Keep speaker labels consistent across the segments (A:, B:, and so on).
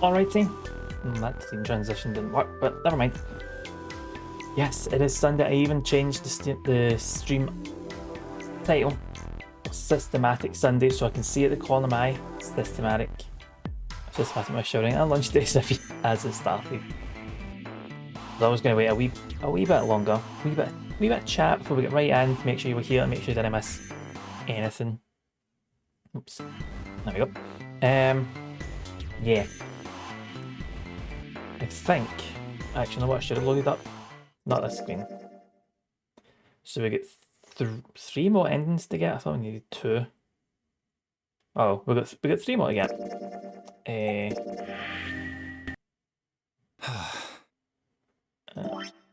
A: Alrighty. That scene transition didn't work, but never mind. Yes, it is Sunday. I even changed the stream title. Systematic Sunday, so I can see at the corner of my eye. Systematic. Systematic my shouting and lunch days as it started. So I was going to wait a wee bit longer, a wee bit of chat before we get right in. Make sure you were here and make sure you didn't miss anything. Oops. There we go. Yeah. I think. Actually, you know what? I should have loaded up. Not this screen. So we get three more endings to get. I thought we needed two. Oh, we got 3 more to get.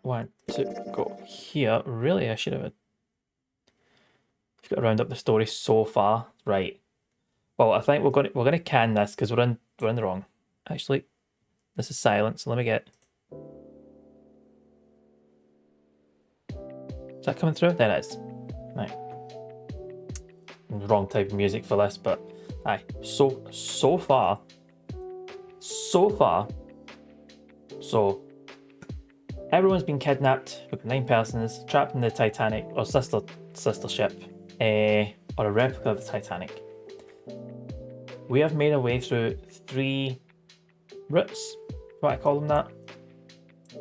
A: One, two, go here. Really, I should have. We've got to round up the story so far, right? Well, I think we're gonna can this because we're in the wrong. Actually, this is silent. So let me get. Is that coming through? There it is. Right. Wrong type of music for this, but aye. So far. So everyone's been kidnapped. We've got 9 persons trapped in the Titanic or sister ship, or a replica of the Titanic. We have made our way through 3 routes. What I call them that?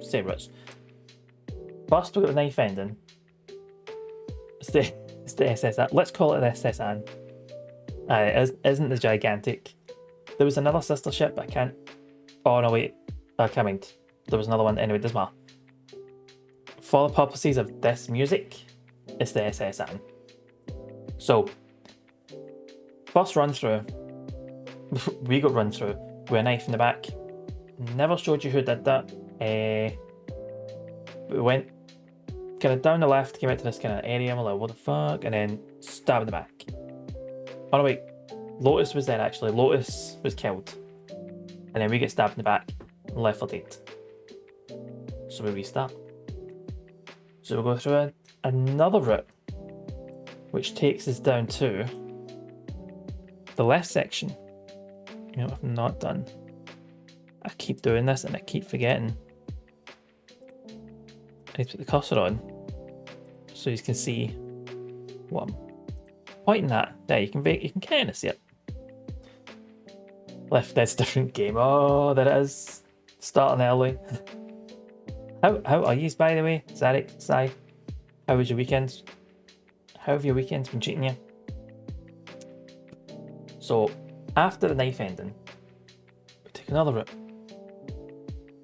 A: Say routes. First, we got the knife ending. It's the SSN. Let's call it the SSN. It isn't the gigantic. There was another sister ship, but I can't. Oh no, wait. I can't mind. There was another one. Anyway, doesn't matter. For the purposes of this music, it's the SSN. So, first run through. We got run through with a knife in the back. Never showed you who did that. We went kind of down the left, came out to this kind of area. I'm like, what the fuck? And then stab in the back. Oh no, wait. Lotus was there actually. Lotus was killed. And then we get stabbed in the back and left for dead. So we restart. So we'll go through another route, which takes us down to the left section. You know what I've not done? I keep doing this and I keep forgetting. I need to put the cursor on so you can see what I'm pointing at. There, you can kind of see it. Left Dead's a different game. Oh, there it is. Starting early. How are you, by the way? Zarek, Sai? How was your weekend? How have your weekends been treating you? So, after the knife ending, we take another route.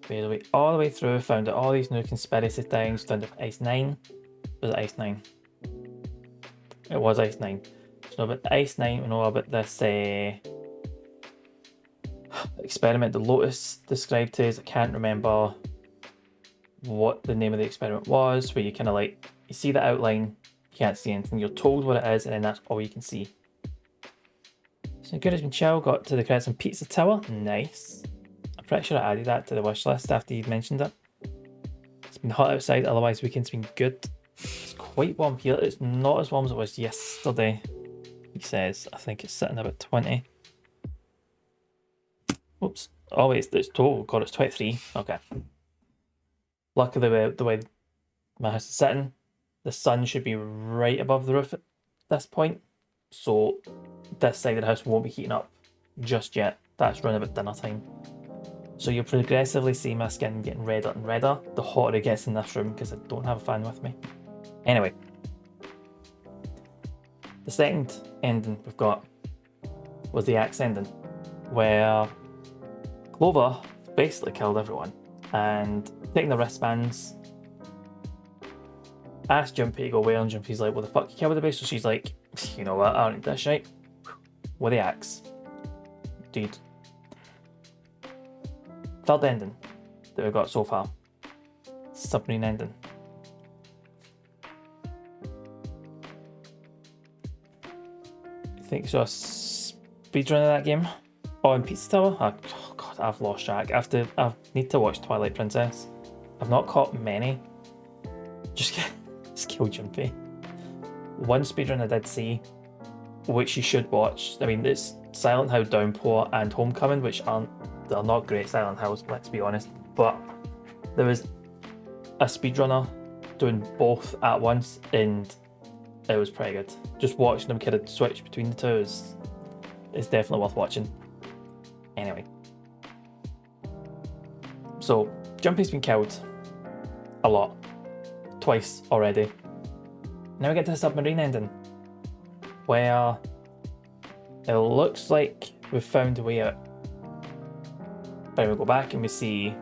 A: Made our way all the way through, found out all these new conspiracy things, found out Ice 9. Was it Ice 9? It was Ice 9. So about Ice 9, we know about this experiment the Lotus described to us. I can't remember what the name of the experiment was, where you kind of like, you see the outline, you can't see anything, you're told what it is, and then that's all you can see. So good, it's been chill, got to the credits on Pizza Tower, nice. I'm pretty sure I added that to the wish list after you mentioned it. It's been hot outside, otherwise weekend's been good. It's quite warm here, it's not as warm as it was yesterday. He says, I think it's sitting about 20. Oops. Oh wait, it's total, God, it's 23, okay. Luckily, the way my house is sitting, the sun should be right above the roof at this point, so this side of the house won't be heating up just yet. That's around about dinner time. So you'll progressively see my skin getting redder and redder the hotter it gets in this room because I don't have a fan with me. Anyway, the second ending we've got was the axe ending, where Clover basically killed everyone. And taking the wristbands, asked Jumpy to go away, and Jumpy's like, what the fuck, you killed everybody? So she's like, you know what, I don't need this shit. With the axe. Dude. Third ending that we've got so far. Submarine ending. I think so. Speedrun of that game. Oh, in Pizza Tower? Oh god, I've lost track. I need to watch Twilight Princess. I've not caught many. Just kill Jumpy. One speedrun I did see, which you should watch. I mean, it's Silent Hill Downpour and Homecoming, which aren't they're not great Silent Hills, let's be honest. But there was a speedrunner doing both at once, and it was pretty good. Just watching them kind of switch between the two is definitely worth watching. Anyway. So, Jumpy's been killed a lot. Twice already. Now we get to the submarine ending, where it looks like we've found a way out. But we go back and we see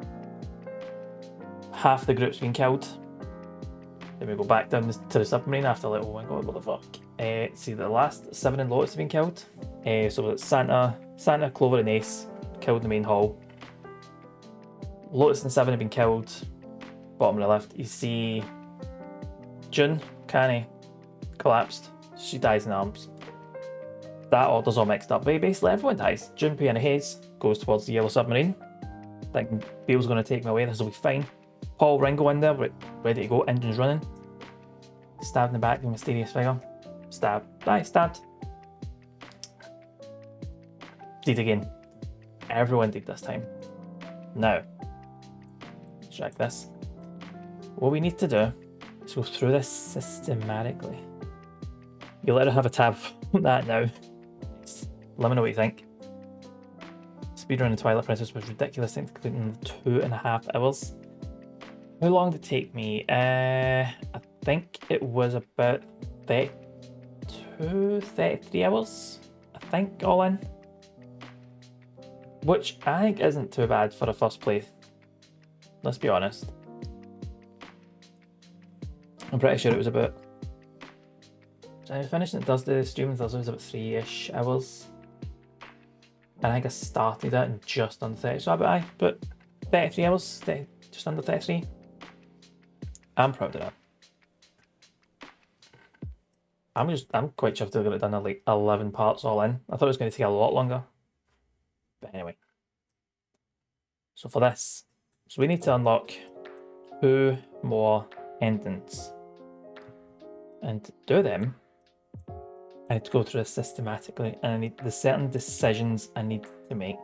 A: half the group's been killed. Then we go back down to the submarine after like, oh my god, what the fuck? See, the last 7 in Lotus have been killed. So it's Santa, Clover and Ace killed in the main hall. Lotus and 7 have been killed. Bottom of the left, you see June, Canny, collapsed. She dies in arms. That order's all mixed up, but basically everyone dies. Junpei and Haze goes towards the yellow submarine. Thinking Beale's going to take me away, this will be fine. Paul, Ringo in there, ready to go, engines running. Stabbed in the back, the mysterious figure. Stab. Die, stabbed. Did again. Everyone did this time. Now, check this. What we need to do is go through this systematically. You'll let her have a tab on that now. Let me know what you think. Speedrun of Twilight Princess was ridiculous, I think, completing 2.5 hours. How long did it take me? I think it was about 33 hours, I think, all in. Which I think isn't too bad for a first play. Let's be honest. I'm pretty sure it was about... I finished it Thursday, streaming Thursday was about 3-ish hours. And I think I started it in just under 30, so about 33 hours, just under 33. I'm proud of that. I'm quite chuffed to have got it done at like 11 parts all in. I thought it was going to take a lot longer. But anyway. So for this, so we need to unlock 2 more endings. And to do them, I need to go through this systematically, and there's certain decisions I need to make.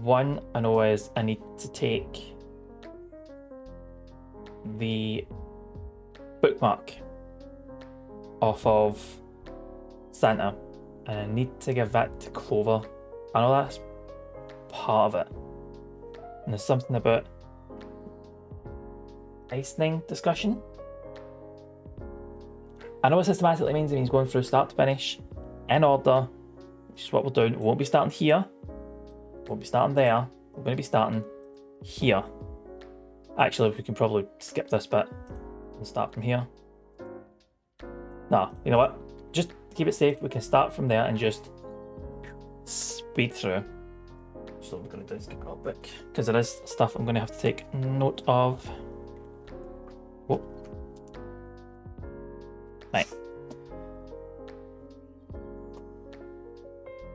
A: One I know is I need to take the bookmark off of Santa, and I need to give that to Clover. I know that's part of it. And there's something about icing discussion. I know what systematically means. It means going through start to finish in order, which is what we're doing. We won't be starting here. We won't be starting there. We're going to be starting here. Actually, we can probably skip this bit and start from here. No, you know what? Just to keep it safe, we can start from there and just speed through. So what we're going to do is get a book, because there is stuff I'm going to have to take note of. Whoa. Right.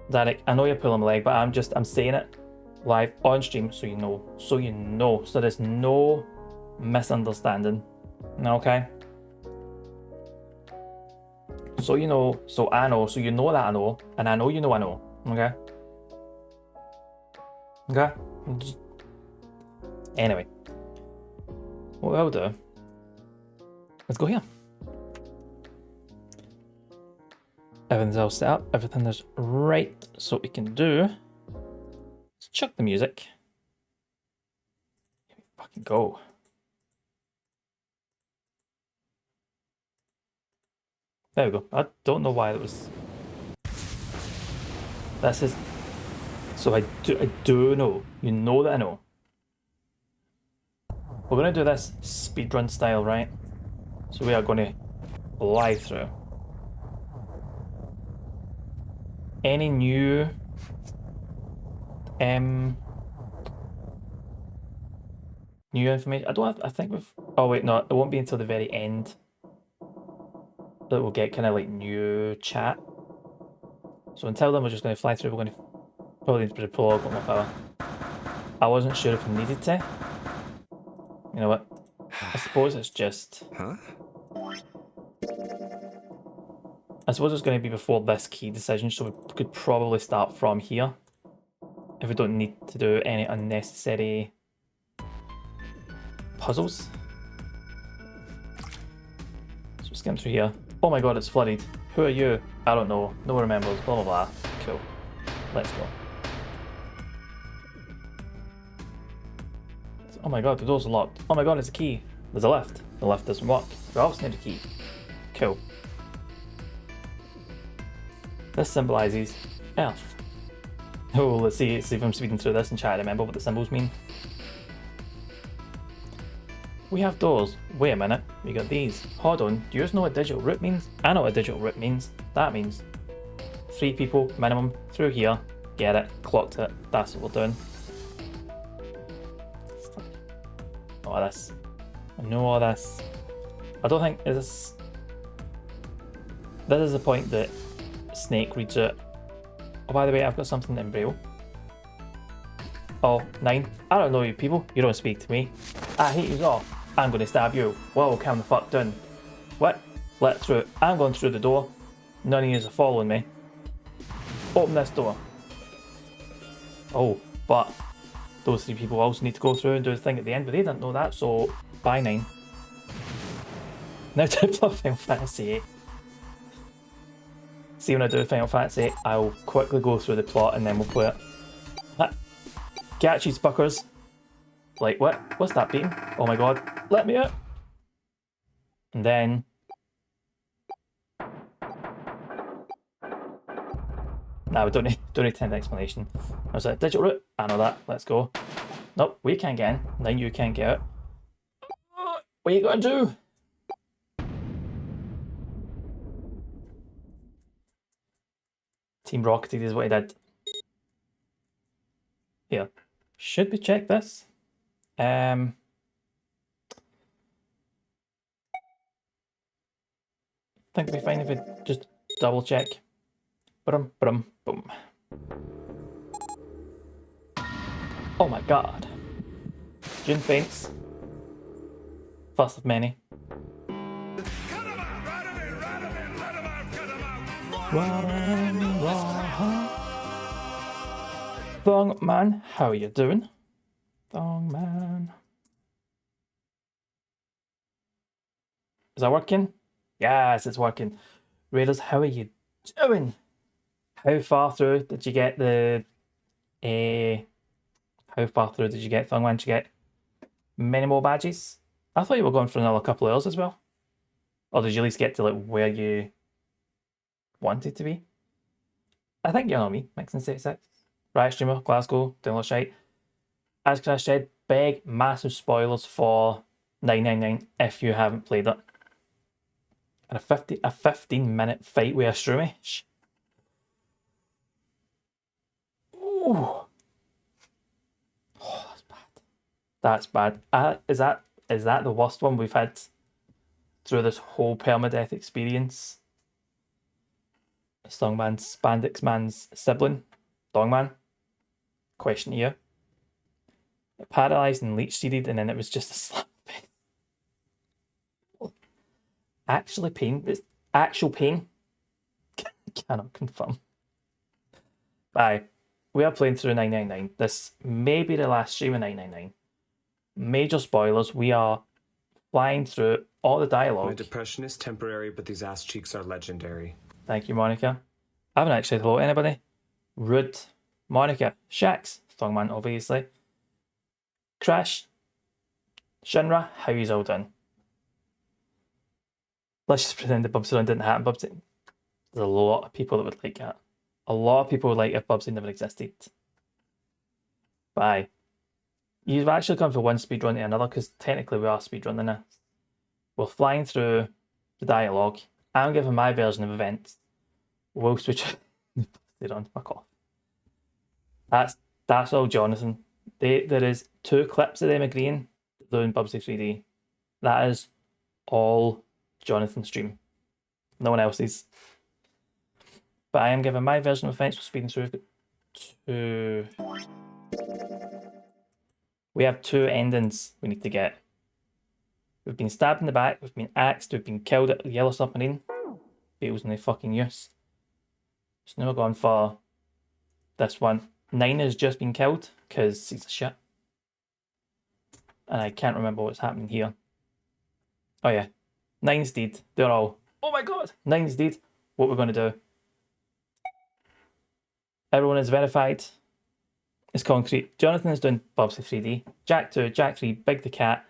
A: Derek, I know you're pulling my leg, but I'm saying it live on stream so you know. So there's no misunderstanding. Okay? So you know, so I know, so you know that I know, and I know you know I know. Okay? Okay? Anyway. What I'll do, let's go here. Everything's all set up, everything is right, so what we can do is chuck the music. Here we fucking go. There we go. I don't know why it was. This is. So I do know. You know that I know. We're gonna do this speedrun style, right? So we are gonna fly through. Any new new information? I think we've. Oh wait, no, it won't be until the very end that we'll get kind of like new chat. So until then, we're just going to fly through. We're going to probably need to put a prologue on my power. I wasn't sure if we needed to. You know what? I suppose it's just.
B: Huh?
A: I suppose it's going to be before this key decision, so we could probably start from here. If we don't need to do any unnecessary puzzles. So skim through here. Oh my god, it's flooded. Who are you? I don't know. No one remembers. Blah blah blah. Cool. Let's go. Oh my god, the doors are locked. Oh my god, it's a key. There's a lift. The lift doesn't work. We obviously need a key. Cool. This symbolises Earth. Oh, let's see if I'm speeding through this and try to remember what the symbols mean. We have doors. Wait a minute, we got these. Hold on, do you know what digital root means? I know what digital root means. That means 3 people minimum through here. Get it, clocked it. That's what we're doing. All this. I know all this. I don't think this is the point that Snake reads it. Oh, by the way, I've got something in Braille. Oh, 9. I don't know you people. You don't speak to me. I hate you all. I'm going to stab you. Whoa, calm the fuck down. What? Let through. I'm going through the door. None of you are following me. Open this door. Oh, but those 3 people also need to go through and do the thing at the end, but they didn't know that, so bye 9. Now to play Final Fantasy 8. See, when I do Final Fantasy 8, I'll quickly go through the plot and then we'll play it. Catch these fuckers. Like, what? What's that beating? Oh my god. Let me out. And then... Nah, we don't need 10 explanation. I was like, digital root? I know that. Let's go. Nope, we can't get in. Then you can't get out. What are you going to do? Team Rocketed is what he did. Here. Should we check this? Think it'd be fine if we just double check. Boom, boom, boom. Oh my god. June faints. First of many. Thong man, how are you doing? Thong man. Is that working? Yes, it's working. Raiders, how are you doing? How far through did you get the... how far through did you get, Thong man? Did you get many more badges? I thought you were going for another couple of hours as well. Or did you at least get to like where you wanted to be? I think you know me, Mixing 66. Riot Streamer, Glasgow, doing a shite. As Crash said, big, massive spoilers for 999 if you haven't played it. And a 15-minute fight with a Shroomy. Ooh. Oh, that's bad. That's bad. Is that the worst one we've had through this whole permadeath experience? Songman's Spandex Man's sibling, Dongman. Question here. Paralyzed and leech seeded, and then it was just a slap. Actually pain. It's actual pain. Cannot confirm. Bye. We are playing through 999. This may be the last stream of 999. Major spoilers. We are flying through all the dialogue.
B: My depression is temporary, but these ass cheeks are legendary.
A: Thank you, Monica. I haven't actually said hello to anybody. Rude. Monica. Shax. Thongman, obviously. Crash. Shinra. How you all done? Let's just pretend the Bubsy Run didn't happen. Bubsy. There's a lot of people that would like that. A lot of people would like if Bubsy never existed. Bye. You've actually come from one speedrun to another because technically we are speedrunning this. We're flying through the dialogue. I'm giving my version of events. We'll switch it on. Fuck off. That's all Jonathan. There is 2 clips of them agreeing doing Bubsy 3D. That is all Jonathan's stream. No one else's. But I am giving my version of events. We're speeding through. We have 2 endings we need to get. We've been stabbed in the back, we've been axed, we've been killed at the Yellow Submarine. Beetle's no fucking use. So now we're going for this one. 9 has just been killed because he's a shit. And I can't remember what's happening here. Oh yeah. 9's dead. They're all, oh my god, 9's dead. What we're going to do. Everyone is verified. It's concrete. Jonathan is doing Bubsy 3D. Jack 2, Jack 3, Big the Cat.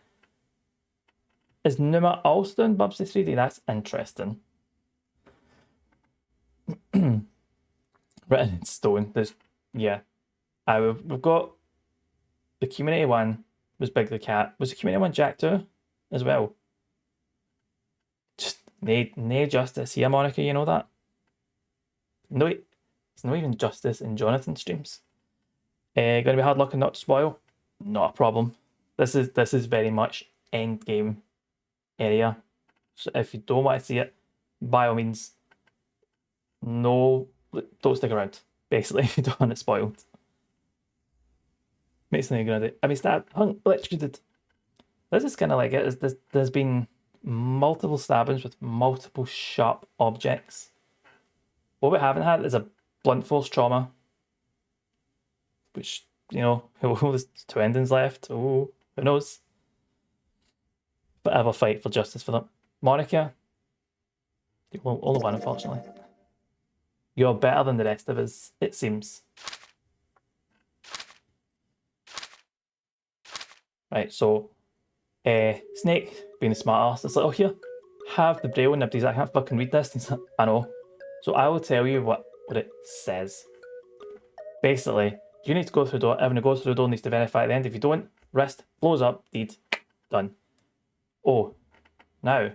A: Is Numa also doing Bubsy 3D? That's interesting. Written in stone. There's, yeah. We've got the community one was Big the Cat. Was the community one Jack 2 as well? Just no justice here, Monica, you know that? No, it's not even justice in Jonathan's streams. Going to be hard luck and not to spoil? Not a problem. This is very much end game area. So if you don't want to see it, by all means, no, don't stick around. Basically, if you don't want it spoiled. Makes nothing gonna do. I mean, stabbed, hung, electrocuted. This is kind of like it. There's been multiple stabbings with multiple sharp objects. What we haven't had is a blunt force trauma. Which, you know, there's 2 endings left. Oh, who knows? Forever fight for justice for them. Monica, well, only one, unfortunately. You're better than the rest of us, it seems. Right, so Snake, being a smart ass, it's like, oh here, have the braille, and nobody's like, I can't fucking read this. Like, I know. So I will tell you what it says. Basically, you need to go through the door. Everyone who goes through the door needs to verify at the end. If you don't, wrist blows up, deed, done. Oh, now,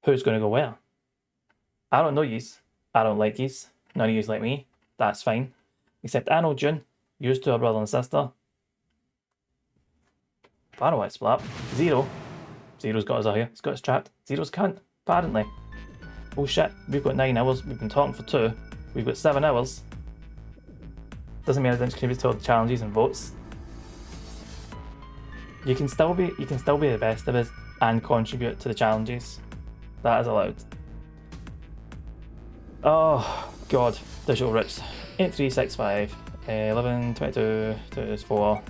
A: who's going to go where? I don't know yous. I don't like yous. None of yous like me. That's fine. Except I know June. Yous two are brother and sister. I don't want to split up. Zero. Zero's got us out here. He's got us trapped. Zero's cunt, apparently. Oh shit, we've got 9 hours. We've been talking for 2. We've got 7 hours. Doesn't mean I didn't contribute to all the challenges and votes. You can still be the best of us and contribute to the challenges. That is allowed. Oh god, digital roots. 8365 11 22 24.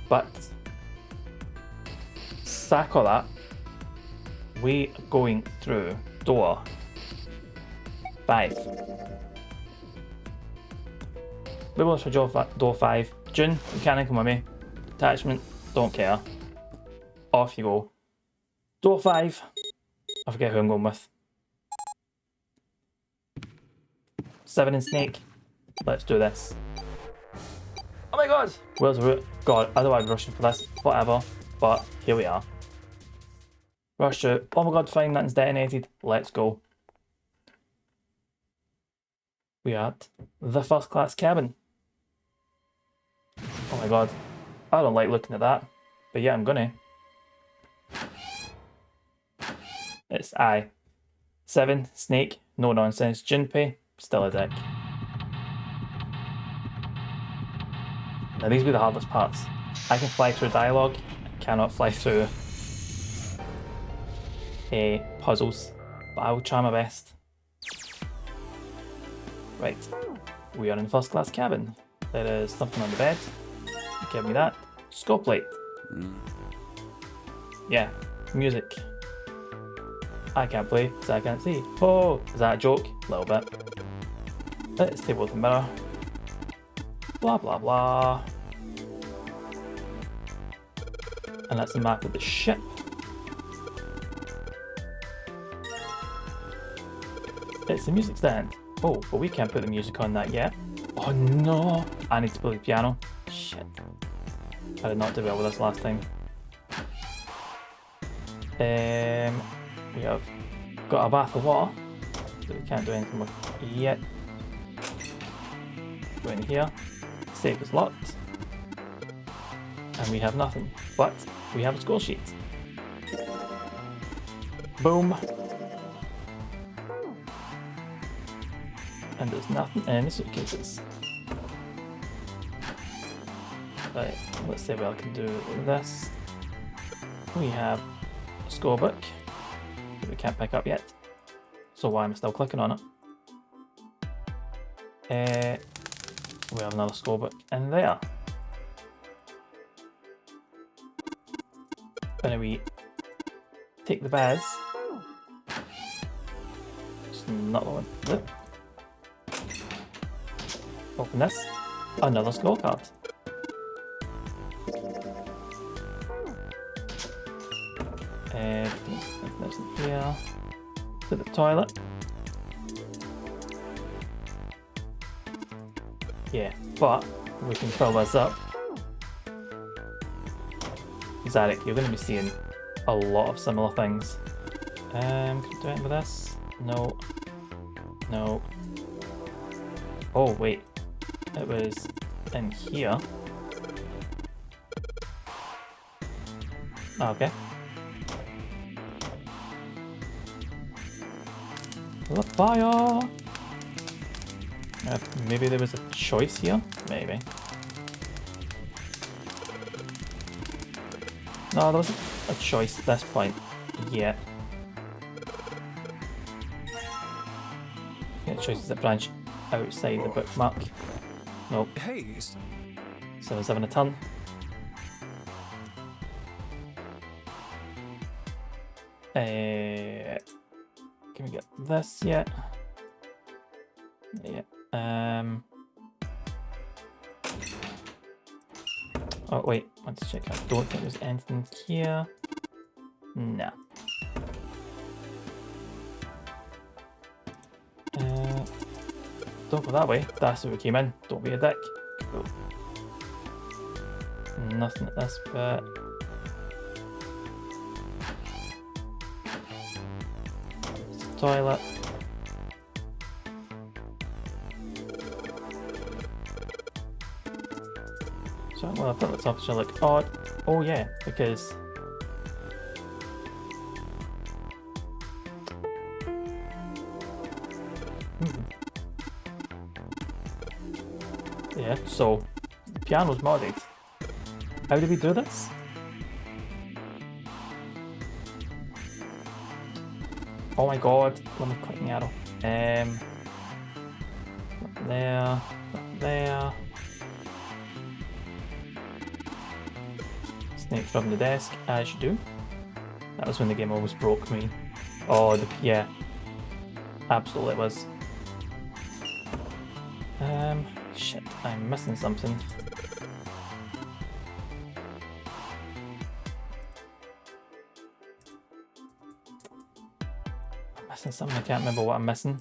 A: But sack all that. We are going through door 5. We will for door 5. June, you can't come with me. Attachment, don't care. Off you go. Door 5. I forget who I'm going with. 7 and Snake. Let's do this. Oh my god! Where's the route? God, I don't want to be rushing for this. Whatever. But here we are. Rush through. Oh my god, fine, nothing's detonated. Let's go. We are at the first class cabin. Oh my god. I don't like looking at that. But yeah, I'm gonna. It's I. 7, Snake, no nonsense. Junpei, still a dick. Now these will be the hardest parts. I can fly through dialogue, I cannot fly through puzzles, but I will try my best. Right, we are in first class cabin. There is something on the bed. Give me that. Scope light. Yeah, music. I can't play because I can't see. Oh, is that a joke? A little bit. Let's table the mirror. Blah blah blah. And that's the map of the ship. It's the music stand. Oh, but we can't put the music on that yet. Oh no! I need to play the piano. Shit. I did not do well with this last time. We have got a bath of water, so we can't do anything with it yet. Go in here. Safe is locked. And we have nothing. But we have a score sheet. Boom. And there's nothing in any suitcases. Right, let's see what I can do with this. We have a scorebook. we can't pick up yet. So why am I still clicking on it? We have another scorebook in there. Then we take the baz. Just another one. Look. Open this. Another scorecard. There's here. To the toilet. Yeah, but we can fill this up. Zarek, you're going to be seeing a lot of similar things. Can I do anything with this? No. No. Oh, wait. It was in here. Okay. The fire! Maybe there was a choice here? Maybe. No, there wasn't a choice at this point yet. Yeah, choices that branch outside the bookmark. Nope.
B: Hey,
A: So it's having a turn. Can we get this yet? Yeah. Oh wait, let's check. I don't think there's anything here. Nah. Don't go that way. That's where we came in. Don't be a dick. Cool. Nothing at this bit. Toilet. So well, I put this up so like odd. Oh yeah, because yeah, so the piano's modded. How do we do this? Oh my god, let me click the arrow. There, there. Snake from the desk, as you do. That was when the game almost broke me. Oh, yeah. Absolutely it was. Shit, I'm missing something. I'm missing something, I can't remember what I'm missing.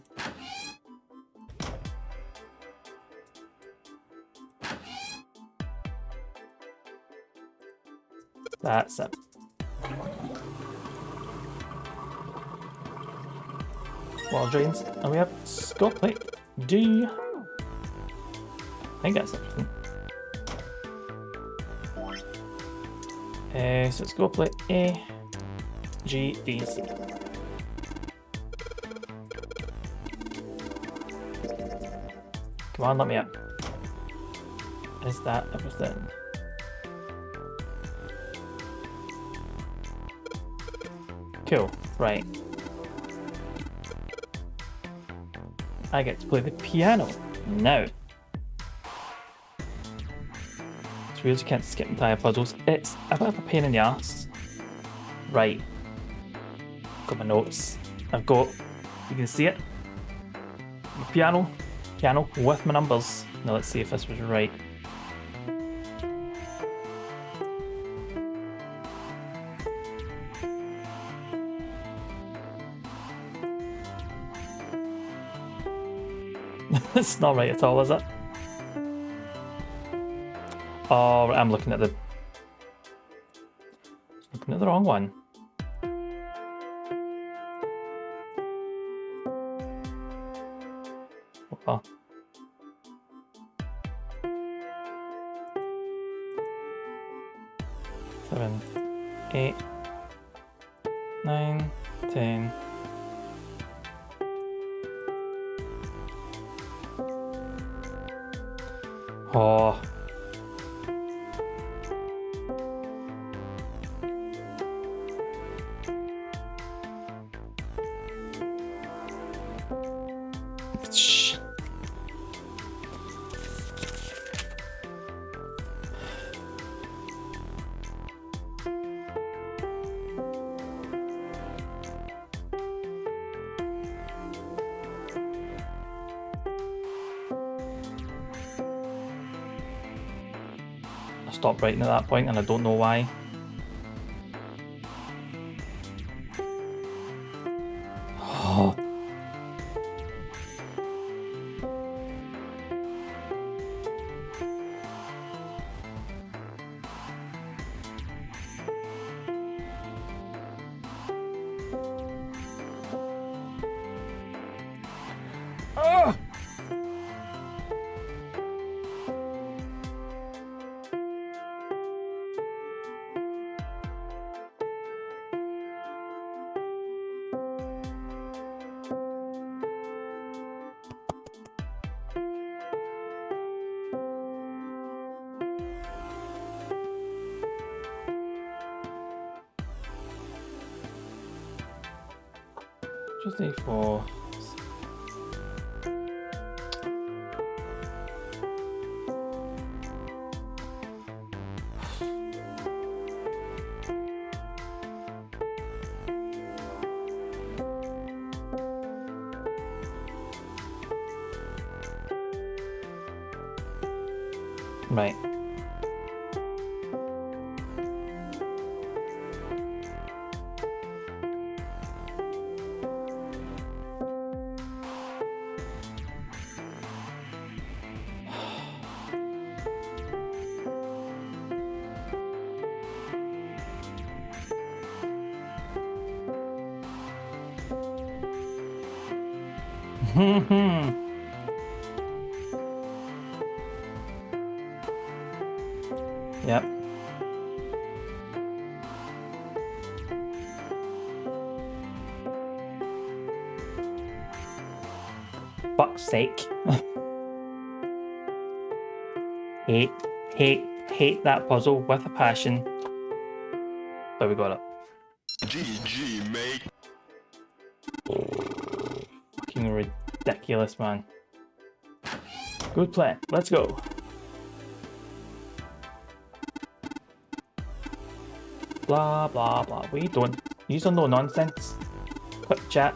A: That's it. Water drains, and we have scope plate D. I think that's everything. So it's scope plate A, G, D, C. Come on, let me up. Is that everything? Cool, right. I get to play the piano now. It's weird you can't skip entire puzzles. It's a bit of a pain in the ass. Right. Got my notes. I've got, you can see it. My piano with my numbers. Now let's see if this was right. It's not right at all, is it? Oh, I'm looking at the wrong one. Oh. Seven, 8, 9, 10. Oh. Shh. I stopped writing at that point and I don't know why. Oh. Oh. Just A4. Right. Yep. Fuck's sake. hate that puzzle with a passion. But we got it.
C: GG, mate.
A: Fucking ridiculous, man. Good plan. Let's go. Blah blah blah. We don't use no nonsense. Quick chat.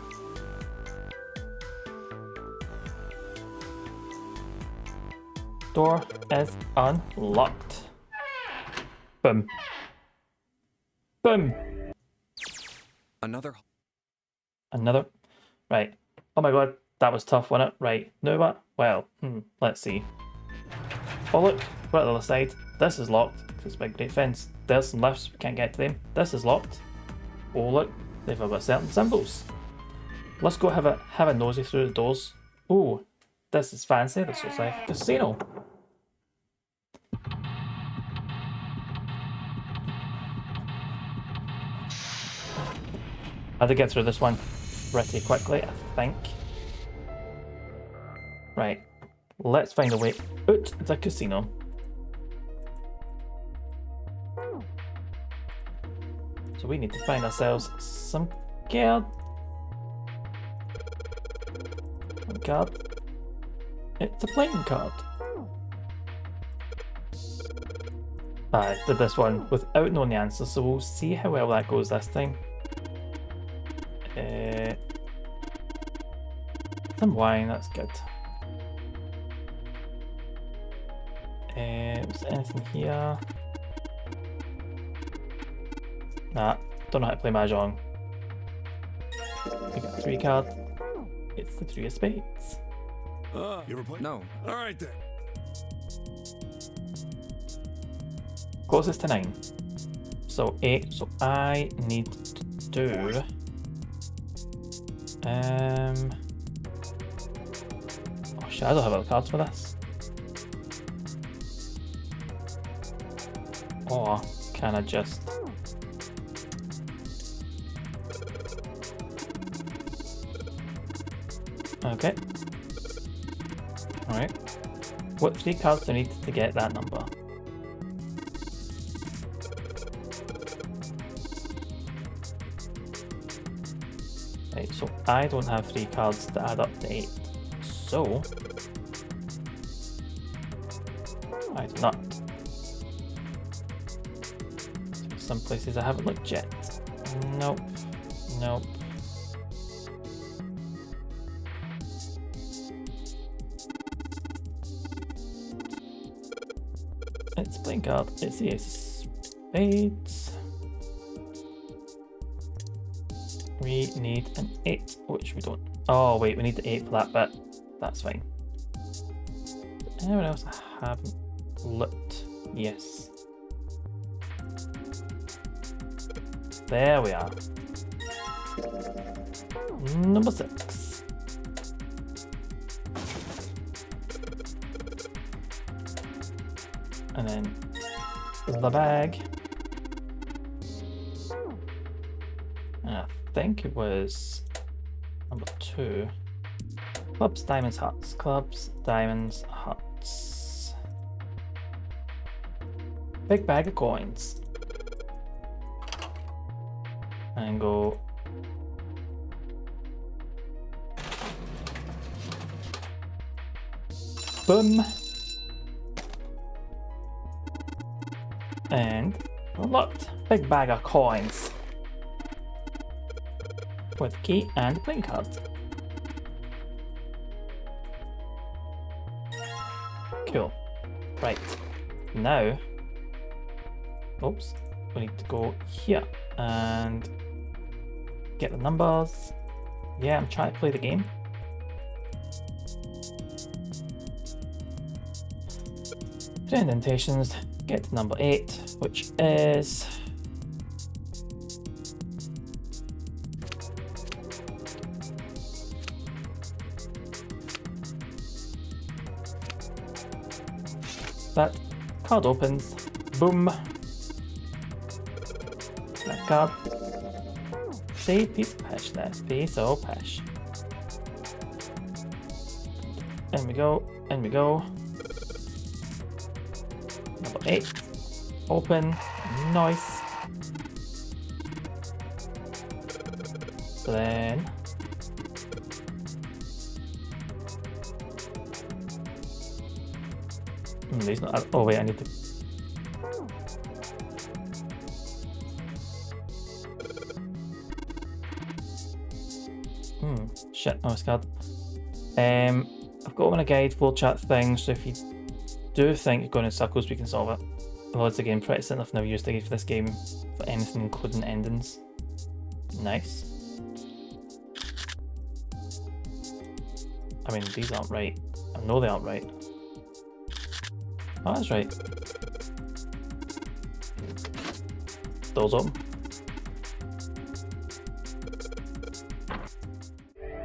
A: Door is unlocked. Boom. Boom.
C: Another.
A: Right. Oh my god, that was tough, wasn't it? Right. Now what? Well, let's see. Oh look, we're at the other side. This is locked because it's a big great fence. There's some lifts, we can't get to them. This is locked. Oh look, they've got certain symbols. Let's go have a nosy through the doors. Oh, this is fancy. This looks like a casino. I had to get through this one pretty quickly, I think. Right, let's find a way out the casino. So we need to find ourselves some card. One card. It's a playing card. I did this one without knowing the answer, so we'll see how well that goes this time. Some wine, that's good. Was there anything here? Nah, don't know how to play Mahjong. We got a 3 card. It's the 3 of spades.
D: You ever play?
C: No.
D: All right then.
A: Closest to 9. So 8. So I need to do. Oh shit, I don't have other cards for this. Or can I just. Okay. Alright. What 3 cards do I need to get that number? Right, so I don't have 3 cards to add up to 8. So I do not. Some places I haven't looked yet. Nope. Nope. It's playing card. It's the ace of spades. We need an 8, which we don't. Oh wait, we need the 8 for that bit. That's fine. Anyone else I haven't looked? Yes. There we are. Number 6. And then the bag. And I think it was number 2. Clubs, diamonds, hearts. Clubs, diamonds, hearts. Big bag of coins. And go. Boom. And unlocked. Big bag of coins. With key and playing cards. Cool. Right. Now. Oops. We need to go here and get the numbers. Yeah, I'm trying to play the game. Three indentations. Get to number 8, which is that card opens. Boom. That card. See, piece of pish. That's piece of pish. In we go. In we go. Number 8. Open. Nice. Then. These not. Oh wait, I need to. Shit, I was scared. I've got one a guide, full chat thing, so if you do think you're going in circles, we can solve it. Although it's a game precedent, I've never used a guide for this game for anything including endings. Nice. I mean, these aren't right. I know they aren't right. Oh, that's right. Doors open.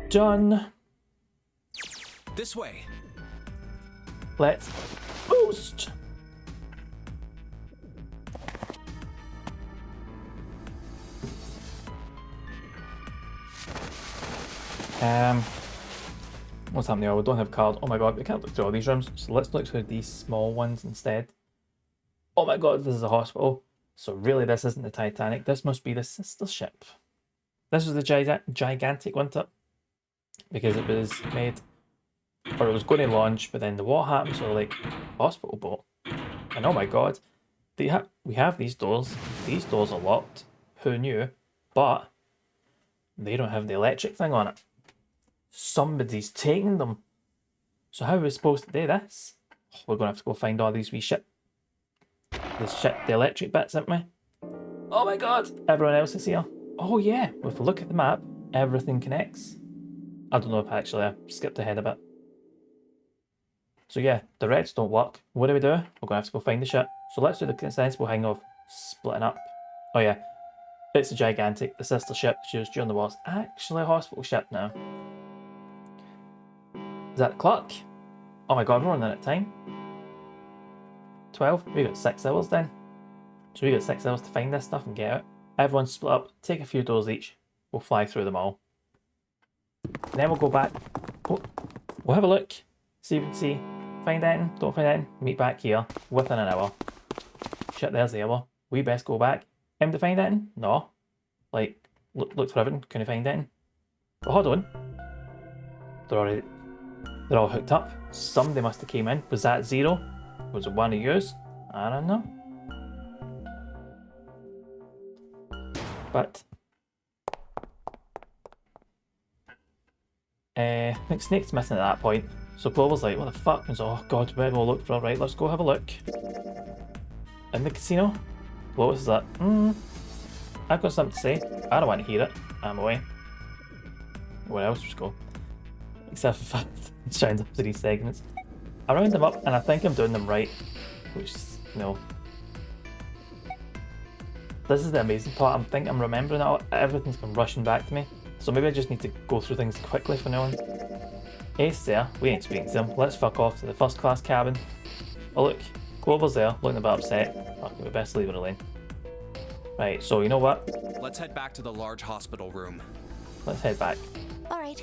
A: Done.
B: This way.
A: Let's boost. What's happening here? We don't have a card. Oh my god, we can't look through all these rooms. So let's look through these small ones instead. Oh my god, this is a hospital. So really this isn't the Titanic. This must be the sister ship. This was the gigantic, wasn't it? Because it was made, or it was going to launch, but then the war happened, so like, hospital boat. And oh my god, we have these doors. These doors are locked. Who knew? But they don't have the electric thing on it. Somebody's taking them. So how are we supposed to do this? We're going to have to go find all these wee shit. The electric bits, aren't we? Oh my god, everyone else is here. Oh yeah, if we look at the map, everything connects. I don't know if actually I skipped ahead a bit. So yeah, the reds don't work. What do? We're going to have to go find the shit. So let's do the sensible thing of splitting up. Oh yeah, it's a gigantic, the sister ship she was during the wars. Actually a hospital ship now. Is that the clock? Oh my god, we're running out of time. 12? We got 6 hours then. So we got 6 hours to find this stuff and get it. Everyone split up, take a few doors each. We'll fly through them all. And then we'll go back. We'll have a look. See if we can see. Find anything, don't find anything. Meet back here within an hour. Shit, there's the hour. We best go back. Aim to find anything? No. Like, look for everything. Couldn't find anything. But hold on. They're already... They're all hooked up. Somebody must have came in. Was that Zero? Was it one of yours? I don't know. But I think Snake's missing at that point. So Clover's like, what the fuck? And so, oh god, we're gonna look for it. Right, let's go have a look. In the casino? Lotus is like, I've got something to say. I don't want to hear it. I'm away. Where else was go? Except for the fact it's trying to 3 segments. I round them up and I think I'm doing them right. Which is, no. This is the amazing part. I'm remembering it all. Everything's been rushing back to me. So maybe I just need to go through things quickly for now on. Ace there. We ain't speaking to him. Let's fuck off to the first class cabin. Oh look. Clover's there, looking a bit upset. Okay, we best leave her alone. Right, so you know what?
B: Let's head back to the large hospital room.
A: Let's head back.
E: All right.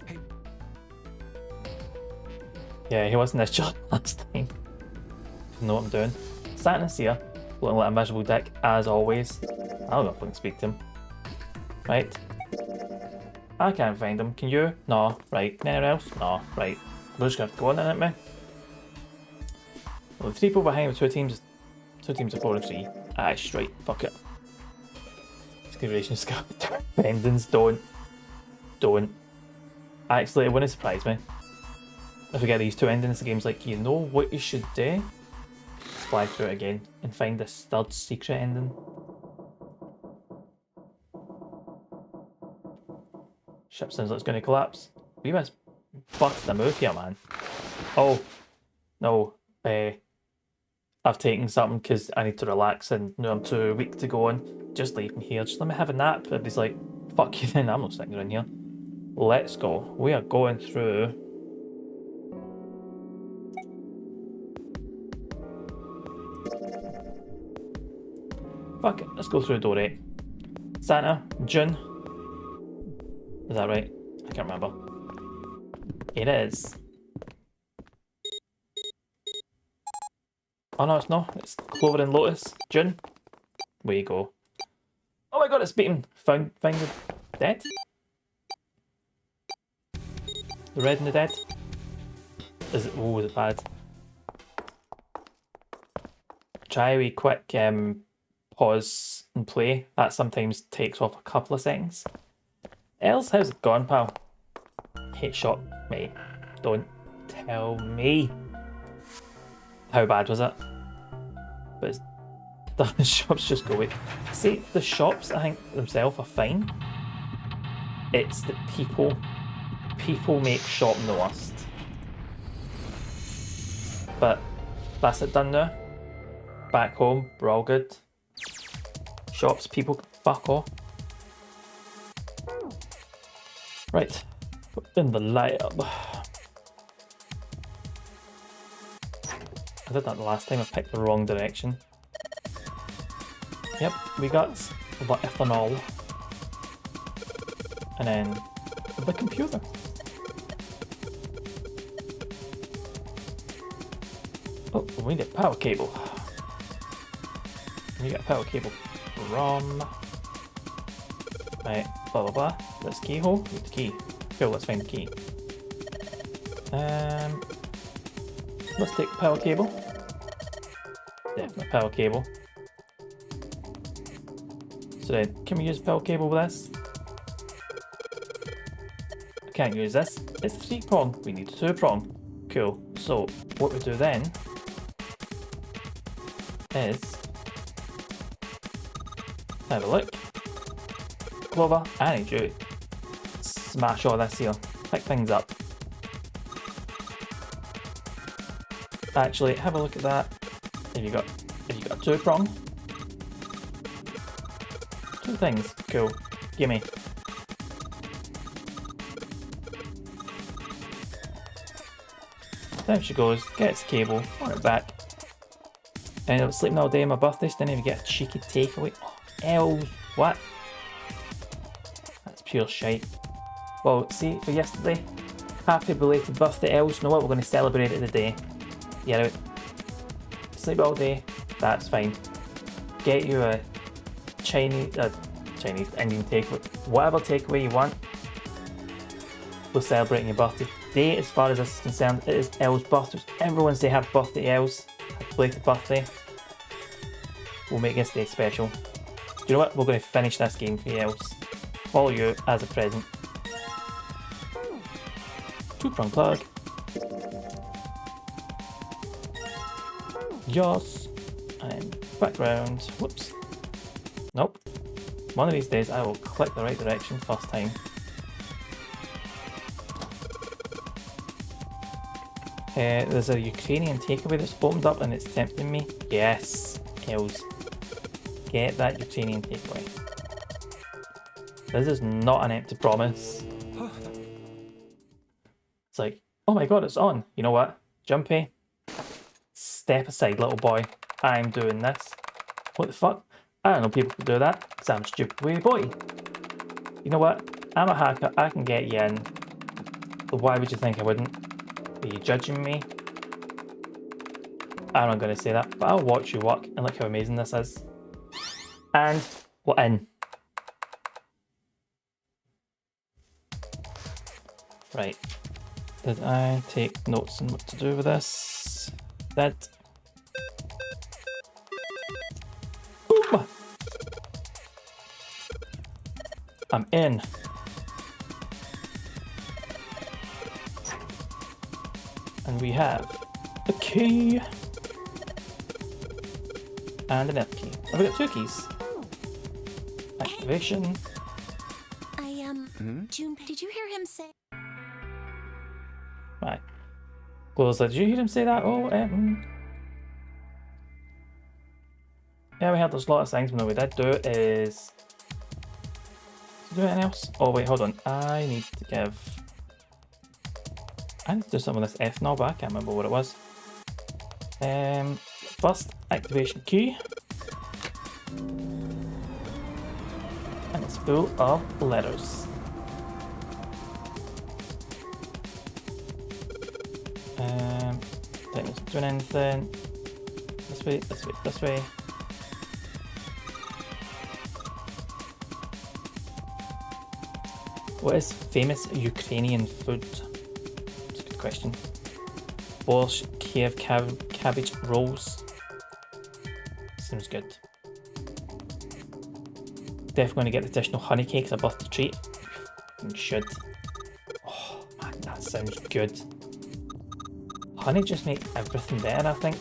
B: Hey,
A: Yeah, he wasn't this job last time. I know what I'm doing. Saturn's here, looking like a miserable dick, as always. I don't know if I can speak to him. Right. I can't find him. Can you? No. Right. Anywhere else? No. Right. We're just gonna have to go on then, aren't we? Well, the 3 people behind with 2 teams. 2 teams of 4 and 3. Ah, straight. Fuck it. Excavation scout. Endings. Don't. Actually, it wouldn't surprise me if we get these 2 endings. The game's like, you know what you should do? Fly through it again and find this 3rd secret ending. Ship sounds like it's going to collapse. We must bust a move here, man. Oh, no. I've taken something because I need to relax and know I'm too weak to go on. Just leave me here. Just let me have a nap. And he's like, fuck you then, I'm not sticking around here. Let's go. We are going through... Fuck it, let's go through door 8. Santa, June. Is that right? I can't remember. It is. Oh no, it's not. It's Clover and Lotus. June. Where you go? Oh my god, it's beaten. Found the dead? The red and the dead? Is it? Oh, is it bad? Try a wee quick pause and play. That sometimes takes off a couple of seconds. Els, how's it gone, pal? Hit shot, mate. Don't tell me. How bad was it? But it's, the shops just go away. See, the shops, I think, themselves are fine. It's the people. People make shop the worst. But that's it done now. Back home, we're all good. Shops, people, fuck off. Right, put in the light up. I did that the last time, I picked the wrong direction. Yep, we got the ethanol. And then the computer. Oh, we need a power cable. We got a power cable from... Right, blah blah blah. This keyhole. Need the key. Cool, let's find the key. Let's take the power cable. Definitely power cable. So then, can we use power cable with this? I can't use this. It's 3-prong. We need a 2-prong. Cool. So what we do then is have a look. Clover, I need you to smash all this here. Pick things up. Actually, have a look at that. Have you got a 2-prong? 2 things. Cool. Gimme. Down she goes, gets the cable, on it back. Ended up sleeping all day on my birthday, so didn't even get a cheeky takeaway. Oh, Els, what? That's pure shite. Well, see, for yesterday, happy belated birthday, Els. You know what? We're going to celebrate it today. Yeah, sleep all day, that's fine. Get you a Chinese, Indian takeaway, whatever takeaway you want. we're celebrating your birthday. Today, as far as this is concerned, it is Elle's birthday. Everyone say happy birthday, Els. Happy belated birthday. We'll make this day special. Do you know what? We're going to finish this game for you, Els. For you as a present. Two-prong plug. Yes. And background. Whoops. Nope. One of these days I will click the right direction first time. There's a Ukrainian takeaway that's opened up and it's tempting me. Yes, Els. Get that Ukrainian takeaway. This is not an empty promise. It's like, oh my god, it's on. You know what? Jumpy. Step aside, little boy. I'm doing this. What the fuck? I don't know people could do that, because I'm a stupid wee boy. You know what? I'm a hacker, I can get you in. But why would you think I wouldn't? Are you judging me? I'm not going to say that, but I'll watch you work and look how amazing this is. And we're in. Right. Did I take notes on what to do with this? Did. Boom! I'm in. And we have a key and an F key. Oh, we got two keys. Activation.
E: June, did you hear him say?
A: Right. Close. Did you hear him say that? Oh, yeah, we heard there's a lot of things, but no, we did do it is. Did we do anything else? Oh wait, hold on. I need to do something with this ethanol, but I can't remember what it was. First activation key. And it's full of letters. Don't need to do anything. This way, this way, this way. What is famous Ukrainian food? That's a good question. Borscht, Kiev cabbage rolls. Seems good. Definitely going to get the additional honey cake as a birthday treat. You should. Oh man, that sounds good. Honey just makes everything better, I think.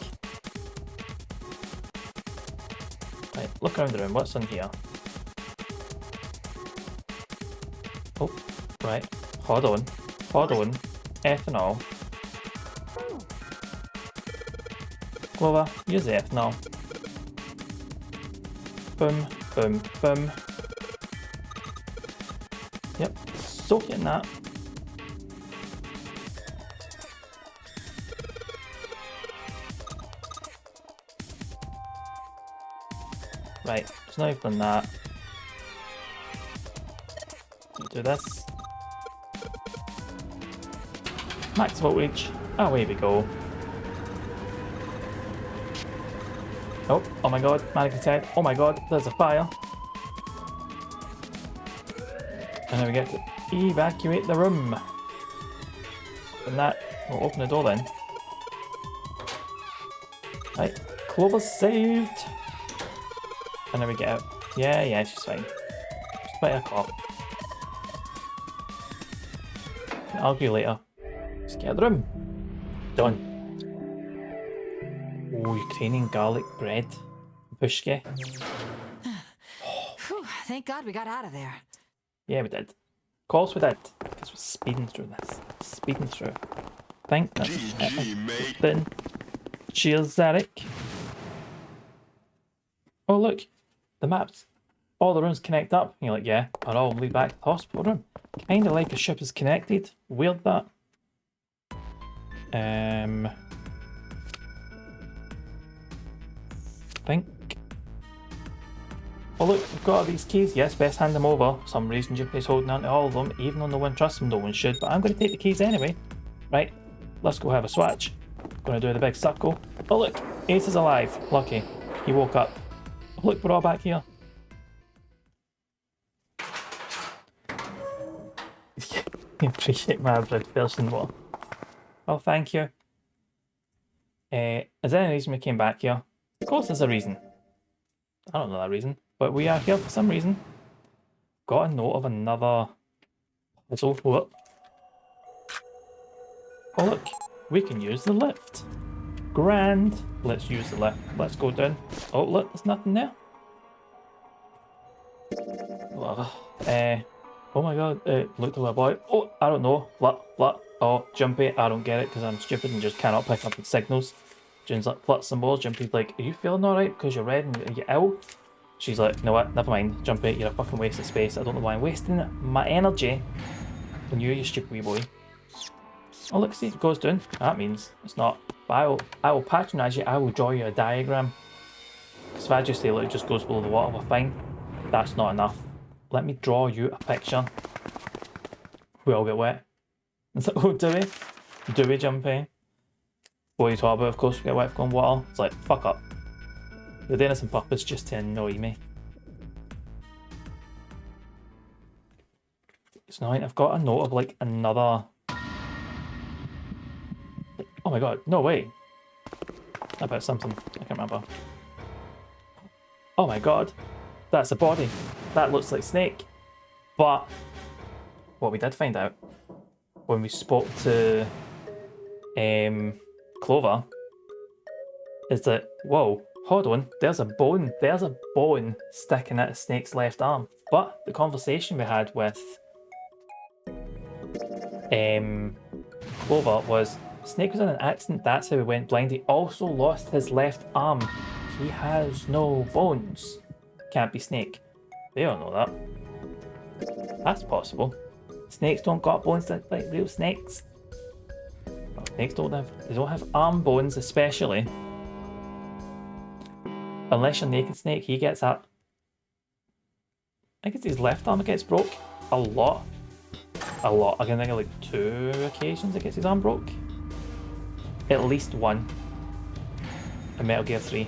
A: Right, look around the room. What's in here? Oh, right. Hold on. Hold on. Ethanol. Clover, use the ethanol. Boom, boom, boom. Yep, soak it in that. Right, so now you've done that. Do this. Max voltage. Away we go. Oh my god, manic attack. Oh my god, there's a fire. And then we get to evacuate the room. Open that. We'll open the door then. Right, Clover's saved. And then we get out. Yeah, she's fine. Just bite a cop. Can argue later. Let's get out of the room. Done. Oh, Ukrainian garlic bread. Pushki.
E: Whew, thank God we got out of there.
A: Yeah, we did. Of course we did. Because we're speeding through this. Speeding through. Think that's
C: GG, mate.
A: then. Cheers, Zarek. Oh, look. The maps. All the rooms connect up. And you're like, yeah, and all lead back to the hospital room. Kind of like a ship is connected. Weird that. Think. Oh look, we've got all these keys. Yes, best hand them over. For some reason Jippy's holding on to all of them, even though no one trusts him. No one should, but I'm going to take the keys anyway. Right, let's go have a swatch. Going to do the big circle. Oh look, Ace is alive. Lucky. He woke up. Oh, look, we're all back here. Appreciate my blood version more. Oh, thank you. Is there any reason we came back here? Of course there's a reason. I don't know that reason, but we are here for some reason. Got a note of another puzzle. Whoop. Oh look, we can use the lift. Grand. Let's use the lift. Let's go down. Oh look, there's nothing there. Oh my god, look to my boy. Oh, I don't know. Flut. Oh, Jumpy, I don't get it because I'm stupid and just cannot pick up the signals. June's like, flut some more. Jumpy's like, are you feeling alright because you're red and you're ill? She's like, you know what, never mind. Jumpy, you're a fucking waste of space. I don't know why I'm wasting my energy on you, you stupid wee boy. Oh look, see, it goes down. That means it's not. But I will patronise you, I will draw you a diagram. Because if I just say, look, it just goes below the water, we're fine. That's not enough. Let me draw you a picture. We all get wet. It's like, oh, do we? Do we, Jumpy? What are you talking about? Of course we get wet if going water. It's like, fuck up. You're doing this on purpose just to annoy me. It's annoying. I've got a note of like another... Oh my god, no way. About something, I can't remember. Oh my god, that's a body. That looks like Snake. But what we did find out when we spoke to Clover is that, whoa, hold on, there's a bone sticking out of Snake's left arm. But the conversation we had with Clover was, Snake was in an accident, that's how he went blind. He also lost his left arm. He has no bones. Can't be Snake. They don't know that. That's possible. Snakes don't got bones like real snakes. Well, snakes don't have arm bones, especially. Unless you're Naked Snake, he gets that. I think it's his left arm that gets broke. A lot. I can think of like 2 occasions it gets his arm broke. At least one. In Metal Gear 3.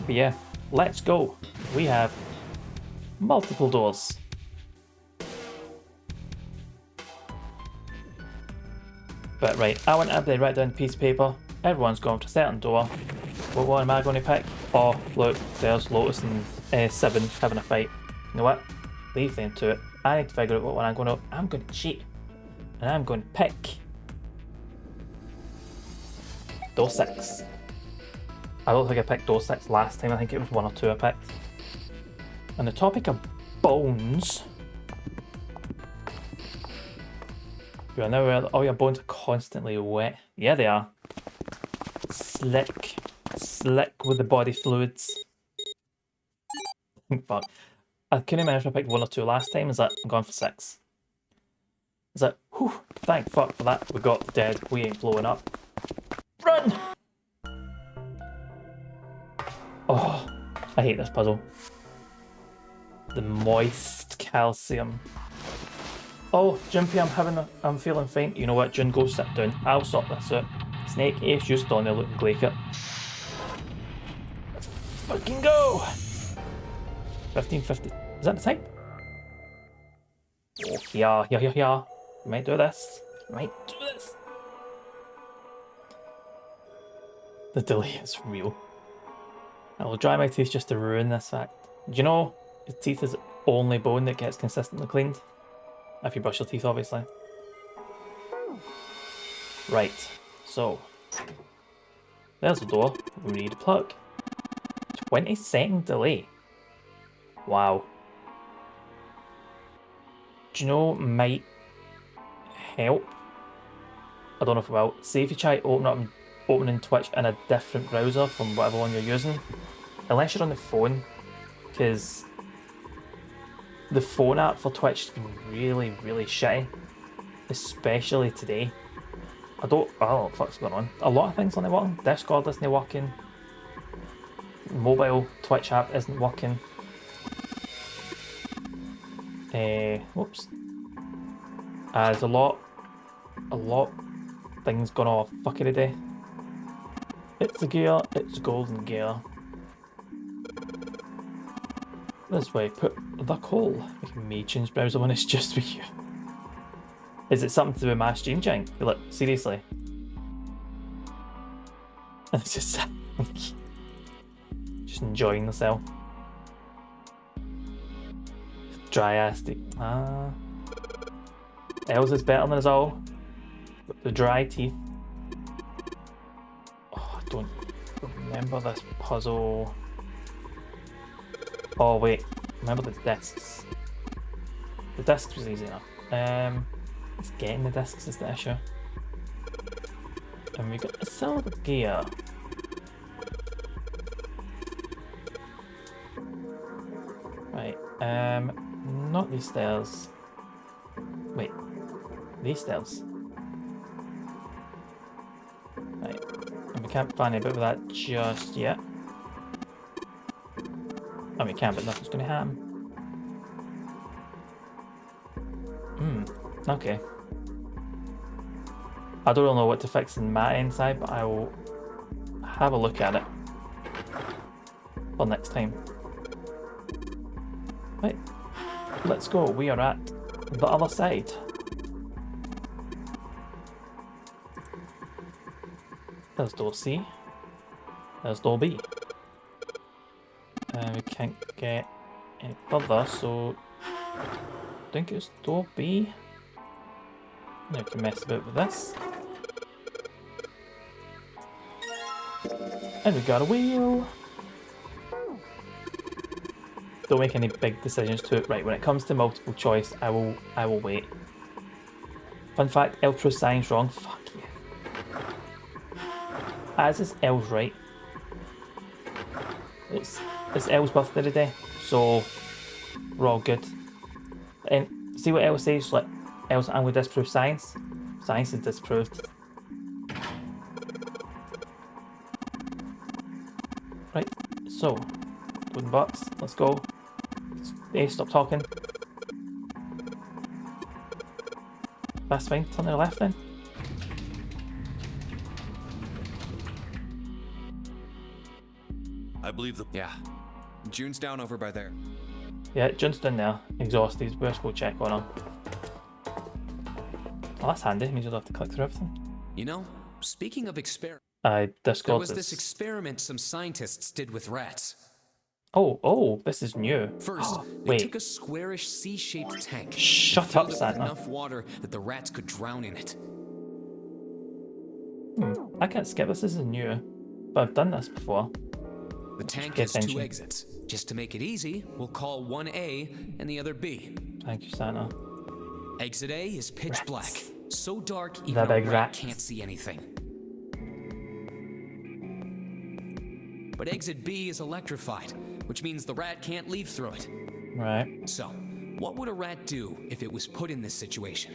A: But yeah, let's go. We have multiple doors. But right, I want everybody to write down a piece of paper. Everyone's going to a certain door. What one am I going to pick? Oh, look, there's Lotus and Seven having a fight. You know what? Leave them to it. I need to figure out what one I'm going to... I'm going to cheat. And I'm going to pick... Door 6. I don't think I picked door 6 last time. I think it was 1 or 2 I picked. On the topic of bones... You are now aware that all your bones are constantly wet. Yeah, they are. Slick with the body fluids. Fuck. I couldn't remember if I picked 1 or 2 last time. Is that I'm going for 6? Is that whew, thank fuck for that. We got dead. We ain't blowing up. Run! Oh, I hate this puzzle. The moist calcium. Oh, Jumpy, I'm feeling faint. You know what, June, go sit down. I'll sort this out. Snake, Ace, you stand there looking glacier. Let's fucking go! 1550. Is that the time? Oh, yeah. We might do this. The delay is real. I will dry my teeth just to ruin this fact. Do you know, your teeth is the only bone that gets consistently cleaned? If you brush your teeth, obviously. Right, so there's the door. We need a plug. 20-second delay. Wow. Do you know what might help? I don't know if it will. Say if you try opening Twitch in a different browser from whatever one you're using, unless you're on the phone, because the phone app for Twitch has been really, really shitty, especially today. I don't know what the fuck's going on. A lot of things aren't working. Discord isn't working. Mobile Twitch app isn't working. Whoops. There's a lot things going off fucking today. It's a gear, it's a golden gear. This way, put the call. Making me change browser when it's just with you. Is it something to do with my stream jink? Look, seriously. It's just enjoying the cell. Dry ass. Els is better than us all. The dry teeth. Oh, I don't remember this puzzle. Oh wait, remember the discs. The discs was easy enough. It's getting the discs is the issue. And we got a silver gear. Right, not these stairs. Wait, these stairs. Right, and we can't find a bit of that just yet. Oh, we can, but nothing's gonna happen. Okay. I don't really know what to fix in my inside, but I will have a look at it for next time. Right, let's go. We are at the other side. There's door C. There's door B. We can't get any further, so I think it's door B. Now we can mess about with this. And we got a wheel. Don't make any big decisions to it. Right, when it comes to multiple choice, I will wait. Fun fact, Eltra's science wrong. Fuck yeah. As is El's right. It's El's birthday today, so we're all good. And see what El says, like El's, I'm going to disprove science. Science is disproved. Right, so wooden box, let's go. Hey, stop talking. That's fine, turn to the left then.
C: I believe the
B: Yeah. June's down over by there.
A: Yeah, June's down there, exhausted. We'll just go check on him. Oh, that's handy, means you'll have to click through everything.
B: You know, speaking of experiments,
A: I
B: there
A: Discord
B: was this
A: is...
B: experiment some scientists did with rats.
A: Oh, this is new.
B: First, they
A: Wait,
B: took a squarish C-shaped tank.
A: shut
B: filled
A: up,
B: it with
A: Santa.
B: enough water that the rats could drown in it.
A: I can't skip this is new, but I've done this before.
B: The tank
A: Pay
B: has two
A: attention.
B: exits. Just to make it easy, we'll call one A and the other B.
A: Thank you, Santa.
B: Exit A is pitch
A: Rats.
B: black, so dark even
A: The
B: a
A: big
B: rat
A: rats.
B: can't see anything. But exit B is electrified, which means the rat can't leave through it.
A: Right.
B: So, what would a rat do if it was put in this situation?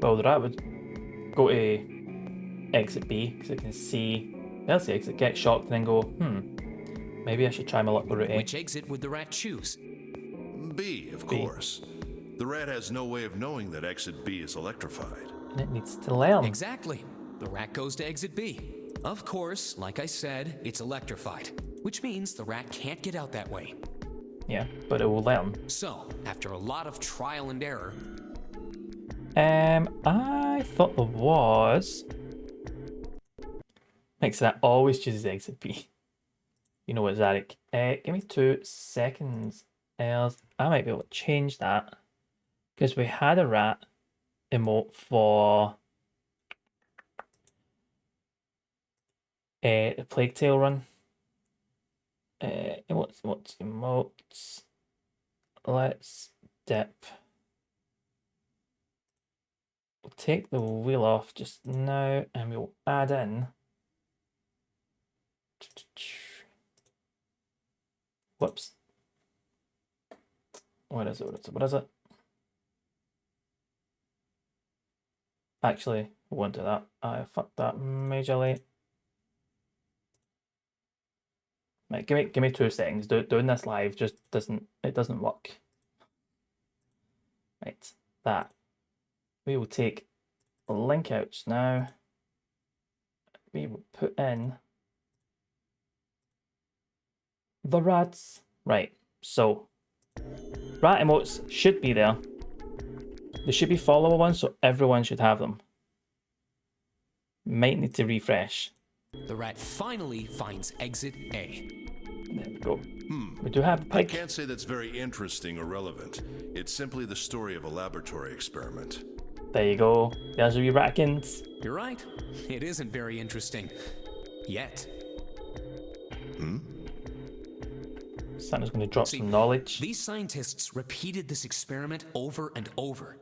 A: Well, the rat would go to exit B because it can see. There's the exit, get shocked, and then go, maybe I should try my luck with route A.
B: Which exit would the rat choose?
C: B, of course. The rat has no way of knowing that exit B is electrified.
A: And it needs to learn.
B: Exactly. The rat goes to exit B. Of course, like I said, it's electrified, which means the rat can't get out that way.
A: Yeah, but it will learn.
B: So, after a lot of trial and error,
A: I thought there was. Makes that always chooses exit B. You know what, Zarek? Give me 2 seconds. Else, I might be able to change that because we had a rat emote for the Plague Tale run. Emotes? Let's dip. We'll take the wheel off just now and we'll add in. Whoops. What is it? Actually, I won't do that. I fucked that majorly. Right, give me 2 seconds. Doing this live just doesn't work. Right, that. We will take link outs now. We will put in the rats. Right, so rat emotes should be there. There should be follower ones, so everyone should have them. Might need to refresh.
B: The rat finally finds exit A.
A: There we go. We do have a
C: I
A: pig.
C: can't say that's very interesting or relevant. It's simply the story of a laboratory experiment.
A: There you go. There's your wee ratkins.
B: You're right. It isn't very interesting. Yet.
A: Santa's going to drop
B: See,
A: some knowledge.
B: These scientists repeated this experiment over and over,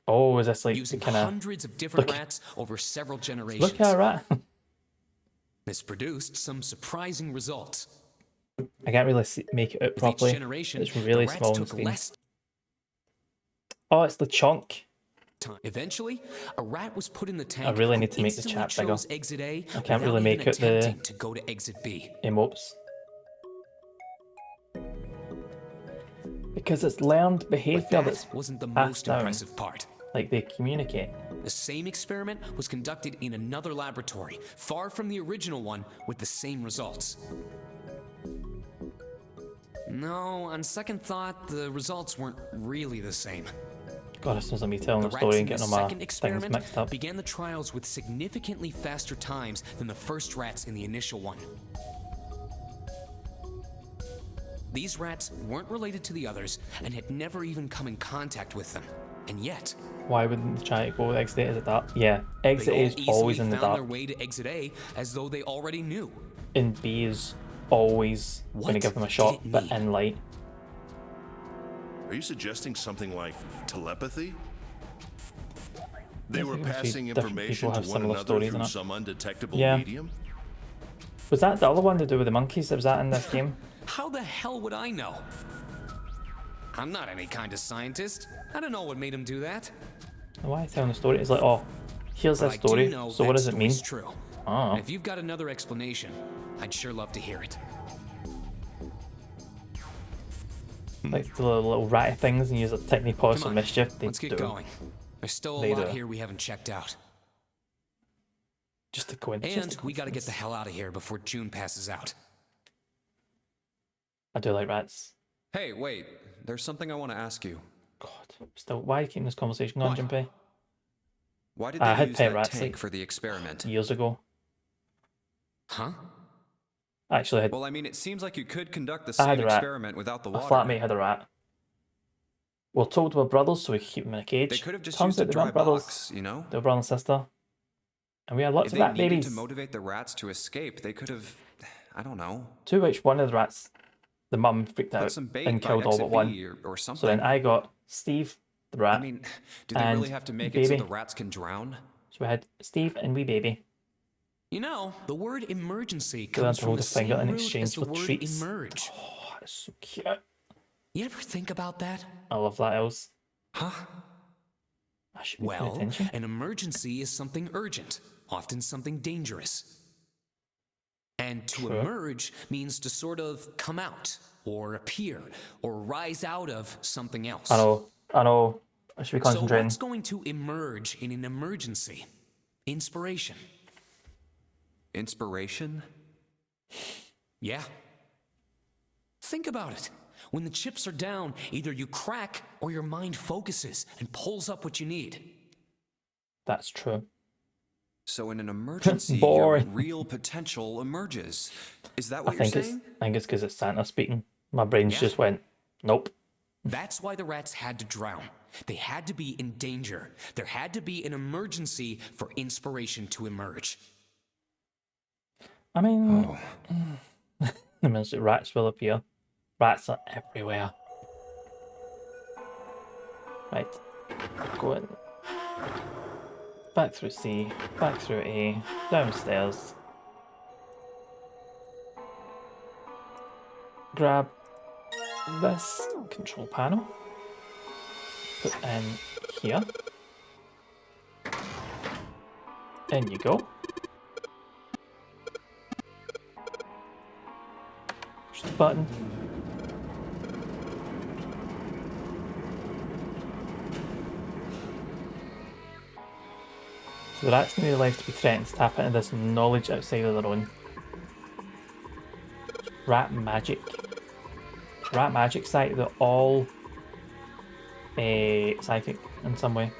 A: Oh, is this like
B: using
A: kind of...
B: hundreds of different
A: look-
B: rats over several generations.
A: Look at a rat.
B: This produced some surprising results.
A: I can't really make it out
B: With
A: properly.
B: each generation,
A: It's really
B: the rats
A: small on
B: took
A: screen.
B: less
A: Oh, it's Lechonk.
B: time. Eventually, a rat was put in the tank.
A: really
B: who
A: need to make the
B: instantly
A: chat bigger.
B: chose Exit A
A: I can't
B: without
A: really
B: even
A: make it the-
B: attempting to go to exit B.
A: Emotes. Because it's learned behaviour that's
B: That wasn't the
A: passed
B: most
A: down.
B: impressive part.
A: Like they communicate.
B: The same experiment was conducted in another laboratory, far from the original one, with the same results. No, on second thought, the results weren't really the same.
A: God, it sounds like me telling
B: The
A: the
B: rats
A: story
B: in
A: and
B: the
A: getting all my
B: second
A: things
B: experiment
A: mixed up.
B: began the trials with significantly faster times than the first rats in the initial one. These rats weren't related to the others and had never even come in contact with them. And yet,
A: Why wouldn't they try to go with exit A? Is it dark? Yeah,
B: they
A: exit
B: all
A: A is
B: easily
A: always in the
B: found their
A: dark.
B: way to exit A as though they already knew.
A: And B is always going to
B: What
A: give them a
B: did
A: shot,
B: it
A: but
B: need?
A: in light.
C: Are you suggesting something like telepathy? They
A: I
C: were
A: think actually
C: passing
A: different
C: information
A: people
C: to
A: have
C: one
A: similar
C: another
A: stories,
C: through
A: innit?
C: some undetectable
A: Yeah.
C: medium?
A: Was that the other one to do with the monkeys? Was that in this game?
B: How the hell would I know? I'm not any kind of scientist. I don't know what made him do that.
A: Why are you telling the story? It's like, oh, here's
B: But
A: this
B: I do
A: story.
B: know
A: So
B: that
A: what does it mean?
B: story's true.
A: Oh,
B: And if you've got another explanation, I'd sure love to hear it.
A: like the little ratty things and use a technique pause
B: Come
A: for
B: on,
A: mischief. They
B: let's get
A: do.
B: going. There's still a
A: They
B: lot
A: do.
B: here we haven't checked out.
A: Just a coincidence.
B: And
A: just a
B: we gotta get the
A: coincidence.
B: hell out of here before June passes out.
A: I do like rats.
F: Hey, wait. There's something I want to ask you.
A: God, still, why are you keeping this conversation going,
F: What?
A: Junpei?
F: Why did
A: I
F: they
A: had
F: use
A: pet
F: that
A: rats,
F: tank
A: like-
F: for the experiment?
A: Years ago,
B: Huh?
A: I actually had
F: Well, I mean, it seems like you could conduct the
A: I had
F: same
A: a rat.
F: experiment without the
A: a
F: water.
A: flatmate had a rat. We're told we're brothers, so we keep them in a cage.
F: They could have just
A: Turns
F: used a
A: out they
F: dry
A: weren't brothers.
F: box, you know?
A: They were brother and sister, and we had lots
F: If
A: of
F: they
A: rat
F: needed
A: babies.
F: to motivate the rats to escape, they could have, I don't know,
A: To which one of the rats, the mum freaked
F: put
A: out
F: some bait
A: and
F: by
A: killed all
F: exit
A: but one.
F: B or something.
A: So then I got Steve, the rat.
F: I mean, do they
A: and
F: really have to make it so
A: baby.
F: the rats can drown?
A: So we had Steve and wee baby.
B: You know, the word emergency
A: They learned
B: comes
A: to
B: from
A: hold
B: the
A: a finger
B: same
A: in
B: root
A: exchange
B: as the
A: for
B: word
A: treats.
B: emerge.
A: Oh, that's so cute.
B: You ever think about that?
A: I love that else.
B: Huh?
A: I should be paying
B: Well,
A: attention.
B: an emergency is something urgent, often something dangerous. And to
A: Sure.
B: emerge means to sort of come out, or appear, or rise out of something else.
A: I know. I should be
B: So
A: concentrating.
B: what's going to emerge in an emergency? Inspiration.
F: Inspiration?
B: Yeah. Think about it. When the chips are down, either you crack or your mind focuses and pulls up what you need.
A: That's true.
F: So in an emergency, your
A: Boring.
F: real potential emerges. Is that
A: I
F: what you're
A: think it's
F: saying?
A: because it's Santa speaking. My brain's
B: Yeah.
A: just went, nope.
B: That's why the rats had to drown. They had to be in danger. There had to be an emergency for inspiration to emerge.
A: I mean, the minute rats will appear. Rats are everywhere. Right. Go in. Back through C, back through A, downstairs. Grab this control panel. Put in here. In you go. Push the button. So the rats need their lives to be threatened to tap into this knowledge outside of their own. Rat magic. Rat magic site that all psychic in some way.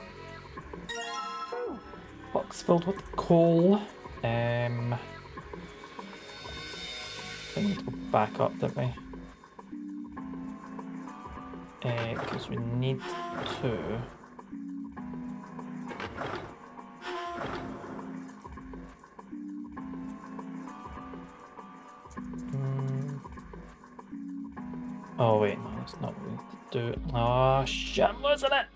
A: Box filled with coal. I think we need to go back up, don't we? Because we need to. Oh wait, no, that's not what we need to do. Oh shit, I'm losing it!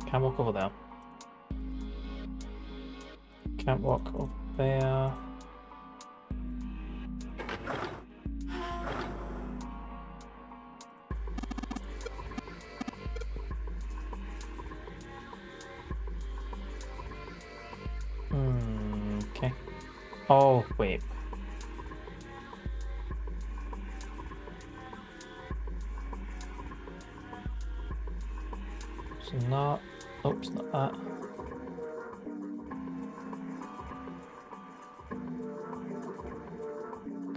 A: Can't walk over there. Can't walk over there. Okay. Oh, wait. So not... Oops, not that.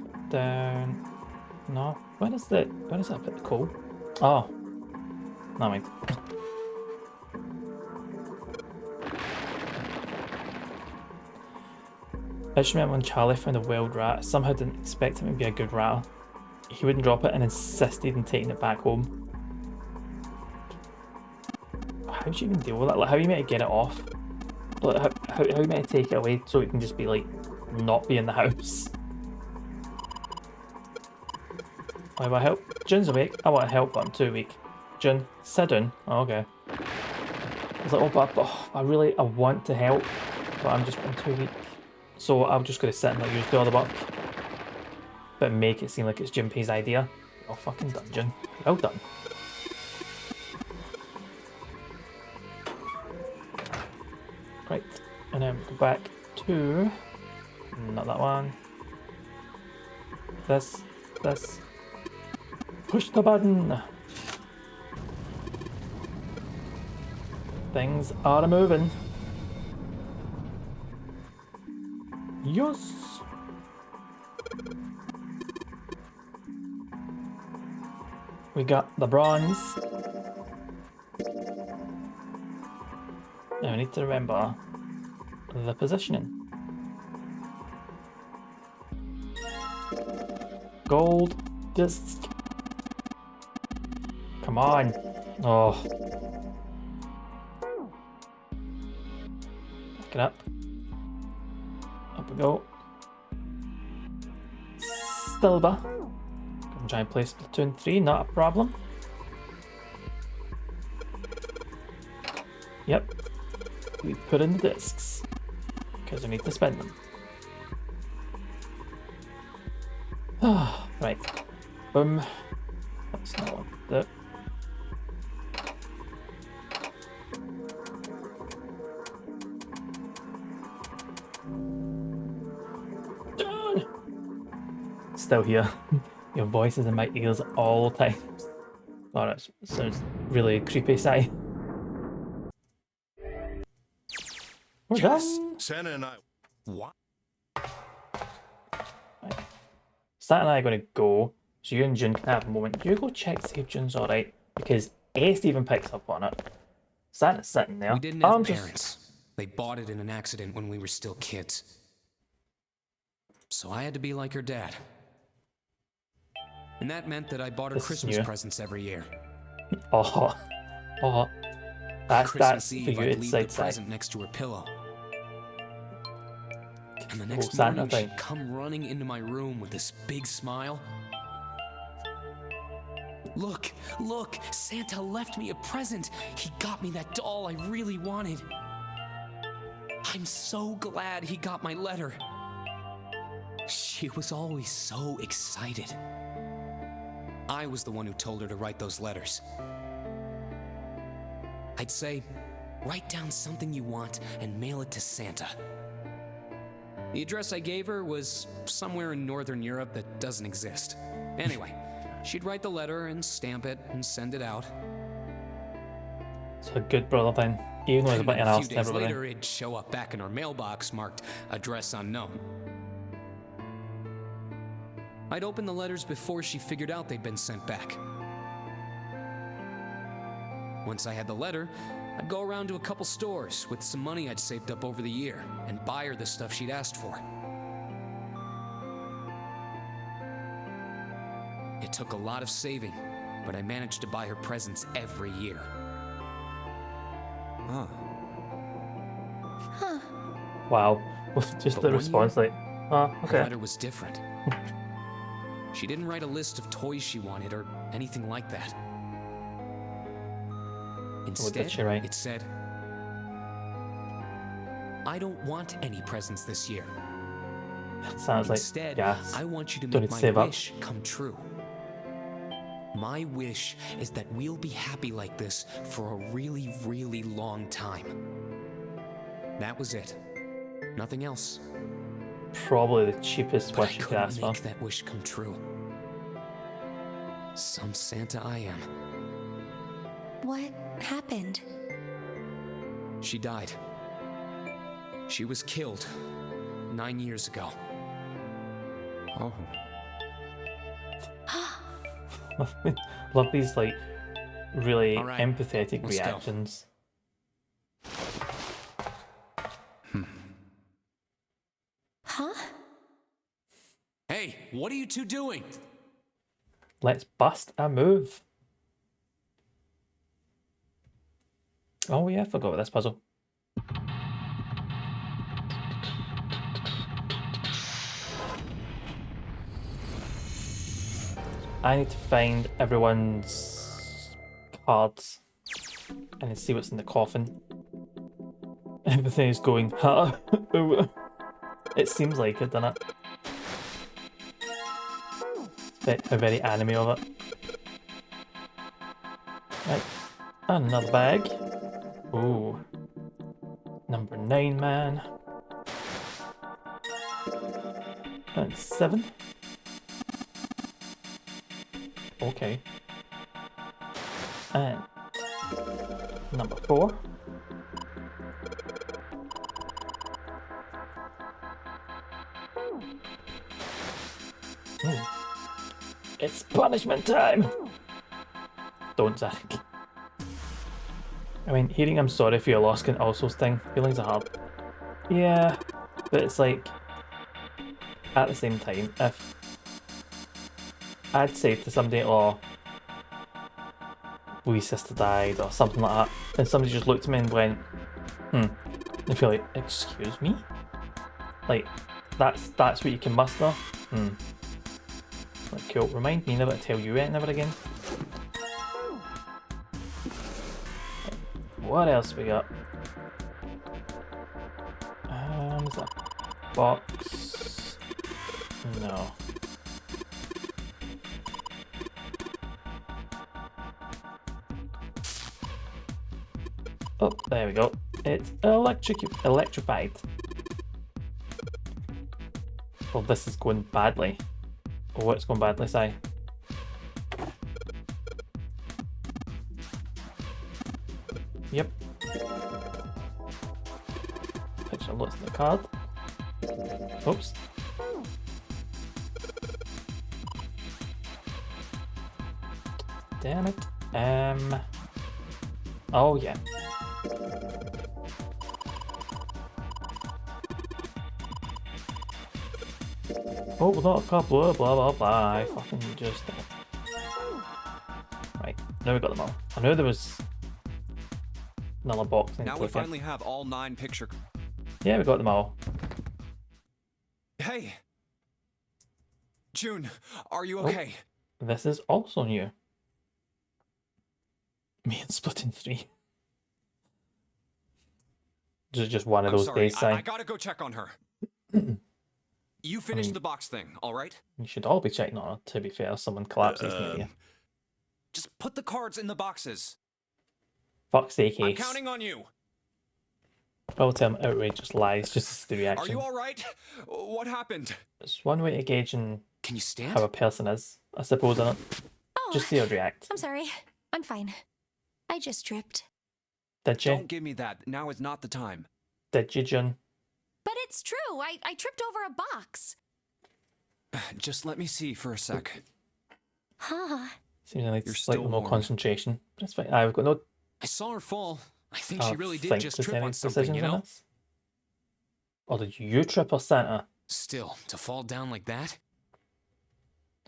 A: Go down. No. Where is that bit cool? Oh. No, mind. I just remember when Charlie found a wild rat, I somehow didn't expect him to be a good rat. He wouldn't drop it and insisted on taking it back home. How do you even deal with that? Like, how are you meant to get it off? Like, how are you meant to take it away so it can just be like, not be in the house? I want help. Jun's awake. I want help, but I'm too weak. Jun, sit down. Oh, okay. I was like, I want to help, but I'm too weak. So I'm just going to sit and let you do all the work. But make it seem like it's Junpei's idea. Oh, fucking done, Jun. Well done. Right, and then go back to... Not that one. This. Push the button! Things are moving. Yes! We got the bronze. Now we need to remember the positioning. Gold disc. Come on. Oh. Back it up. Up we go. Silver. Gonna try and play Splatoon 3, not a problem. Yep. We put in the discs. Because we need to spend them. Right. Boom. That's not what that. Done. Still here. Your voice is in my ears all the time. Oh, that sounds really creepy, Si. We're done.
C: Santa and I.
F: What?
A: Santa and I are going to go, so you and Jun can have a moment. You go check to see if Jun's alright, because Ace even picks up on it. Santa's sitting there.
B: We didn't have parents. They bought it in an accident when we were still kids. So I had to be like her dad. And that meant that I bought her Christmas presents every year.
A: Oh. That's
B: Christmas
A: for
B: Eve,
A: you
B: I'd leave the
A: inside
B: present next to her pillow. And the next
A: Santa
B: morning,
A: thing.
B: she'd come running into my room with this big smile. Look, Santa left me a present. He got me that doll I really wanted. I'm so glad he got my letter. She was always so excited. I was the one who told her to write those letters. I'd say, write down something you want and mail it to Santa. The address I gave her was somewhere in Northern Europe that doesn't exist. Anyway, she'd write the letter and stamp it and send it out.
A: It's a good brother thing. Even though he's a bit
B: A
A: else
B: few
A: to
B: days
A: everybody.
B: later, it'd show up back in her mailbox marked address unknown. I'd open the letters before she figured out they'd been sent back. Once I had the letter, I'd go around to a couple stores with some money I'd saved up over the year and buy her the stuff she'd asked for. It took a lot of saving, but I managed to buy her presents every year.
F: Huh.
A: Wow. Just
B: But
A: the
B: one
A: response,
B: year,
A: like, oh,
B: Her
A: okay.
B: letter was different. She didn't write a list of toys she wanted or anything like that. Instead,
A: she write?
B: it said, "I don't want any presents this year.
A: Sounds like
B: Instead,
A: gas.
B: I want you to
A: Don't
B: make
A: need to
B: my
A: save up.
B: wish come true. My wish is that we'll be happy like this for a really, really long time." That was it. Nothing else.
A: Probably the cheapest
B: But I
A: wish you could
B: couldn't
A: ask for.
B: make that wish come true. Some Santa I am.
E: What happened?
B: She died. She was killed 9 years ago.
F: Oh.
A: Love these like really
B: All right,
A: empathetic
B: let's go.
A: reactions.
E: Huh?
B: Hey, what are you two doing?
A: Let's bust a move. Oh yeah, I forgot about this puzzle. I need to find everyone's cards and then see what's in the coffin. Everything is going, huh? It seems like it, doesn't it? A very anime of it. Right, another bag. Ooh. Number 9, man. And 7. Okay. And number 4. It's punishment time! Don't, Zach. I mean, hearing I'm sorry for your loss can also sting. Feelings are hard. Yeah, but it's like, at the same time, if I'd say to somebody, oh, wee sister died, or something like that, and somebody just looked at me and went, I feel like, excuse me? Like, that's what you can muster? Like, cool, remind me never to tell you it never again. What else we got? Is that box? No. Oh, there we go. It's electrified. Well, this is going badly. Oh, what's going badly, Si? Yep. Picture looks at the card. Oops. Damn it. Oh yeah. Oh, not a card, blah blah blah blah. I fucking just. Right, now we got them all. I know there was another box.
F: Now we finally have all 9 picture.
A: Yeah, we got them all.
F: Hey! June, are you okay?
A: This is also new. Me and Splatoon 3. Just one of
F: I'm
A: those
F: sorry,
A: days,
F: I
A: Si.
F: gotta go check on her. You finished the box thing, alright?
A: You should all be checking on her, to be fair. Someone collapses near you.
F: Just put the cards in the boxes.
A: Fuck's sake,
F: I'm
A: Ace.
F: counting on you.
A: I'll tell him outrageous lies just to see the
F: Are
A: reaction.
F: you alright? What happened?
A: It's one way to gauge
B: Can you stand?
A: how a person is, I suppose, isn't it?
E: Oh,
A: Just see her react.
E: I'm sorry. I'm fine. I just tripped.
A: Did you?
F: Don't give me that. Now is not the time.
A: Did you, June?
E: But it's true. I tripped over a box.
F: Just let me see for a sec.
E: Huh.
A: Seems like
F: You're
A: slightly
F: still
A: more
F: warm.
A: concentration. But it's fine. I've got no
F: I saw her fall. I think she really did just
A: there's
F: trip
A: any
F: on something,
A: decisions
F: you
A: on
F: know?
A: this. Or did you trip or Santa?
F: Still, to fall down like that?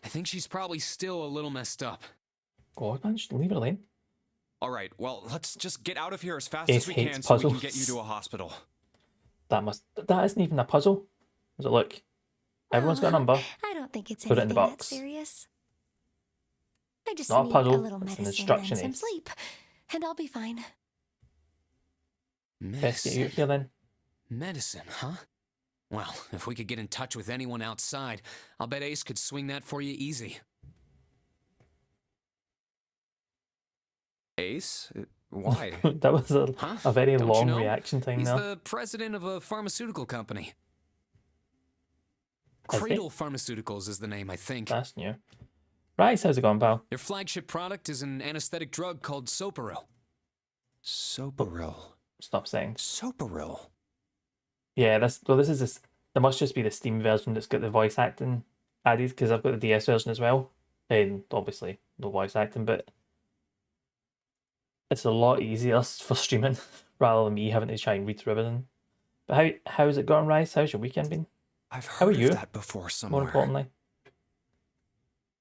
F: I think she's probably still a little messed up.
A: God, man, just leave it alone.
F: All right, well, let's just get out of here as fast
A: Ace
F: as we
A: hates
F: can so we can get you
A: puzzles.
F: to a hospital.
A: That isn't even a puzzle. Does it look? Everyone's got a number.
E: I don't think it's
A: Put it in
E: anything
A: the
E: that
A: box.
E: serious. I just
A: Not a
E: need
A: puzzle,
E: a little
A: it's an
E: medicine
A: instruction
E: and some
A: ace.
E: sleep, and I'll be fine.
A: Best get you
F: Medicine.
A: here then.
F: Medicine, huh? Well, if we could get in touch with anyone outside, I'll bet Ace could swing that for you easy. Ace? Why?
A: That was
F: Huh?
A: a very
F: Don't you
A: long
F: know?
A: reaction time
F: He's
A: there.
F: the president of a pharmaceutical company.
A: Is he?
F: Cradle Pharmaceuticals is the name, I think.
A: That's new. Right, how's it going, pal?
F: Their flagship product is an anesthetic drug called Soparil. Soparil.
A: Stop saying.
F: Soparil?
A: Yeah, this is this. There must just be the Steam version that's got the voice acting added because I've got the DS version as well, and obviously no voice acting, but it's a lot easier for streaming rather than me having to try and read through everything. But how's it going, Rice? How's your weekend been?
F: I've
A: How are
F: heard
A: you?
F: of that before somewhere.
A: More importantly,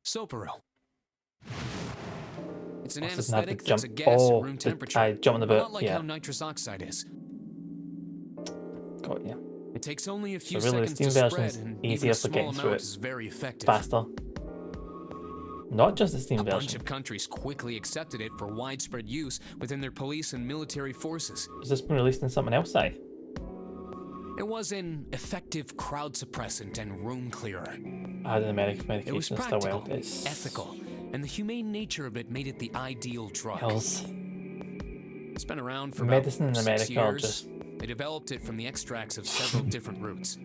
F: Soparil. It's an
A: Boss doesn't have to
F: anesthetic that's a
A: jump-
F: gas
A: oh,
F: at room
A: the-
F: temperature.
A: I jump on the
F: A
A: boat,
F: lot like
A: yeah.
F: how nitrous oxide is.
A: got you.
F: It takes only a few
A: really the
F: seconds
A: Steam
F: to spread,
A: version's
F: and even
A: easier
F: a
A: for
F: small
A: getting through
F: amount
A: it
F: is very effective.
A: Faster. Not just the Steam
F: A bunch
A: version.
F: of countries quickly accepted it for widespread use within their police and military forces.
A: Has this been released in something else, side?
F: It was an effective crowd suppressant and room clearer.
A: I had an American
F: It was
A: medication still
F: practical,
A: well. It's
F: ethical, and the humane nature of it made it the ideal drug.
A: Hills.
F: It's been around for
A: Medicine in
F: about 6
A: America are
F: years.
A: just
F: They developed it from the extracts of several different roots.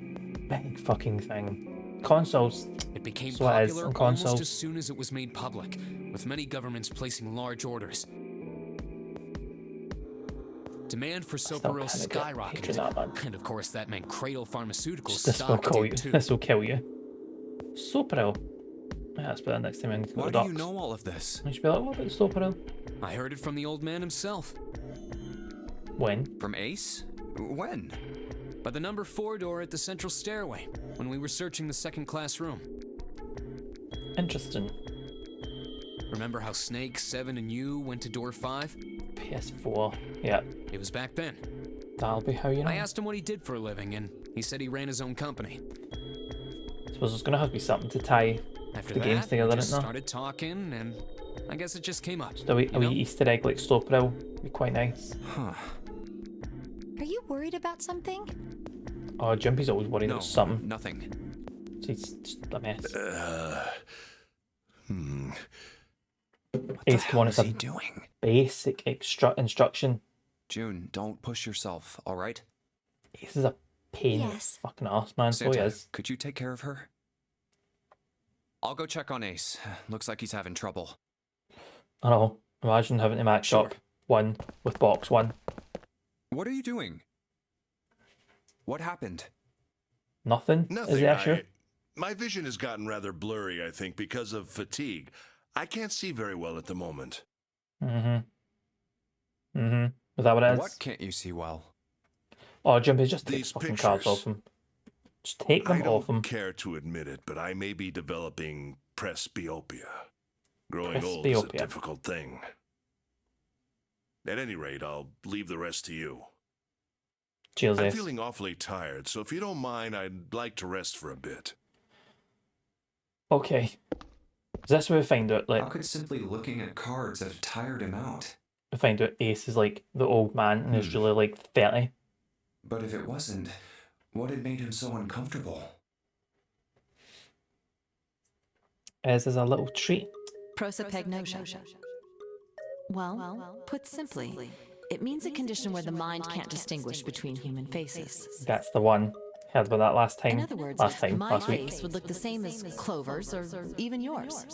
A: big fucking thing. Consoles.
F: It became
A: So it is
F: popular
A: on
F: almost
A: consoles.
F: as soon as it was made public, with many governments placing large orders. Demand for
A: Still
F: Soparil
A: kinda get hatred that
F: skyrocketed,
A: bad.
F: and of course that meant Cradle Pharmaceuticals
A: This will
F: stock
A: kill you.
F: did too.
A: This will kill you. Soparil. Yeah, that's better next time I go to
F: Why
A: the
F: do you
A: docks.
F: know all of this?
A: I should be like, what about Soparil?
F: I heard it from the old man himself.
A: When?
F: From Ace? When? By the number 4 door at the central stairway, when we were searching the second class room.
A: Interesting.
F: Remember how Snake, 7, and you went to door 5?
A: PS4. Yeah,
F: It was back then.
A: that'll be how you know.
F: I asked him what he did for a living, and he said he ran his own company.
A: Suppose there's gonna have to be something to tie
F: After
A: the
F: that,
A: games together,
F: we just
A: isn't there?
F: started talking, and I guess it just came up.
A: Just a wee
F: you know?
A: Easter egg like Soparil would be quite nice.
F: Huh.
E: Are you worried about something?
A: Oh, Jumpy's always worried
F: No,
A: about something.
F: nothing.
A: He's just a mess.
F: What
A: Ace, come on, it's a
F: doing?
A: basic instruction.
F: June, don't push yourself, all right?
A: Ace is a pain in the
E: Yes.
A: fucking arse, man. So he
F: Santa,
A: is.
F: could you take care of her? I'll go check on Ace. Looks like he's having trouble.
A: I know. Imagine having to match
F: Sure.
A: up one with box one.
F: What are you doing? What happened?
A: Nothing.
C: Nothing.
A: Is the issue?
C: My vision has gotten rather blurry, I think, because of fatigue. I can't see very well at the moment.
A: Mm-hmm. Is that what it is?
F: What can't you see well?
A: Oh, Jumpy, just take
C: These
A: the fucking cards
C: pictures.
A: off him. Just take them
C: I
A: off
C: don't
A: him.
C: care to admit it, but I may be developing presbyopia. Growing old is a
A: Presbyopia.
C: difficult thing. At any rate, I'll leave the rest to you.
A: Cheers,
C: I'm
A: Ace.
C: feeling awfully tired, so if you don't mind, I'd like to rest for a bit.
A: Okay. Is this where we find out, like,
G: How could simply looking at cards have tired him out?
A: we find out Ace is like the old man and is really like 30?
G: But if it wasn't, what had made him so uncomfortable?
A: As is a little treat.
H: Prosopagnosia. Well, put simply, it means a condition where the mind can't distinguish between human faces.
A: That's the one. Heard about that last time.
H: In other words,
A: last
H: my
A: week.
H: face would look the same as Clover's or even yours.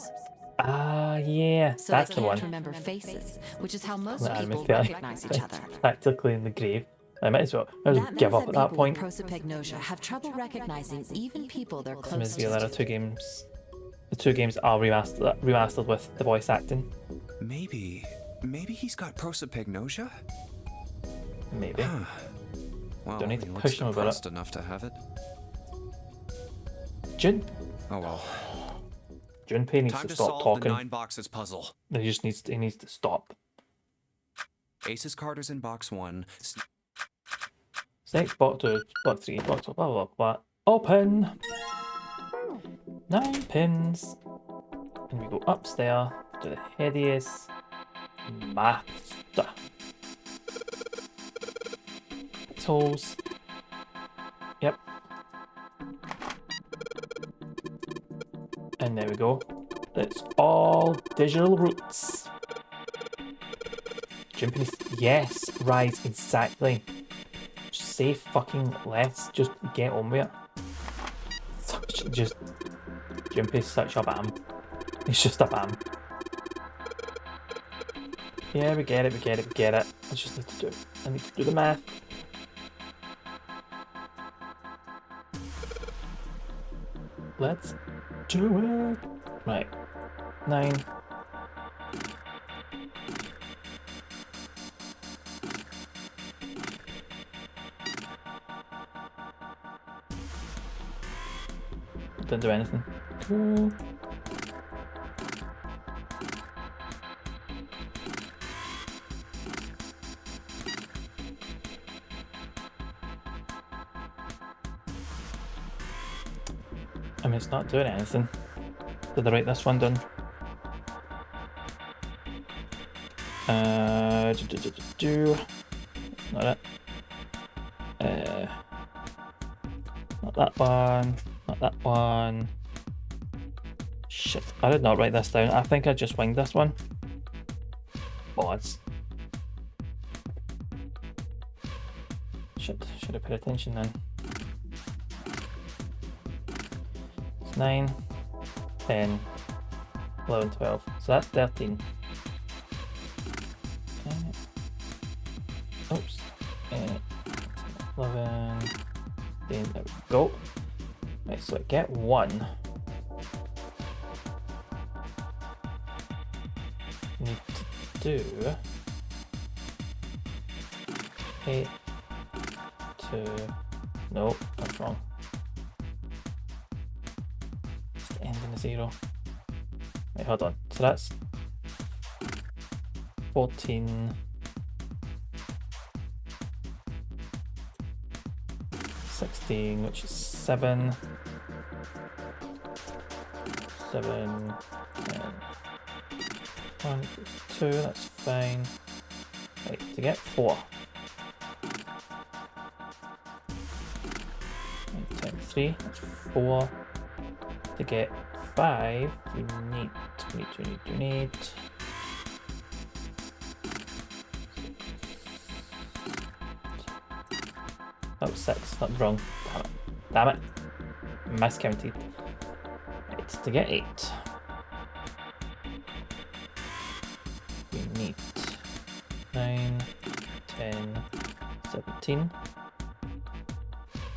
A: Ah, yeah,
H: So
A: that's
H: they
A: the
H: can't
A: one.
H: remember faces, which is how most
A: Well, I'm
H: people
A: fairly-
H: recognize each other.
A: Practically in the grave. I might as well
H: That
A: give
H: means
A: up at
H: that
A: that
H: people
A: point.
H: with prosopagnosia have trouble recognizing even people they're
A: Some
H: close
A: reveal there are
H: to.
A: two games. The two games are remastered with the voice acting.
G: Maybe he's got prosopagnosia?
A: Maybe.
G: Well,
A: Don't need to
G: he
A: push
G: looks
A: him about it.
G: depressed enough to have it.
A: Oh
G: well.
A: Junpei needs
G: Time
A: to
G: to
A: stop
G: solve
A: talking.
G: the 9 boxes puzzle.
A: He needs to stop.
G: Aces card is in box 1.
A: Snake, box 2, box 3, box 4, blah blah blah. Open! 9 pins. And we go upstairs to the hideous master. Holes. Yep. And there we go. It's all digital roots. Jumping. Yes, right, exactly. Just say fucking less. Just get on with it. Just. Jumpy's such a bam. He's just a bam. Yeah, we get it. I just need to do. I need to do the math. Let's do it. Right. 9. Didn't do anything. Cool. I mean, it's not doing anything. Did I write this one down? That's not it. Not that one. Not that one. Shit, I did not write this down. I think I just winged this one. Bods. Shit, should have paid attention then. 9, 10, 11, 12. So that's 13. Oops. 11. Then there we go. Right, so I get 1. Need to do 8, 2. Nope, that's wrong. End in a 0. Wait, hold on. So that's 14. 16, which is 7. 7. 10. 1 equals 2, that's fine. Right, to get 4. 10, 3, that's 4. To get 5, we need. Oh, 6, that's wrong. Damn it. Miscounted. Right, to get 8. We need 9, 10, 17.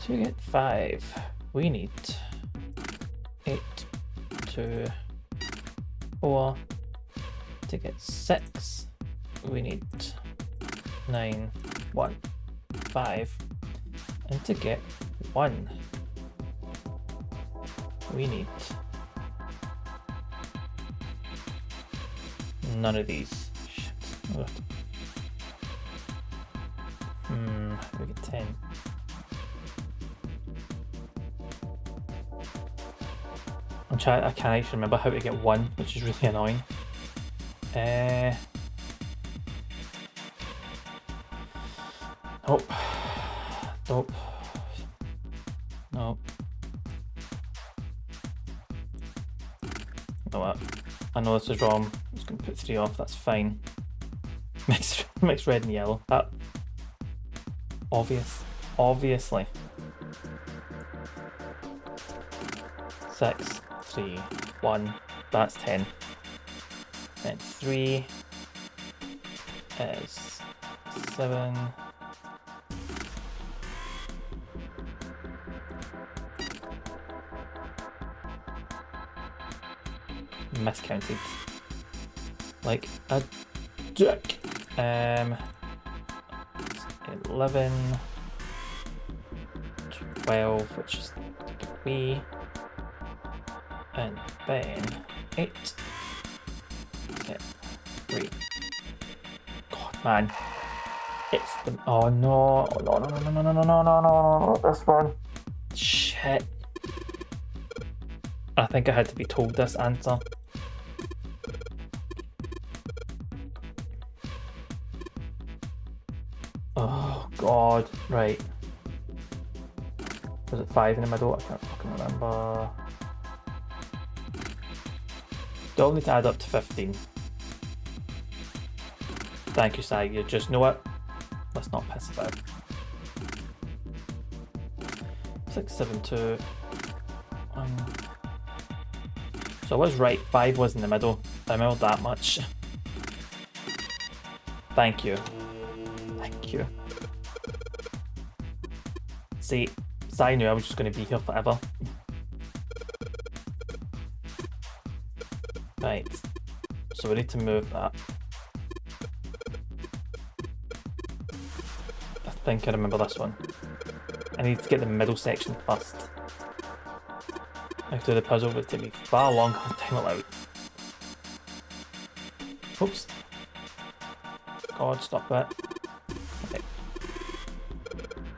A: To get 5, we need 8, 2, 4. To get 6, we need 9, 1, 5. And to get 1, we need none of these. Shit. We get 10. I can't actually remember how to get 1, which is really annoying. Nope. Nope. Nope. You know what? I know this is wrong. I'm just gonna put 3 off, that's fine. Mix red and yellow. That obviously. 6, 3, 1, that's 10. Then 3 is 7, miscounted. Like a dick. 11, 12, which is 3, and then 8, 3. God, man. It's the. Oh no. Oh, no, no, no, no, no, no, no, no, no, no, this one. Shit. I think I had to be told this answer. Oh god, right. Was it 5 in the middle? I can't fucking remember. Do I need to add up to 15? Thank you, Sai. You just know it. Let's not piss about. 6, 7, 2, 1. So I was right. 5 was in the middle. I remembered that much. Thank you. Thank you. See, Sai knew I was just going to be here forever. Right. So we need to move that. I think I remember this one. I need to get the middle section first. I have to do the puzzle, but it take me far longer than time allowed. Oops. God, stop that. Okay.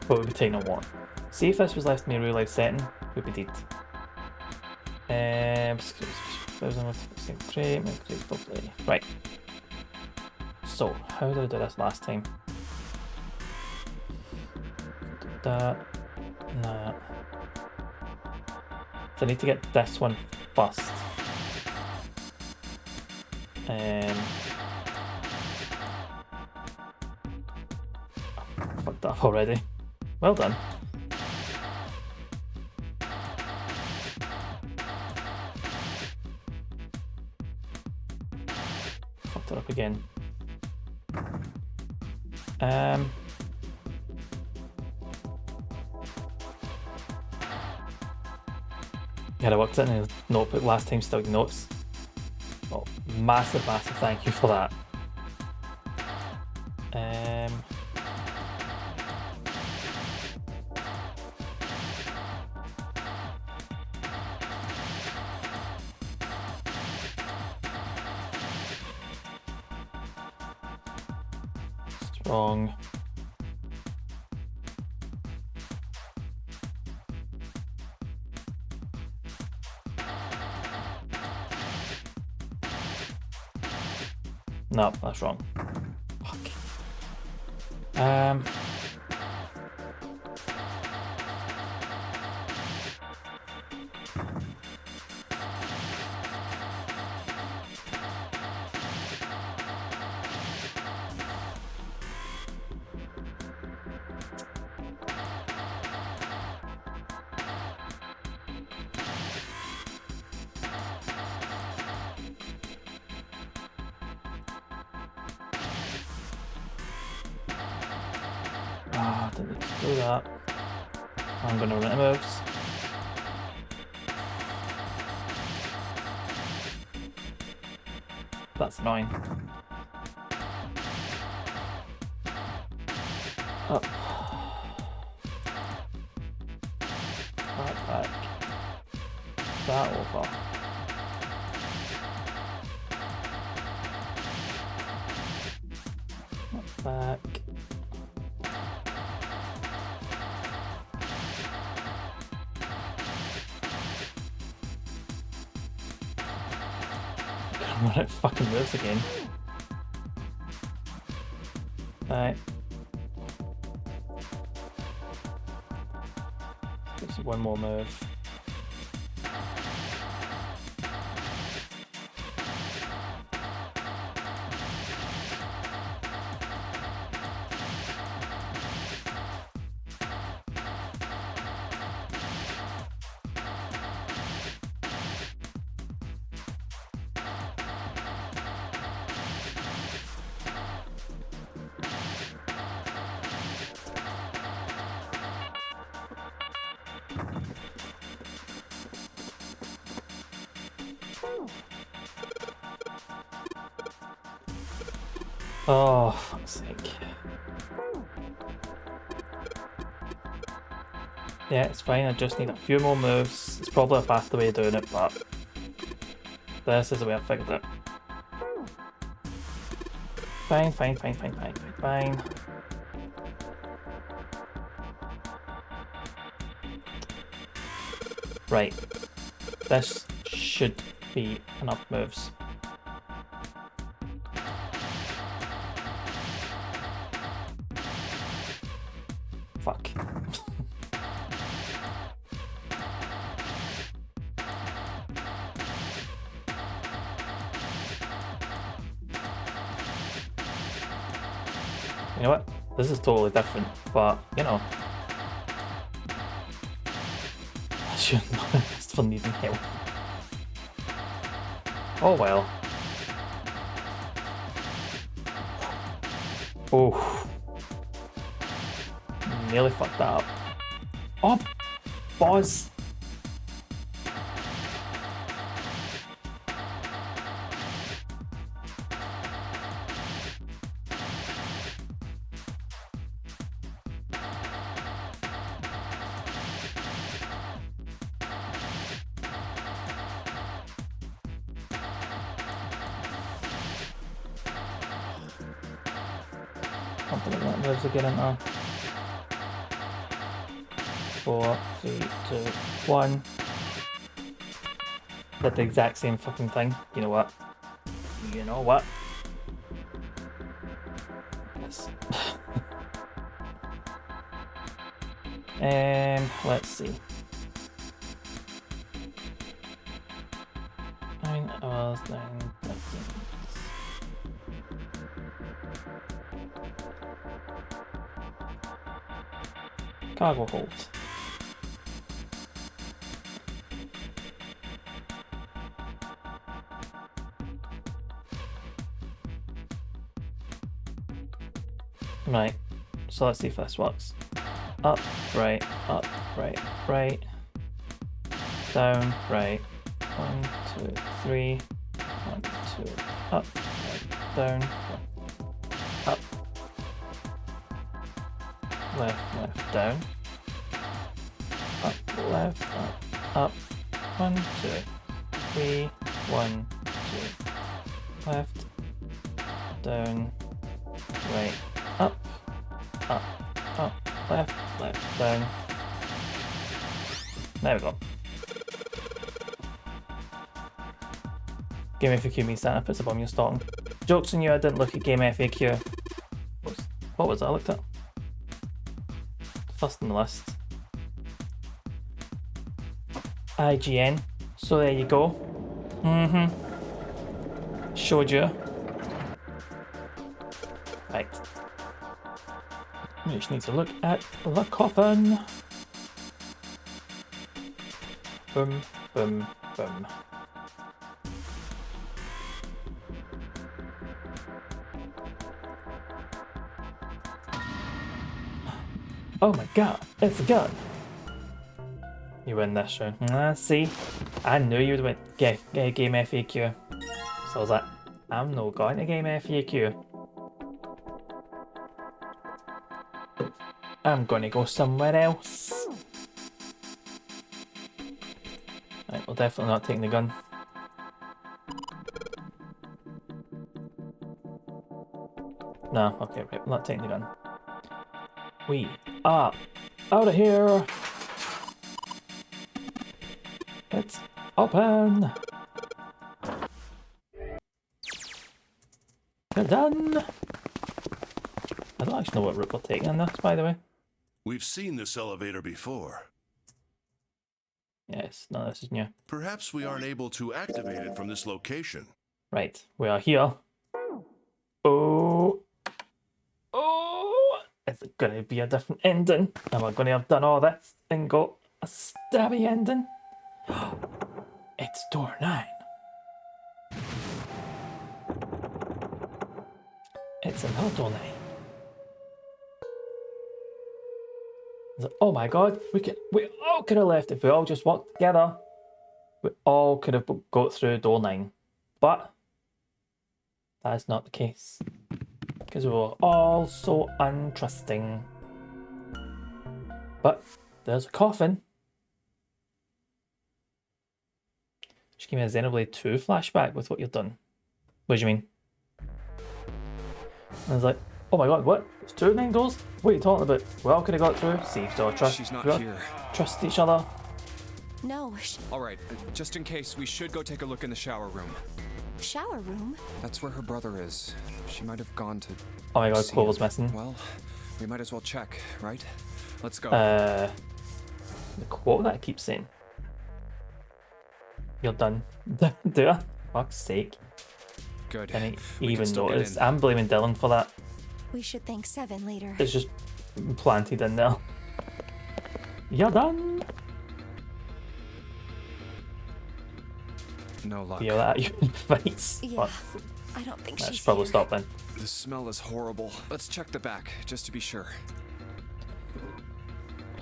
A: What would be taking on what? See if this was left in a real life setting, would be deed. Right. So, how did I do this last time? That. Nah. So I need to get this one first. Fucked up already. Well done. Fucked it up again. Yeah, I worked it in a notebook last time, still notes. Oh, massive thank you for that. Strong. No, that's wrong. Fuck. Didn't need to do that. I'm gonna run out of moves. That's annoying. Up. That back. That over. That back. Run out fucking moves again. Right. Let's do one more move. Oh, fuck's sake. Yeah, it's fine. I just need a few more moves. It's probably a faster way of doing it, but this is the way I figured it. Fine, fine, fine, fine, fine, fine. Right. This should be enough moves. Fuck. You know what? This is totally different, but you know. I shouldn't have asked for needing help. Oh well. Oh. Nearly fucked that up. Oh, boss. Something like that moves again into 4, 3, 2, 1. Did the exact same fucking thing. You know what? You know what? Yes. Let's see. 9 hours, 9 seconds. Cargo holds. Right, so let's see if this works. Up, right, right. Down, right. 1, 2, 3. 1, 2, up, right, down, up. Left, down. Up, left, up. 1, 2, 3. 1, 2. Left, down, right, up, left, down. There we go. Game FAQ means Santa puts a bomb in your stocking. Joke's on you, I didn't look at Game FAQ. What was that I looked at? First on the list. IGN. So there you go. Showed you. Right. We just need to look at the coffin. Boom, boom, boom. Oh my god, it's a gun! You win this round. See? I knew you would win Game FAQ. So I was like, I'm not going to Game FAQ. I'm gonna go somewhere else. Right, we're definitely not taking the gun. No, okay, right, we're not taking the gun. We are out of here. It's open. We're done. I don't actually know what route we're taking on this, by the way.
C: We've seen this elevator before.
A: Yes, no, this is new.
C: Perhaps we aren't able to activate it from this location.
A: Right, we are here. Oh. Is it going to be a different ending? Am I going to have done all this and got a stabby ending? It's door 9. It's another door 9. Oh my god, we all could have left if we all just worked together. We all could have got through door 9. But that's not the case. Because we were all so untrusting. But there's a coffin. Just give me a Xenoblade 2 flashback with what you've done. What do you mean? And I was like, oh my god, what? It's 2 main doors? What are you talking about? We all could have got through. See, so trust.
I: She's not
A: we all
I: here.
A: Trust each other.
E: No,
I: Alright, just in case, we should go take a look in the shower room.
E: shower room?
I: That's where her brother is. She might have gone to.
A: Oh my god,
I: see
A: Clover's
I: him.
A: missing.
I: Well, we might as well check, right? Let's go.
A: The quote that I keep saying. You're done. Do I? Fuck's sake.
I: Good.
A: And
I: We can
A: even
I: still get
A: notice.
I: in.
A: I'm blaming Dylan for that.
E: We should thank Seven later.
A: It's just planted in there. You're done.
I: No luck.
A: Feel that at your face.
E: Yeah,
A: But
E: I don't think
A: I
E: she's
A: should probably
E: here.
A: stop then.
I: The smell is horrible. Let's check the back, just to be sure.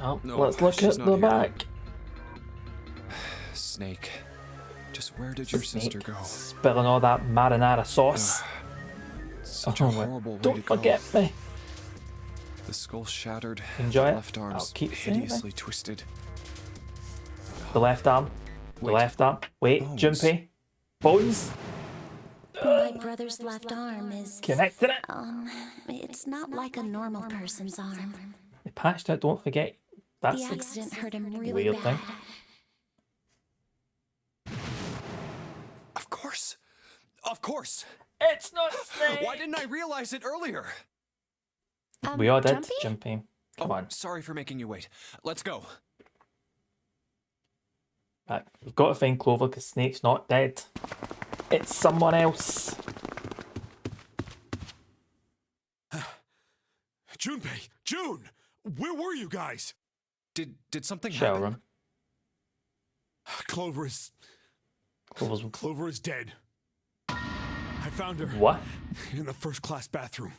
A: Oh,
I: No,
A: let's look
I: she's
A: at
I: not
A: the
I: here.
A: back.
I: Snake. Just where did your sister
A: Snake
I: go?
A: spilling all that marinara sauce.
I: Such
A: Oh
I: a
A: my-
I: horrible way
A: Don't
I: to go.
A: forget me.
I: The skull shattered.
A: Enjoy
I: the
A: it.
I: left
A: I'll
I: arm's
A: keep saying it.
I: hideously twisted.
A: The left arm. The
I: Wait.
A: left arm. Wait,
I: Bones.
A: Junpei. Bones.
J: My brother's left arm is,
A: Connected it.
J: it's not like a normal person's arm.
A: They patched it. Don't forget. That's
J: The
A: the
J: accident hurt him really
A: weird
J: bad.
A: thing.
I: Of course. Of course.
A: It's not Snake.
I: Why didn't I realize it earlier?
A: We all did.
E: Jumpy?
A: Junpei. Come
I: Oh,
A: on.
I: sorry for making you wait. Let's go.
A: Right. We've got to find Clover because Snake's not dead. It's someone else.
D: Junpei! June! Where were you guys?
I: Did something
A: Shower
I: happen?
A: room.
D: Clover is dead. I found her
A: What?
D: in the first class bathroom.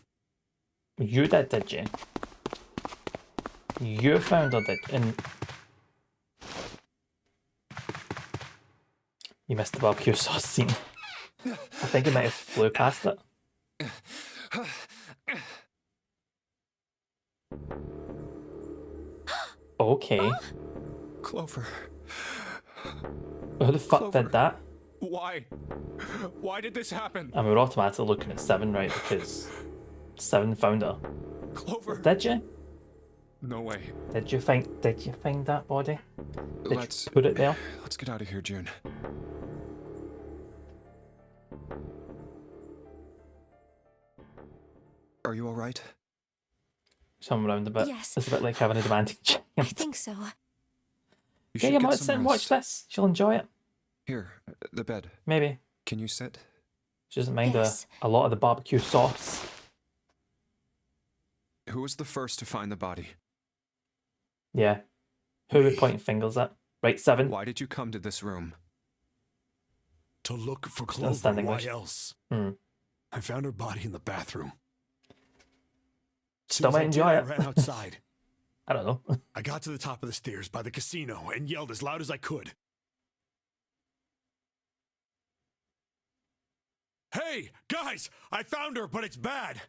A: You did you? You found her, and you missed the barbecue sauce scene. I think it might have flew past it. Okay.
I: Clover.
A: Who the fuck
I: Clover.
A: did that?
I: Why? Why did this happen?
A: And we were automatically looking at Seven, right? Because Seven found her.
I: Clover.
A: Did you?
I: No way.
A: Did you find that body? Did
I: Let's
A: you put it there?
I: let's get out of here, June. Are you all right?
A: Somewhere around a bit.
E: Yes.
A: It's a bit like having a demanding child.
E: I think so.
I: You
A: Yeah,
I: should
A: you
I: get
A: might
I: some
A: sit and watch
I: rest.
A: this. She'll enjoy it.
I: Here, the bed.
A: Maybe.
I: Can you sit?
A: She doesn't mind
E: Yes.
A: a lot of the barbecue sauce.
I: Who was the first to find the body?
A: Yeah. Who are we pointing fingers at? Right, Seven.
I: Why did you come to this room?
D: To look for Clover.
A: Understand
D: Why
A: English.
D: else?
A: Hmm.
D: I found her body in the bathroom.
A: Still
D: Soon as I
A: might
D: did,
A: enjoy
D: I
A: it.
D: ran outside.
A: I don't know.
D: I got to the top of the stairs by the casino and yelled as loud as I could. Hey, guys! I found her, but it's bad.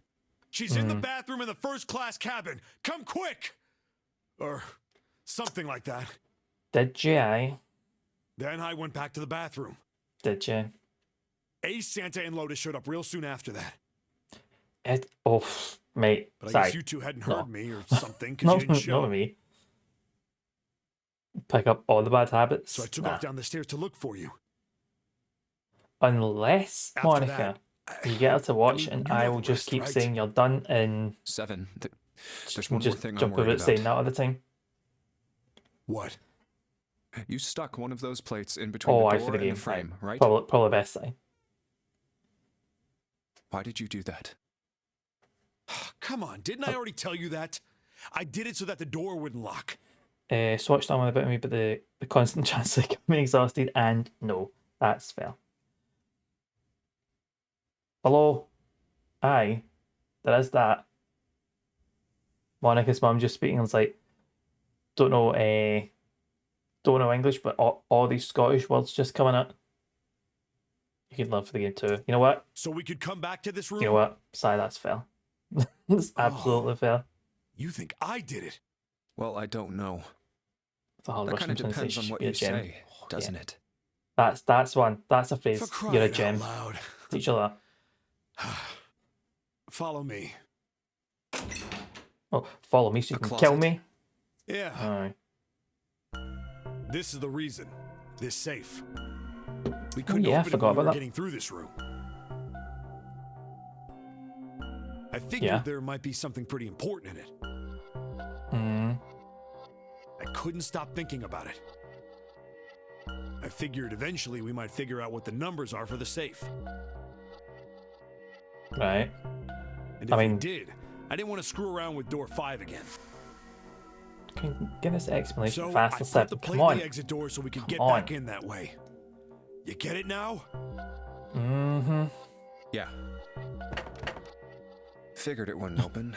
D: She's in the bathroom in the first class cabin. Come quick! Or something like that.
A: Did you? Aye?
D: Then I went back to the bathroom.
A: Did you?
D: Ace, Santa, and Lotus showed up real soon after that.
A: Mate.
D: But I
A: Sorry.
D: guess you two hadn't
A: No.
D: heard me or something because
A: No,
D: you didn't show.
A: not me. Pick up all the bad habits.
D: So I took
A: Nah.
D: off down the stairs to look for you.
A: Unless,
D: After
A: Monica,
D: that,
A: you get her to watch,
D: mean,
A: and
D: you
A: I
D: know
A: will
D: the
A: just
D: rest,
A: keep
D: right?
A: saying you're done, and
I: Seven. There's one more
A: just
I: thing I'm
A: jump
I: worried
A: about
I: about.
A: saying that all the time.
D: What?
I: You stuck one of those plates in between
A: Oh,
I: the
A: I
I: door
A: for the
I: and
A: game.
I: the frame, right?
A: Probably best thing.
I: Why did you do that?
D: Come on, didn't I already tell you that? I did it so that the door wouldn't lock.
A: Swatched on a bit of me, but the constant chance of becoming exhausted, and no, that's fair. Hello? Aye, there is that. Monica's mum just speaking and was like, don't know English, but all these Scottish words just coming out. You could love for the game too. You know what?
D: So we could come back to this room?
A: You know what? Sorry, that's fair. It's absolutely fair.
D: You think I did it?
I: Well, I don't know.
A: The hard
I: That kind
A: Russian
I: of
A: prince
I: depends on
A: should
I: what
A: be a
I: you
A: gem.
I: say, doesn't it?
A: That's one. That's a
D: For
A: phrase. You're a
D: crying
A: gem.
D: out loud.
A: Teach her that.
D: Follow me.
A: Oh, follow me so you
I: A
A: can
I: closet?
A: kill me.
D: Yeah,
A: Aye.
D: this is the reason. This safe. We couldn't
A: yeah, I
D: open it
A: forgot
D: when we
A: about
D: were
A: that.
D: getting through this room. I figured
A: Yeah.
D: there might be something pretty important in it.
A: Hmm.
D: I couldn't stop thinking about it. I figured eventually we might figure out what the numbers are for the safe.
A: Right.
D: And if
A: I mean-
D: we did, I didn't want to screw around with door 5 again.
A: Can you give us an explanation
D: So
A: faster,
D: I put
A: Seb?
D: the plate
A: Come
D: in
A: on.
D: the exit door so we could get
A: Come on.
D: back in that way. You get it now?
A: Mm-hmm.
I: Yeah. Figured it wouldn't open.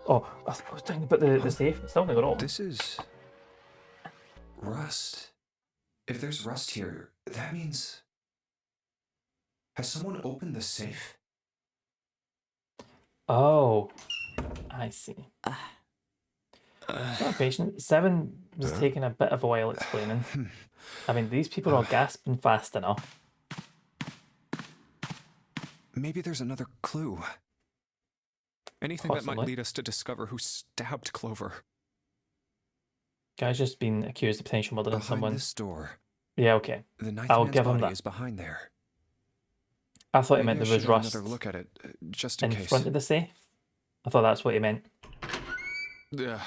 A: Oh, I was thinking about the safe. It's still not open.
G: This is rust. If there's rust here, that means. Has someone opened the safe?
A: Oh, I see. Not patient. 7 was taking a bit of a while explaining. I mean, these people are gasping fast enough.
I: Maybe there's another clue. Anything that might
A: Possibly.
I: lead us to discover who stabbed Clover.
A: Guy's just been accused of potential murdering
I: Behind
A: someone.
I: this door,
A: Yeah, okay.
I: the ninth
A: I'll
I: man's
A: give him
I: body
A: that.
I: is behind there.
A: I thought he
I: Maybe
A: meant
I: I
A: there was
I: should have
A: rust
I: another look at it, just in
A: in
I: case.
A: front of the safe. I thought that's what he meant.
I: Ugh.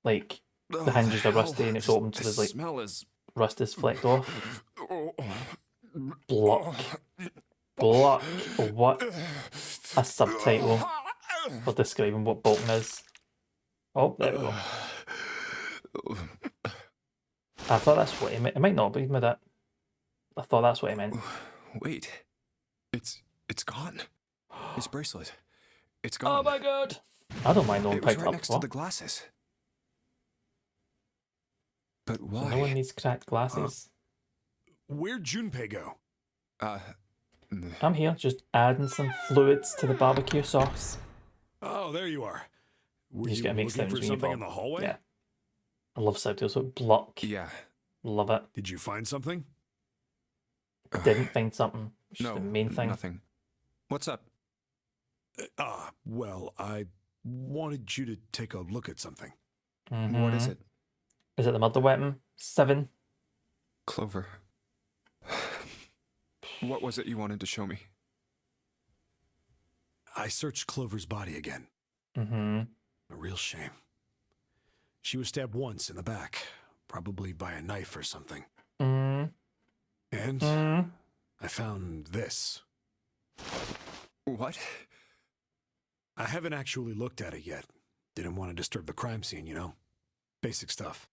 A: Like,
I: Oh,
A: the hinges are
I: hell,
A: rusty and it's
I: this-
A: open, so
I: this
A: there's like
I: smell is.
A: rust is flecked off.
I: Oh,
A: Block. Block. What a subtitle for describing what Bolton is. Oh, there we go. I thought that's what he meant. It might not be with that. I thought that's what he meant.
I: Wait, it's gone. His bracelet, it's gone.
A: Oh my god! I don't mind knowing
I: It was
A: picked
I: right
A: up
I: next to
A: before.
I: the glasses. But
A: So
I: why?
A: no one needs cracked glasses.
D: Where'd Junpei go?
A: I'm here, just adding some fluids to the barbecue sauce.
D: Oh, there you are. Were
A: You just
D: you
A: gotta make
D: looking
A: sounds
D: for
A: when you
D: something
A: pop.
D: in the hallway?
A: Yeah. I love subtitles with block.
I: Yeah.
A: Love it.
D: Did you find something?
A: Didn't find something. Which is
I: No,
A: the main thing.
I: nothing. What's up?
D: Well, I wanted you to take a look at something.
I: What is
A: Mhm.
I: it?
A: Is it the murder weapon? 7.
I: Clover. What was it you wanted to show me?
D: I searched Clover's body again.
A: Mm-hmm.
D: A real shame. She was stabbed once in the back, probably by a knife or something.
A: Mm.
D: And
A: Mm.
D: I found this.
I: What?
D: I haven't actually looked at it yet. Didn't want to disturb the crime scene, you know? Basic stuff.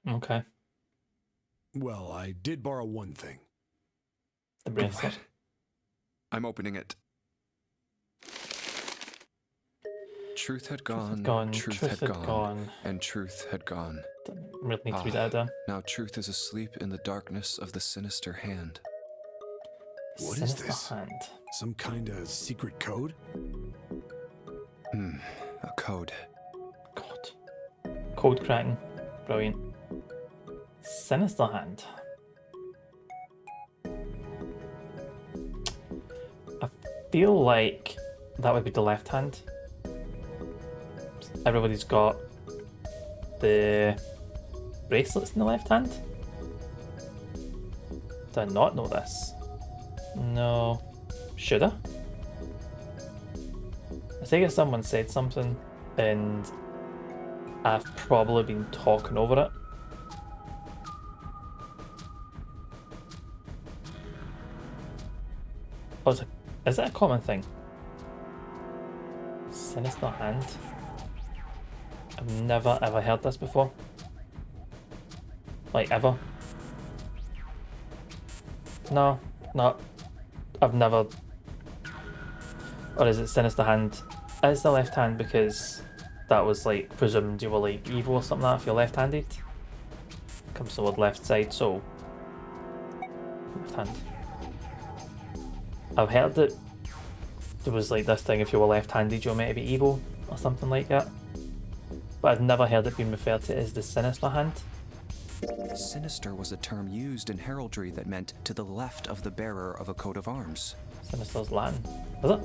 A: Okay.
D: Well, I did borrow one thing.
A: The bracelet.
I: What? I'm opening it. Truth had gone, truth had gone, and truth had gone.
A: Didn't really need to read that down.
I: Now truth is asleep in the darkness of the sinister hand.
D: What is
A: Sinister
D: this?
A: Hand.
D: Some kind of secret code?
I: A code.
A: God. Code cracking. Brilliant. Sinister Hand. I feel like that would be the left hand. Everybody's got the bracelets in the left hand. Did I not know this? No. Should I? I think someone said something and I've probably been talking over it. Oh, is that a common thing? Sinister Hand. I've never ever heard this before. Like, ever. No, I've never. Or is it Sinister Hand? Is the left hand because that was like presumed you were like evil or something like that if you're left-handed? Comes to the word left side, so left hand. I've heard it there was like this thing, if you were left-handed you're meant to be evil or something like that. But I'd never heard it being referred to as the sinister hand.
G: Sinister was a term used in heraldry that meant to the left of the bearer of a coat of arms.
A: Sinister's Latin, is it?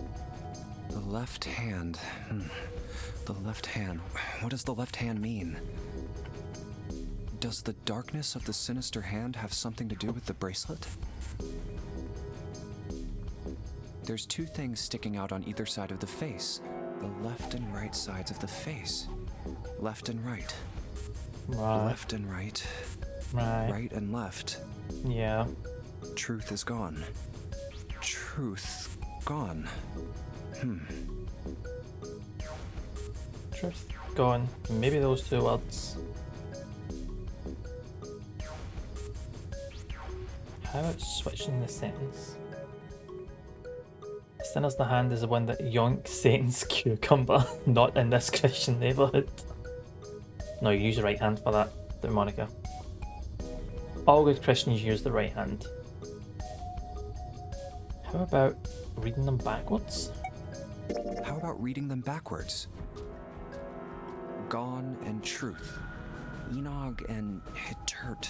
G: The left hand. The left hand. What does the left hand mean? Does the darkness of the sinister hand have something to do with the bracelet? There's two things sticking out on either side of the face. The left and right sides of the face. Left and right.
A: Right.
G: Left and right.
A: Right.
G: Right and left.
A: Yeah.
G: Truth is gone. Truth gone.
A: Truth gone. Maybe those two words. How about switching the sentence? Sinner's the hand is the one that yoinks Satan's cucumber, not in this Christian neighbourhood. No, you use the right hand for that, Monica. All good Christians use the right hand. How about reading them backwards?
G: How about reading them backwards? Gone and truth. Enog and Hitert.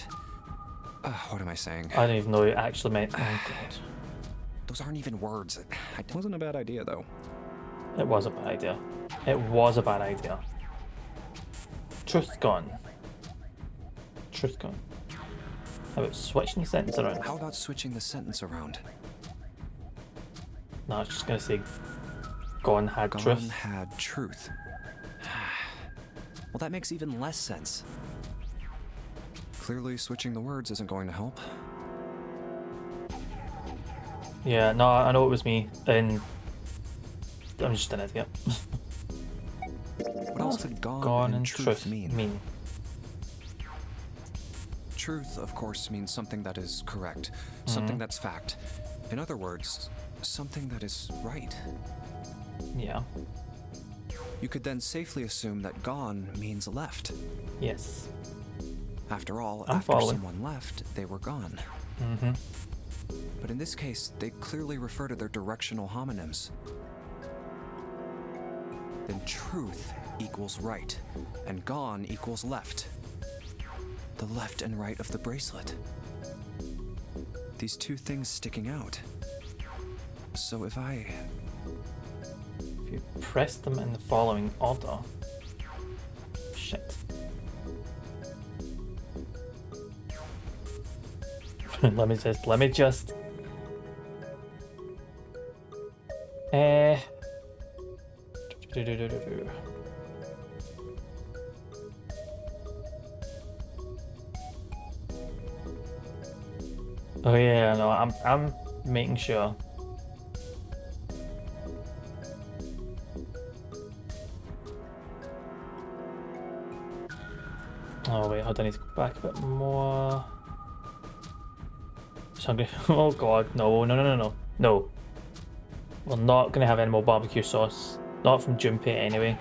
G: What am I saying?
A: I don't even know it actually meant. Oh god.
G: Those aren't even words. It wasn't a bad idea though.
A: It was a bad idea. It was a bad idea. Truth gone. Truth gone. How about switching the sentence around?
G: How about switching the sentence around?
A: No, I was just gonna say gone had
G: Gone
A: truth.
G: had truth. Well, that makes even less sense. Clearly, switching the words isn't going to help.
A: Yeah, no, I know it was me, and I'm just an idiot.
G: What else could gone and truth mean? Truth, of course, means something that is correct, something that's fact. In other words, something that is right.
A: Yeah.
G: You could then safely assume that gone means left.
A: Yes.
G: After all,
A: I'm
G: after
A: following.
G: someone left, they were gone.
A: Mm-hmm.
G: But in this case, they clearly refer to their directional homonyms. Then truth equals right, and gone equals left. The left and right of the bracelet. These two things sticking out. So if
A: you press them in the following order. Shit. let me just. Oh yeah, no, I'm making sure. Oh wait, hold on, I need to go back a bit more. So I'm gonna, oh god, no. No. We're not gonna have any more barbecue sauce. Not from Junpei anyway.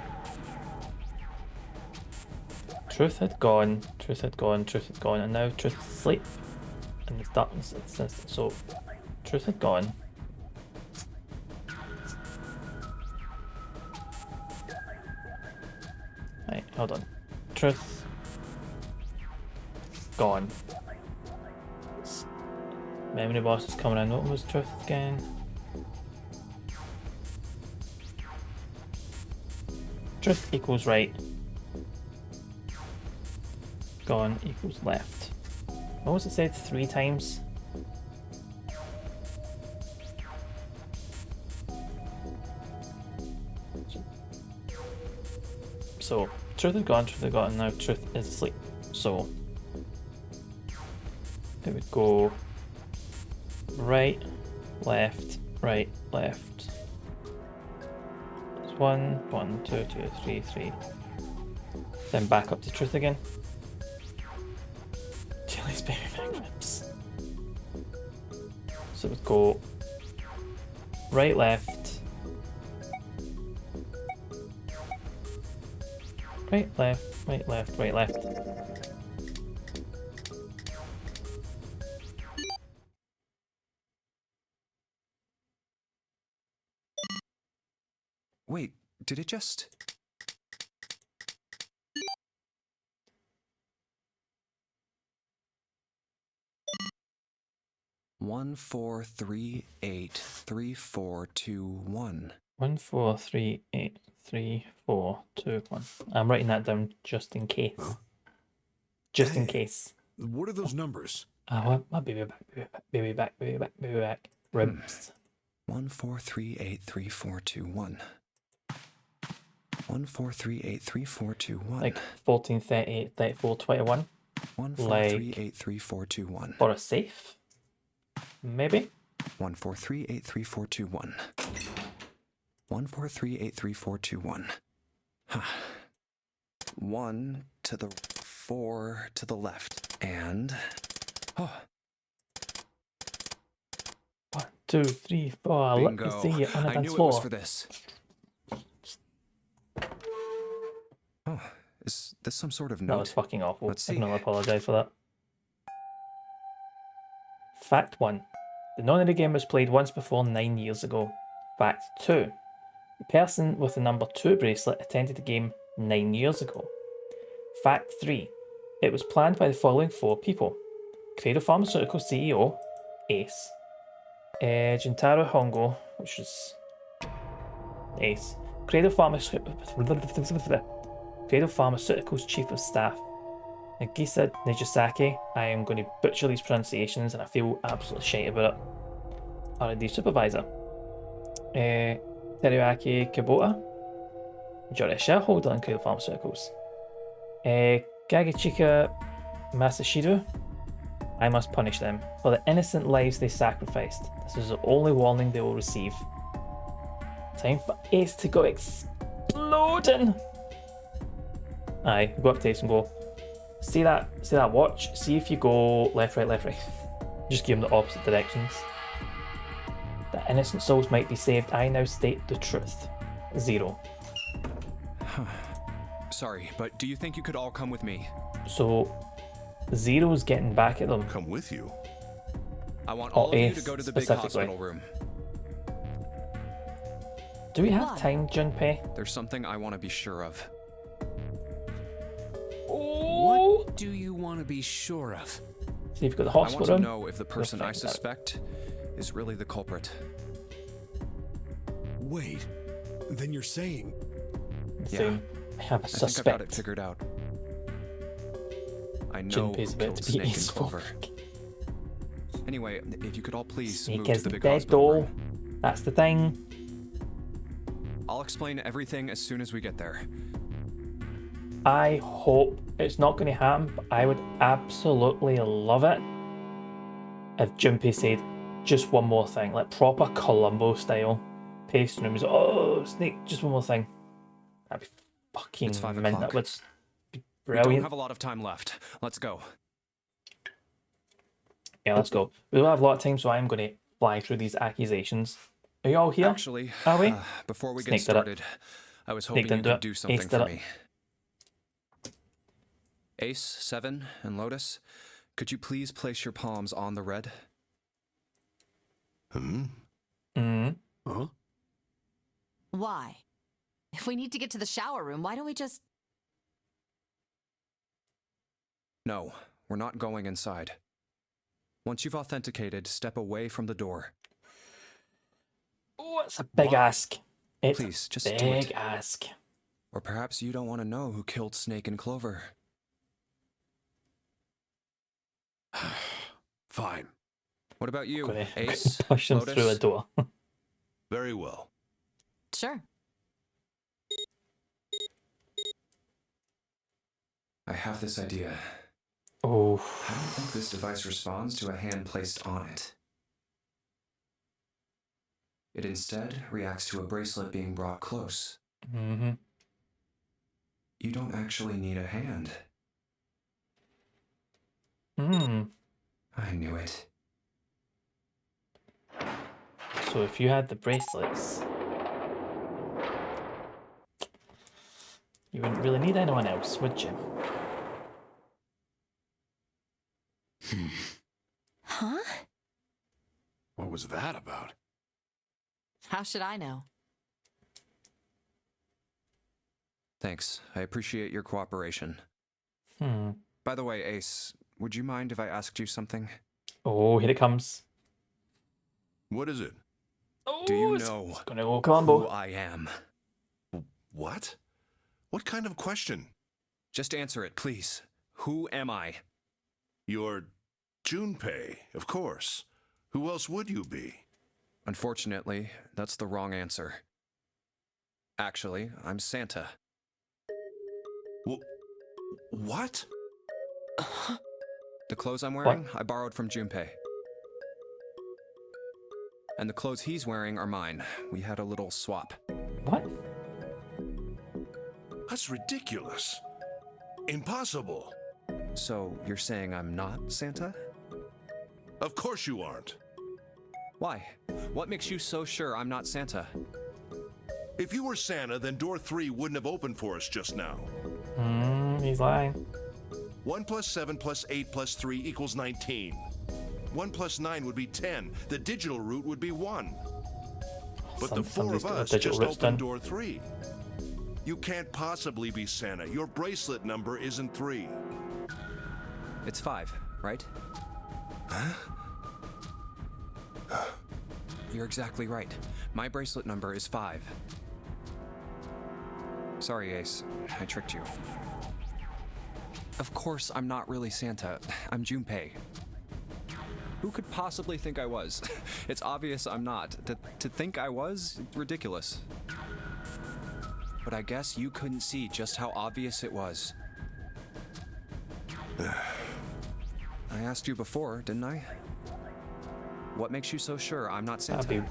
A: Truth had gone, and now truth is asleep. And it's darkness, so truth had gone. Right, hold on. Truth gone. Memory boss is coming in. What was truth again? Truth equals right. Gone equals left. What was it said 3 times? So, truth had gone, and now truth is asleep. So, it would go right, left, right, left. It's 1, 2, 3. Then back up to truth again. Chili's baby back ribs. So it would go right, left, right, left, right, left, right, left.
G: Wait, did it just... One, 4, 3, 8, 3, 4, 2, 1.
A: 1, 4, 3, 8, 3, 4, 2, 1. I'm writing that down just in case.
D: Huh?
A: Just in case.
D: What are those numbers?
A: I'll be back. Ribs.
G: 1, 4, 3, 8, 3, 4, 2, 1. 1, 4, 3, 8, 3, 4, 2, 1.
A: Like 14, 38, 34, 21.
G: 1, 4,
A: like
G: 3, 8, 3, 4, 2, 1.
A: For a safe? Maybe?
G: 1, 4, 3, 8, 3, 4, 2, 1. 1, 4, 3, 8, 3, 4, 2, 1. 1 to the 4 to the left. And... Oh.
A: 1, 2, 3, 4.
G: Bingo.
A: Let me see you on the
G: I
A: dance
G: knew
A: floor.
G: it was for this. Oh, is this some sort of note?
A: That was fucking awful.
G: Let's see.
A: I can only apologise for that. Fact 1. The non-ready game was played once before 9 years ago. Fact 2. The person with the number 2 bracelet attended the game 9 years ago. Fact 3. It was planned by the following 4 people. Cradle Pharmaceutical CEO, Ace. Jintaro Hongo, which is Ace. Cradle Pharmaceuticals Chief of Staff. Nagisa Nijisaki. I am going to butcher these pronunciations and I feel absolutely shite about it. R&D Supervisor. Teriyaki Kubota. Majority shareholder in Cradle Pharmaceuticals. Gagichika Masashiru. I must punish them for the innocent lives they sacrificed. This is the only warning they will receive. Time for Ace to go exploding. Aye, go up to Ace and go, see that watch? See if you go left, right, left, right. Just give them the opposite directions. That innocent souls might be saved. I now state the truth. 0.
G: Sorry, but do you think you could all come with me?
A: So, 0's getting back at them.
C: Come with you.
G: I want all of you to go to the big
A: specifically.
G: hospital room.
A: Do we have time, Junpei?
G: There's something I want to be sure of.
F: What do you want to be sure of?
A: See if you've got the
G: I
A: hospital
G: want to
A: room.
G: know if the person I suspect is really the culprit.
D: Wait, then you're saying...
A: So, I have a
G: I think
A: suspect.
G: I've got it figured out. I know who
A: Junpei's about
G: killed
A: to be
G: Snake and
A: Ace
G: Clover. Anyway, if you could all please
A: Snake
G: move to the
A: isn't
G: big
A: dead
G: hospital
A: though.
G: room.
A: That's the thing.
G: I'll explain everything as soon as we get there.
A: I hope it's not going to happen, but I would absolutely love it if Junpei said just one more thing, like proper Columbo style. Pacing rooms. Oh, Snake, just one more thing. That'd be fucking
G: It's 5
A: mint.
G: o'clock.
A: That would be
G: We don't
A: brilliant.
G: have a lot of time left. Let's go.
A: Yeah, let's go. We don't have a lot of time, so I'm going to fly through these accusations. Are you all here?
G: Actually,
A: Are we?
G: Before we
A: Snake
G: get
A: did it.
G: started, I was
A: Snake
G: hoping you
A: didn't do
G: could
A: it.
G: do
A: Ace
G: something
A: did
G: for
A: it.
G: me. Ace, Seven, and Lotus, could you please place your palms on the red?
A: Mm.
D: Huh?
H: Why? If we need to get to the shower room, why don't we just...
G: No, we're not going inside. Once you've authenticated, step away from the door.
A: Oh, it's a big ask. It's
G: Please, just
A: a
G: do it.
A: big ask.
G: Or perhaps you don't want to know who killed Snake and Clover.
D: Fine.
G: What about you,
A: Gonna
G: Ace,
A: push them
G: Lotus?
A: through a door.
C: Very well.
H: Sure.
G: I have this idea.
A: Oh,
G: How do you think this device responds to a hand placed on it? It instead reacts to a bracelet being brought close.
A: mm-hmm.
G: You don't actually need a hand.
A: Mm.
G: I knew it.
A: So if you had the bracelets, you wouldn't really need anyone else, would you?
E: Huh?
D: What was that about?
H: How should I know?
G: Thanks. I appreciate your cooperation.
A: Hmm.
G: By the way, Ace, would you mind if I asked you something?
A: Oh, here it comes.
C: What is it?
A: Oh,
G: Do you
A: it's
G: know
A: gonna go combo.
G: who I am?
C: What? What kind of question?
G: Just answer it, please. Who am I?
C: You're Junpei, of course. Who else would you be?
G: Unfortunately, that's the wrong answer. Actually, I'm Santa.
C: What?
G: The clothes I'm wearing, I borrowed from Junpei. And the clothes he's wearing are mine. We had a little swap.
A: What?
C: That's ridiculous. Impossible.
G: So, you're saying I'm not Santa?
C: Of course you aren't.
G: Why? What makes you so sure I'm not Santa?
C: If you were Santa, then door 3 wouldn't have opened for us just now.
A: He's lying.
C: 1 plus 7 plus 8 plus 3 equals 19. 1 plus 9 would be 10. The digital route would be 1. But the 4 of us just opened door 3. You can't possibly be Santa. Your bracelet number isn't 3.
G: It's 5, right?
C: Huh?
G: You're exactly right. My bracelet number is 5. Sorry, Ace. I tricked you. Of course, I'm not really Santa. I'm Junpei. Who could possibly think I was? It's obvious I'm not. To think I was? Ridiculous. But I guess you couldn't see just how obvious it was. I asked you before, didn't I? What makes you so sure I'm not Santa?
A: You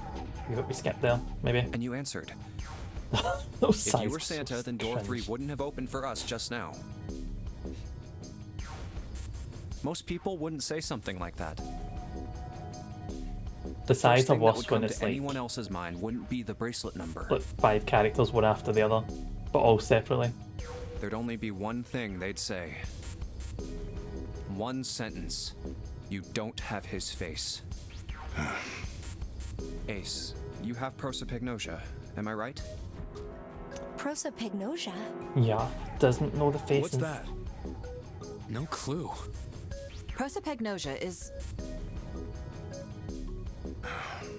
A: got me skipped there, maybe.
G: And you answered.
A: If
G: you were Santa, then door 3 wouldn't have opened for us just now. Most people wouldn't say something like that.
A: The size of was when it's like
G: anyone else's mind wouldn't be the bracelet number.
A: Like 5 characters one after the other, but all separately.
G: There'd only be one thing they'd say. One sentence. You don't have his face. Ace, you have prosopagnosia, am I right?
E: Prosopagnosia?
A: Yeah, doesn't know the faces.
D: What's that?
F: No clue.
H: Prosopagnosia is...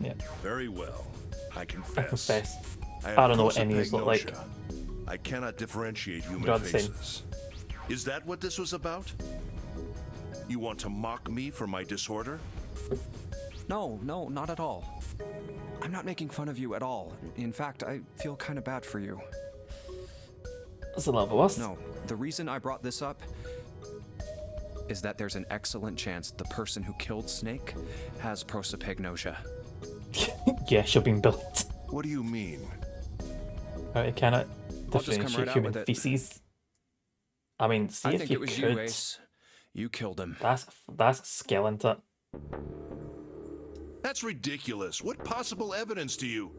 A: Yeah.
C: Very well. I confess.
A: I confess.
C: I
A: don't know what any of these look like.
C: I cannot differentiate human
A: God same.
C: faces. Is that what this was about? You want to mock me for my disorder?
G: No, not at all. I'm not making fun of you at all. In fact, I feel kind of bad for you.
A: That's a lot of us.
G: No, the reason I brought this up is that there's an excellent chance the person who killed Snake has prosopagnosia.
A: Yeah, she'll be built.
C: What do you mean?
A: It cannot
G: I'll just come
A: differentiate
G: right out
A: human
G: with it.
A: feces. I mean, see
G: I
A: if
G: think
A: you
G: it was
A: could.
G: you, Ace. You killed him.
A: That's a skill, isn't it?
C: That's ridiculous. What possible evidence do you...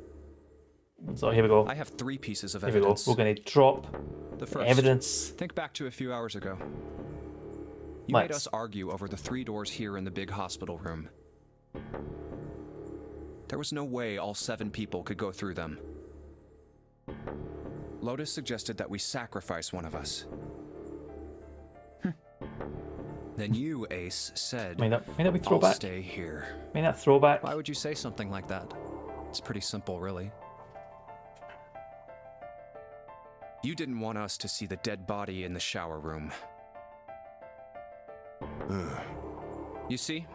A: So here we go.
G: I have 3 pieces of
A: Here we go.
G: evidence.
A: We're going to drop
G: The first.
A: evidence.
G: Think back to a few hours ago. You made us argue over the 3 doors here in the big hospital room. There was no way all 7 people could go through them. Lotus suggested that we sacrifice one of us. Then you, Ace, said,
A: May that be
G: I'll
A: throwback?
G: stay here.
A: May that throwback?
G: Why would you say something like that? It's pretty simple, really. You didn't want us to see the dead body in the shower room. You see?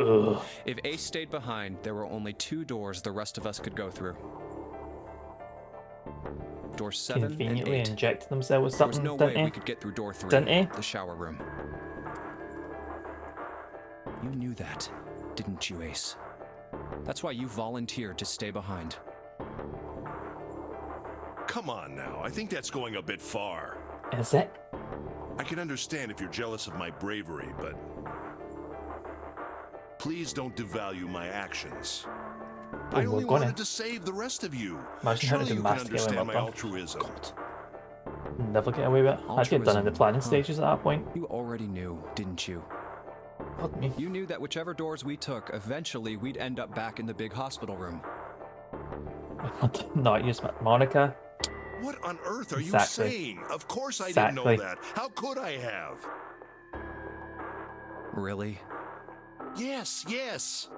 G: If Ace stayed behind, there were only 2 doors the rest of us could go through. Door 7 and
A: Conveniently
G: 8.
A: injected themselves with
G: There was
A: something,
G: no
A: didn't
G: way we
A: he?
G: could get through door 3,
A: Didn't he?
G: the shower room. You knew that, didn't you, Ace? That's why you volunteered to stay behind.
C: Come on now. I think that's going a bit far.
A: Is it?
C: I can understand if you're jealous of my bravery, but... Please don't devalue my actions. I only wanted to save the rest of you.
A: Imagine having
C: Surely
A: to
C: you can
A: masticate
C: understand
A: him
C: my
A: up.
C: altruism.
A: Never get away with it. I'd get done in the planning stages at that point.
G: You already knew, didn't you?
A: Pardon me.
G: You knew that whichever doors we took, eventually we'd end up back in the big hospital room.
A: Not you, Monica.
C: What on earth are
A: Exactly.
C: you saying? Of course I
A: Exactly.
C: didn't know that. How could I have?
G: Really?
C: Yes.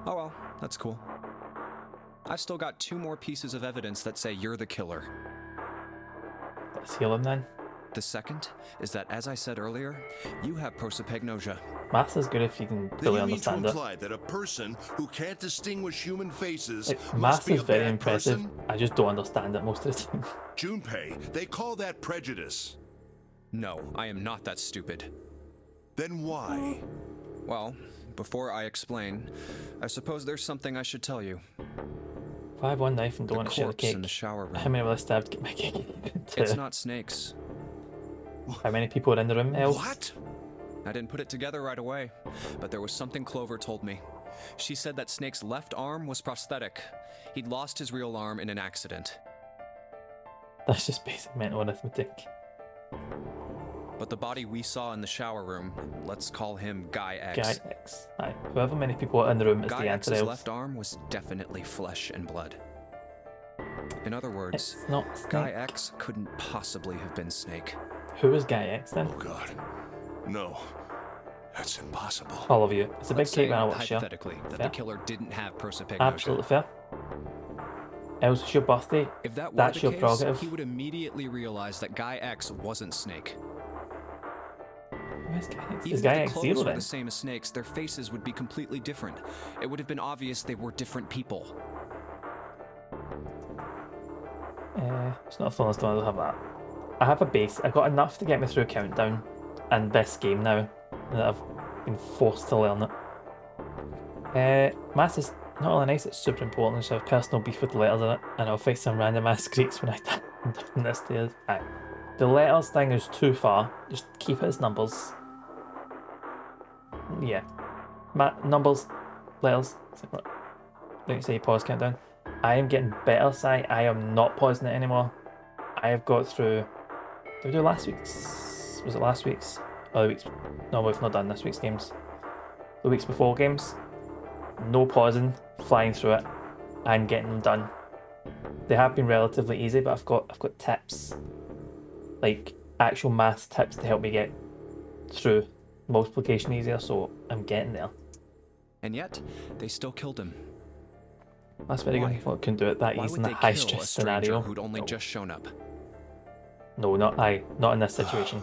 G: Oh well, that's cool. I've still got 2 more pieces of evidence that say you're the killer.
A: Let's heal him then.
G: The second is that, as I said earlier, you have prosopagnosia.
A: Maths is good if you can
C: Then
A: fully
C: you mean to
A: understand it.
C: imply that a person who can't distinguish human faces
A: Like,
C: must
A: maths
C: be
A: is
C: a
A: very
C: bad
A: impressive.
C: person?
A: I just don't understand it most of the time.
C: Junpei, they call that prejudice.
G: No, I am not that stupid.
C: Then why?
G: Well, before I explain, I suppose there's something I should tell you.
A: If I have one knife and don't
G: The
A: want to share the
G: corpse
A: cake,
G: in the shower room.
A: how many will I stab to get my cake?
G: It's not Snake's.
A: How many people are in the room, Els?
C: What?
G: I didn't put it together right away, but there was something Clover told me. She said that Snake's left arm was prosthetic. He'd lost his real arm in an accident.
A: That's just basic mental arithmetic.
G: But the body we saw in the shower room, let's call him Guy X.
A: Guy X. Aye. However many people are in the room is
G: Guy
A: the answer,
G: X's
A: Els.
G: left arm was definitely flesh and blood. In other words,
A: It's not Snake.
G: Guy X couldn't possibly have been Snake.
A: Who is Guy X then?
C: Oh God. No. That's impossible.
A: All of you. It's a big
G: Let's
A: cake
G: say,
A: when I watch you.
G: hypothetically, that
A: Fair.
G: the killer didn't have prosopagnosia.
A: Absolutely fair. Els, it's your birthday.
G: If that were
A: That's
G: the
A: your
G: case,
A: prerogative.
G: he would immediately realize that Guy X wasn't Snake.
A: Where's Guy X?
G: Even
A: Is Guy
G: if the
A: X
G: clothes
A: zero
G: were
A: then?
G: the same as Snake's, their faces would be completely different. It would have been obvious they were different people.
A: It's not a full list, I don't have that. I have a base. I've got enough to get me through Countdown and this game now that I've been forced to learn it. Maths is not only nice, it's super important. So I have personal beef with the letters in it, and I'll face some random ass Greeks when I die in this stairs. Aye. The letters thing is too far. Just keep it as numbers. Yeah. Numbers, letters. Don't you say pause Countdown. I am getting better, Si. I am not pausing it anymore. I have got through. Did we do last week's? Was it last week's? Oh, the week's. No, we've not done this week's games. The weeks before games. No pausing, flying through it, and getting them done. They have been relatively easy, but I've got tips, like actual maths tips to help me get through multiplication easier. So I'm getting there.
G: And yet, they still killed him.
A: That's very
G: Why?
A: good. Well, couldn't do it that
G: Why
A: easy in
G: would
A: a
G: they
A: high
G: kill a
A: stress
G: stranger
A: scenario.
G: who'd only
A: No.
G: just shown up?
A: No, not in this situation.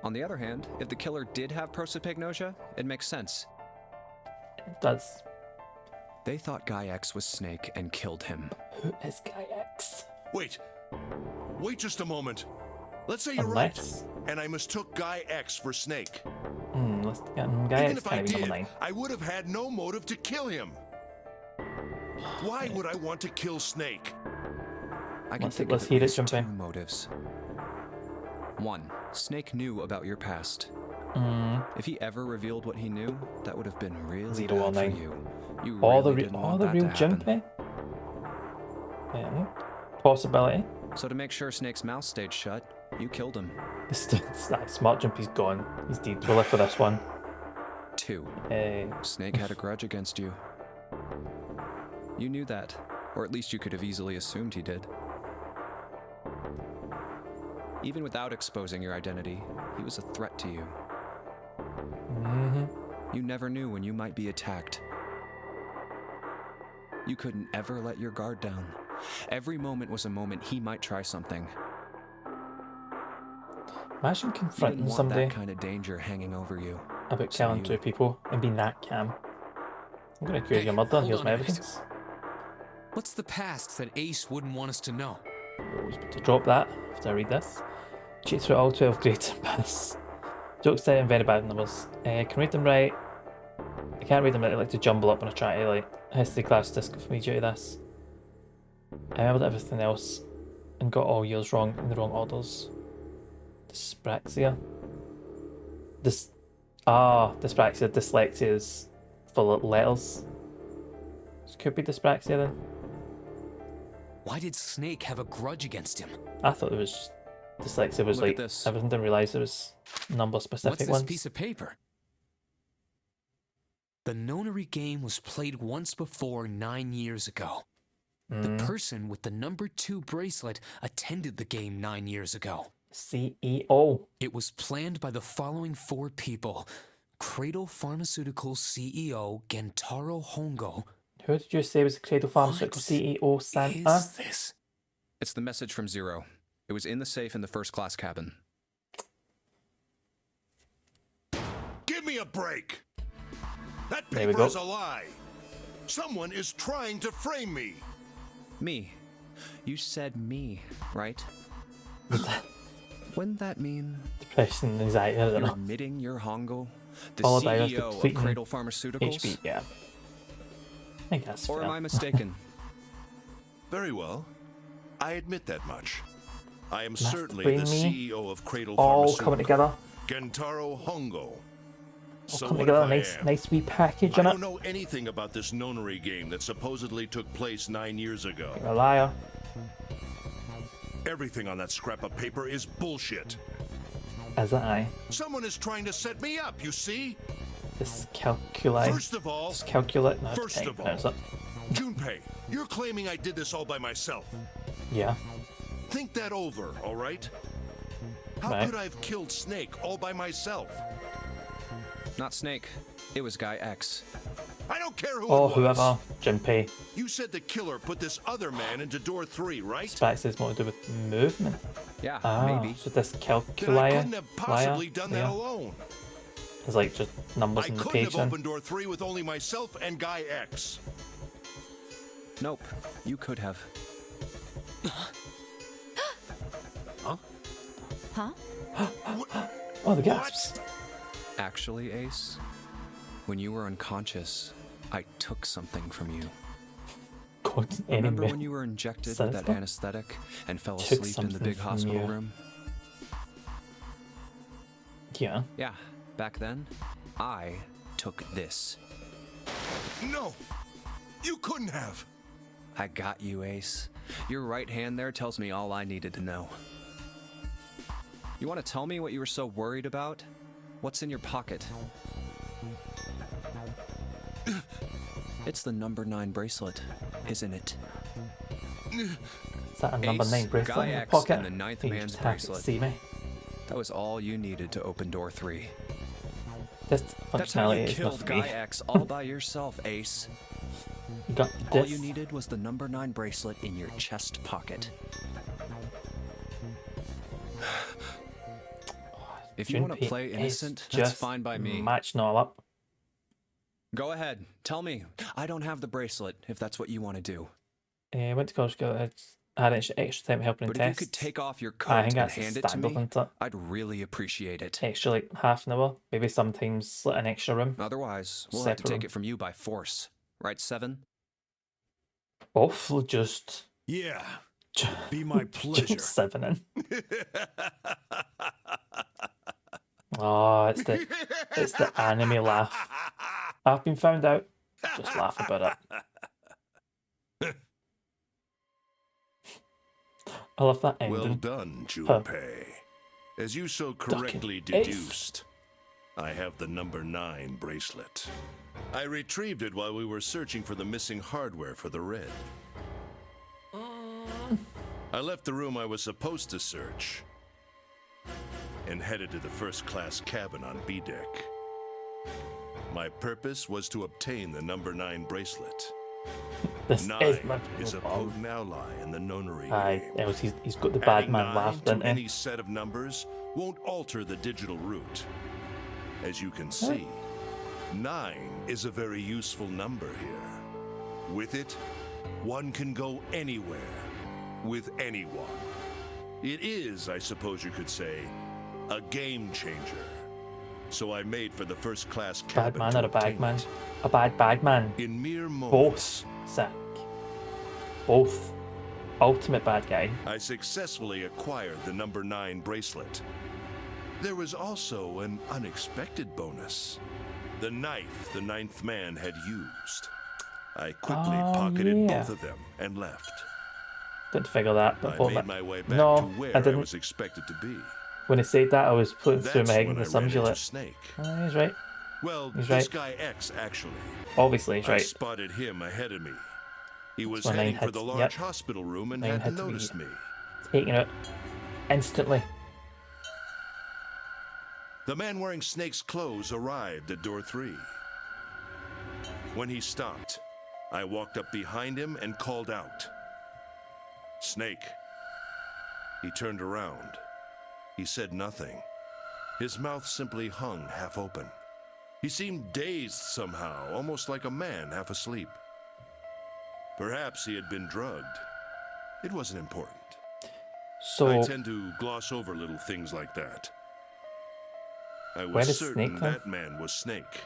G: On the other hand, if the killer did have prosopagnosia, it makes sense.
A: It does.
G: They thought Guy X was Snake and killed him.
A: Who is Guy X?
C: Wait just a moment. Let's say you're
A: Unless-
C: right, and I mistook Guy X for Snake.
A: Let's get Guy
C: Even
A: X
C: if I
A: can't be number
C: did,
A: 9.
C: I would have had no motive to kill him. Why would I want to kill Snake?
G: I can
A: Let's
G: think
A: hear
G: of
A: it,
G: at least
A: jump
G: 2
A: in.
G: motives. 1. Snake knew about your past. If he ever revealed what he knew, that would have been really
A: Zero or
G: bad for
A: nine.
G: you. You
A: All
G: really
A: the
G: didn't
A: all
G: want
A: the
G: that
A: real
G: to happen.
A: Junpei. Yeah. Possibility.
G: So to make sure Snake's mouth stayed shut, you killed him.
A: Smart Jumpy's gone. He's dead. We'll live for this one.
G: 2.
A: Uh,
G: Snake had a grudge against you. You knew that, or at least you could have easily assumed he did. Even without exposing your identity, he was a threat to you. You never knew when you might be attacked. You couldn't ever let your guard down. Every moment was a moment he might try something.
A: Imagine
G: You didn't
A: confronting
G: want
A: somebody
G: that kind of danger hanging over you.
A: about
G: So
A: killing
G: you-
A: 2 people and being that calm. I'm gonna accuse
F: Hey,
A: your murder and
F: hold
A: here's
F: on
A: my
F: a minute.
A: evidence.
F: What's the past that Ace wouldn't want us to know?
A: To drop that after I read this. Cheat through all 12 grades and pass. Jokes set in very bad numbers. Can read them right. I can't read them right. I like to jumble up when I try to like history class disc for me due to this. I remembered everything else and got all yours wrong in the wrong orders. Dyspraxia. Dyspraxia. Dyslexia is for letters. So could be dyspraxia then.
F: Why did Snake have a grudge against him?
A: I thought it was just dyslexia was
G: Look at
A: like
G: this.
A: everything. Didn't realize it was number specific
F: What's this
A: ones.
F: piece of paper? The Nonary game was played once before 9 years ago. The person with the number 2 bracelet attended the game 9 years ago.
A: CEO.
F: It was planned by the following 4 people. Cradle Pharmaceuticals CEO Gentaro Hongo.
A: Who did you say was the Cradle Pharmaceutical CEO, Santa?
F: What is this?
G: It's the message from Zero. It was in the safe in the first class cabin.
C: Give me a break! That
A: There we
C: paper
A: go.
C: is a lie! Someone is trying to frame me!
G: Me. You said me, right? Wouldn't that mean
A: Depression and anxiety, I don't
G: you're
A: know.
G: admitting you're Hongo, the
A: Followed by us
G: CEO of
A: depleting
G: Cradle Pharmaceuticals?
A: HP, yeah. I think that's
G: Or
A: fair.
G: am I mistaken?
C: Very well. I admit that much. I am
A: Master
C: certainly
A: Brain
C: the
A: Me,
C: CEO of Cradle
A: all
C: Pharmaceuticals.
A: coming together.
C: Gentaro Hongo.
A: All
C: So
A: coming
C: what
A: together.
C: if I am?
A: Nice wee package
C: I
A: in it.
C: don't know anything about this nonary game that supposedly took place 9 years ago.
A: You're a liar.
C: Everything on that scrap of paper is bullshit.
A: As I.
C: Someone is trying to set me up, you see?
A: This calculi.
C: First of all,
A: This calculate. No,
C: first
A: can't
C: of all,
A: pronounce it.
C: Junpei, you're claiming I did this all by myself.
A: Yeah.
C: Think that over, all right? How
A: Right.
C: could I have killed Snake all by myself?
G: Not Snake. It was Guy X.
C: I don't care who
A: Or
C: it was.
A: whoever. Junpei.
C: You said the killer put this other man into door 3, right?
A: Specs is more to do with movement.
G: Yeah,
A: Ah,
G: maybe.
A: so this
C: Then I
A: calculi
C: couldn't have possibly done that alone.
A: It's like just numbers
C: I
A: on the
C: couldn't
A: page
C: have
A: then.
C: opened door 3 with only myself and Guy X.
G: Nope. You could have.
H: Huh?
A: Oh, the gasps.
G: Actually, Ace, when you were unconscious, I took something from you.
A: God,
G: Remember
A: enemy.
G: when you were injected with that
A: Sinister?
G: anesthetic and fell
A: Took
G: asleep in the
A: something
G: big
A: from
G: hospital
A: you.
G: room?
A: Yeah.
G: Yeah, back then, I took this.
C: No! You couldn't have!
G: I got you, Ace. Your right hand there tells me all I needed to know. You want to tell me what you were so worried about? What's in your pocket? It's the number 9 bracelet, isn't it?
A: Is that a number
G: Ace,
A: 9 bracelet
G: Guy
A: in your
G: X,
A: pocket?
G: and the ninth
A: You
G: man's
A: just have to
G: bracelet.
A: see me.
G: That was all you needed to open door 3.
A: This
G: That's how
A: functionality
G: you
A: is
G: killed
A: not for
G: Guy
A: me.
G: X all by yourself, Ace.
A: You got
G: All
A: this.
G: you needed was the number 9 bracelet in your chest pocket. If you want to
A: Junpei
G: play
A: is
G: innocent, that's
A: just
G: fine by me.
A: Matching all up.
G: Go ahead, tell me. I don't have the bracelet, if that's what you want to do.
A: Went to college together. I had extra time helping in
G: But if you
A: tests.
G: could take off your
A: I
G: coat
A: think
G: and
A: that's
G: hand it to
A: standard,
G: me,
A: isn't it?
G: I'd really appreciate it.
A: Extra like half an hour, maybe sometimes an extra room.
G: Otherwise, we'll have to
A: Separate
G: take
A: room.
G: it from you by force. Right, Seven?
A: Both will just
D: Yeah, be my pleasure.
A: jump 7 in. Oh, it's the anime laugh. I've been found out. Just laugh about it. I love that ending.
C: Well done, Junpei. As you so correctly
A: Ducking Ace.
C: deduced, I have the number 9 bracelet. I retrieved it while we were searching for the missing hardware for the red. I left the room I was supposed to search and headed to the first-class cabin on B deck. My purpose was to obtain the number 9 bracelet.
A: This
C: 9
A: is my
C: is a potent ally in the nonary
A: Aye,
C: game.
A: he's got the bad
C: Adding
A: man
C: 9
A: laugh,
C: to
A: didn't he?
C: any set of numbers won't alter the digital root. As you can see, 9 is a very useful number here. With it, one can go anywhere, with anyone. It is, I suppose you could say, a game changer. So I made for the first-class cabin
A: Bad man
C: to
A: or a bad
C: obtain
A: man?
C: it.
A: A bad man.
C: In mere moments,
A: Both, Zack. Both. Ultimate bad guy.
C: I successfully acquired the number 9 bracelet. There was also an unexpected bonus. The knife the 9th man had used. I quickly
A: Oh,
C: pocketed
A: yeah.
C: both of them and left.
A: Didn't figure that, but
C: I
A: thought
C: made
A: that.
C: my way back
A: No,
C: to where
A: I
C: I
A: didn't.
C: was expected to be.
A: When he said that, I was putting through
C: That's
A: my head
C: when
A: the
C: I ran
A: sums you
C: into
A: let.
C: Snake.
A: He's right.
C: Well,
A: He's
C: this
A: right.
C: guy X, actually.
A: Obviously, he's
C: I
A: right.
C: spotted him ahead of me. He was heading for the large hospital room and hadn't noticed me.
A: Taking it instantly.
C: The man wearing Snake's clothes arrived at door 3. When he stopped, I walked up behind him and called out, "Snake." He turned around. He said nothing. His mouth simply hung half open. He seemed dazed somehow, almost like a man half asleep. Perhaps he had been drugged. It wasn't important.
A: So
C: I tend to gloss over little things like that. I was certain that man was Snake.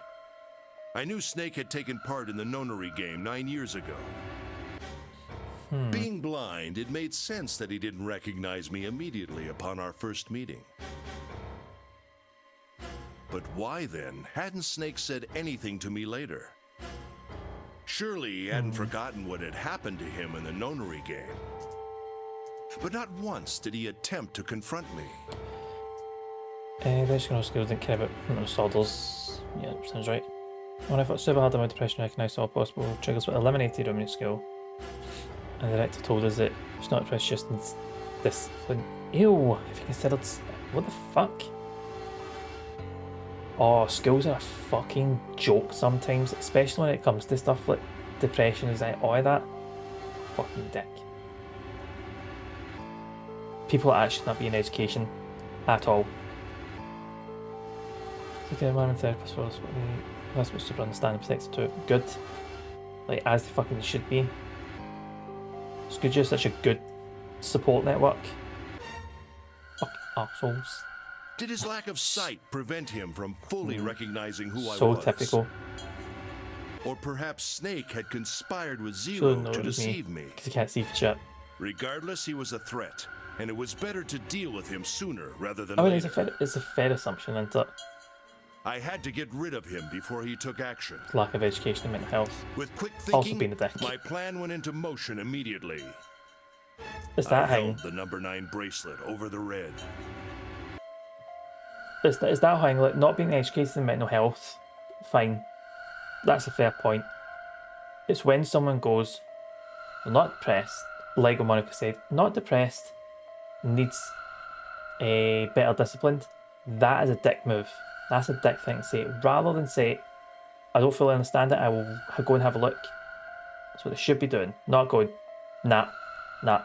C: I knew Snake had taken part in the nonary game 9 years ago. Being blind, it made sense that he didn't recognize me immediately upon our first meeting. But why then hadn't Snake said anything to me later? Surely he hadn't forgotten what had happened to him in the nonary game. But not once did he attempt to confront me.
A: Educational skills didn't care about disorders. Yeah, sounds right. When I thought super hard about depression, recognized all possible triggers were eliminated on my skill. And the director told us that it's not depressed, just discipline. Ew, if you considered. What the fuck? Oh, schools are a fucking joke sometimes, especially when it comes to stuff like depression, anxiety, that. Fucking dick. People that should not be in education at all. Okay, I'm a therapist for us, but that's supposed to understand and protect too. Good. Like, as they fucking should be. Schools are such a good support network. Fuck assholes.
C: Did his lack of sight prevent him from fully recognizing who I was?
A: So typical.
C: Or perhaps Snake had conspired with Zero to deceive me.
A: Because he can't see for shit.
C: Regardless, he was a threat, and it was better to deal with him sooner rather than
A: I mean,
C: later.
A: it's a fair assumption, isn't it?
C: I had to get rid of him before he took action.
A: Lack of education and mental health.
C: With quick
A: also
C: thinking,
A: being a dick.
C: my plan went into motion immediately.
A: Is that
C: I
A: how?
C: held the number 9 bracelet over the red.
A: Is that how? Like, not being educated in mental health, fine. That's a fair point. It's when someone goes, they're not depressed, like Monica said, not depressed, needs a better disciplined. That is a dick move. That's a dick thing to say. Rather than say, I don't fully understand it, I will go and have a look. That's what they should be doing. Not going, nah. You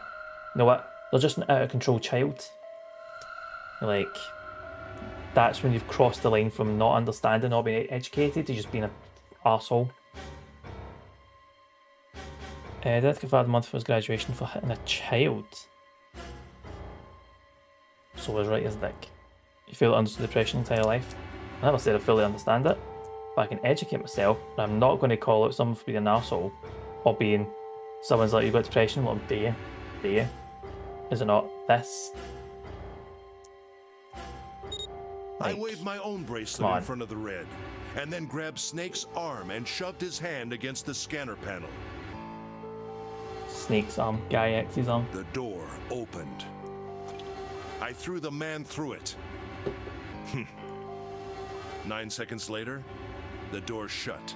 A: know what? They're just an out of control child. Like, that's when you've crossed the line from not understanding or being educated to just being an arsehole. Death give father a month for his graduation for hitting a child. So was right as dick. You feel understood depression entire life? I never said I fully understand it, but I can educate myself, and I'm not going to call out someone for being an arsehole or being someone's like, you've got depression. Well, do you? Is it not this?
C: I waved my own bracelet in front of the red, and then grabbed Snake's arm and shoved his hand against the scanner panel.
A: Snake's arm, Guy X's arm.
C: The door opened. I threw the man through it. 9 seconds later, the door shut.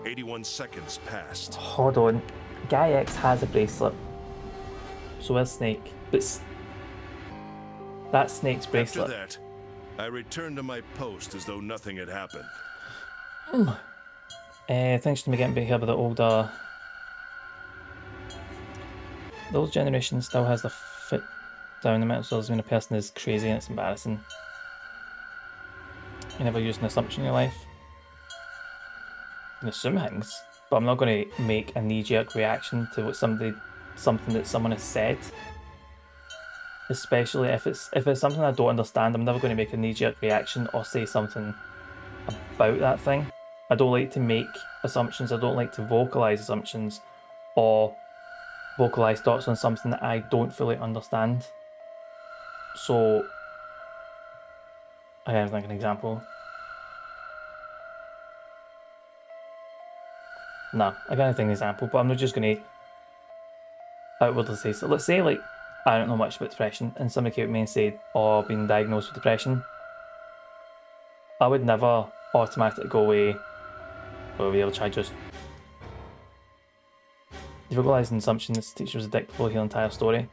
C: 81 seconds passed.
A: Hold on. Guy X has a bracelet. So is Snake. But that's Snake's bracelet.
C: After that, I returned to my post as though nothing had happened.
A: Thanks to me getting back here with the older... The old generation still has the foot down the middle, so when a person is crazy and it's embarrassing. You never use an assumption in your life. You can assume things, but I'm not going to make a knee-jerk reaction to what something that someone has said. Especially if it's something I don't understand, I'm never going to make a knee-jerk reaction or say something about that thing. I don't like to make assumptions, I don't like to vocalise assumptions or vocalise thoughts on something that I don't fully understand. So, I have like an example. Nah, I can't think of an example, but I'm not just going to outwardly say so. Let's say, like, I don't know much about depression, and somebody came to me and said, oh, I've been diagnosed with depression. I would never automatically go away go away, which I just... You vocalize an assumption this teacher was a dick before the entire story.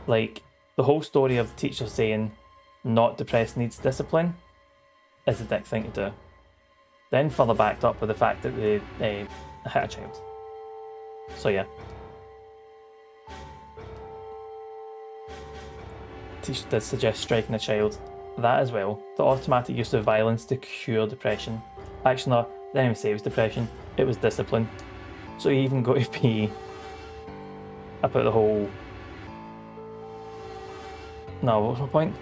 A: Like, the whole story of the teacher saying not depressed needs discipline is a dick thing to do. Then further backed up with the fact that they hit a child. So yeah. Teacher did suggest striking a child. That as well. The automatic use of violence to cure depression. Actually no, they didn't even say it was depression. It was discipline. So you even got to be about the whole... No, what was my point?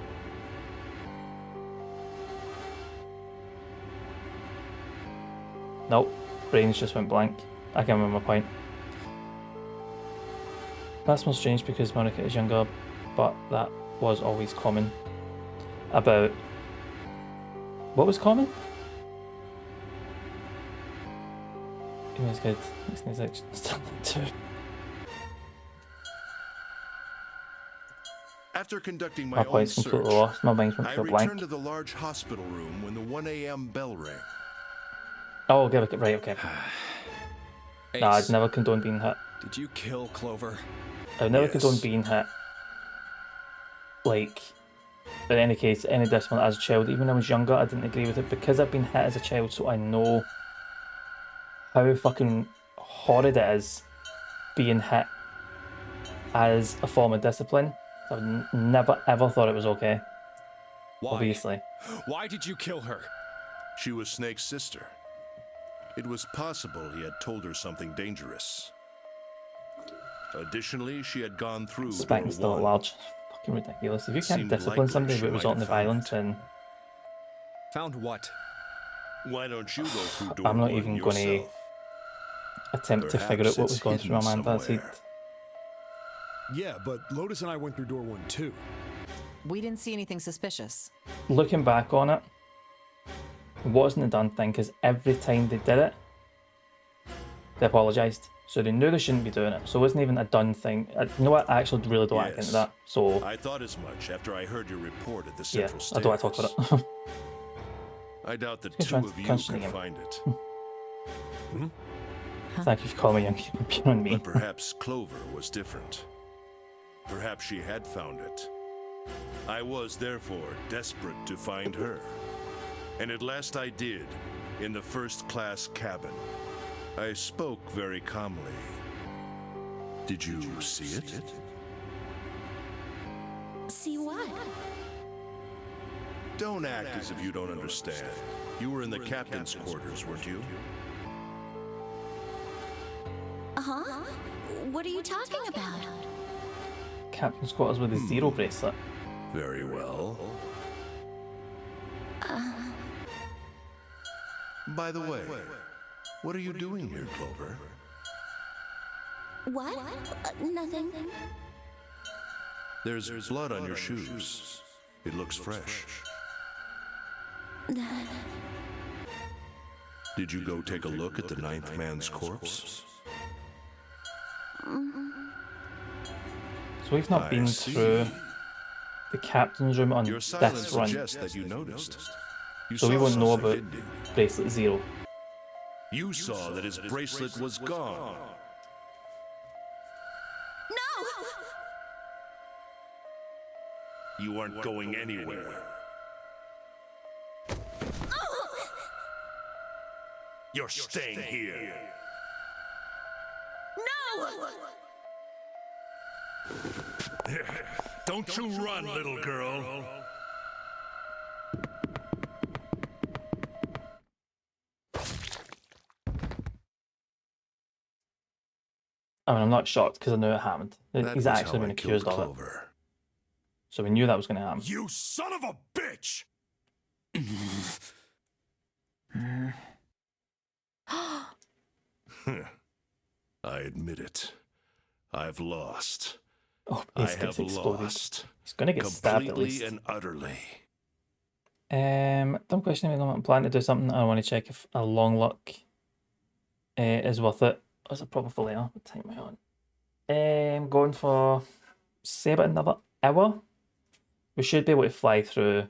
A: Nope, brains just went blank. I can't remember my point. That's more strange because Monica is younger, but that was always common. About... What was common? It was good. This needs to...
C: After conducting my own search,
A: lost. My mind's
C: I returned to the large hospital room when the 1 a.m. bell rang.
A: Oh, okay, right, okay. Nah, I'd never condone being hit.
G: Did you kill Clover?
A: I'd never condone being hit. Like, in any case, any discipline as a child, even when I was younger, I didn't agree with it because I've been hit as a child, so I know how fucking horrid it is being hit as a form of discipline. I've never ever thought it was okay.
G: Why?
A: Obviously.
G: Why did you kill her?
C: She was Snake's sister. It was possible he had told her something dangerous. Additionally, she had gone through
A: Spanking still at large. Fucking ridiculous. If you can't discipline somebody without resulting in violence, then...
G: Found what?
C: Why don't you go through door
A: I'm not
C: one
A: even going to
C: yourself?
A: attempt to figure out what was going through my man dad's head.
D: Yeah, but Lotus and I went through door 1 too.
H: We didn't see anything suspicious.
A: Looking back on it, it wasn't a done thing because every time they did it, they apologised. So they knew they shouldn't be doing it. So it wasn't even a done thing. You know what? I actually really don't like into that. So
C: I thought as much after I heard your report at the central
A: I don't want to talk about it.
C: I doubt the two of you can find it.
A: Thank you for calling me young human being on me.
C: But perhaps Clover was different. Perhaps she had found it. I was, therefore, desperate to find her. And at last I did, in the first-class cabin. I spoke very calmly. Did you see it?
J: See what?
C: Don't act as if you don't understand. You were in the captain's quarters, weren't you?
J: Uh-huh. What are you talking about?
A: Captain's quarters with a zero bracelet.
C: Very well. By the way, what are you doing here, Clover?
J: What? Nothing.
C: There's blood on your shoes. It looks fresh. Did you go take a look at the 9th man's corpse?
A: So we've not been through the captain's room on
C: Your
A: this
C: silence
A: run.
C: suggests that you noticed. You
A: So we
C: saw
A: won't know
C: something,
A: about
C: didn't you?
A: bracelet zero.
C: You saw that his bracelet was gone.
J: No!
C: You aren't going anywhere. You're staying here.
J: No!
C: Don't you run, little girl.
A: I mean, I'm not shocked because I knew it happened.
C: That
A: He's
C: was
A: actually
C: how
A: been
C: I
A: accused
C: killed
A: of it.
C: Clover.
A: So we knew that was going to happen.
D: You son of a bitch!
C: I admit it. I've lost.
A: Oh,
C: I
A: he's
C: have lost.
A: He's going to get stabbed at
C: completely
A: least.
C: and utterly.
A: Dumb question. I'm planning to do something. I want to check if a long luck is worth it. Oh, is it probably for later? What time am I on? Going for, say, about another hour. We should be able to fly through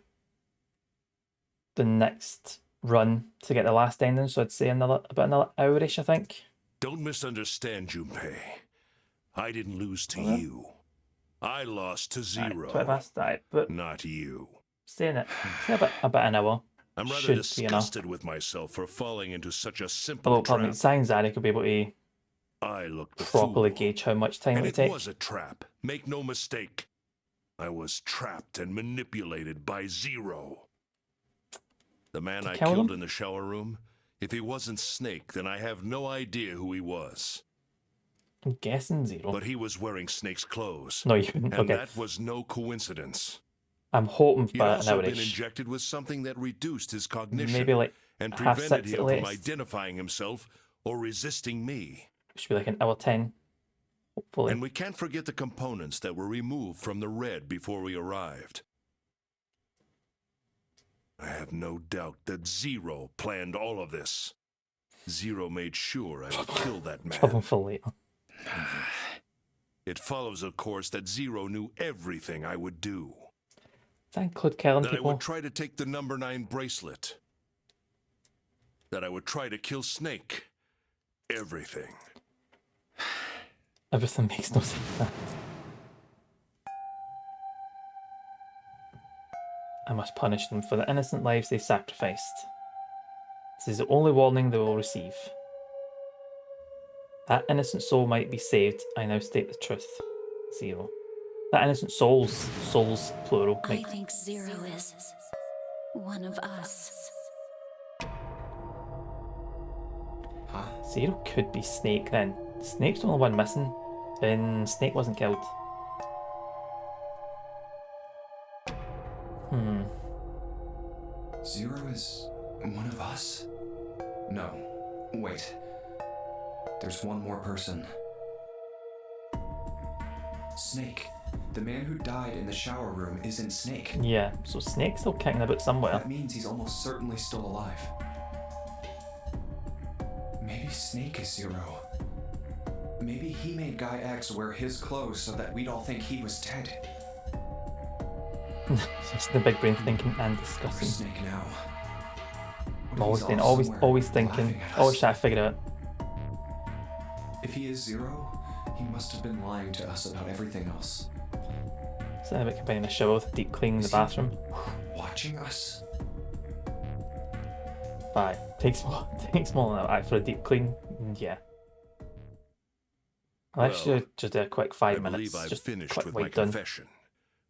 A: the next run to get the last ending, so I'd say about another hour-ish, I think.
C: Don't misunderstand, Junpei. I didn't lose to you. I lost to Zero.
A: 20 past that, but
C: not you.
A: Saying it, about an hour.
C: I'm rather disgusted with myself for falling into such a simple
A: Although
C: trap.
A: probably Zari could be able to properly gauge how much time it would take.
C: It was a trap. Make no mistake. I was trapped and manipulated by Zero. The man I killed in the shower room, if he wasn't Snake, then I have no idea who he was.
A: I'm guessing Zero.
C: But he was wearing Snake's clothes.
A: No, you wouldn't.
C: And that was no coincidence.
A: I'm hoping for an hour-ish.
C: He'd also been injected with something that reduced his cognition.
A: Maybe like
C: and
A: half
C: prevented
A: six
C: him
A: at
C: from
A: least.
C: identifying himself or resisting me.
A: Should be like an hour 10, hopefully.
C: And we can't forget the components that were removed from the red before we arrived. I have no doubt that Zero planned all of this. Zero made sure I would kill that man.
A: Trouble for later.
C: It follows, of course, that Zero knew everything I would do.
A: Does that include killing
C: that
A: people?
C: I would try to take the number 9 bracelet. That I would try to kill Snake. Everything.
A: Everything makes no sense. I must punish them for the innocent lives they sacrificed. This is the only warning they will receive. That innocent soul might be saved. I now state the truth. Zero. That innocent souls, plural.
J: I think Zero is one of us.
A: Huh? Zero could be Snake then. Snake's the only one missing, and Snake wasn't killed.
G: Zero is one of us? No. Wait. There's one more person. Snake. The man who died in the shower room isn't Snake.
A: Yeah, so Snake's still kicking about somewhere.
G: That means he's almost certainly still alive. Maybe Snake is Zero. Maybe he made Guy X wear his clothes so that we'd all think he was dead.
A: Just the big brain thinking and discussing.
G: Snake now.
A: Always thinking, always thinking, always trying to figure it out.
G: If he is Zero, he must have been lying to us about everything else.
A: So a bit combining the shower with deep cleaning the bathroom.
G: Watching us?
A: Bye. Takes more than that for a deep clean. Yeah. I'll actually just do a quick 5 minutes.
C: I believe I've
A: just
C: finished with my confession.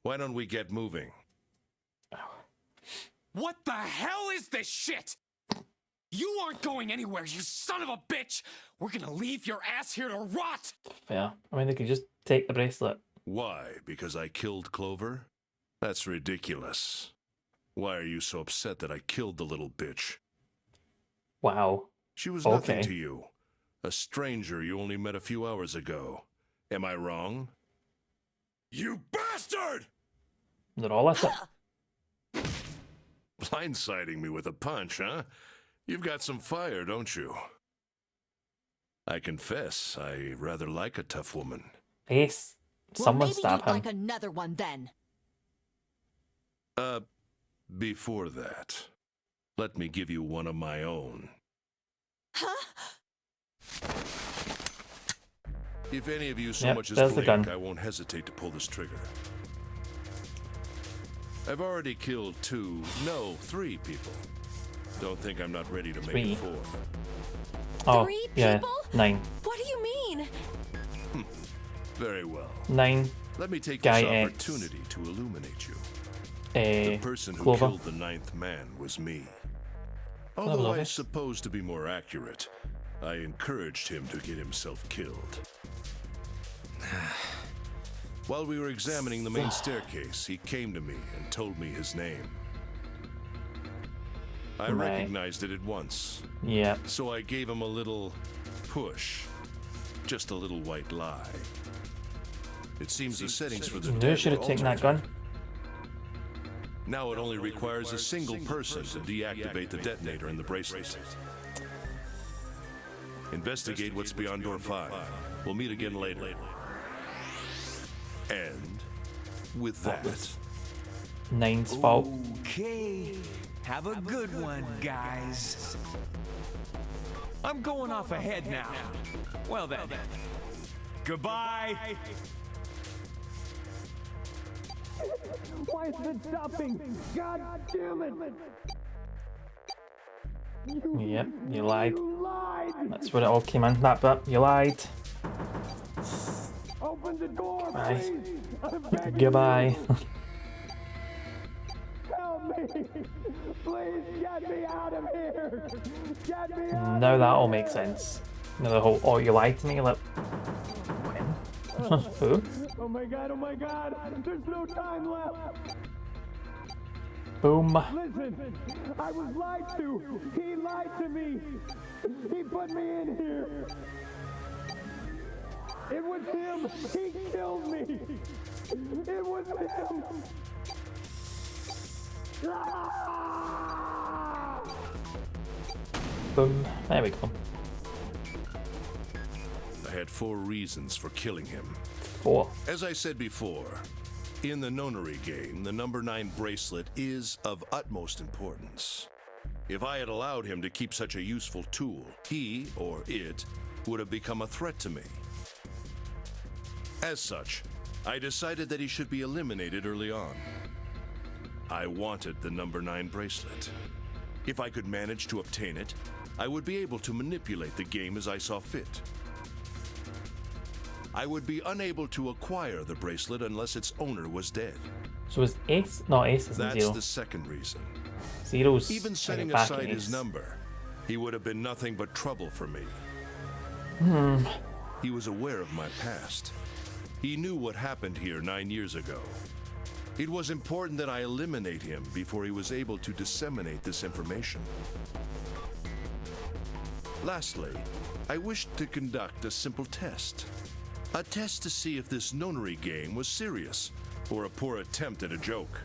C: Why don't we get moving?
B: What the hell is this shit? You aren't going anywhere, you son of a bitch! We're gonna leave your ass here to rot!
A: Yeah, I mean, they could just take the bracelet.
C: Why? Because I killed Clover? That's ridiculous. Why are you so upset that I killed the little bitch?
A: Wow.
C: She was nothing to you. A stranger you only met a few hours ago. Am I wrong? You bastard!
A: Is that all that's it?
C: Blindsiding me with a punch, huh? You've got some fire, don't you? I confess, I rather like a tough woman.
A: Yes. Someone stab him.
H: Like another one then.
C: Before that, let me give you one of my own.
H: Huh?
C: If any of you so much as blink, I won't hesitate to pull this trigger. I've already killed 3 people. Don't think I'm not ready to make it 4.
A: Oh,
E: 3
A: yeah,
E: people?
A: 9.
E: What do you mean?
C: Very well.
A: 9.
C: Let me take
A: Guy
C: this
A: X.
C: opportunity to illuminate you.
A: The
C: The person who
A: Clover.
C: killed the 9th man was me. Although I suppose to be more accurate, I encouraged him to get himself killed. While we were examining the main staircase, he came to me and told me his name. I recognized it at once.
A: Yeah.
C: So I gave him a little push. Just a little white lie. It seems the settings for the
A: You
C: dead
A: should have
C: were
A: taken that
C: altered.
A: gun.
C: Now it only requires a single person to deactivate the detonator in the bracelet. Investigate what's beyond door 5. We'll meet again later. And with that...
A: 9's fault.
K: Okay. Have a good one, guys. I'm going off ahead now. Well then. Goodbye.
L: Why is it stopping? God damn it!
A: Yep, you lied. That's where it all came in, that bit. You lied.
L: Open the door,
A: Bye.
L: please.
A: Goodbye.
L: Help me! Please get me out of here! Get me out!
A: Now that all makes sense. You know, the whole, oh, you lied to me? Like, when? Who?
L: Oh my god, there's no time left!
A: Boom.
L: Listen, I was lied to! He lied to me! He put me in here! It was him! He killed me! It was him! Ah!
A: Boom. There we go.
C: I had 4 reasons for killing him.
A: 4.
C: As I said before, in the nonary game, the number 9 bracelet is of utmost importance. If I had allowed him to keep such a useful tool, he, or it, would have become a threat to me. As such, I decided that he should be eliminated early on. I wanted the number 9 bracelet. If I could manage to obtain it, I would be able to manipulate the game as I saw fit. I would be unable to acquire the bracelet unless its owner was dead.
A: So is Ace? No, Ace isn't
C: That's
A: 0.
C: the second reason.
A: Zero's
C: even setting
A: back
C: aside
A: in
C: his
A: Ace.
C: number, he would have been nothing but trouble for me. He was aware of my past. He knew what happened here 9 years ago. It was important that I eliminate him before he was able to disseminate this information. Lastly, I wished to conduct a simple test. A test to see if this nonary game was serious or a poor attempt at a joke.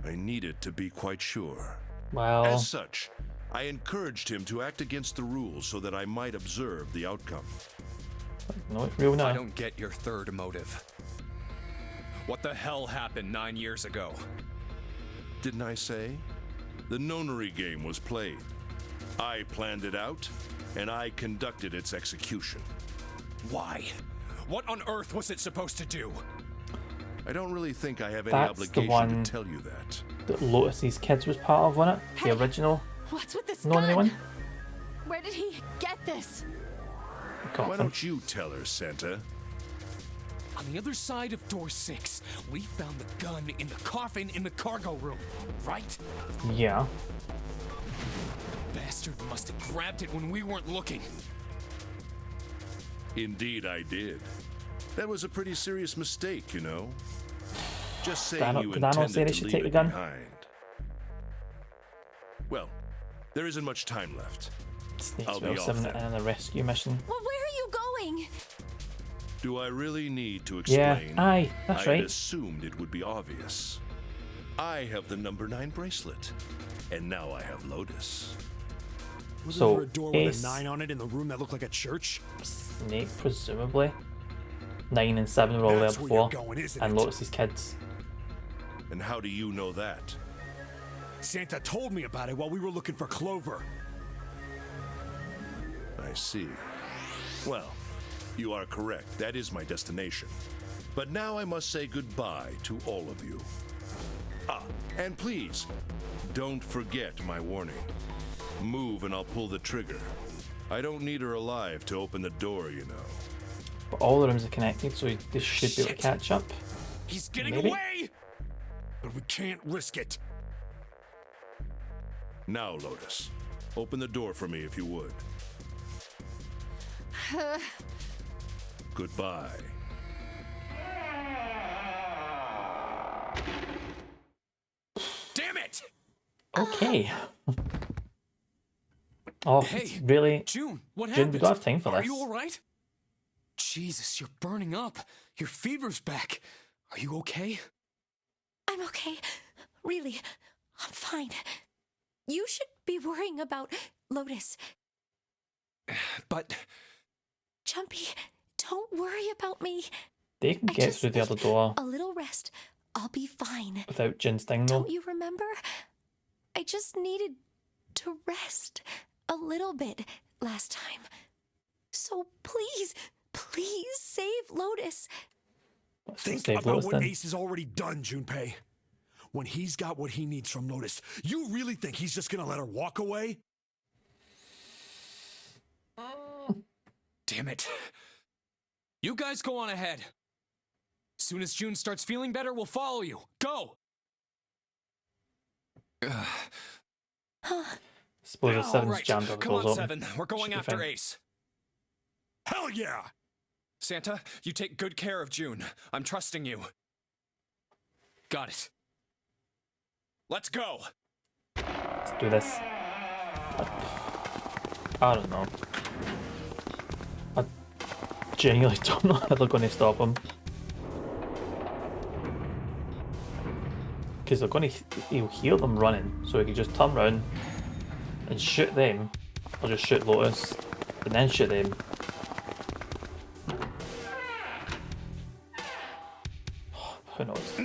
C: I needed to be quite sure.
A: Well,
C: as such, I encouraged him to act against the rules so that I might observe the outcome.
A: No, it's real now.
G: I don't get your third motive. What the hell happened 9 years ago?
C: Didn't I say? The nonary game was played. I planned it out, and I conducted its execution.
K: Why? What on earth was it supposed to do?
C: I don't really think I have any
A: That's the
C: obligation
A: one
C: to tell you that.
A: that Lotus's kids was part of, wasn't it? The original.
H: What's with this
A: Nonary one?
H: Where did he get this?
C: Why don't you tell her, Santa?
B: On the other side of door 6, we found the gun in the coffin in the cargo room, right?
A: Yeah.
B: Bastard must have grabbed it when we weren't looking.
C: Indeed, I did. That was a pretty serious mistake, you know. Just saying you
A: did I not say
C: intended
A: they
C: to
A: should
C: leave
A: take the
C: it
A: gun?
C: behind. Well, there isn't much time left. I'll be off
A: 7
C: then.
A: and a rescue mission.
E: Well, where are you going?
C: Do I really need to
A: Yeah,
C: explain?
A: aye, that's
C: I
A: right.
C: assumed it would be obvious. I have the number 9 bracelet, and now I have Lotus.
D: Wasn't
A: So,
D: there a door
A: Ace-
D: with a 9 on it in the room that looked like a church?
A: Snake, presumably. 9 and 7 were all
D: That's
A: there
D: where
A: before.
D: you're going, isn't
A: And
D: it?
A: Lotus's kids.
C: And how do you know that?
D: Santa told me about it while we were looking for Clover.
C: I see. Well, you are correct. That is my destination. But now I must say goodbye to all of you. Ah, and please, don't forget my warning. Move and I'll pull the trigger. I don't need her alive to open the door, you know.
A: But all the rooms are connected, so they should be able to catch up.
D: He's getting
A: Maybe.
D: away! But we can't risk it.
C: Now, Lotus, open the door for me if you would. Goodbye.
D: Damn it!
A: Okay. Oh,
B: Hey,
A: really?
B: June, what
A: June,
B: happened?
A: we don't have time for
B: Are
A: this.
B: you all right? Jesus, you're burning up. Your fever's back. Are you okay?
E: I'm okay. Really, I'm fine. You should be worrying about Lotus.
G: But...
E: Jumpy, don't worry about me.
A: They can
E: I
A: get
E: just
A: through the other
E: need
A: door
E: A little rest. I'll be fine.
A: without Jin's thing, though.
E: Don't you remember? I just needed to rest a little bit last time. So please, please save Lotus.
D: Think about what Ace has already done, Junpei. When he's got what he needs from Lotus, you really think he's just gonna let her walk away?
F: Damn it. You guys go on ahead. Soon as June starts feeling better, we'll follow you. Go!
A: Suppose if Seven's jammed on the
F: Come on,
A: doors
F: Seven. We're going after Ace.
D: Hell yeah!
G: Santa, you take good care of June. I'm trusting you.
F: Got it.
G: Let's go!
A: Let's do this. I don't know. I genuinely don't know how they're going to stop him. Because they're going to... He'll hear them running, so he can just turn around and shoot them, or just shoot Lotus, and then shoot them. Who knows?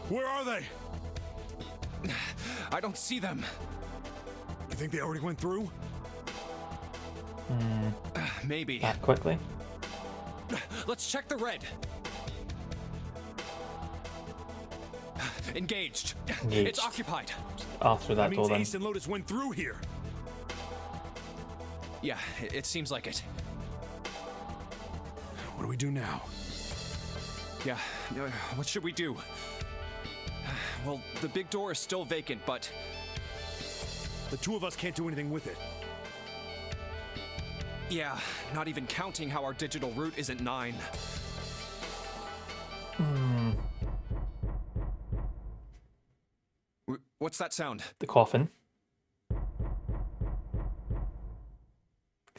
D: Where are they?
G: I don't see them.
D: You think they already went through?
G: Maybe.
A: That quickly?
G: Let's check the red. Engaged. It's occupied.
A: After that door then.
D: Ace and Lotus went through here.
G: Yeah, it seems like it.
D: What do we do now?
G: Yeah, what should we do? Well, the big door is still vacant, but...
D: The two of us can't do anything with it.
G: Yeah, not even counting how our digital route isn't 9. What's that sound?
A: The coffin. In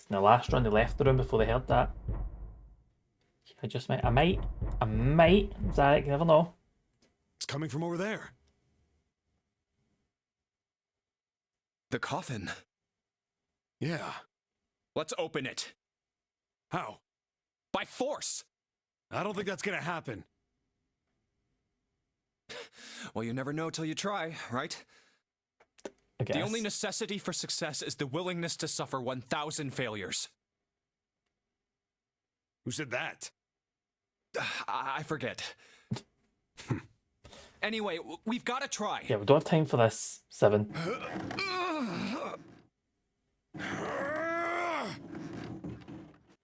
A: the last run, they left the room before they heard that. I might. Zarek, you never know.
D: It's coming from over there.
G: The coffin?
D: Yeah.
G: Let's open it.
D: How?
G: By force!
D: I don't think that's gonna happen.
G: Well, you never know till you try, right?
A: I guess.
G: The only necessity for success is the willingness to suffer 1,000 failures.
D: Who said that?
G: I forget. Anyway, we've got to try.
A: Yeah, we don't have time for this, Seven.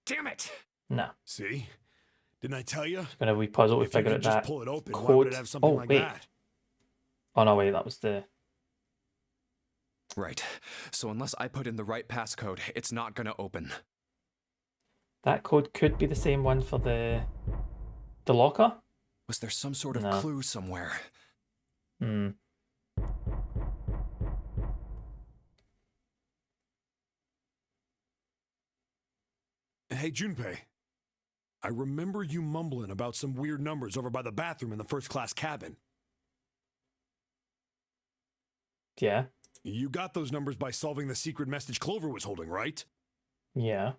G: Damn it!
A: No.
D: See? Didn't I tell you?
A: It's gonna be puzzle. We figured it
D: just
A: that.
D: Pull it open.
A: Code.
D: Why would it have something like that?
A: Oh no, wait, that was the...
G: Right. So unless I put in the right passcode, it's not gonna open.
A: That code could be the same one for the locker?
G: Was there some sort of clue somewhere?
D: Hey, Junpei. I remember you mumbling about some weird numbers over by the bathroom in the first-class cabin.
A: Yeah.
D: You got those numbers by solving the secret message Clover was holding, right?
A: Yeah.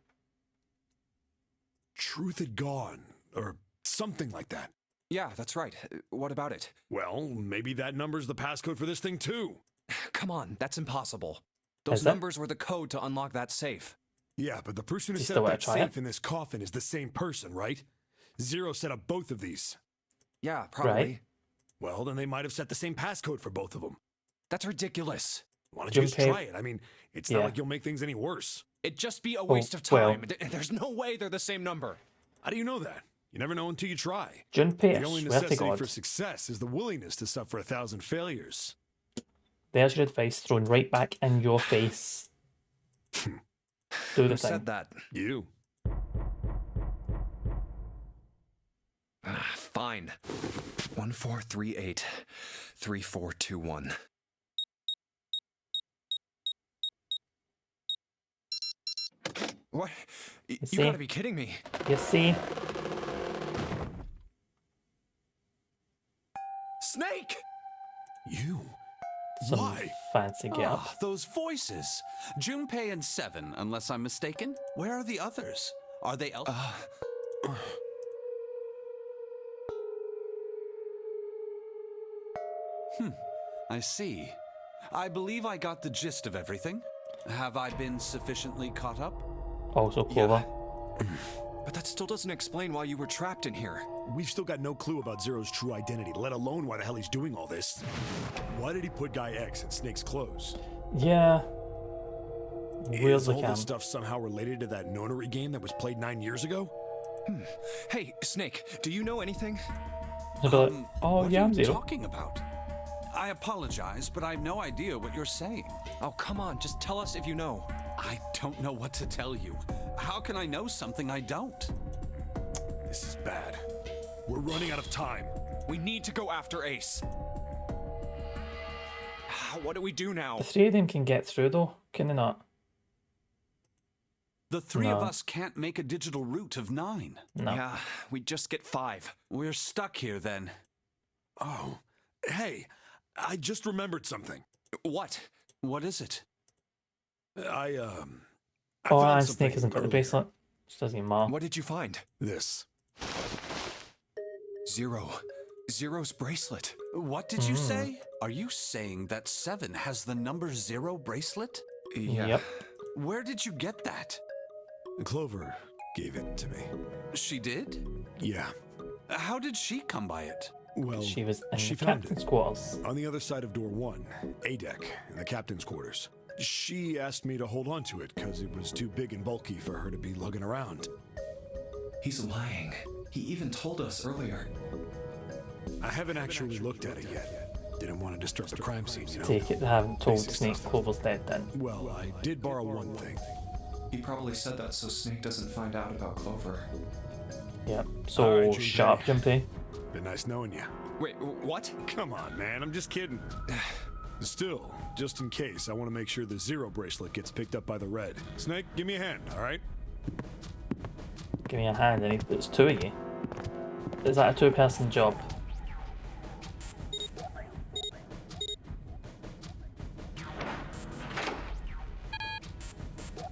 D: Truth had gone, or something like that.
G: Yeah, that's right. What about it?
D: Well, maybe that number's the passcode for this thing, too.
G: Come on, that's impossible. Those numbers were the code to unlock that safe.
D: Yeah, but the person who set up that safe in this coffin is the same person, right? Zero set up both of these.
G: Yeah, probably. Right.
D: Well, then they might have set the same passcode for both of them.
G: That's ridiculous.
D: Why don't you just try it? I mean, it's not like you'll make things any worse.
G: It'd just be a waste of time. There's no way they're the same number.
D: How do you know that? You never know until you try.
A: Junpei,
D: the only necessity for success is the willingness to suffer 1,000 failures.
A: There's your advice thrown right back in your face. Do the
G: Who
A: thing.
G: said that?
D: You.
G: Fine. 1438 3421. What? You gotta be kidding me.
A: You see?
D: Snake! You?
A: Some
D: Why?
A: fancy get up.
M: Those voices. Junpei and Seven, unless I'm mistaken. Where are the others? Are they I see. I believe I got the gist of everything. Have I been sufficiently caught up?
A: Also Clover.
G: Yeah. But that still doesn't explain why you were trapped in here.
D: We've still got no clue about Zero's true identity, let alone why the hell he's doing all this. Why did he put Guy X in Snake's clothes?
A: Yeah.
D: Is all this stuff somehow related to that nonary game that was played 9 years ago?
G: Hey, Snake, do you know anything?
A: Oh, yeah, I'm
M: Zero.
A: Zero.
M: What are you talking about? I apologize, but I have no idea what you're saying.
G: Oh, come on, just tell us if you know.
M: I don't know what to tell you. How can I know something I don't?
D: This is bad. We're running out of time.
G: We need to go after Ace. What do we do now?
A: The three of them can get through, though, can they not?
M: The three of us can't make a digital route of 9.
A: No.
G: Yeah, we just get 5.
M: We're stuck here then.
D: Oh, hey, I just remembered something.
G: What?
M: What is it?
D: I
A: Oh,
D: found
A: and Snake hasn't got the bracelet. Just doesn't even matter.
G: What did you find?
D: This.
G: Zero's bracelet.
M: What did you say? Are you saying that 7 has the number 0 bracelet?
G: Yeah.
A: Yep.
M: Where did you get that?
D: Clover gave it to me.
M: She did?
D: Yeah.
M: How did she come by it?
D: Well,
A: She was in
D: she
A: the
D: found
A: captain's
D: it
A: quarters.
D: on the other side of door 1, A deck, in the captain's quarters. She asked me to hold on to it because it was too big and bulky for her to be lugging around.
I: He's lying. He even told us earlier.
D: I haven't actually looked at it yet. Didn't want to disturb the crime scene, you know?
A: Take it they haven't told
D: Basic
A: Snake
D: stuff.
A: Clover's dead then.
D: Well, I did borrow one thing.
I: He probably said that so Snake doesn't find out about Clover.
A: Yep.
D: All
A: So
D: right,
A: shut up, Junpei.
D: Been nice knowing you.
G: Wait, what?
D: Come on, man, I'm just kidding. Still, just in case, I want to make sure the 0 bracelet gets picked up by the red. Snake, give me a hand, all right?
A: Give me a hand, I need there's 2 of you. Is that a 2-person job?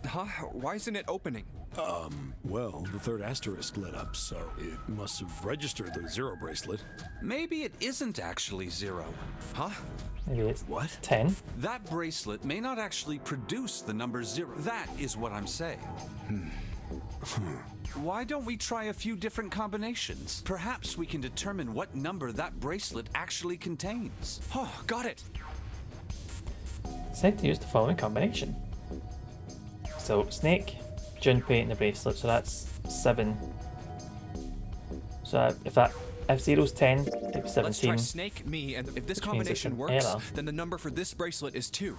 G: Huh? Why isn't it opening?
D: Well, the 3rd asterisk lit up, so it must have registered the 0 bracelet.
M: Maybe it isn't actually 0.
G: Huh?
A: Maybe it's
D: What?
A: 10.
M: That bracelet may not actually produce the number 0. That is what I'm saying. Why don't we try a few different combinations? Perhaps we can determine what number that bracelet actually contains.
G: Oh, got it.
A: Said to use the following combination. So Snake, Junpei, and the bracelet. So that's 7. So if 0's 10, it'd be 17.
G: Let's try Snake, me, and if this
A: Which means it's
G: combination
A: an
G: works,
A: error.
G: then the number for this bracelet is 2.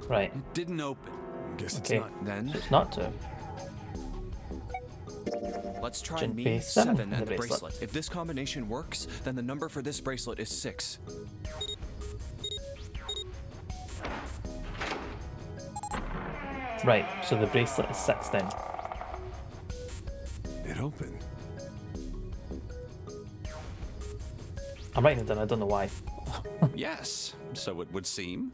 A: Right.
M: It didn't open.
D: Guess
A: Okay.
D: it's not.
G: Then
A: So it's not 2.
G: let's try
A: Junpei,
G: me,
A: 7,
G: 7, and the
A: bracelet.
G: bracelet. If this combination works, then the number for this bracelet is 6.
A: Right, so the bracelet is 6 then.
D: It opened.
A: I'm writing it down, I don't know why.
M: Yes, so it would seem.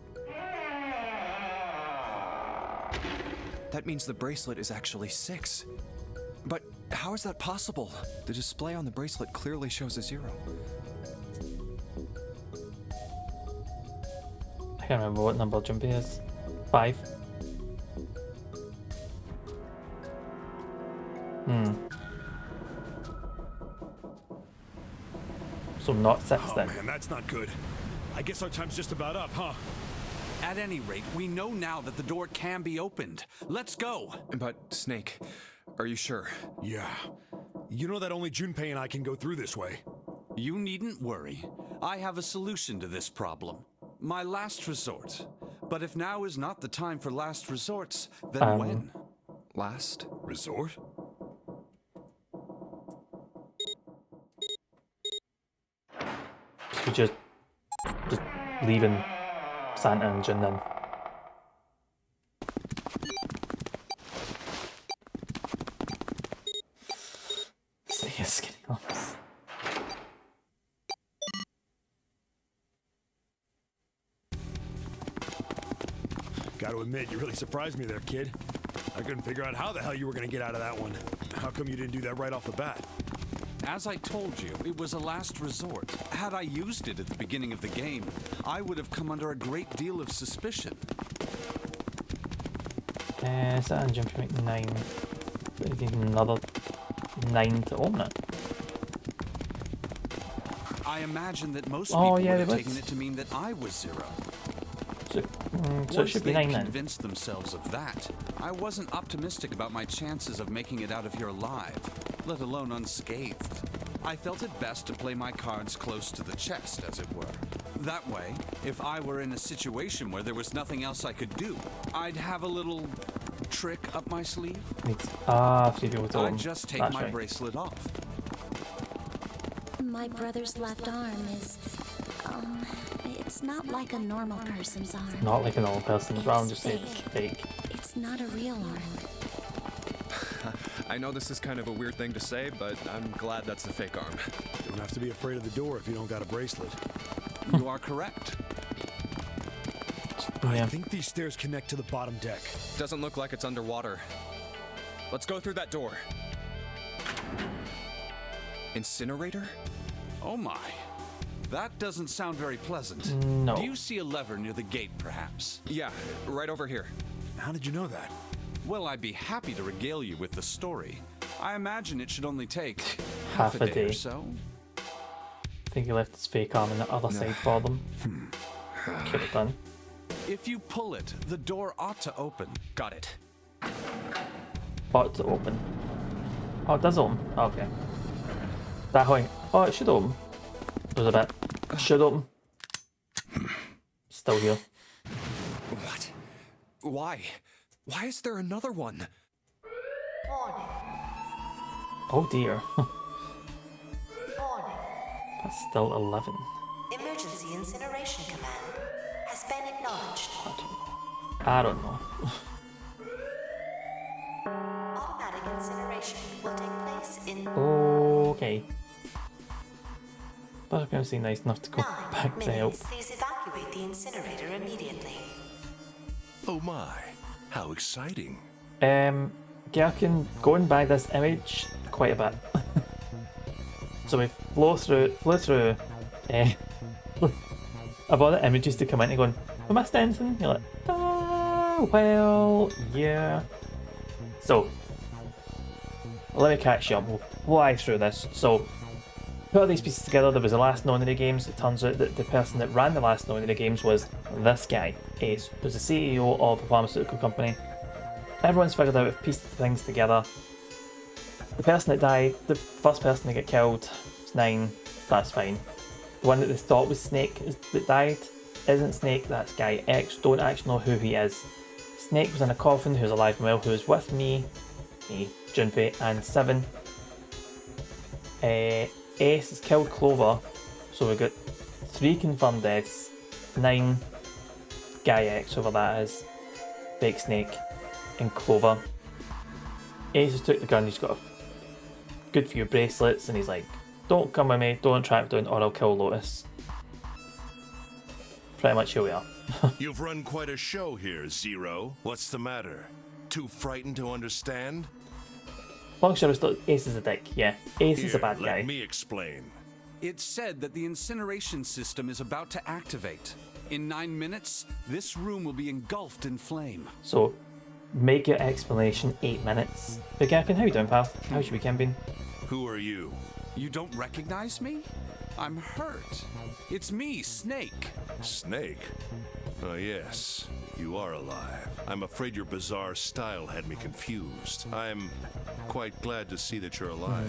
G: That means the bracelet is actually 6. But how is that possible? The display on the bracelet clearly shows a 0.
A: I can't remember what number Junpei is. 5. So not 6
D: Oh
A: then.
D: man, that's not good. I guess our time's just about up, huh?
M: At any rate, we know now that the door can be opened. Let's go.
G: But, Snake, are you sure?
D: Yeah. You know that only Junpei and I can go through this way.
M: You needn't worry. I have a solution to this problem. My last resort. But if now is not the time for last resorts, then when?
G: Last?
D: Resort?
A: So just leaving Santa and Jin then. Snake is skinny arms.
D: Gotta admit, you really surprised me there, kid. I I couldn't figure out how the hell you were gonna get out of that one. How come you didn't do that right off the bat?
M: As I told you, it was a last resort. Had I used it at the beginning of the game, I would have come under a great deal of suspicion.
A: Is that engine for 9? We need another 9 to open it.
M: I imagine that most people would have taken it to mean that I was Zero.
A: So it should be 9 then.
M: Once they convinced themselves of that, I wasn't optimistic about my chances of making it out of here alive, let alone unscathed. I felt it best to play my cards close to the chest, as it were. That way, if I were in a situation where there was nothing else I could do, I'd have a little trick up my sleeve. I'd just take my bracelet off.
J: My brother's left arm is, it's not like a normal person's arm.
A: Not like a normal person's arm, just say it's fake.
J: It's not a real arm.
I: I know this is kind of a weird thing to say, but I'm glad that's a fake arm.
D: You don't have to be afraid of the door if you don't got a bracelet.
M: You are correct.
D: I think these stairs connect to the bottom deck.
I: Doesn't look like it's underwater. Let's go through that door. Incinerator?
M: Oh my. That doesn't sound very pleasant.
A: No.
M: Do you see a lever near the gate, perhaps?
I: Yeah, right over here.
D: How did you know that?
M: Well, I'd be happy to regale you with the story. I imagine it should only take
A: half a day
M: or so.
A: I think he left his fake arm on the other side for them. Could have done.
M: If you pull it, the door ought to open.
I: Got it.
A: Ought to open. Oh, it does open. Okay. That going. Oh, it should open. There's a bit. Should open. Still here.
I: What? Why? Why is there another one?
N: Warning.
A: Oh dear.
N: Warning.
A: That's still 11.
N: Emergency incineration command has been acknowledged.
A: I don't know.
N: Automatic incineration will take place in
A: Okay. But I'm going to say nice enough to go
N: 9
A: back to help.
N: minutes. Please evacuate the incinerator immediately.
C: Oh my, how exciting.
A: Gherkin going by this image quite a bit. So we flew through of all the images to come in and going, am I Stenson? You're like, well, yeah. So, let me catch you up. We'll fly through this. So, put all these pieces together. There was the last known of the games. It turns out that the person that ran the last known of the games was this guy, Ace, who's the CEO of a pharmaceutical company. Everyone's figured out if pieced things together. The person that died, the first person to get killed, was 9. That's fine. The one that they thought was Snake that died isn't Snake. That's Guy X. Don't actually know who he is. Snake was in a coffin, who's alive and well, who was with me, Junpei, and 7. Ace has killed Clover, so we've got 3 confirmed deaths. 9, Guy X, whoever that is, Fake Snake, and Clover. Ace has took the gun, he's got a good few bracelets, and he's like, don't come with me, don't track down, or I'll kill Lotus. Pretty much here we are.
C: You've run quite a show here, Zero. What's the matter? Too frightened to understand?
A: Long story short, Ace is a dick, yeah. Ace is a bad guy.
C: Let me explain.
M: It's said that the incineration system is about to activate. In 9 minutes, this room will be engulfed in flame.
A: So, make your explanation 8 minutes. But Gherkin, how you doing, pal? How's your weekend been?
C: Who are you?
M: You don't recognize me? I'm hurt. It's me, Snake.
C: Snake? Oh, yes. You are alive. I'm afraid your bizarre style had me confused. I'm quite glad to see that you're alive.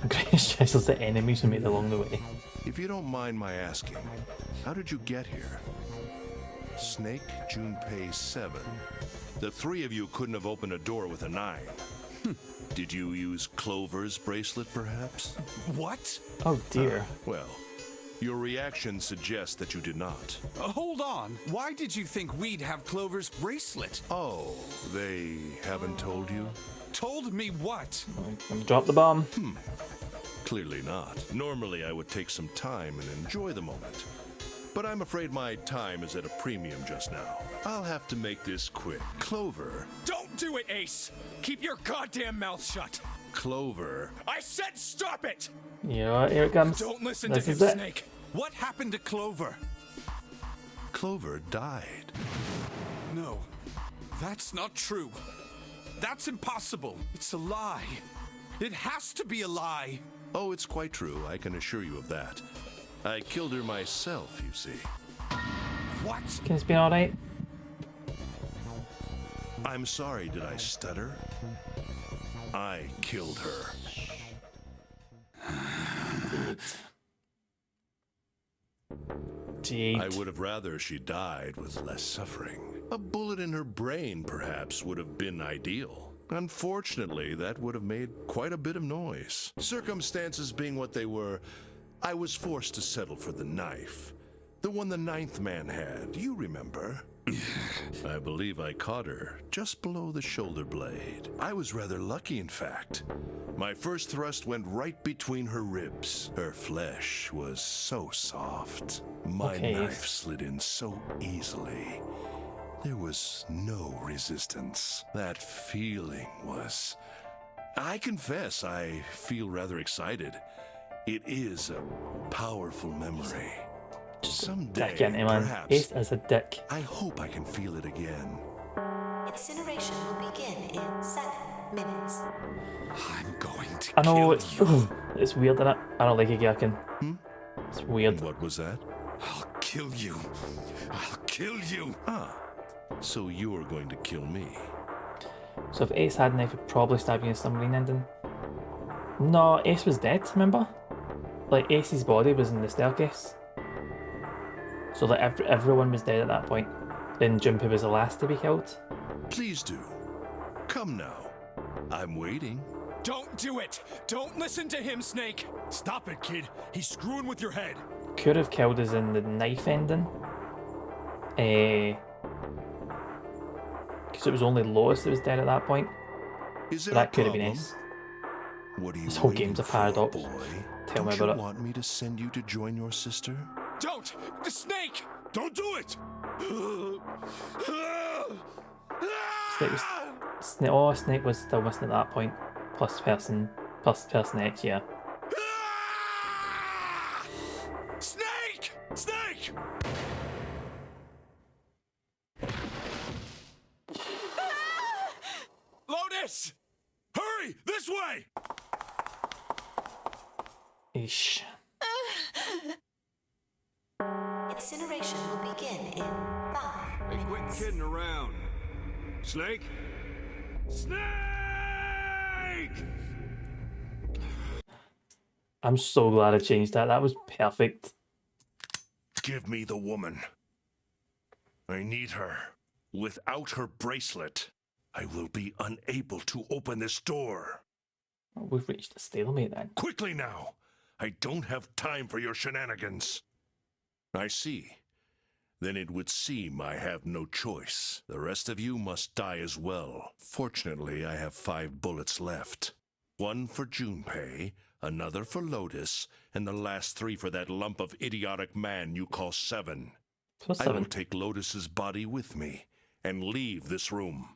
A: Greatest stressors that enemies we made along the way.
C: If you don't mind my asking, how did you get here? Snake, Junpei, 7. The 3 of you couldn't have opened a door with a 9. Did you use Clover's bracelet, perhaps?
M: What?
A: Oh dear.
C: Well, your reaction suggests that you did not.
M: Hold on. Why did you think we'd have Clover's bracelet?
C: Oh, they haven't told you?
M: Told me what?
A: Drop the bomb.
C: Clearly not. Normally I would take some time and enjoy the moment. But I'm afraid my time is at a premium just now. I'll have to make this quick. Clover.
K: Don't do it, Ace! Keep your goddamn mouth shut!
C: Clover.
K: I said stop it!
A: Yeah, here it comes.
K: Don't listen
A: This
K: to him,
A: is it.
K: Snake.
M: What happened to Clover?
C: Clover died.
M: No, that's not true. That's impossible. It's a lie. It has to be a lie.
C: Oh, it's quite true. I can assure you of that. I killed her myself, you see.
M: What?
A: Can this be alright?
C: I'm sorry, did I stutter? I killed her.
A: Jade.
C: I would have rather she died with less suffering. A bullet in her brain, perhaps, would have been ideal. Unfortunately, that would have made quite a bit of noise. Circumstances being what they were, I was forced to settle for the knife. The one the ninth man had, you remember? I believe I caught her just below the shoulder blade. I was rather lucky, in fact. My first thrust went right between her ribs. Her flesh was so soft. My knife slid in so easily. There was no resistance. That feeling was... I confess, I feel rather excited. It is a powerful memory. Someday, perhaps,
A: Ace is a dick.
C: I hope I can feel it again.
N: Incineration will begin in 7 minutes.
M: I'm going to
A: I know
M: kill
A: it's
M: you.
A: it's weird, isn't it? I don't like it, Gherkin. It's weird.
C: What was that?
M: I'll kill you. I'll kill you.
C: Ah, so you're going to kill me.
A: So if Ace had a knife, he'd probably stab you in a submarine ending. No, Ace was dead, remember? Like, Ace's body was in the staircase. So like everyone was dead at that point. Then Junpei was the last to be killed.
C: Please do. Come now. I'm waiting.
K: Don't do it! Don't listen to him, Snake!
D: Stop it, kid. He's screwing with your head.
A: Could have killed us in the knife ending. Because it was only Lois that was dead at that point.
C: Is there
A: That
C: a
A: could have been
C: problem?
A: Ace.
C: What are you
A: This whole
C: waiting
A: game's a
C: for,
A: paradox.
C: boy?
A: Tell me
C: Don't
A: about
C: you
A: it.
C: want me to send you to join your sister?
K: Don't! The Snake!
D: Don't do it!
A: Snake was still missing at that point. Plus person X, yeah.
D: Snake! Snake!
K: Lotus!
D: Hurry! This way!
A: Eesh.
N: Incineration will begin in 5
D: Hey, quit
N: minutes.
D: kidding around. Snake? Snake!
A: I'm so glad I changed that. That was perfect.
C: Give me the woman. I need her. Without her bracelet, I will be unable to open this door.
A: Oh, we've reached a stalemate then.
C: Quickly now! I don't have time for your shenanigans. I see. Then it would seem I have no choice. The rest of you must die as well. Fortunately, I have 5 bullets left. 1 for Junpei, another for Lotus, and the last 3 for that lump of idiotic man you call Seven.
A: Plus
C: I
A: 7.
C: will take Lotus's body with me and leave this room.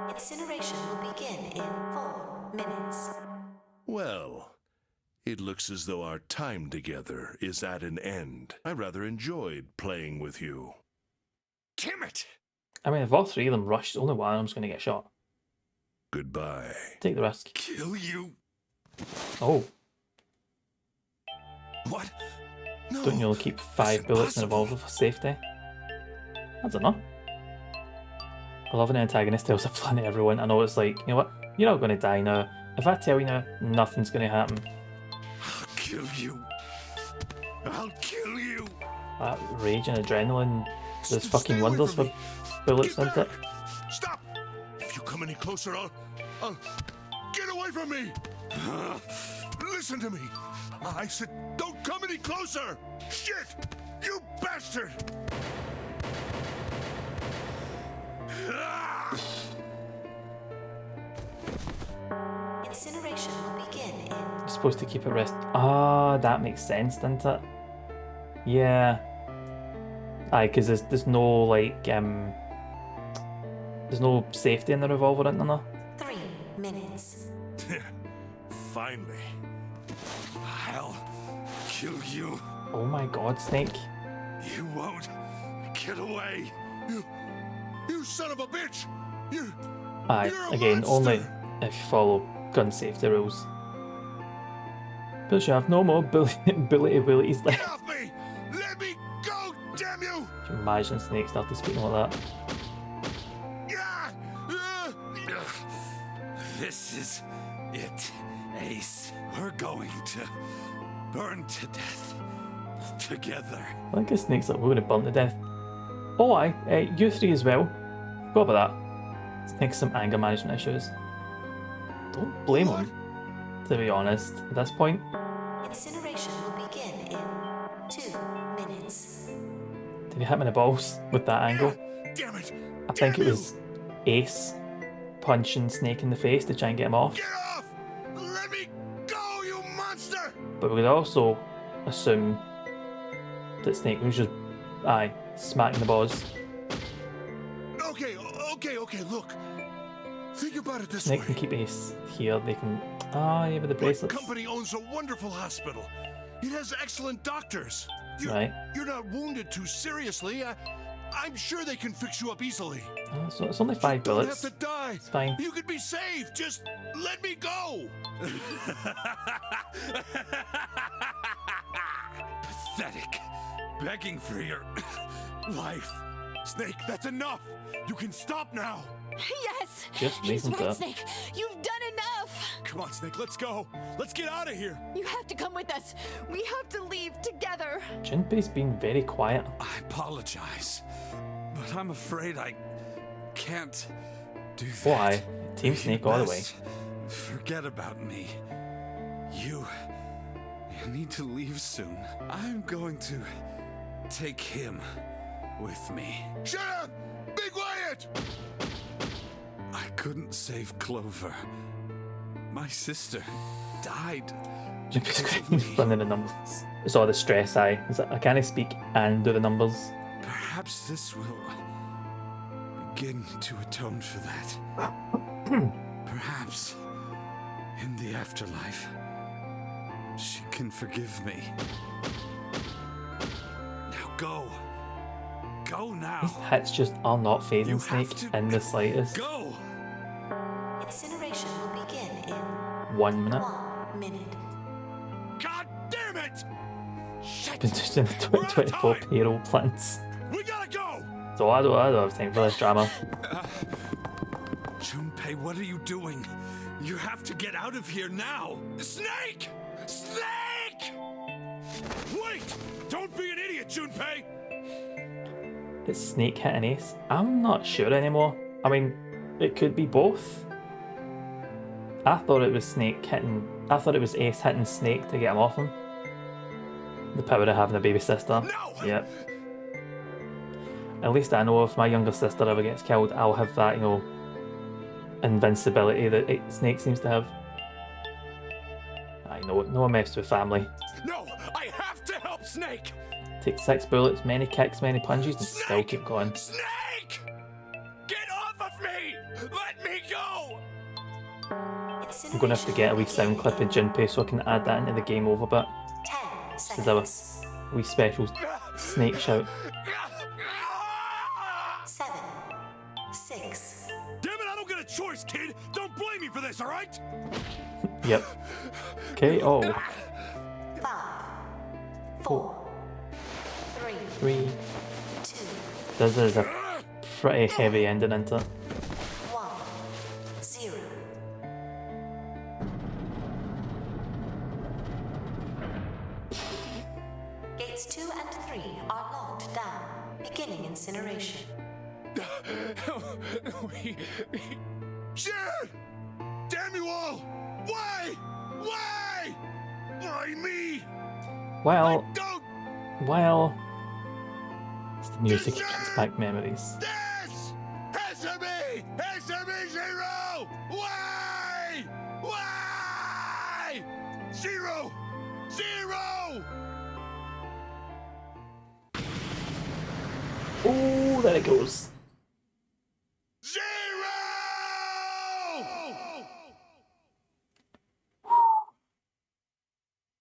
N: Incineration will begin in 4 minutes.
C: Well, it looks as though our time together is at an end. I rather enjoyed playing with you.
K: Damn it!
A: I mean, if all 3 of them rushed, only one of them's going to get shot.
C: Goodbye.
A: Take the risk.
M: Kill you.
A: Oh.
C: What? No.
A: Don't you only keep 5 bullets in a revolver for safety? I don't know. I love an antagonist tells a plan to everyone. I know it's like, you know what? You're not going to die now. If I tell you now, nothing's going to happen.
M: I'll kill you. I'll kill you.
A: That rage and adrenaline does fucking
C: Stay away
A: wonders
C: from
A: for
C: me.
A: bullets,
C: Get
A: doesn't it?
C: back. Stop! If you come any closer, I'll... Get away from me! Listen to me! I said, don't come any closer! Shit! You bastard!
N: Incineration will begin in
A: You're supposed to keep it rest. Ah, that makes sense, doesn't it? Yeah. Aye, because there's no like there's no safety in the revolver, isn't there?
N: 3 minutes.
D: Finally. I'll kill you.
A: Oh my god, Snake.
D: You won't get away.
C: You son of a bitch!
A: Aye, again, only if you follow gun safety rules. But you have no more bullet abilities left.
C: Get off me! Let me go, damn you!
A: Can you imagine Snake started speaking like that?
D: This is it, Ace. We're going to burn to death together.
A: I guess Snake's like, we're going to burn to death. Oh, aye, you three as well. Go about that. Snake's some anger management issues. Don't blame him, to be honest, at this point.
N: Incineration will begin in 2 minutes.
A: Did he hit him in the balls with that angle?
C: Damn it!
A: I think it was Ace punching Snake in the face to try and get him off.
C: Get off! Let me go, you monster!
A: But we could also assume that Snake was just, smacking the balls.
C: Okay, look. Think about it this
A: Snake
C: way.
A: can keep Ace here, they can... yeah, with the bracelets.
C: My company owns a wonderful hospital. It has excellent doctors. You're not wounded too seriously. I'm sure they can fix you up easily.
A: So it's only 5 bullets.
C: You don't have to die.
A: It's fine.
C: You could be saved. Just let me go.
D: Pathetic. Begging for your life. Snake, that's enough. You can stop now.
E: Yes!
A: Just
E: He's
A: leave him
E: right,
A: to-
E: Snake. You've done enough!
D: Come on, Snake, let's go. Let's get out of here.
E: You have to come with us. We have to leave together.
A: Junpei's been very quiet.
M: I apologize, but I'm afraid I can't do that.
A: Why? Team Snake all the way.
M: Best forget about me. You need to leave soon. I'm going to take him with me.
C: Shut up! Be quiet!
M: I couldn't save Clover. My sister died.
A: Junpei's running the numbers. It's all the stress, I can't speak and do the numbers.
M: Perhaps this will begin to atone for that. Perhaps in the afterlife, she can forgive me. Now go. Go now.
A: These hits just are not phasing Snake in the slightest.
M: Go.
N: Incineration will begin in
A: 1 minute.
N: 1 minute.
D: God damn it!
A: Been just in the 2024 payroll plans.
D: We gotta go!
A: So I don't have time for this drama.
M: Junpei, what are you doing? You have to get out of here now.
D: Snake! Snake! Wait! Don't be an idiot, Junpei!
A: It's Snake hitting Ace? I'm not sure anymore. I mean, it could be both. I thought it was Ace hitting Snake to get him off him. The power of having a baby sister.
D: No!
A: Yep. At least I know if my younger sister ever gets killed, I'll have that, invincibility that Snake seems to have. I know, no mess with family.
D: No! I have to help Snake!
A: Take 6 bullets, many kicks, many punches, and still keep going.
D: Snake! Get off of me! Let me go!
A: I'm going to have to get a wee sound clip of Junpei so I can add that into the game over bit.
N: 10
A: This is our wee special Snake shout.
N: 7, 6.
D: Damn it, I don't get a choice, kid! Don't blame me for this, alright?
A: Yep. Okay, oh.
N: 5, 4, 3,
A: 3.
N: 2,
A: This is a pretty heavy ending into it.
N: 1, 0. Gates 2 and 3 are locked down, beginning incineration.
C: Shit! Damn you all! Why? Why? Why me?
A: Well,
C: Don't
A: it's the music, it brings back memories.
C: this! Answer me! Answer me, Zero! Why? Why? Zero! Zero!
A: Oh, there it goes.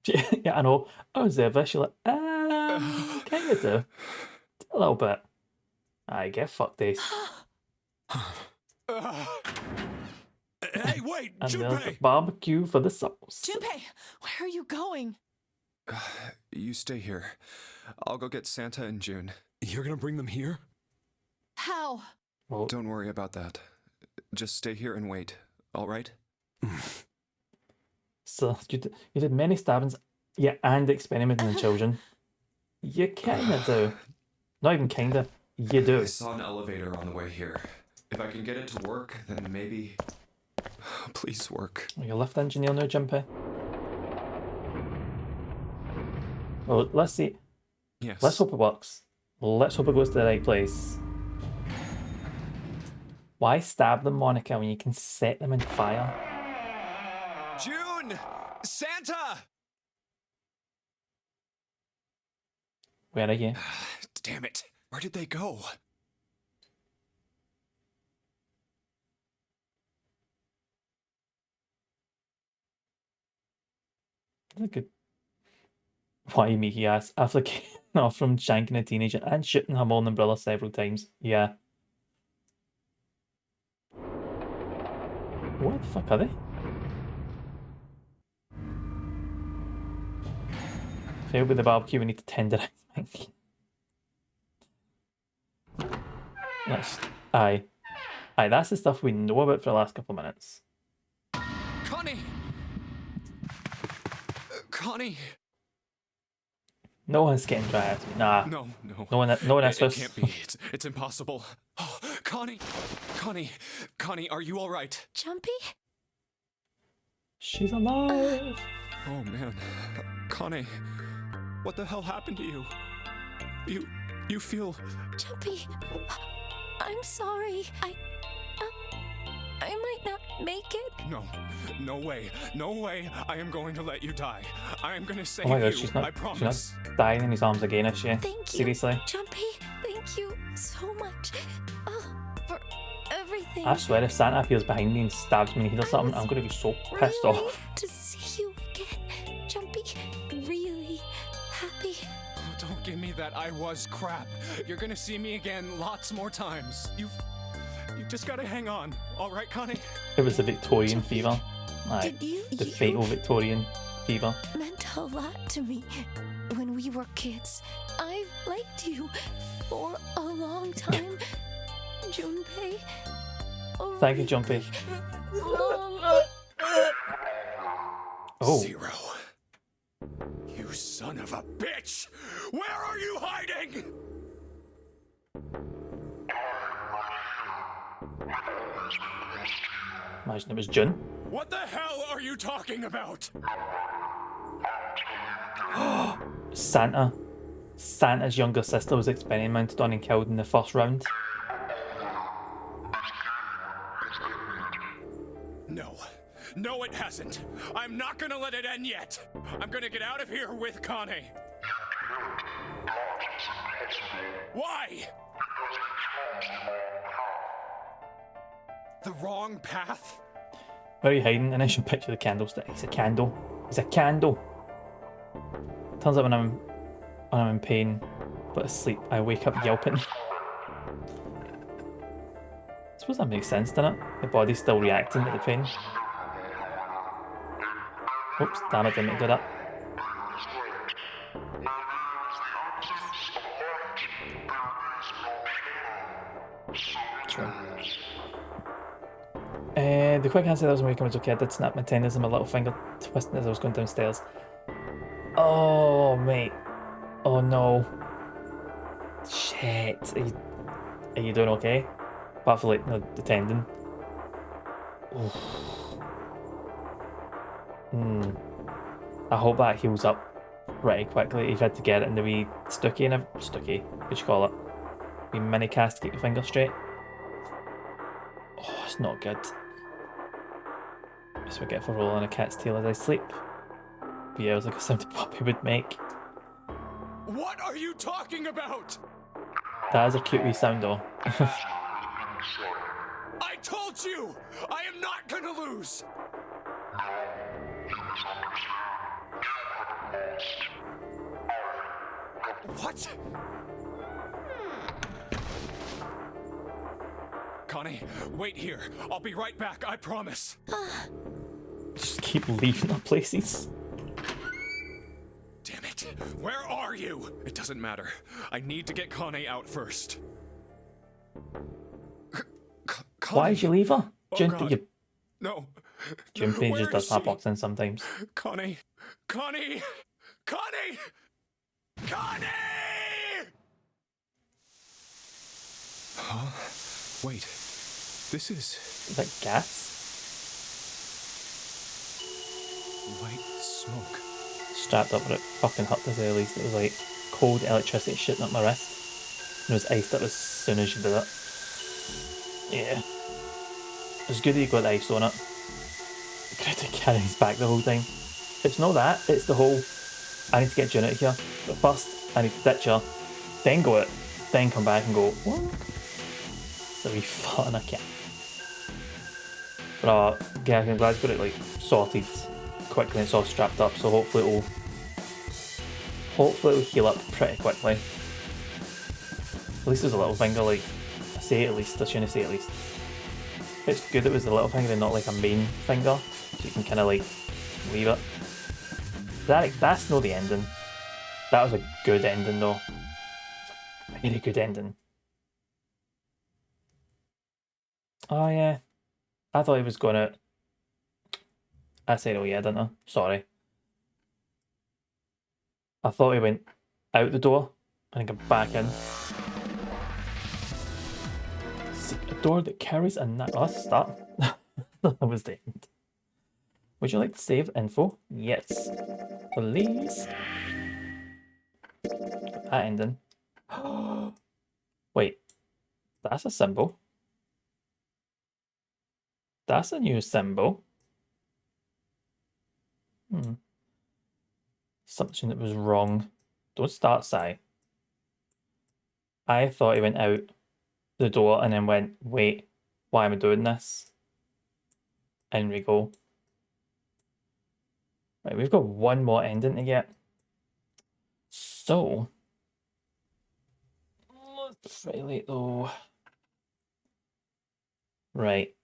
A: Yeah, I know. I was there, but you're like, kind of do. A little bit. I get fucked, Ace.
D: Hey, wait,
A: And there's the
D: Junpei!
A: barbecue for the sauce.
O: Junpei, where are you going?
G: You stay here. I'll go get Santa and June.
D: You're gonna bring them here?
O: How?
A: Well,
G: don't worry about that. Just stay here and wait, all right?
A: So, you did many stabbings, yeah, and experimenting on children. You kinda do. Not even kinda, you do.
G: I saw an elevator on the way here. If I can get it to work, then maybe... Please work.
A: Are you a lift engineer now, Junpei? Well, let's see.
G: Yes.
A: Let's hope it works. Let's hope it goes to the right place. Why stab them, Monica, when you can set them on fire?
G: June! Santa!
A: Where are you?
G: Damn it. Where did they go?
A: Look at why me, he asked, after getting off from shanking a teenager and shooting her mom and brother several times. Yeah. What the fuck are they? Failed with the barbecue, we need to tenderize. That's aye, that's the stuff we know about for the last couple of minutes.
F: Connie! Connie!
A: No one's getting dry at me. Nah.
F: No.
A: No one else.
F: It can't be. It's impossible. Oh, Connie, are you all right?
E: Jumpy?
A: She's alive.
G: Oh man, Connie, what the hell happened to you? You feel...
E: Jumpy, I'm sorry. I might not make it.
G: No way. I am going to let you die. I am going to save
A: oh my God,
G: you. I promise.
A: She's not dying in his arms again, is she?
E: Thank you.
A: Seriously?
E: Jumpy, thank you so much for everything.
A: I swear, if Santa appears behind me and stabs me in the head or something, I'm going to be so pissed off.
E: To see you again, Jumpy. Really happy.
F: Oh, don't give me that I was crap. You're gonna see me again lots more times. You just gotta hang on. All right, Connie?
A: It was the Victorian fever. Like,
E: Did
A: the fatal Victorian fever.
E: Meant a lot to me when we were kids. I've liked you for a long time, Junpei.
A: Thank you, Junpei. Oh.
D: Zero. You son of a bitch! Where are you hiding?
A: Imagine it was June.
D: What the hell are you talking about?
A: Santa's younger sister was experimented on and killed in the first round.
D: No, it hasn't. I'm not gonna let it end yet. I'm gonna get out of here with Connie. Why? The wrong path?
A: Where are you hiding? And I should picture the candlestick. It's a candle. It's a candle. Turns out when I'm in pain but asleep, I wake up yelping. I suppose that makes sense, doesn't it? The body's still reacting to the pain. Oops, damn it, didn't do that. Sure. The quick answer that was when I was okay. I did snap my tendons and my little finger twisting as I was going downstairs. Oh, mate. Oh, no. Shit. Are you doing okay? Apart from, like, the tendon. Oof. I hope that heals up pretty quickly. You've had to get it in the wee stookie and stookie, what you call it? Wee mini cast to get your finger straight. Oh, it's not good. That's what I get for rolling a cat's tail as I sleep. But yeah, it was like a sound a puppy would make.
D: What are you talking about?
A: That is a cute wee sound though.
F: I told you! I am not gonna lose! What? Connie, wait here. I'll be right back, I promise.
A: Just keep leaving the places.
F: Damn it. Where are you? It doesn't matter. I need to get Connie out first.
A: Why did you leave her?
F: God. No.
A: Junpei just does that boxing sometimes.
F: Connie! Connie! Connie! Connie!
I: Huh? Wait. This is...
A: Is that gas?
I: White smoke.
A: Strapped up, but it fucking hurt as at least. It was like cold electricity shooting up my wrist. And it was iced up as soon as you did it. Yeah. It's good that you got the ice on it. Great to carry his back the whole time. It's not that, it's the whole, I need to get June out of here. But first, I need to ditch her, then go out, then come back and go, what? So we fought and I can't. But yeah, I'm glad it's got it like sorted quickly and it's all strapped up, so hopefully it'll heal up pretty quickly. At least there's a little finger, like, I say at least, I shouldn't say at least. It's good it was the little finger and not like a main finger, so you can kind of like leave it. That's not the ending. That was a good ending though. Very good ending. Oh yeah, I thought he was going out. I said oh yeah, didn't I? Sorry. I thought he went out the door and got back in. A door that carries a knife. Oh, that's a start. That was the end. Would you like to save info? Yes. Please. That ending. Wait. That's a symbol. That's a new symbol. Something that was wrong. Don't start, Sai. I thought he went out the door and then went, wait, why am I doing this? In we go. Right, we've got one more ending to get. So, it's pretty late though. Right.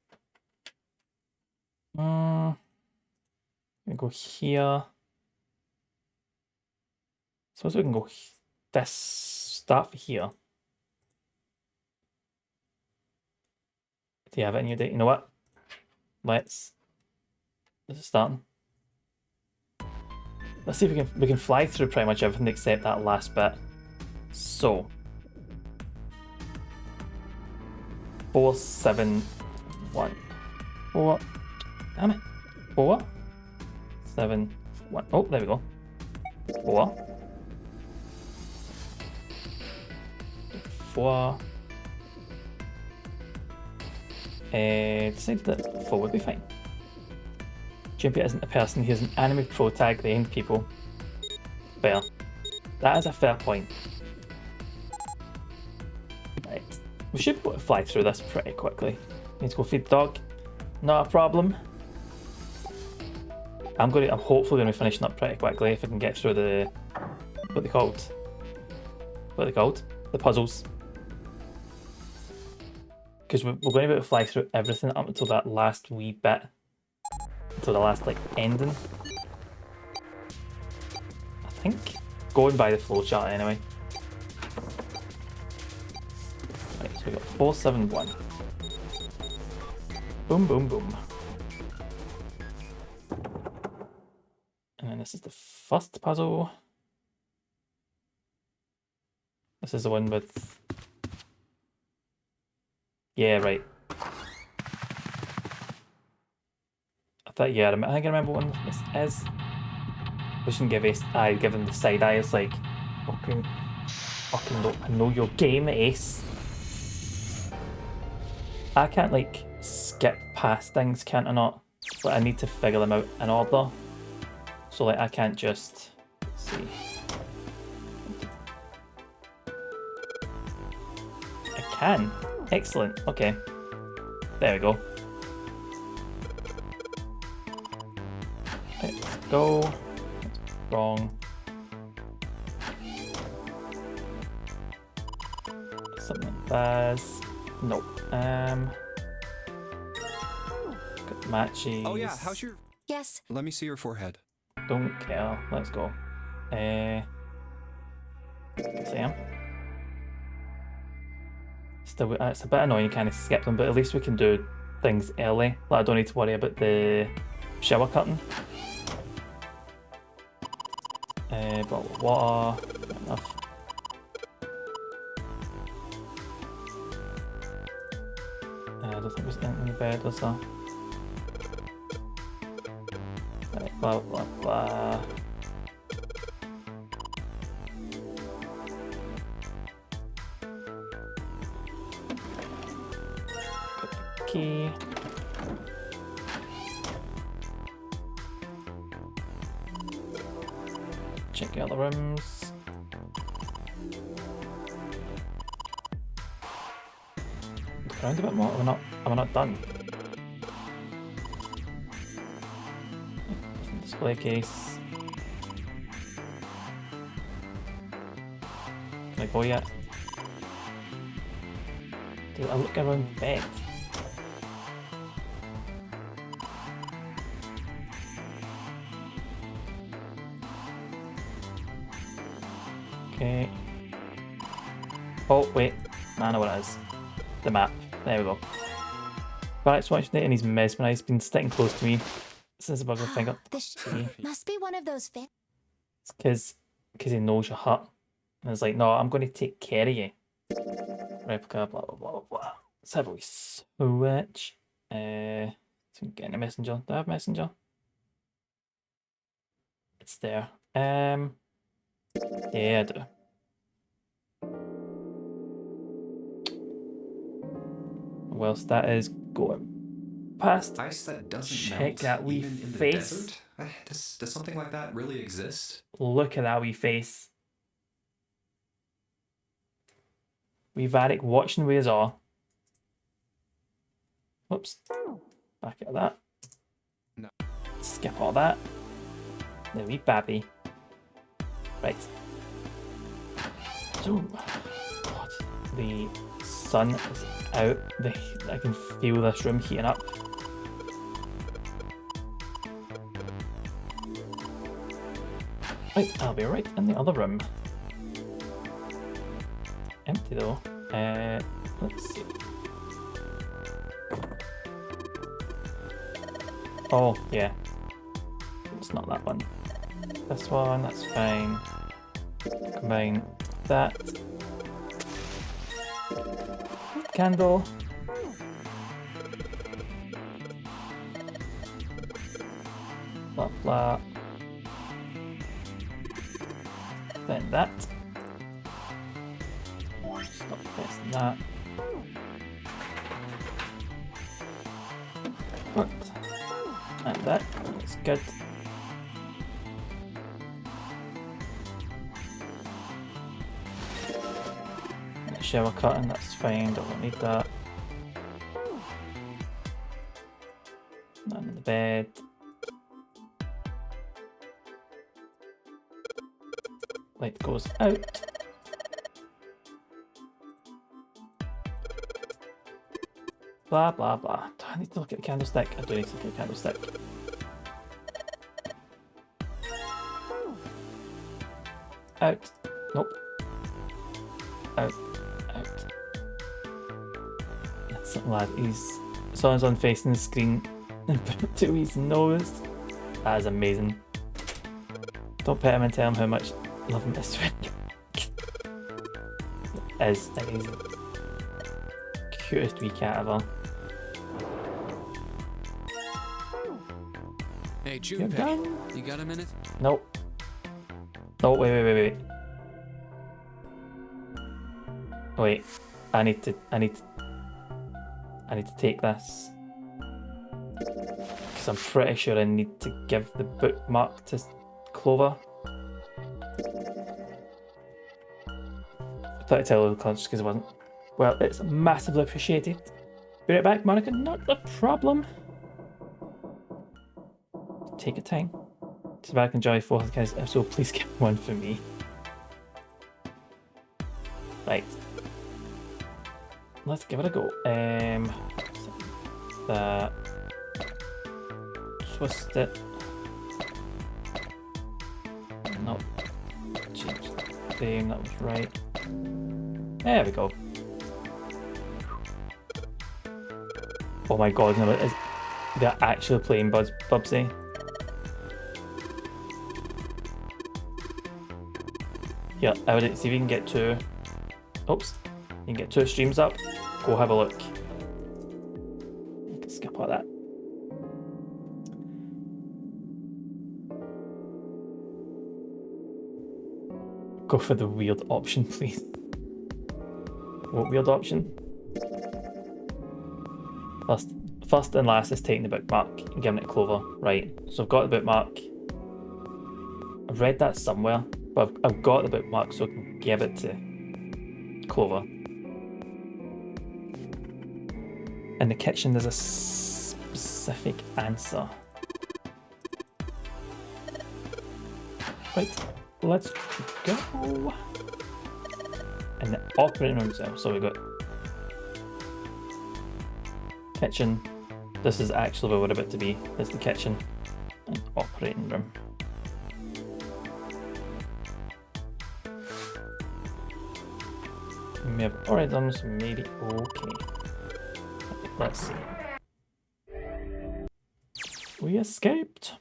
A: I'm gonna go here. Suppose we can go this start here. Do you have it in your date? You know what? This is starting. Let's see if we can fly through pretty much everything except that last bit. So 4, 7, 1. 4. Damn it. 4, 7, 1. Oh, there we go. 4. 4. Decided that 4 would be fine. Junpei isn't a person, he is an anime protag, they ain't people. Fair. That is a fair point. Right. We should be able to fly through this pretty quickly. Need to go feed the dog. Not a problem. I'm hopefully gonna be finishing up pretty quickly if I can get through the what they called. The puzzles. Because we're going to be able to fly through everything up until that last wee bit. Until the last, like, ending. I think. Going by the flowchart anyway. Right, so we got 4, 7, 1. Boom, boom, boom. And then this is the first puzzle. This is the one with... Yeah, right. I think I remember what one this is. We shouldn't give him the side eye. It's like, fucking know your game, Ace. I can't like skip past things, can't I not? But I need to figure them out in order. So like I can't just let's see. can. Excellent. Okay. There we go. Let's go. That's wrong. Something like this. Nope. Got matches.
G: Oh yeah, how's your...
J: Yes.
G: Let me see your forehead.
A: Don't care. Let's go. Sam. Still, it's a bit annoying you kind of skip them, but at least we can do things early. Like I don't need to worry about the shower curtain. Bottle of water. Fair enough. I don't think there's anything in the bed, is there? Right, blah blah blah. Key. Check out the rooms. Around a bit more. Am I not done? Display case. Can I go yet? Did I look around the bed? Okay. Oh, wait. I know what it is. The map. There we go. Barrett's watching it and he's mesmerised. Been sticking close to me since about my finger.
J: This must be one of those
A: It's because he knows you're hurt. And it's like, no, I'm going to take care of you. Replica, blah, blah, blah, blah. Let's have a wee switch. Getting a messenger. Do I have messenger? It's there. Yeah, I do. Whilst that is going past,
G: ice that doesn't
A: check
G: melt
A: that wee
G: even in the
A: face.
G: desert? Does something like that really exist?
A: Look at that wee face. Wee Varric watching where us all. Whoops. Back out of that.
G: No.
A: Skip all that. The wee babby. Right. So, God, the sun is out. I can feel this room heating up. Right, I'll be right in the other room. Empty though. Let's see. Oh, yeah. It's not that one. This one, that's fine. Combine that. Candle. Blah blah. Then that. Stop pressing that. What? And that. That's good. Shower curtain, that's fine, don't need that. None in the bed. Light goes out. Blah blah blah. Do I need to look at the candlestick? I do need to look at the candlestick. Out. Nope. Out. Some lad, saw his on facing the screen and put it to his nose. That is amazing. Don't pet him and tell him how much I love him this week. It is amazing. Cutest wee cat ever.
B: Hey, June Peg, you got a minute?
A: Nope. No, wait. Wait, I need to take this. Because I'm pretty sure I need to give the bookmark to Clover. I thought I'd tell her the just because it wasn't. Well, it's massively appreciated. Be right back, Monica. Not a problem. Take your time. Sit back, enjoy 4th episode. Please get one for me. Right. Let's give it a go. That. Twist it. No. Change the name, that was right. There we go. Oh my god, no, they're actually playing Bubsy. Yeah, I would see if you can get 2. Oops. You can get 2 streams up. Go have a look. You can skip all that. Go for the weird option, please. What weird option? First and last is taking the bookmark and giving it Clover. Right, so I've got the bookmark. I've read that somewhere, but I've got the bookmark so I can give it to Clover. In the kitchen there's a specific answer. Right, let's go. And the operating room itself. So we got kitchen. This is actually where we're about to be. Is the kitchen and operating room. We may have already done this, maybe okay. Let's see. We escaped.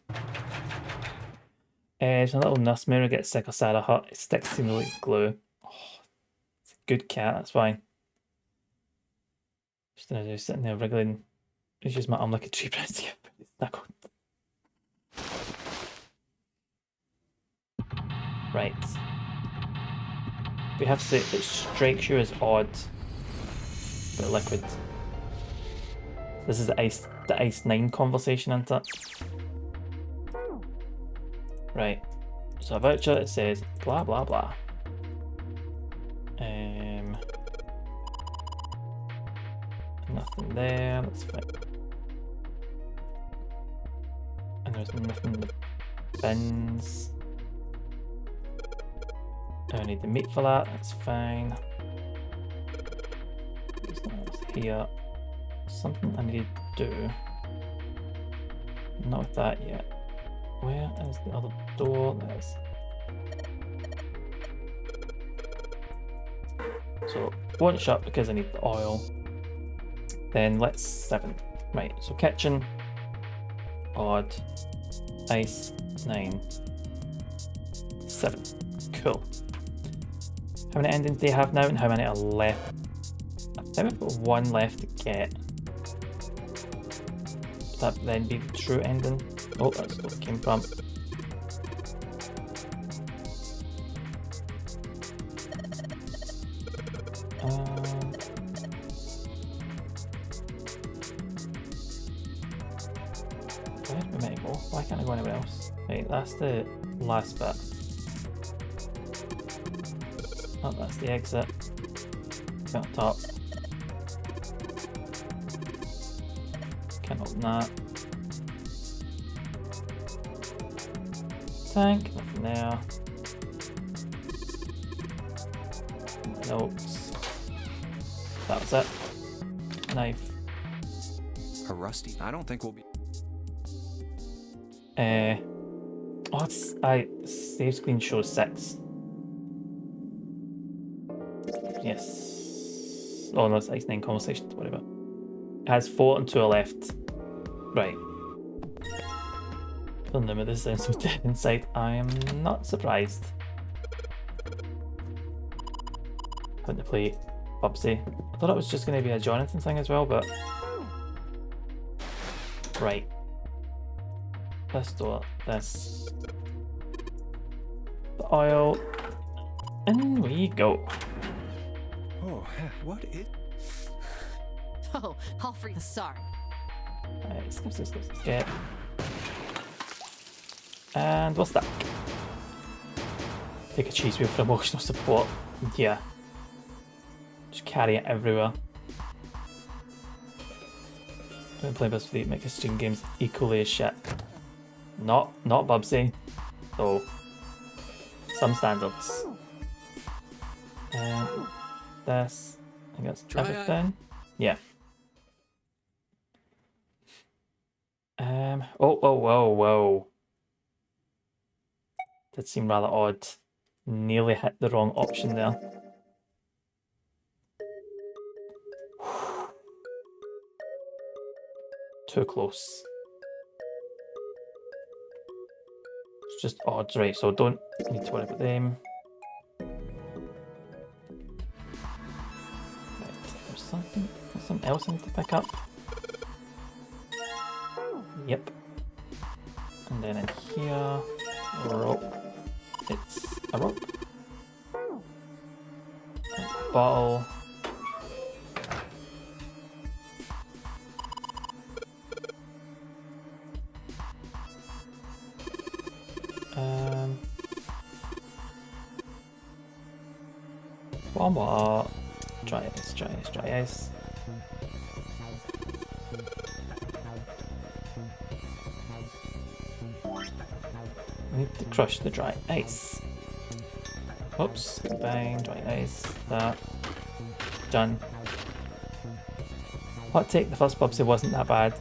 A: There's a little nurse mirror gets sick or sad or hurt. It sticks to me like glue. Oh, it's a good cat, that's why. Just sitting there wriggling. It's just my arm like a tree branch to get stuck on. Right. We have to say it strikes you as odd, but liquid. This is the Ice 9 conversation, isn't it? Right. So a voucher, it says blah blah blah. Nothing there, that's fine. And there's nothing in the bins. I need the meat for that, that's fine. There's nothing else here. Something I need to do. Not with that yet. Where is the other door? There's. So, one shut because I need the oil. Then let's 7. Right, so kitchen, odd, ice, 9, 7. Cool. How many endings do you have now and how many are left? I think we've got 1 left to get. Would that then be the true ending? Oh, that's where it came from. Where did we meant to go? Why can't I go anywhere else? Right, that's the last bit. Oh, that's the exit. Go up top. Can't open that. Tank, nothing there. Notes. That was it. Knife.
G: A rusty. I don't think we'll be.
A: Oh, it's save screen shows 6. Yes. Oh no, it's Ice 9 conversation. Whatever. It has 4 and 2 are left. Right. The limit is some dead inside. I am not surprised. Having to play Bubsy. I thought it was just going to be a Jonathan thing as well, but right. This door, this, the oil, and we go.
G: Oh, what is?
H: Oh, all free. Sorry.
A: Alright, skip. And what's that? Take a cheese wheel for emotional support. Yeah. Just carry it everywhere. Don't play this for the make student games equally as shit. Not Bubsy. So some standards. This. I think that's everything. Yeah. Whoa. Did seem rather odd. Nearly hit the wrong option there. Too close. It's just odds, right? So don't need to worry about them. Right, there's something else I need to pick up. Yep. And then in here, rope. It's a rope. A bottle. One more. Dry ice. I need to crush the dry ice. Oops, bang, dry ice, that. Done. Hot take, the first Bubsy wasn't that bad.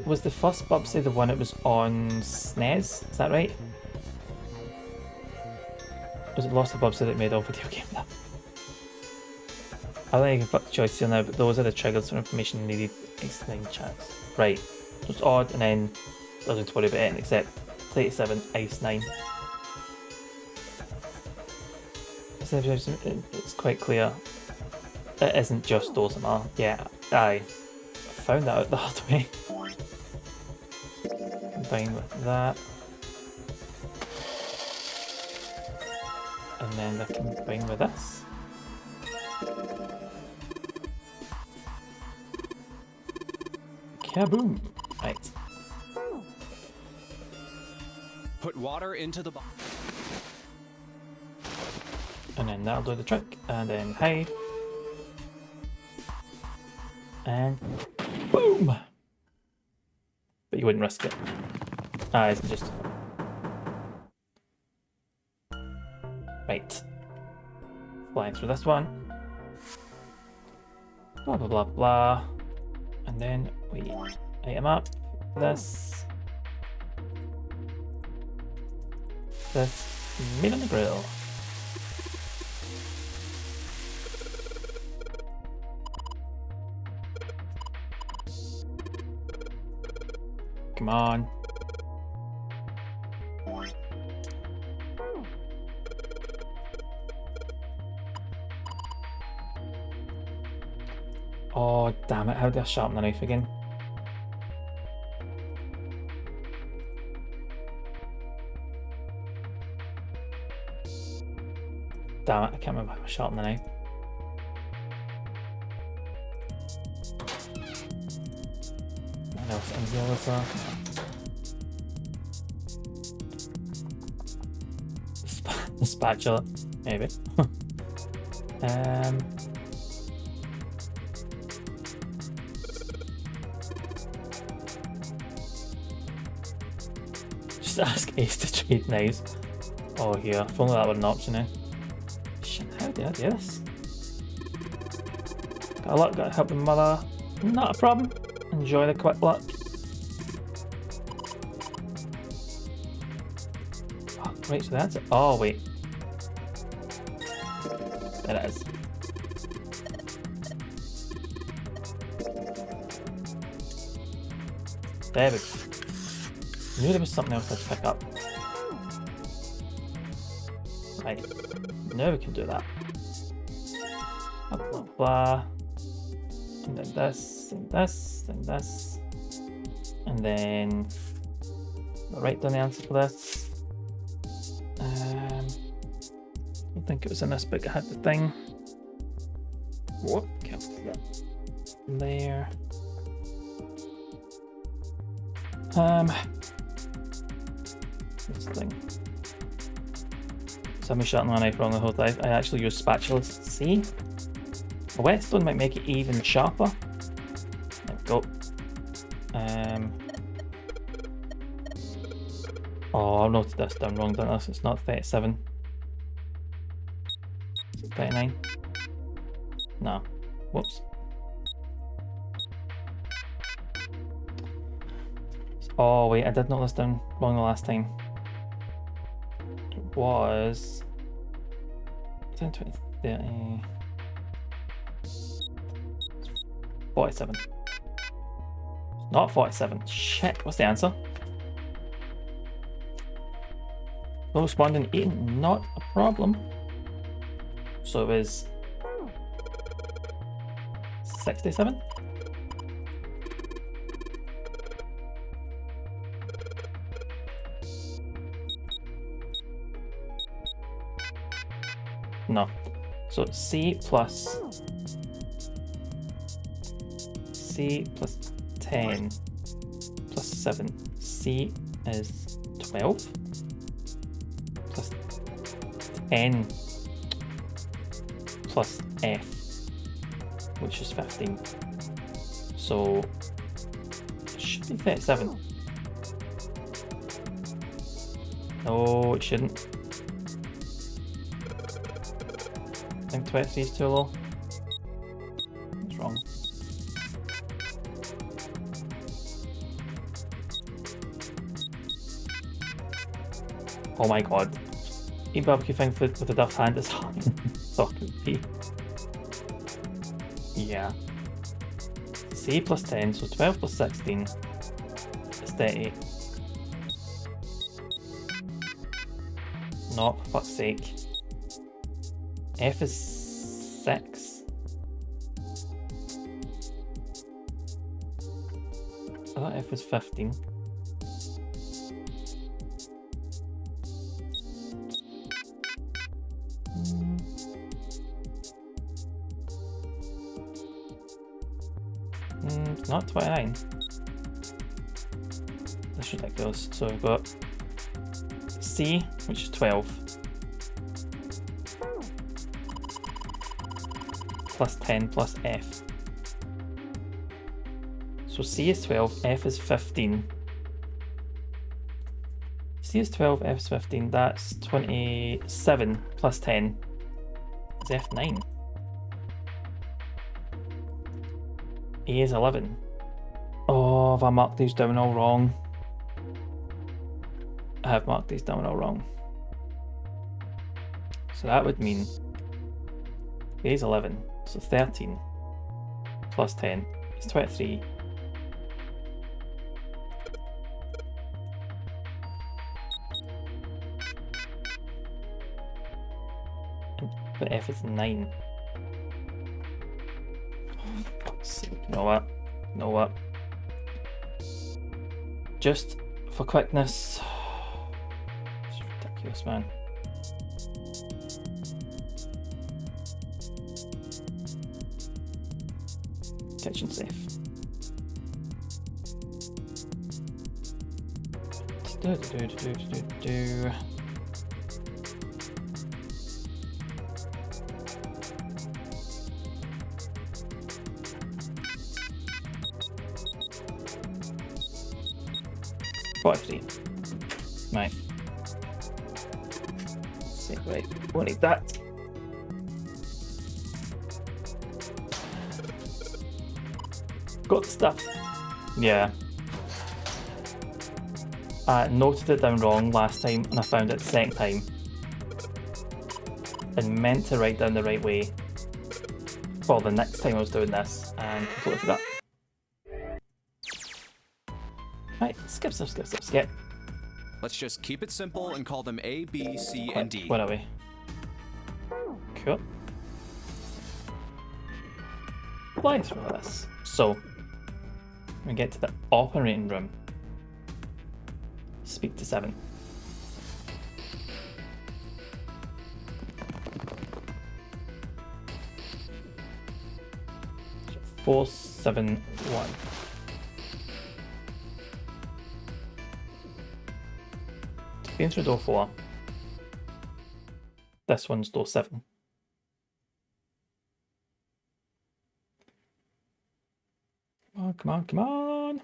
A: Was the first Bubsy the one that was on SNES? Is that right? Was it Lost of Bubsy that made all video game now? I don't think I can fuck the choice here now, but those are the triggers for information needed. X9 chats. Right. So it's odd and then doesn't worry about it except 37, Ice 9. It's quite clear. It isn't just Dosama. Yeah, I found that out the hard way. Combine with that. And then I combine with this. Kaboom! Right.
F: Put water into the box.
A: And then that'll do the trick. And then hide. And boom! But you wouldn't risk it. It's just... Right. Flying through this one. Blah blah blah blah. And then we item up. This. Meat on the grill. Come on. Oh, damn it. How did I sharpen the knife again? Damn it, I can't remember how I sharpened the knife. What else in here was there? The spatula, maybe. Just ask Ace to trade knives. Oh, here. If only that were an option, eh? Shit, how did I do this? Got a lot, got to help the mother. Not a problem. Enjoy the quick luck. Oh, right, so that's it. Oh, wait. There it is. There we go. I knew there was something else I had to pick up. Right. Now we can do that. Blah, blah, blah. And then this, and this, and this. And then I'll write down the answer for this. I don't think it was in this book. I had the thing. Whoop, cancel that. There. This thing. So I'm sharpening my knife wrong the whole time. I actually use spatulas. See? A whetstone might make it even sharper. There we go. Oh, I've noted this down wrong, didn't I? So it's not 37. Is it 39? No. Whoops. Oh wait, I did note this down wrong the last time. It was 10, 20, 30, 47. Not 47. Shit, what's the answer? No responding, eating, not a problem. So it was 67? No. So C plus 10 plus 7. C is 12 plus 10 plus F, which is 15. So it should be 37. No, it shouldn't. I think 23 is too low. That's wrong. Oh my god. Eat barbecue thing food with a duff hand is fucking P. Yeah. C plus 10, so 12 plus 16 is 38. No, for fuck's sake. F is 6. I thought F was 15. It's not 29. That's ridiculous. So we've got C, which is 12. Plus 10 plus F. So C is 12, F is 15. C is 12, F is 15. That's 27 plus 10 is F9. A is 11. Oh, have I marked these down all wrong? I have marked these down all wrong. So that would mean A is 11. So 13 plus 10 is 23. But F is 9. Oh, fuck's sake. You know what? You know what? Just for quickness. It's ridiculous, man. Kitchen safe. Do. 43. Right. See, right. Won't need that. Got the stuff. Yeah. I noted it down wrong last time and I found it the second time. And meant to write down the right way for the next time I was doing this and completely forgot. Right, skip.
G: Let's just keep it simple and call them A, B, C, and D.
A: Where are we? Cool. Fly through this. So, we get to the operating room. Speak to 7. So 471. Been through door 4. This one's door 7. come on, come on.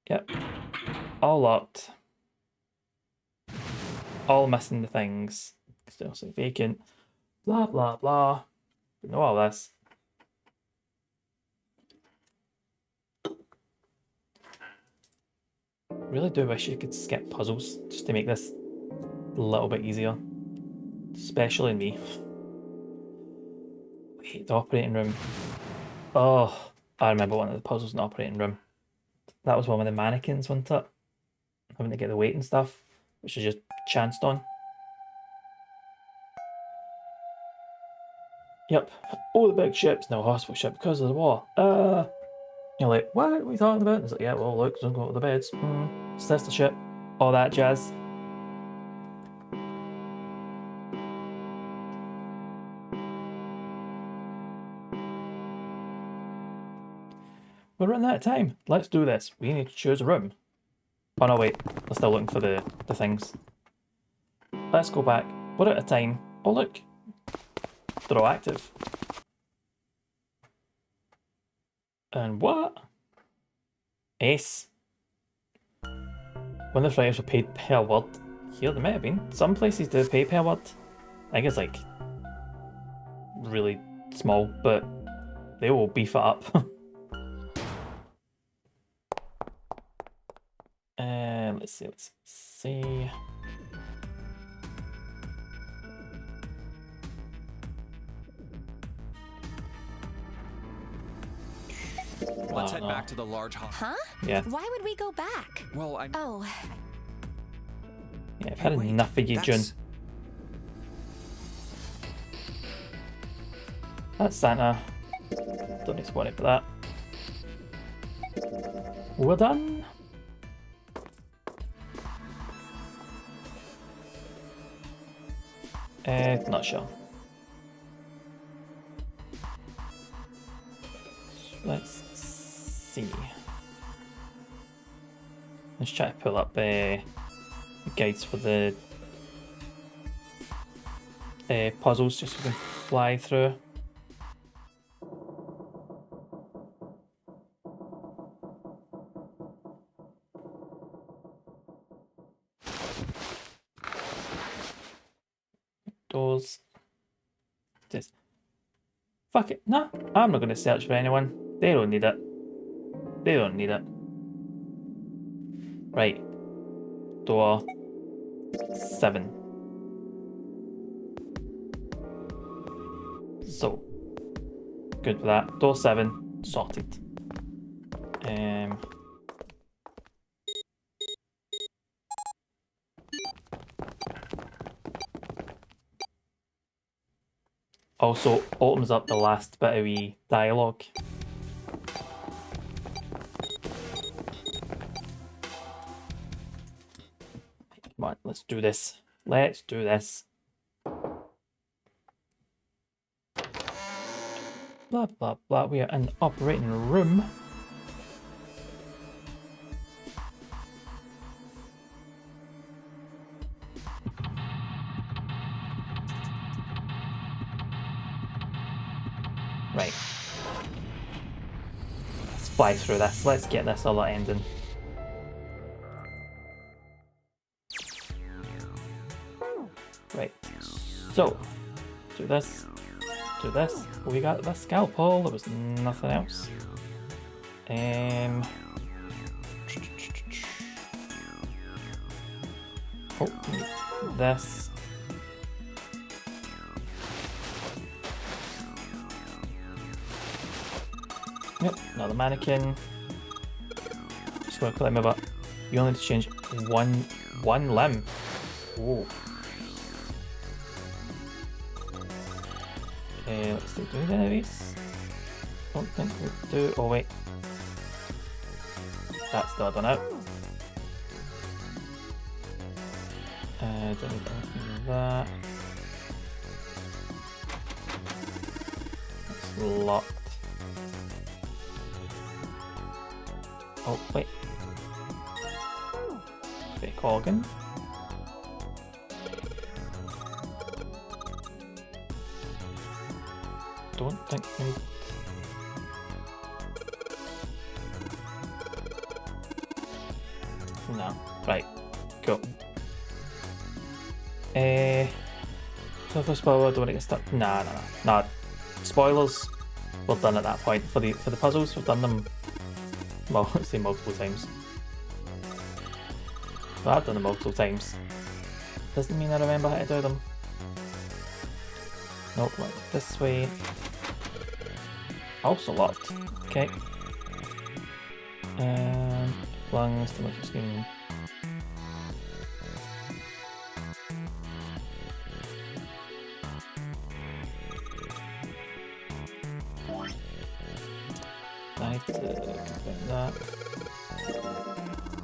A: Yep. All locked. All missing the things. Still say vacant. Blah, blah, blah. We know all this. Really do wish you could skip puzzles just to make this a little bit easier. Especially me. Wait, the operating room. Oh, I remember one of the puzzles in the operating room. That was one with the mannequins, wasn't it? Having to get the weight and stuff, which is just chanced on. Yep. Oh, the big ship's now a hospital ship because of the war. You're like, what are we talking about? And it's like, yeah, well, look, don't go to the beds. Sister ship. All that jazz. We're running out of time. Let's do this. We need to choose a room. Oh no, wait. We're still looking for the things. Let's go back. We're out of time. Oh look. They're all active. And what? Ace. When the writers were paid per word. Here they might have been. Some places do pay per word. I think it's like really small, but they will beef it up. Let's see.
G: Let's head back to the large hall.
E: Huh?
A: Yeah.
E: Why would we go back?
G: Well,
E: Oh.
A: Yeah, I've had enough of you, June. That's Santa. Don't need to worry about that. We're done. Not sure. Let's see. Let's try to pull up guides for the puzzles just so we can fly through. Doors. Just fuck it. No, I'm not going to search for anyone. They don't need it. They don't need it. Right. Door 7. So, good for that. Door 7 sorted. Also opens up the last bit of wee dialogue. Come on, let's do this. Let's do this. Blah blah blah. We are in the operating room. Right. Let's fly through this. Let's get this all ending. Right. So, do this. Do this. We got the scalpel. There was nothing else. Oh, this. Yep, another mannequin. Just gonna climb up. You only need to change one limb. Whoa. Okay, let's see. Do we do any of these? Don't think we do. Oh wait. That's the other one out. Don't need anything like that. It's locked. Oh, wait. Fake organ. think we need... No. Right. Cool. So for spoiler, do I want to get stuck? Nah. Spoilers. We're done at that point. For the puzzles, we've done them. Well, I'd say multiple times. But I've done them multiple times. Doesn't mean I remember how to do them. Nope, like this way. Also locked. Okay. Lungs, the motion screen. I need to confirm that.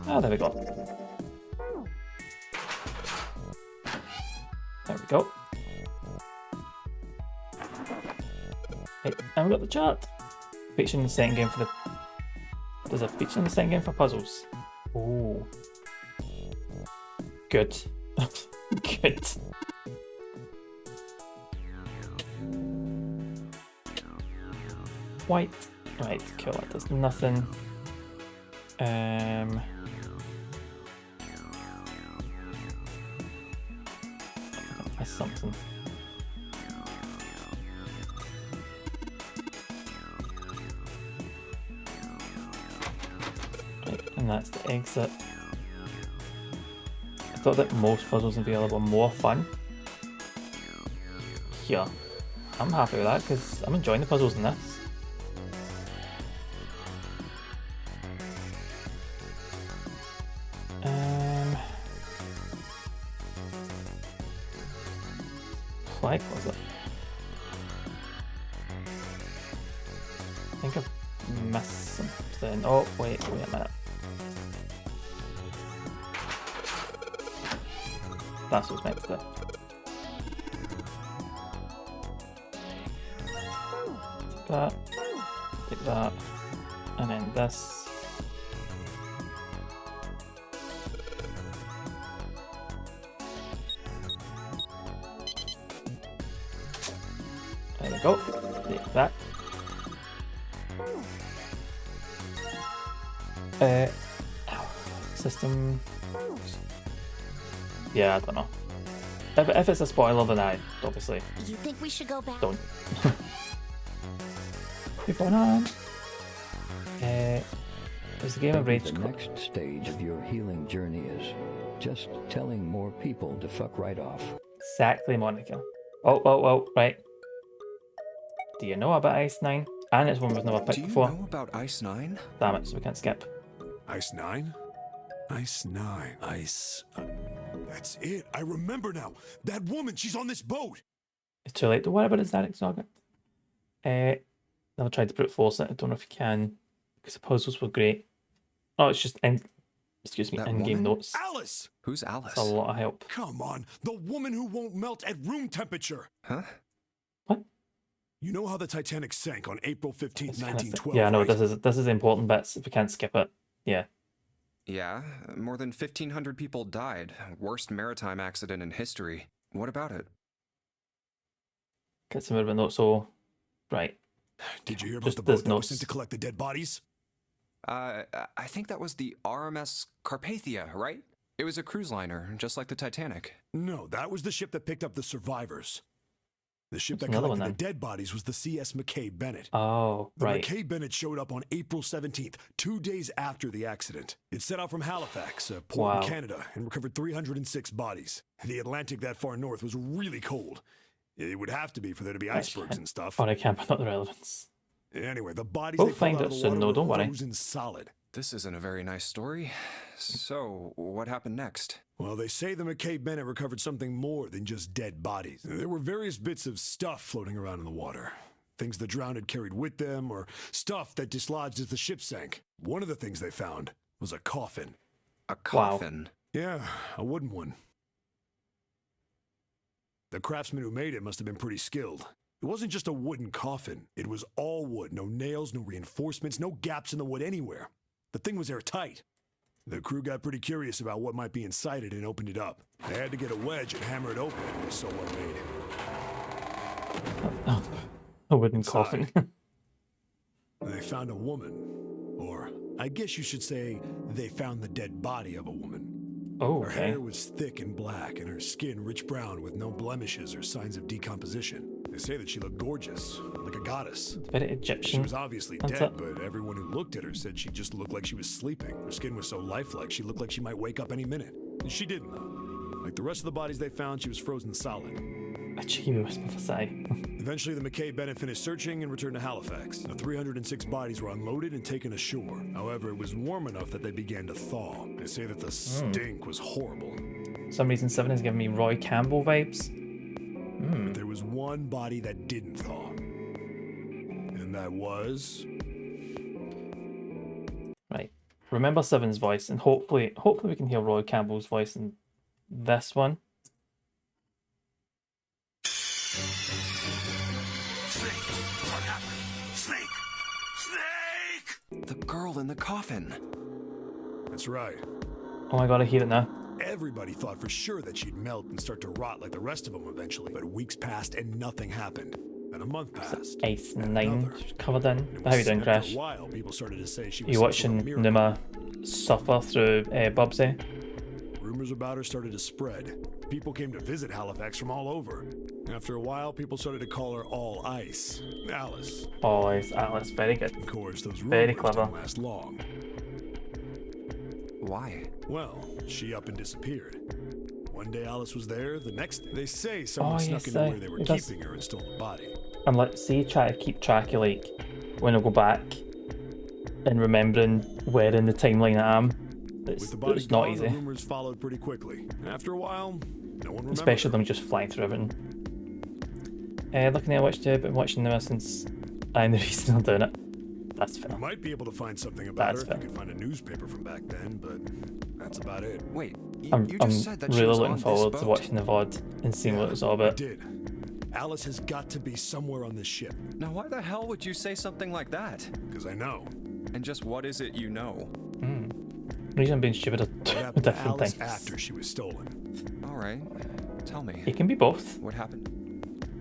A: Oh, there we go. There we go. Hey, and we got the chart. Featuring in the second game for the... There's a feature in the second game for puzzles. Ooh. Good. Good. White. Right, cool, that does nothing. That's something. Right, and that's the exit. I thought that most puzzles in VR were more fun. Yeah, I'm happy with that because I'm enjoying the puzzles in this. Like, was it? I think I've missed something. Oh, wait a minute. That's what's next to it. Take that, and then this. There we go. Take that. System. Yeah, I don't know. If it's a spoiler, then I obviously.
J: You think we should go back?
A: Don't. Keep on. Is the game of Rage?
P: The next stage of your healing journey is just telling more people to fuck right off.
A: Exactly, Monica. Oh, right. Do you know about Ice 9? And it's one we've never picked before.
G: Do you know about Ice 9?
A: Damn it, so we can't skip.
D: Ice 9? Ice 9. Ice... that's it. I remember now. That woman, she's on this boat.
A: It's too late to worry about it, Zarek Zogat. Never tried to brute force it. I don't know if you can, because the puzzles were great. Oh, it's just in-game notes.
D: Alice!
G: Who's Alice?
A: That's a lot of help.
D: Come on, the woman who won't melt at room temperature.
G: Huh?
A: What?
D: You know how the Titanic sank on April 15th, 1912,
A: Yeah, no,
D: right?
A: this is important bits if we can't skip it. Yeah.
G: Yeah, more than 1,500 people died. Worst maritime accident in history. What about it?
A: Get some movement notes, so... Right.
D: Did you hear about the boat that was sent to collect the dead bodies?
G: I think that was the RMS Carpathia, right? It was a cruise liner, just like the Titanic.
D: No, that was the ship that picked up the survivors. The ship that collected the dead bodies was the CS McKay Bennett.
A: Oh, right.
D: The McKay Bennett showed up on April 17th, 2 days after the accident. It set out from Halifax, a port in Canada, and recovered 306 bodies. The Atlantic that far north was really cold. It would have to be for there to be icebergs and stuff.
A: Oh, I can't put the relevance.
D: Anyway, the bodies
A: we'll
D: they
A: find
D: pulled
A: out
D: out
A: soon,
D: of the
A: though,
D: water
A: don't
D: were
A: worry.
D: frozen solid.
G: This isn't a very nice story. So, what happened next?
D: Well, they say the McKay Bennett recovered something more than just dead bodies. There were various bits of stuff floating around in the water. Things the drowned had carried with them, or stuff that dislodged as the ship sank. One of the things they found was a coffin.
G: A coffin?
D: Wow. Yeah, a wooden one. The craftsman who made it must have been pretty skilled. It wasn't just a wooden coffin. It was all wood. No nails, no reinforcements, no gaps in the wood anywhere. The thing was airtight. The crew got pretty curious about what might be inside it and opened it up. They had to get a wedge and hammer it open. It was so well made.
A: A wooden coffin.
D: They found a woman. Or, I guess you should say, they found the dead body of a woman.
A: Oh,
D: her
A: okay.
D: hair was thick and black, and her skin rich brown with no blemishes or signs of decomposition. They say that she looked gorgeous, like a goddess.
A: Very Egyptian.
D: She was obviously dead, but everyone who looked at her said she just looked like she was sleeping. Her skin was so lifelike, she looked like she might wake up any minute. And she didn't, though. Like the rest of the bodies they found, she was frozen solid.
A: A cheeky whisper for Sai.
D: Eventually, the McKay-Bennett finished searching and returned to Halifax. The 306 bodies were unloaded and taken ashore. However, it was warm enough that they began to thaw. They say that the stink was horrible.
A: For some reason, 7 is giving me Roy Campbell vibes.
D: But there was one body that didn't thaw. And that was...
A: Right. Remember 7's voice, and hopefully we can hear Roy Campbell's voice in this one.
G: The girl in the coffin.
D: That's right.
A: Oh my god, I hear it now.
D: Everybody thought for sure that she'd melt and start to rot like the rest of them eventually. But weeks passed and nothing happened. Then a month passed.
A: Ace 9 covered in. How you doing, Crash?
D: After a while, people started to say she was
A: you watching Numa suffer through Bubsy?
D: Rumors about her started to spread. People came to visit Halifax from all over. After a while, people started to call her All Ice. Alice.
A: All Ice, Alice. Very good.
D: Of course, those
A: very
D: rumors
A: clever.
D: didn't last long.
G: Why?
D: Well, she up and disappeared. One day Alice was there, the next they say someone snuck into where they were keeping her and stole the body.
A: And like, see, try to keep track of like when I go back and remembering where in the timeline I am. It's not
D: gone,
A: easy.
D: The rumors followed pretty quickly. After a while, no one remembered.
A: Especially them just flying through everything. Looking at been watching them since I'm the reason I'm doing it. That's fair.
D: You might be able to find something about her if you could find a newspaper from back then, but that's about it.
G: Wait,
A: I'm
G: said that
A: really looking forward to watching the VOD and seeing what it's all about.
D: I did. Alice has got to be somewhere on this ship.
G: Now, why the hell would you say something like that?
D: Because I know.
G: And just what is it you know?
A: The reason I'm being stupid at different
D: Alice
A: things.
D: after she was stolen.
G: All right, tell me.
A: It can be both.
G: What happened?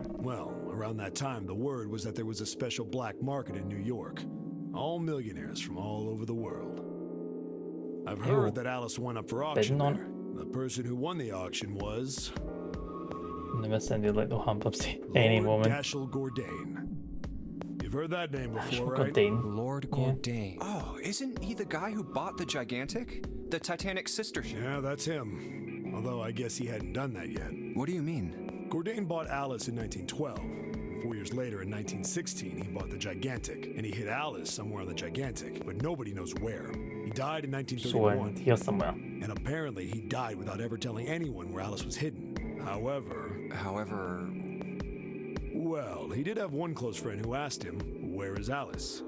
D: Well, around that time, the word was that there was a special black market in New York. All millionaires from all over the world. I've heard that Alice went up for auction there. The person who won the auction was...
A: Never sounded like the Humpupsy. Any woman.
D: Dashiell Gordain. You've heard that name before,
A: right?
D: Gordain.
G: Lord Gordain. Oh, isn't he the guy who bought the Gigantic? The Titanic's sister ship?
D: Yeah, that's him. Although I guess he hadn't done that yet.
G: What do you mean?
D: Gordain bought Alice in 1912. 4 years later, in 1916, he bought the Gigantic, and he hid Alice somewhere on the Gigantic, but nobody knows where. He died in 1931.
A: So here somewhere.
D: And apparently, he died without ever telling anyone where Alice was hidden. However... Well, he did have one close friend who asked him, "Where is Alice?"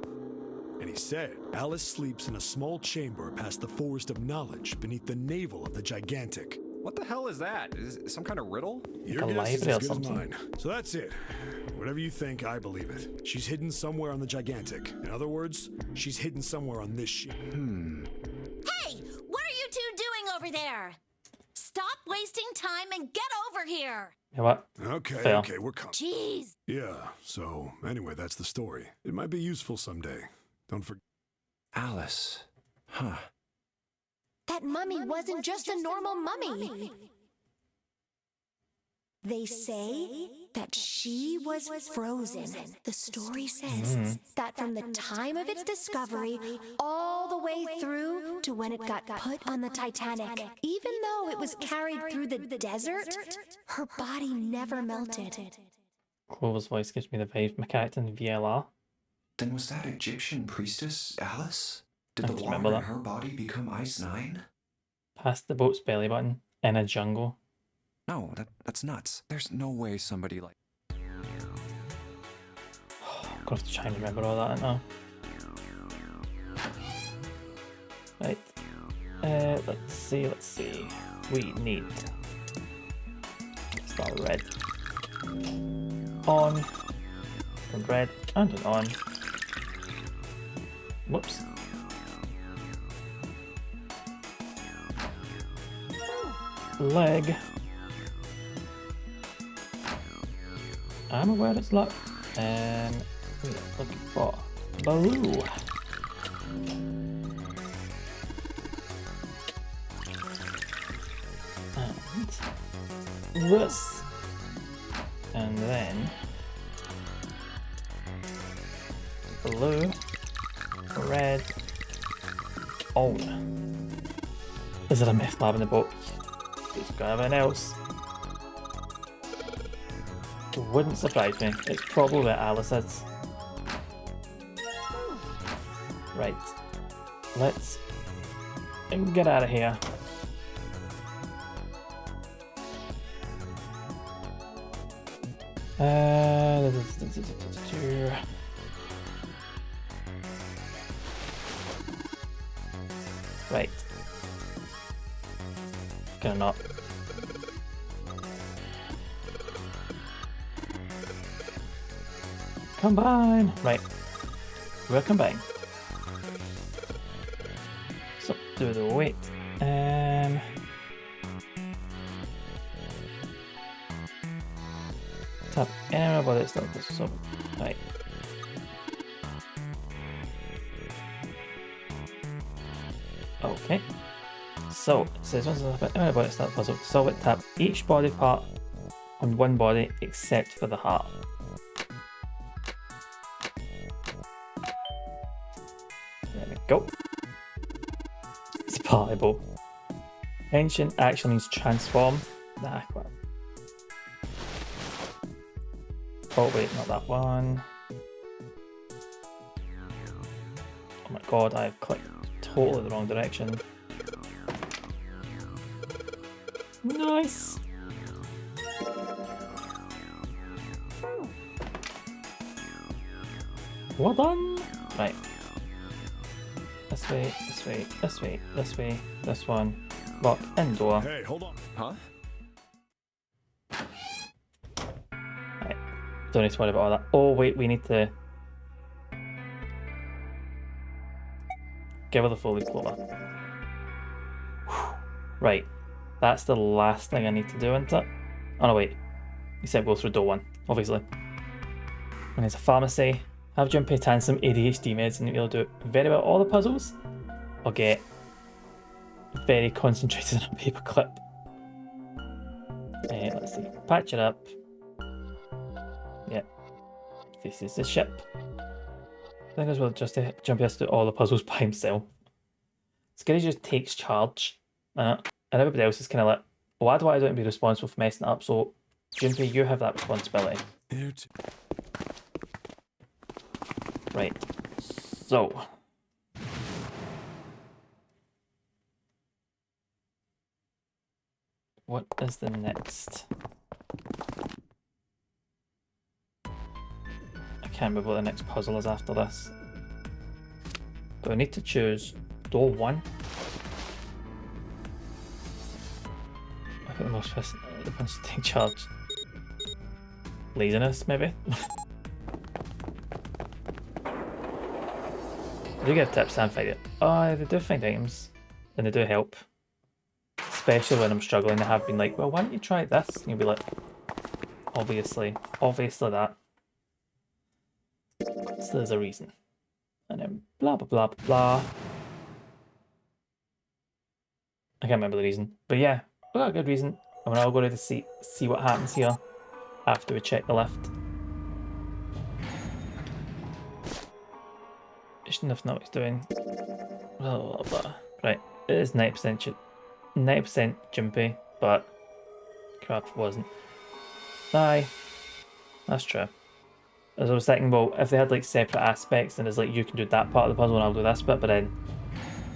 D: And he said, "Alice sleeps in a small chamber past the Forest of Knowledge beneath the navel of the Gigantic."
G: What the hell is that? Is it some kind of riddle?
D: Your guess is as good as mine. So that's it. Whatever you think, I believe it. She's hidden somewhere on the Gigantic. In other words, she's hidden somewhere on this ship.
J: Hey! What are you two doing over there? Stop wasting time and get over here!
A: You know what?
D: Okay, we're coming.
J: Jeez.
D: Yeah, so anyway, that's the story. It might be useful someday. Don't forget.
G: Alice. Huh.
E: That mummy wasn't just a normal mummy. They say that she was frozen. The story says that from the time of its discovery all the way through to when it got put on the Titanic, even though it was carried through the desert, her body never melted.
A: Clover's voice gives me the vibe my character in VLR.
Q: Then was that Egyptian priestess Alice? Did
A: I
Q: the
A: just
Q: water
A: remember
Q: in
A: that.
Q: her body become Ice 9?
A: Past the boat's belly button in a jungle.
G: No, that's nuts. There's no way somebody like...
A: I've got to try and remember all that now. Right. Let's see. We need start red. On. And red. And an on. Whoops. Leg. I'm aware it's locked. And we are looking for Baloo. And this. And then blue, red. Oh, is it a meth lab in the book? It's got everything else. It wouldn't surprise me. It's probably where Alice is. Right. Let's get out of here. Right. Gonna not. Combine! Right. We'll combine. So, do the weight. Tap anywhere but it's not this. So, right. Okay. So, it says once anywhere but it's not puzzle. Solve it, tap each body part on one body except for the heart. There we go. It's palatable. Ancient actually means transform. Nah, well. Oh wait, not that one. Oh my god, I've clicked totally the wrong direction. Nice! Well done! Right. This way, this way, this way, this way, this one. Lock and door.
D: Hey, hold on.
G: Huh?
A: Right. Don't need to worry about all that. Oh wait, we need to give her the full leaf clover. Right. That's the last thing I need to do, isn't it? Oh no, wait. You said go through door 1, obviously. And there's a pharmacy. Have Junpei tan some ADHD meds and you'll do very well all the puzzles. Or get very concentrated on a paperclip. Let's see. Patch it up. Yep. This is the ship. I think as well just Junpei has to do all the puzzles by himself. Scary just takes charge. And everybody else is kind of like, why do I don't be responsible for messing it up? So, Junpei, you have that responsibility. Right. So. What is the next? I can't remember what the next puzzle is after this. Do I need to choose door 1? I think the most wants to take charge. Laziness, maybe? I do give tips and find it. Oh, they do find items. And they do help. Especially when I'm struggling, they have been like, well, why don't you try this? And you'll be like, obviously that. So there's a reason. And then blah, blah, blah, blah, blah. I can't remember the reason. But yeah, we got a good reason. And we're all going to see what happens here after we check the lift. Just enough know what he's doing. Blah, blah, blah. Right, it is 90% Junpei, but crap, it wasn't. Aye, that's true. As I was thinking, well, if they had like separate aspects, then it's like you can do that part of the puzzle and I'll do this bit, but then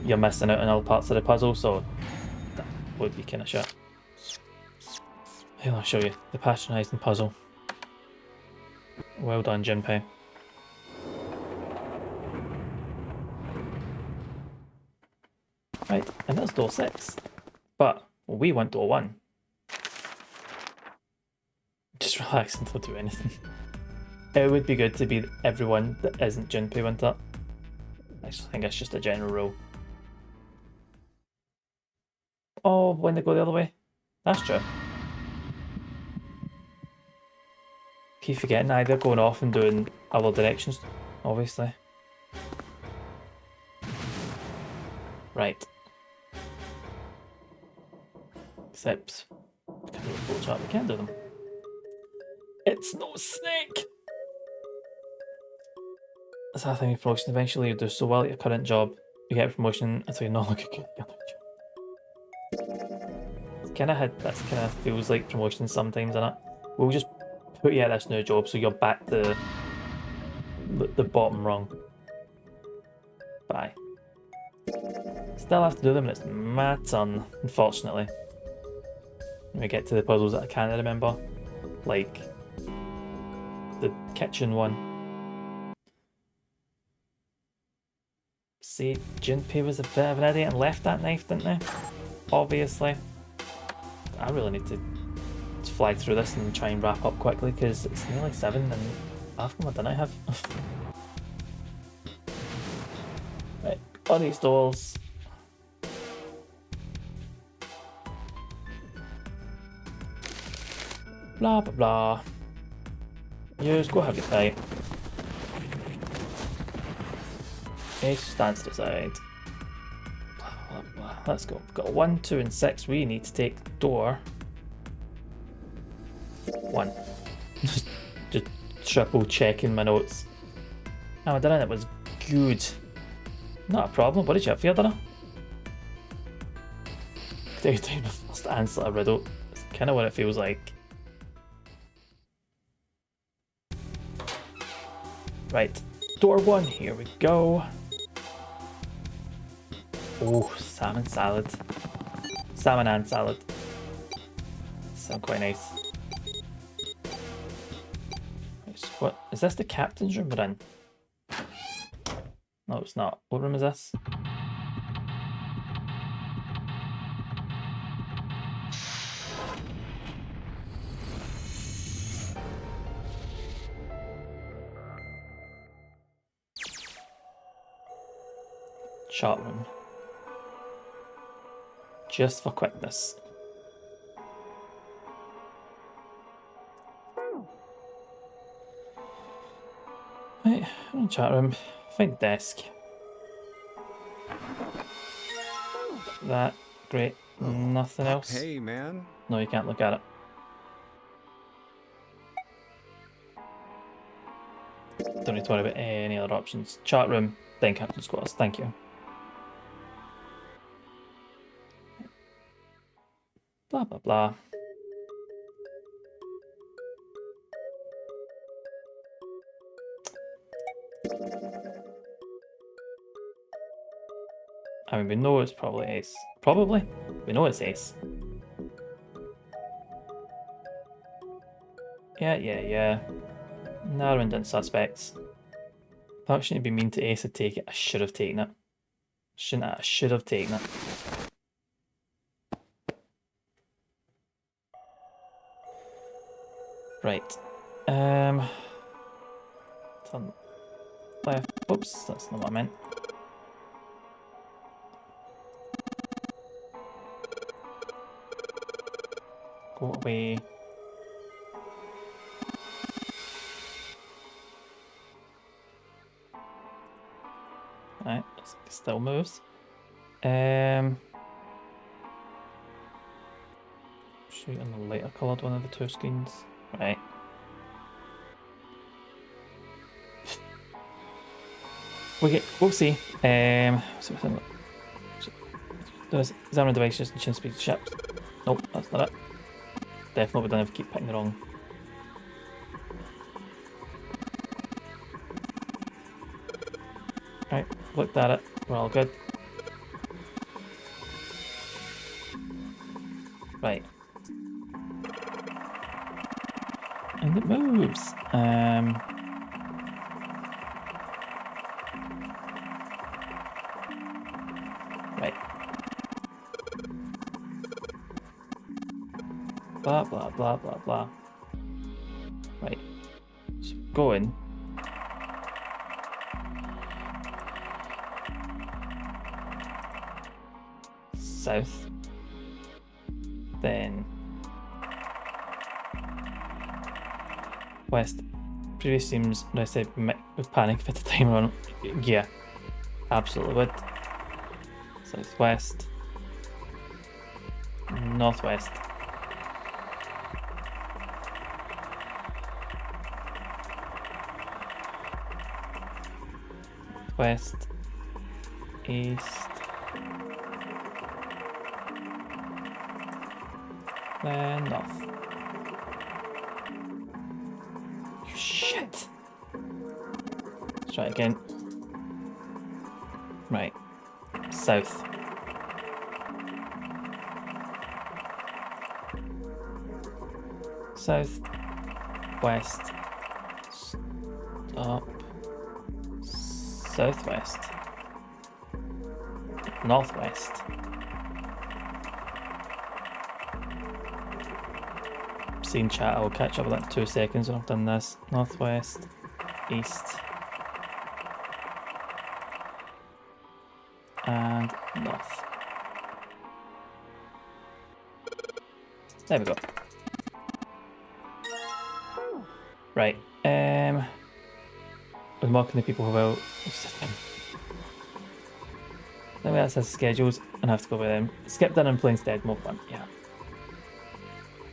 A: you're missing out on other parts of the puzzle, so that would be kind of shit. Here, I'll show you the patronising puzzle. Well done, Junpei. Right, and that's door 6. But we want door 1. Just relax and don't do anything. It would be good to be everyone that isn't Junpei, wouldn't it? I think that's just a general rule. Oh, when they go the other way? That's true. Keep forgetting they're going off and doing other directions, obviously. Right. Except, we can't do them. It's no snake! That's the thing with promotion. Eventually you do so well at your current job, you get a promotion until you're not looking good at your job. That's kind of feels like promotion sometimes, innit? We'll just put you at this new job so you're back to the bottom rung. Bye. Still have to do them, and it's my turn, unfortunately. When we get to the puzzles that I can't remember, like the kitchen one. See, Junpei was a bit of an idiot and left that knife, didn't they? Obviously. I really need to fly through this and try and wrap up quickly because it's nearly 7 and half my dinner I have. Right, on these doors. Blah blah blah. Just go have your fight. Ace stands to the side. Blah, blah, blah. Let's go. We've got 1, 2, and 6. We need to take the door. 1. just triple checking my notes. Oh, I did it. It was good. Not a problem. What did you have for your dinner? Take time to first answer a riddle. It's kind of what it feels like. Right, door 1, here we go. Oh, salmon salad. Salmon and salad. Sound quite nice. Right, so what, is this the captain's room we're in? No, it's not. What room is this? Chart room. Just for quickness. Right, chat room. Find desk. That, great. Nothing else.
G: Hey, man.
A: No, you can't look at it. Don't need to worry about any other options. Chat room, then captain's quarters. Thank you. Blah blah blah. I mean, we know it's probably Ace. Probably? We know it's Ace. Yeah. Narrowing down suspects. That shouldn't be mean to Ace to take it. I should have taken it. Shouldn't I? I should have taken it. Right. Turn left. Oops, that's not what I meant. Go away. Right, still moves. Shoot on the lighter coloured one of the two screens. Right. We'll see. Examine devices and chin speed ships. Nope, that's not it. Definitely don't have to keep picking the wrong. Right, looked at it. We're all good. Right. And it moves. Right. Blah blah blah blah blah. Right. So going. South. Then West. Previous seems nice to with panic if it's a timer on. Yeah, absolutely would. Southwest. Northwest. West. East. Then north. Shit. Let's try it again. Right. South. South. West. Stop. Southwest. Northwest. Seen chat, I will catch up with that in 2 seconds when I've done this. Northwest, east, and north. There we go. Right, we're marking the people who will. Let me access schedules and have to go with them. Skip dinner and play instead, more fun, yeah.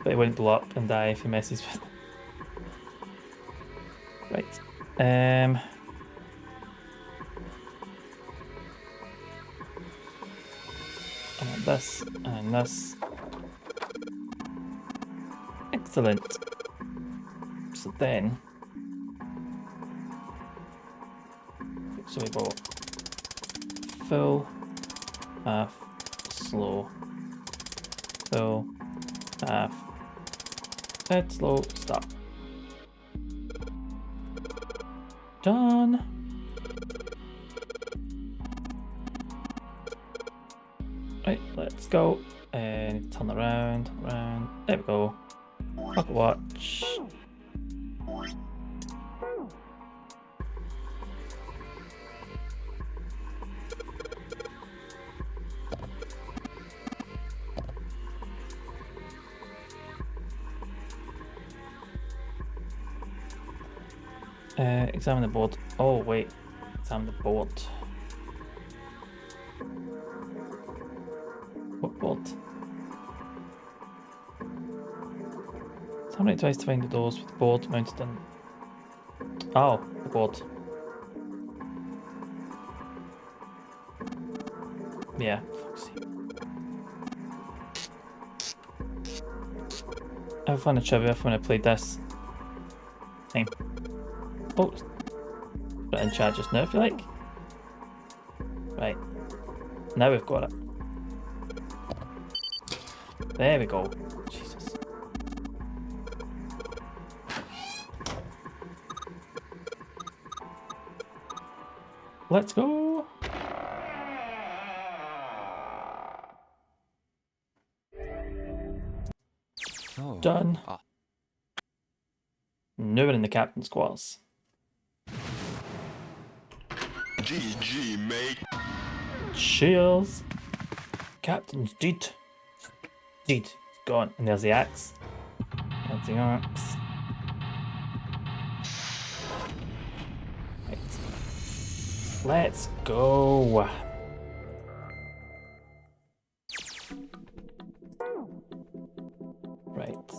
A: But it wouldn't blow up and die if he messes with it. Right. And this and this. Excellent. So then, so we go full, half, slow, full, half, dead slow, stop. Done. Right, let's go and turn around, There we go. Pocket watch. Examine the board. Oh wait, examine the board. What board? Examine it twice to find the doors with the board mounted on. Oh, the board. Yeah, fuck's sake. I've found a trivia when I played this time. Oh, put it in chat just now if you like. Right, now we've got it. There we go. Jesus. Let's go.
G: Oh.
A: Done. No one in the captain's quarters.
C: GG, mate.
A: Cheers. Captain's dead. Dead. Gone. And there's the axe. There's the axe. Right. Let's go. Right.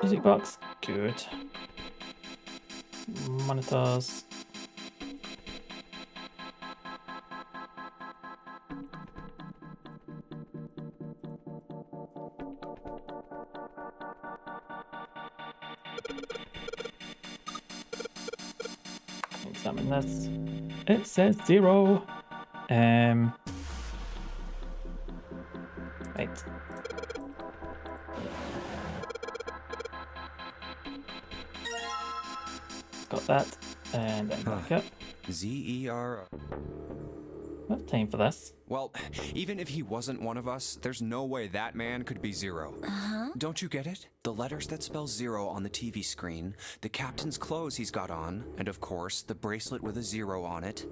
A: Music box. Good. Monitors. Examine this. It says 0. Right. Got that. And then back up.
G: Z-E-R.
A: What time for this?
G: Well, even if he wasn't one of us, there's no way that man could be Zero. Don't you get it? The letters that spell 0 on the TV screen, the captain's clothes he's got on, and of course, the bracelet with a 0 on it.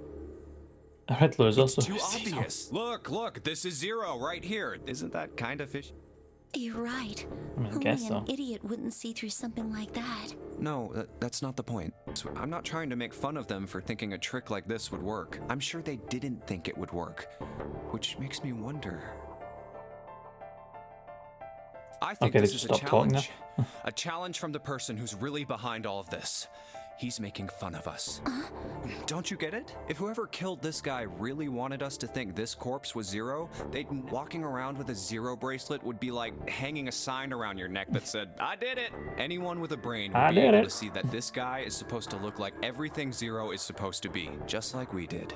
A: I read Lowe's also.
G: Too obvious. Look, this is 0 right here. Isn't that kind of fishy?
J: You're right.
A: I guess
J: Only
A: so.
J: an idiot wouldn't see through something like that.
G: No, that's not the point. So I'm not trying to make fun of them for thinking a trick like this would work. I'm sure they didn't think it would work, which makes me wonder. I think
A: Okay,
G: this
A: they
G: is a
A: stop talking
G: challenge. A challenge from the person who's really behind all of this. He's making fun of us. Don't you get it? If whoever killed this guy really wanted us to think this corpse was Zero, they'd walking around with a Zero bracelet would be like hanging a sign around your neck that said, "I did it." Anyone with a brain would be able to see that this guy is supposed to look like everything Zero is supposed to be, just like we did.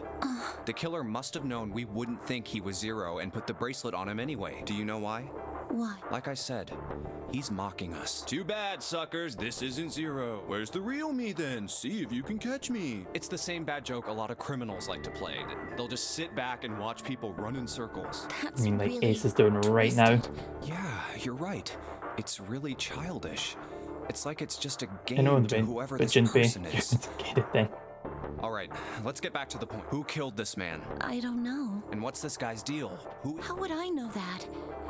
G: The killer must have known we wouldn't think he was Zero and put the bracelet on him anyway. Do you know why?
J: Why?
G: Like I said, he's mocking us.
R: Too bad, suckers. This isn't Zero. Where's the real me then? See if you can catch me.
G: It's the same bad joke a lot of criminals like to play. They'll just sit back and watch people run in circles.
J: That's
A: I mean, like
J: really
A: Ace is doing right now.
G: Yeah, you're right. It's really childish. It's like it's just a
A: I
G: game
A: know,
G: to whoever
A: but
G: this
A: Junpei,
G: person is.
A: it's a kid thing.
G: All right, let's get back to the point. Who killed this man?
J: I don't know.
G: And what's this guy's deal?
J: How would I know that?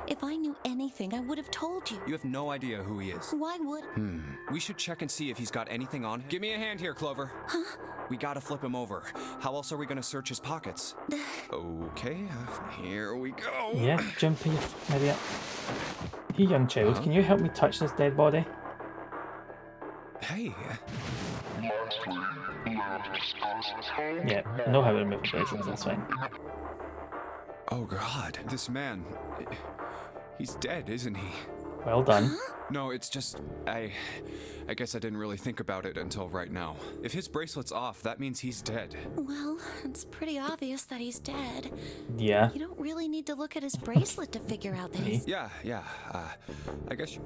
J: If I knew anything, I would have told you.
G: You have no idea who he is.
J: Why would...
G: We should check and see if he's got anything on him. Give me a hand here, Clover.
J: Huh?
G: We gotta flip him over. How else are we gonna search his pockets? Okay, here we go.
A: Yeah, Junpei, you fucking idiot. Hey, young child, can you help me touch this dead body?
G: Hey.
A: Yeah, I know how to remove the bracelets, that's fine.
G: Oh God, this man, he's dead, isn't he?
A: Well done.
G: No, it's just, I guess I didn't really think about it until right now. If his bracelet's off, that means he's dead.
J: Well, it's pretty obvious that he's dead.
A: Yeah.
J: You don't really need to look at his bracelet to figure out that he's...
G: Yeah, I guess,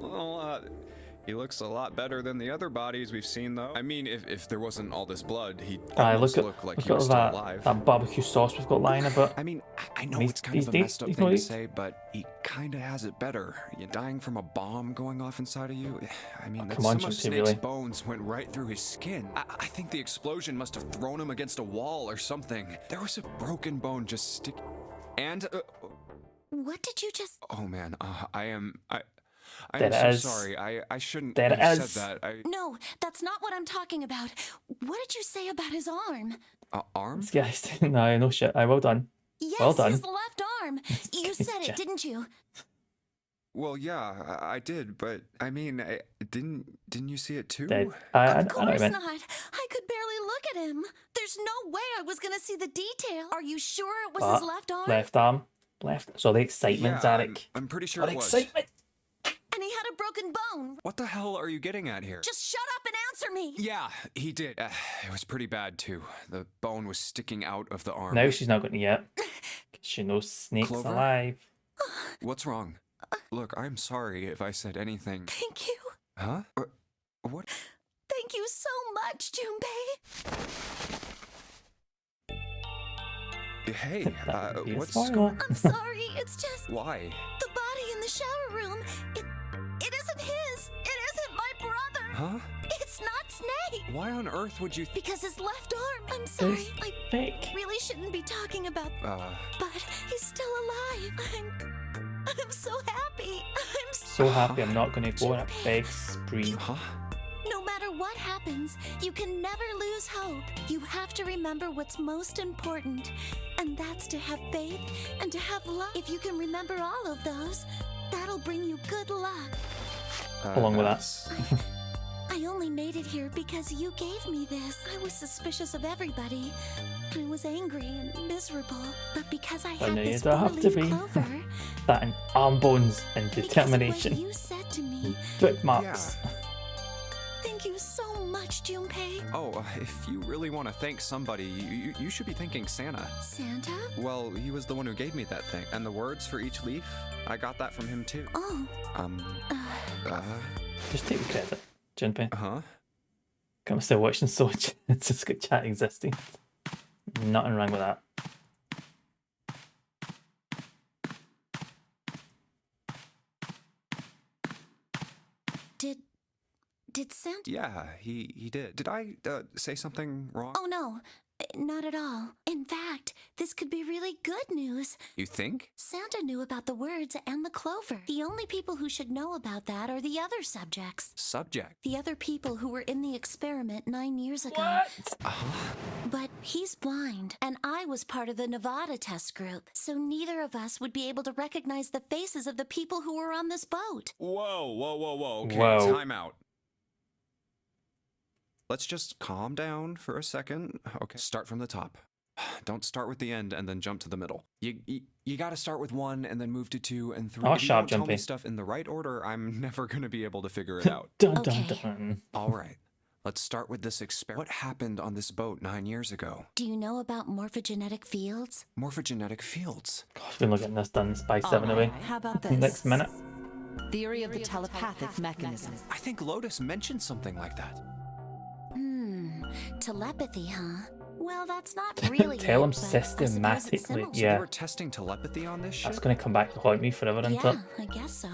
G: he looks a lot better than the other bodies we've seen, though. I mean, if there wasn't all this blood, he'd almost look like he was still alive.
A: That barbecue sauce we've got lying about.
G: I mean, I know it's kind of a messed up thing to say, but he kind of has it better. You're dying from a bomb going off inside of you. I mean, some of Snake's bones went right through his skin. I think the explosion must have thrown him against a wall or something. There was a broken bone just stick... And...
J: What did you just...
G: Oh, man, I'm so sorry. I shouldn't have said that.
J: No, that's not what I'm talking about. What did you say about his arm?
G: Arm?
A: Yes, no shit. Well done.
J: Yes,
A: well done.
J: his left arm. You said it, didn't you?
G: Well, yeah, I did, but I mean, didn't you see it too?
A: Dead.
J: Of course not. I could barely look at him. There's no way I was gonna see the detail. Are you sure it was his left arm?
A: Left arm. Left. So the excitement, Zarek.
G: I'm pretty sure it was.
A: Excitement.
J: And he had a broken bone.
G: What the hell are you getting at here?
J: Just shut up and answer me.
G: Yeah, he did. It was pretty bad too. The bone was sticking out of the arm.
A: Now she's not going to yet. She knows Snake's
G: Clover?
A: alive.
G: What's wrong? Look, I'm sorry if I said anything.
J: Thank you.
G: Huh? What?
J: Thank you so much, Junpei.
G: Hey, what's
A: going
G: on?
J: I'm sorry, it's just...
G: Why?
J: The body in the shower room, it isn't his. It isn't my brother.
G: Huh?
J: It's not Snake.
G: Why on earth would you...
J: Because his left arm. I'm sorry. I
A: fake.
J: really shouldn't be talking about... But he's still alive. I'm so happy. I'm
A: so happy I'm not going to go on a big spree.
J: No matter what happens, you can never lose hope. You have to remember what's most important, and that's to have faith and to have love. If you can remember all of those, that'll bring you good luck.
A: Along with that.
J: I only made it here because you gave me this. I was suspicious of everybody. I was angry and miserable, but because I had this four-leaf clover...
A: That and arm bones and determination.
J: Because of what you said to me.
A: Bookmarks.
J: Yeah. Thank you so much, Junpei.
G: Oh, if you really want to thank somebody, you should be thanking Santa.
J: Santa?
G: Well, he was the one who gave me that thing. And the words for each leaf, I got that from him too.
J: Oh.
A: Just take the credit, Junpei.
G: Uh-huh.
A: I'm still watching so it's just got chat existing. Nothing wrong with that.
J: Did Santa?
G: Yeah, he did. Did I say something wrong?
J: Oh, no. Not at all. In fact, this could be really good news.
G: You think?
J: Santa knew about the words and the clover. The only people who should know about that are the other subjects.
G: Subject?
J: The other people who were in the experiment 9 years ago.
A: What?
J: But he's blind, and I was part of the Nevada test group, so neither of us would be able to recognize the faces of the people who were on this boat.
G: Whoa. Okay,
A: Whoa.
G: time out. Let's just calm down for a second. Okay, start from the top. Don't start with the end and then jump to the middle. You gotta start with 1 and then move to 2 and 3.
A: Oh,
G: if you
A: sharp
G: don't tell me
A: jumping.
G: stuff in the right order, I'm never gonna be able to figure it out.
A: Dun,
J: Okay.
A: dun, dun.
G: All right, let's start with this experiment. What happened on this boat 9 years ago?
J: Do you know about morphogenetic fields?
G: Morphogenetic fields.
A: Gosh, been looking at this done by 7 away.
H: How about this?
A: Next minute.
H: Theory of the telepathic mechanism.
G: I think Lotus mentioned something like that.
J: Telepathy, huh? Well, that's not really
A: Tell him
J: it, but I suppose it's
A: systematically.
J: similar.
G: They
A: Yeah,
G: were testing telepathy on this ship?
A: that's going to come back to haunt me forever, isn't
J: Yeah,
A: it?
J: I guess so.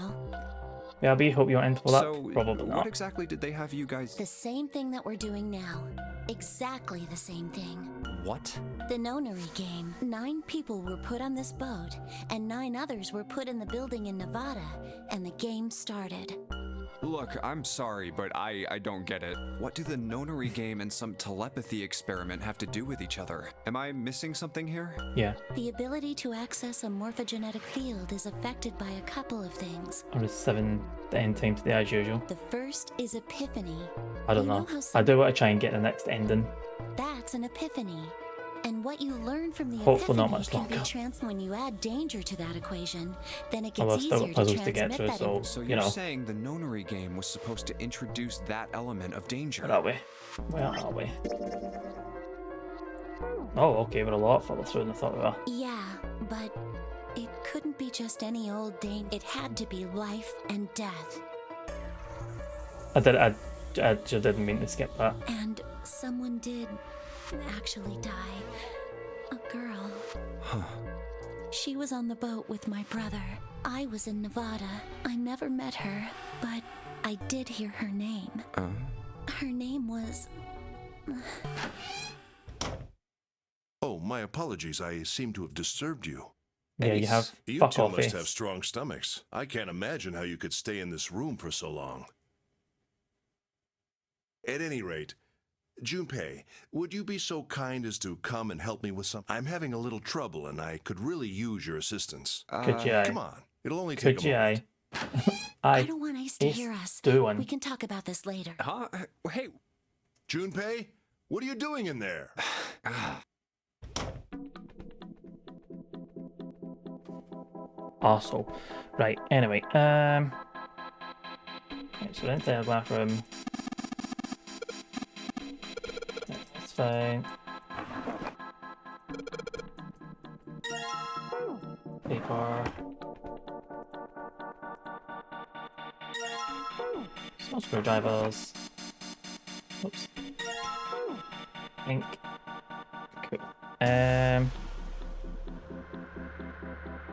A: Yeah, I hope you want into that.
G: So,
A: Probably
G: what
A: not.
G: exactly did they have you guys...
J: The same thing that we're doing now. Exactly the same thing.
G: What?
J: The nonary game. 9 people were put on this boat, and 9 others were put in the building in Nevada, and the game started.
G: Look, I'm sorry, but I don't get it. What do the nonary game and some telepathy experiment have to do with each other? Am I missing something here?
A: Yeah.
J: The ability to access a morphogenetic field is affected by a couple of things.
A: Or is 7 the end time today as usual?
J: The first is epiphany.
A: I don't
J: You
A: know.
J: how
A: I
J: some-
A: do want to try and get the next ending.
J: That's an epiphany. And what you learn from the
A: Hopefully not
J: epiphany
A: much
J: can
A: longer.
J: be when you add danger to that equation, then it
A: Although
J: gets
A: still
J: easier to
A: puzzles to get
J: transmit
A: through,
J: that
A: so,
G: So
A: you
G: you're
A: know.
G: saying the nonary game was supposed to introduce that element of danger?
A: Where are we? Where are we? Oh, okay, we're a lot further through than I thought we were.
J: Yeah, but it couldn't be just any old danger. It had to be life and death.
A: I just didn't mean to skip that.
J: And someone did actually die. A girl.
G: Huh.
J: She was on the boat with my brother. I was in Nevada. I never met her, but I did hear her name. Her name was...
C: Oh, my apologies. I seem to have disturbed you.
A: Yeah, you have.
C: You
A: Fuck
C: two
A: off,
C: must
A: Ace.
C: have strong stomachs. I can't imagine how you could stay in this room for so long. At any rate, Junpei, would you be so kind as to come and help me with something? I'm having a little trouble, and I could really use your assistance.
A: Could you?
C: Come on. It'll only take
A: Could
C: a
A: you?
C: moment.
J: I don't want Ace to
A: Ace,
J: hear us.
A: do one.
J: We can talk about this later.
G: Huh? Hey,
C: Junpei, what are you doing in there?
A: Arsehole. Right, anyway, right, so we're into the bathroom. That's fine. Paper. Small screwdrivers. Oops. Ink. Cool.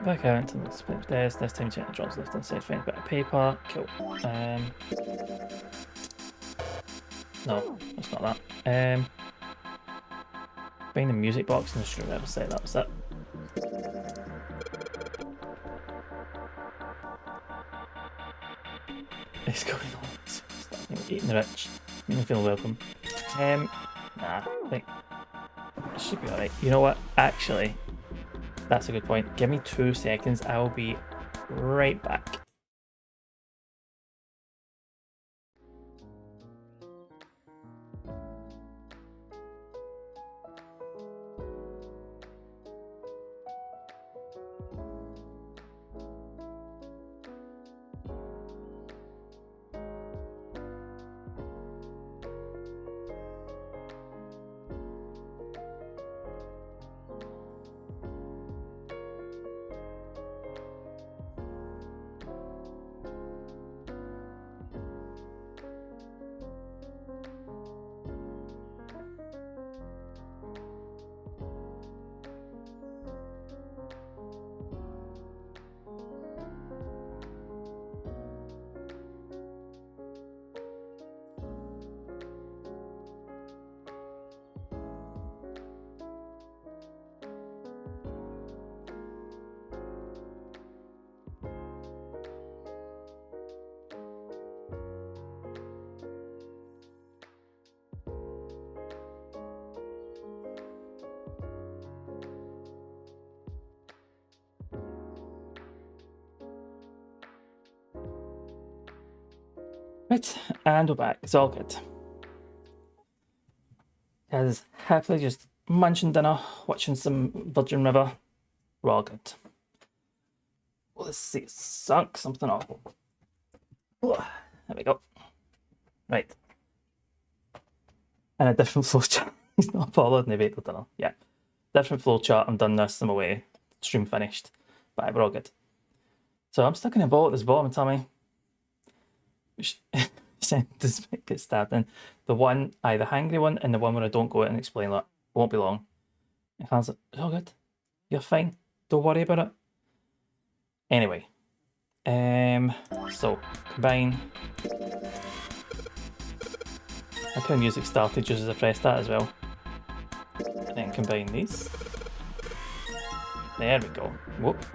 A: Back out into the split stairs. This time check the drawers left inside. Find a bit of paper. Cool. No, that's not that. Find the music box and the screwdriver set. That was it. It's going on. Stop eating the rich. Make me feel welcome. Nah, I think it should be alright. You know what? Actually, that's a good point. Give me 2 seconds. I will be right back. Right, and we're back. It's all good. Guys, happily just munching dinner, watching some Virgin River. We're all good. Well, let's see, suck something off. There we go. Right. And a different flowchart. He's not followed and they've ate the dinner. Yeah. Different flowchart. I'm done this. I'm away. Stream finished. But we're all good. So I'm stuck in a ball at this bottom tummy. Which does get stabbed in. The one, the hangry one, and the one where I don't go out and explain that. It won't be long. And Hans like, it's all good. You're fine. Don't worry about it. Anyway. So combine. I kind of music started just as I pressed that as well. And then combine these. There we go. Whoop.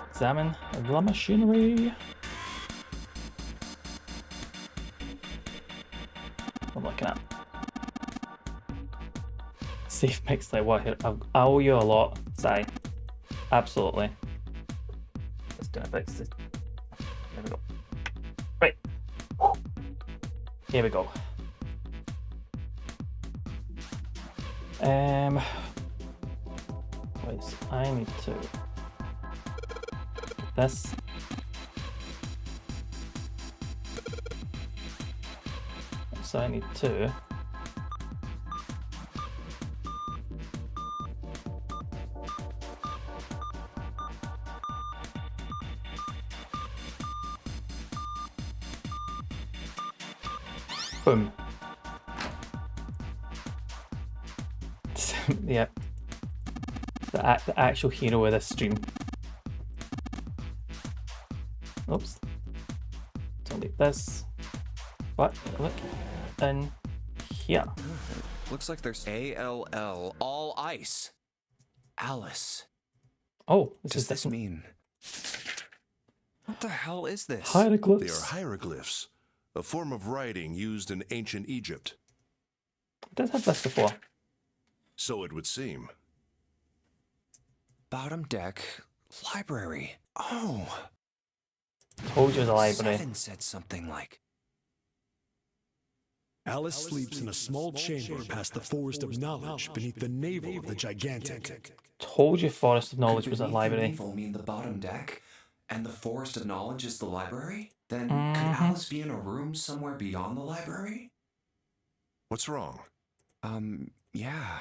A: Examine the machinery. I'm looking at. Safe mix like what here? I owe you a lot, Si. Absolutely. Let's do a fix this. There we go. Right. Here we go. Wait, so I need to get this. So I need to boom. Yeah. The actual hero of this stream. Oops. Don't leave this. What? Look in here.
G: Looks like there's ALL, all ice. Alice.
A: Oh,
G: what does this mean? What the hell is this?
A: Hieroglyphs.
C: They are hieroglyphs, a form of writing used in ancient Egypt.
A: I did have this before.
C: So it would seem.
G: Bottom deck, library. Oh.
A: Told you the library.
G: Seven said something like.
D: Alice sleeps in a small chamber past the Forest of Knowledge beneath the navel of the Gigantic.
A: Told you Forest of Knowledge was a library.
Q: Could navel mean the bottom deck, and the Forest of Knowledge is the library? Then could Alice be in a room somewhere beyond the library?
C: What's wrong?
G: Yeah.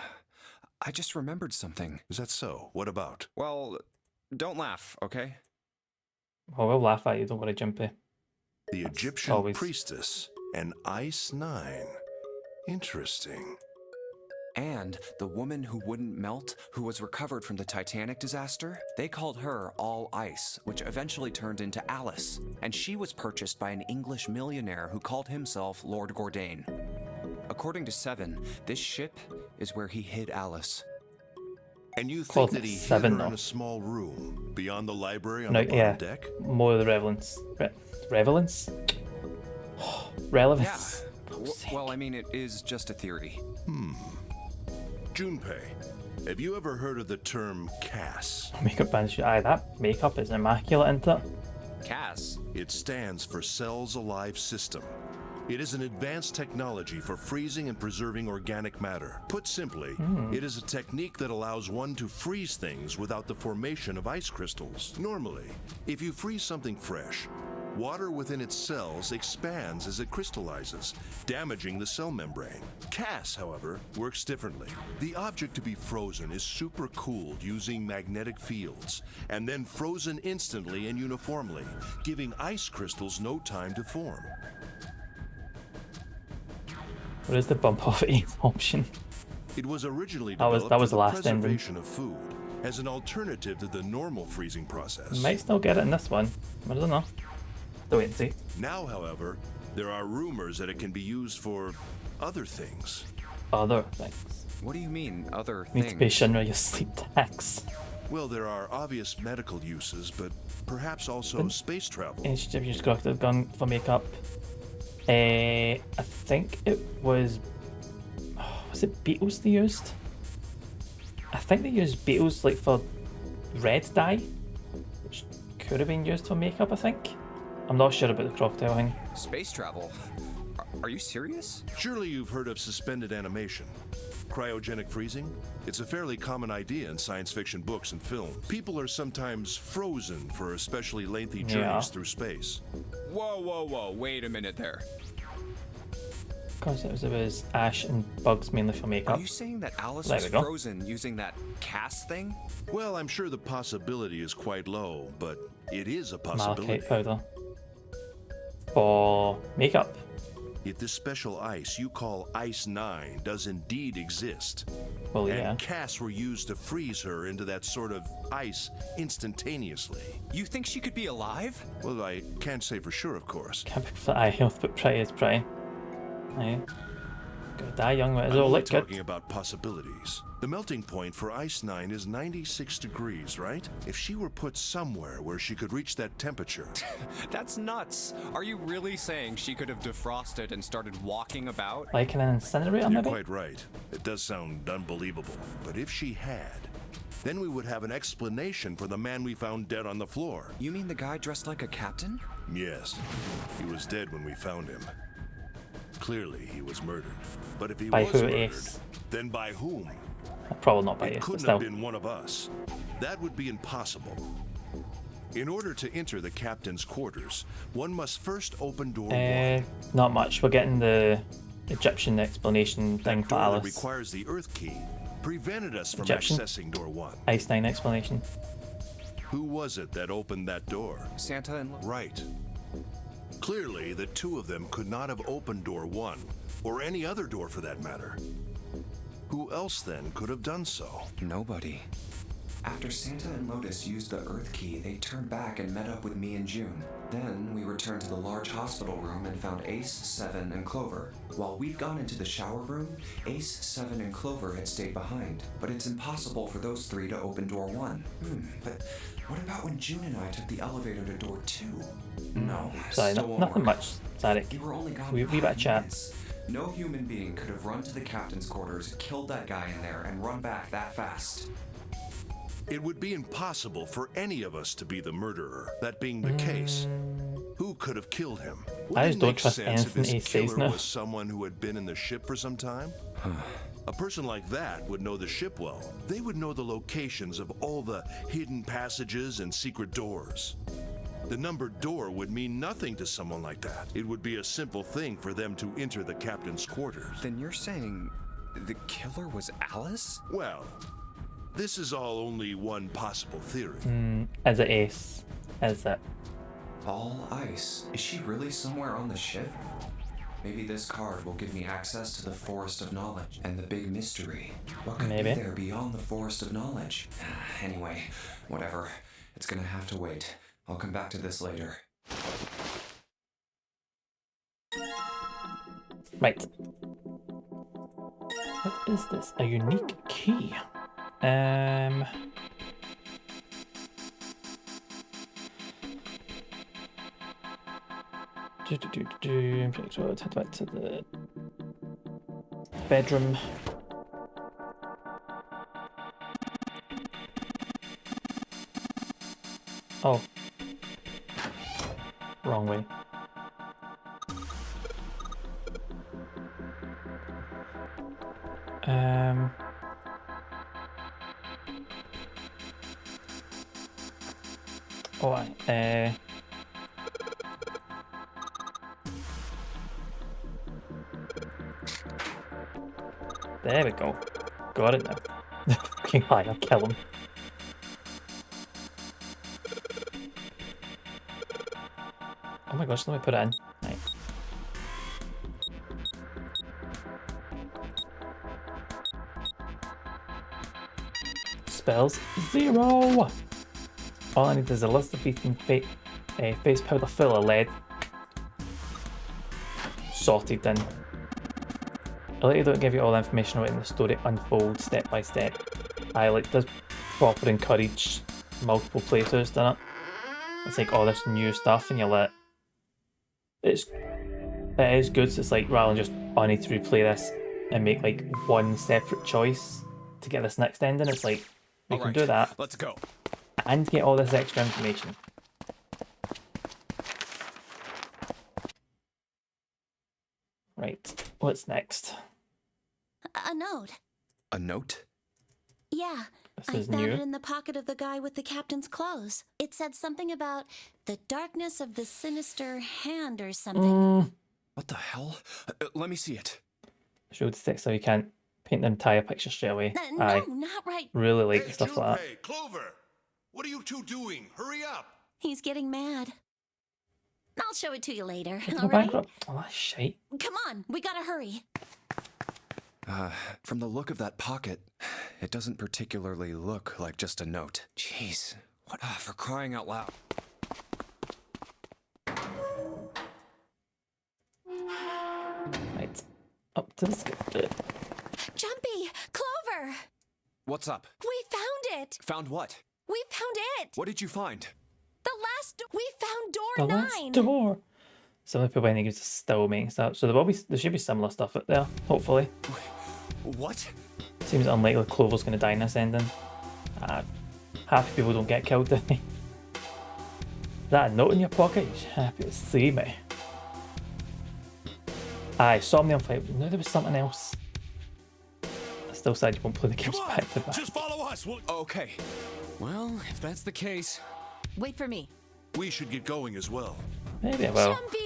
G: I just remembered something.
C: Is that so? What about?
G: Well, don't laugh, okay?
A: Oh, we'll laugh at you, don't worry, Jimpy.
C: The Egyptian priestess, an Ice 9. Interesting.
G: And the woman who wouldn't melt, who was recovered from the Titanic disaster, they called her All Ice, which eventually turned into Alice. And she was purchased by an English millionaire who called himself Lord Gordain. According to Seven, this ship is where he hid Alice.
C: And you think that he hid her in a small room beyond the library on the bottom deck?
A: More of the relevance. Relevance? Relevance.
G: Yeah. Well, I mean, it is just a theory.
C: Junpei, have you ever heard of the term CAS?
A: Makeup band, aye, that makeup is immaculate, isn't it?
G: CAS?
C: It stands for Cells Alive System. It is an advanced technology for freezing and preserving organic matter. Put simply, it is a technique that allows one to freeze things without the formation of ice crystals. Normally, if you freeze something fresh, water within its cells expands as it crystallizes, damaging the cell membrane. CAS, however, works differently. The object to be frozen is supercooled using magnetic fields, and then frozen instantly and uniformly, giving ice crystals no time to form.
A: What is the bump off E option?
C: It was originally developed
A: that was
C: for
A: the
C: the
A: last ending.
C: preservation of food as an alternative to the normal freezing process.
A: Might still get it in this one. I don't know. Still wait and see.
C: Now, however, there are rumors that it can be used for other things.
A: Other things?
G: What do you mean, other things?
A: Need to pay Shinra your sleep tax.
C: Well, there are obvious medical uses, but perhaps also space travel.
A: Egyptians got the gun for makeup. I think it was it beetles they used? I think they used beetles like for red dye, which could have been used for makeup, I think. I'm not sure about the crocodile thing.
G: Space travel? Are you serious?
C: Surely you've heard of suspended animation. Cryogenic freezing? It's a fairly common idea in science fiction books and films. People are sometimes frozen for especially lengthy journeys through space.
F: Whoa, wait a minute there.
A: Concept was Ash and Bugs mainly for makeup.
G: Are you saying that Alice was frozen using that cast thing?
C: Well, I'm sure the possibility is quite low, but it is a possibility.
A: Malachite powder. For makeup.
C: If this special ice you call Ice 9 does indeed exist,
A: well, yeah.
C: and casts were used to freeze her into that sort of ice instantaneously.
G: You think she could be alive?
C: Well, I can't say for sure, of course.
A: Can't be for eye health, but pretty is pretty. Aye. Gotta die young, but it's all look good.
C: Talking about possibilities. The melting point for Ice 9 is 96 degrees, right? If she were put somewhere where she could reach that temperature.
F: That's nuts. Are you really saying she could have defrosted and started walking about?
A: Like an incinerator, maybe?
C: You're quite right. It does sound unbelievable. But if she had, then we would have an explanation for the man we found dead on the floor.
G: You mean the guy dressed like a captain?
C: Yes. He was dead when we found him. Clearly, he was murdered. But if he was murdered, then by whom?
A: Probably not by
C: It couldn't have been one of us. That would be impossible. In order to enter the captain's quarters, one must first open door 1.
A: Not much. We're getting the Egyptian explanation thing for Alice.
C: That requires the Earth key prevented us from accessing door 1.
A: Ice 9 explanation.
C: Who was it that opened that door?
G: Santa and...
C: Right. Clearly, the two of them could not have opened door 1, or any other door for that matter. Who else then could have done so?
G: Nobody.
Q: After Santa and Lotus used the Earth key, they turned back and met up with me and June. Then we returned to the large hospital room and found Ace, 7, and Clover. While we'd gone into the shower room, Ace, 7, and Clover had stayed behind. But it's impossible for those 3 to open door 1. But what about when June and I took the elevator to door 2? No,
A: sorry, nothing much, Zarek.
Q: You were only gone
A: we better chat.
Q: Minutes. No human being could have run to the captain's quarters, killed that guy in there, and run back that fast.
C: It would be impossible for any of us to be the murderer. That being the case, who could have killed him?
A: I just don't trust anything he says now.
C: Was someone who had been in the ship for some time? A person like that would know the ship well. They would know the locations of all the hidden passages and secret doors. The numbered door would mean nothing to someone like that. It would be a simple thing for them to enter the captain's quarters.
G: Then you're saying the killer was Alice?
C: Well, this is all only one possible theory.
A: As it is. As it.
Q: All ice. Is she really somewhere on the ship? Maybe this card will give me access to the Forest of Knowledge and the big mystery. What could be there beyond the Forest of Knowledge? Anyway, whatever. It's gonna have to wait. I'll come back to this later.
A: Right. What is this? A unique key. Head back to the bedroom. Oh. Wrong way. There we go. Got it now. Fucking high, I'll kill him. Oh my gosh, let me put it in. Right. Spells 0! All I need is Elizabethan face powder full of lead. Sorted then. I like you don't give you all the information on letting the story unfold step by step. I like this proper encourage multiple playthroughs, doesn't it? It's like all this new stuff and you let it is good, so it's like rather than just I need to replay this and make like one separate choice to get this next ending, it's like we can do that.
F: Let's go.
A: And get all this extra information. What's next?
J: A note.
G: A note?
J: Yeah. I found it in the pocket of the guy with the captain's clothes. It said something about the darkness of the sinister hand or something.
G: What the hell? Let me see it.
A: Show the text so you can't paint the entire picture straight away.
J: No, not right.
A: Really like stuff like that.
C: Hey, Clover! What are you two doing? Hurry up!
J: He's getting mad. I'll show it to you later.
A: Go
J: All right?
A: bankrupt. Oh, that's shite.
J: Come on, we gotta hurry.
G: From the look of that pocket, it doesn't particularly look like just a note. Jeez, what for crying out loud?
A: Right, up to the skip.
J: Jumpy, Clover!
G: What's up?
J: We found it!
G: Found what?
J: We found it!
G: What did you find?
J: We found door
A: The
J: 9!
A: last door! Some of the people in here are still making stuff, so there should be similar stuff out there, hopefully.
G: What?
A: Seems unlikely Clover's going to die in this ending. Happy people don't get killed, do they? That note in your pocket? You're happy to see me. Aye, Somnium fight. No, there was something else. I still said you won't play the games back to back.
D: Just follow us.
G: Okay.
B: Well, if that's the case.
H: Wait for me.
C: We should get going as well.
A: Maybe I will.
J: Jumpy!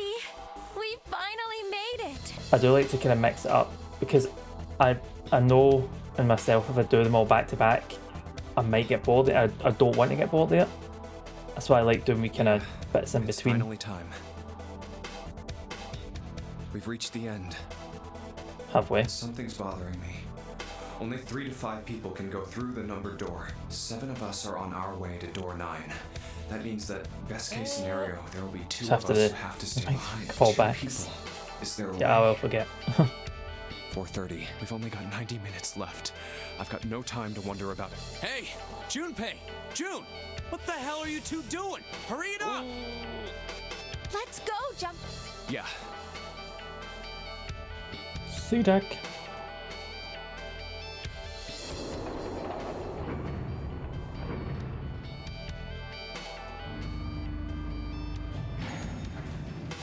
J: We finally made it!
A: I do like to kind of mix it up because I know in myself if I do them all back to back, I might get bored. I don't want to get bored of it. That's why I like doing me kind of bits in between.
G: Finally time. We've reached the end.
A: Have we?
Q: Something's bothering me. Only 3 to 5 people can go through the numbered door. 7 of us are on our way to door 9. That means that, best case scenario, there will be 2 of us who have to stay behind.
A: Fallbacks.
Q: Is there a
A: Yeah, I
Q: way?
A: will forget.
G: 4:30. We've only got 90 minutes left. I've got no time to wonder about it.
K: Hey, Junpei! June! What the hell are you two doing? Hurry it up!
J: Let's go, Jump.
G: Yeah.
A: Sudak.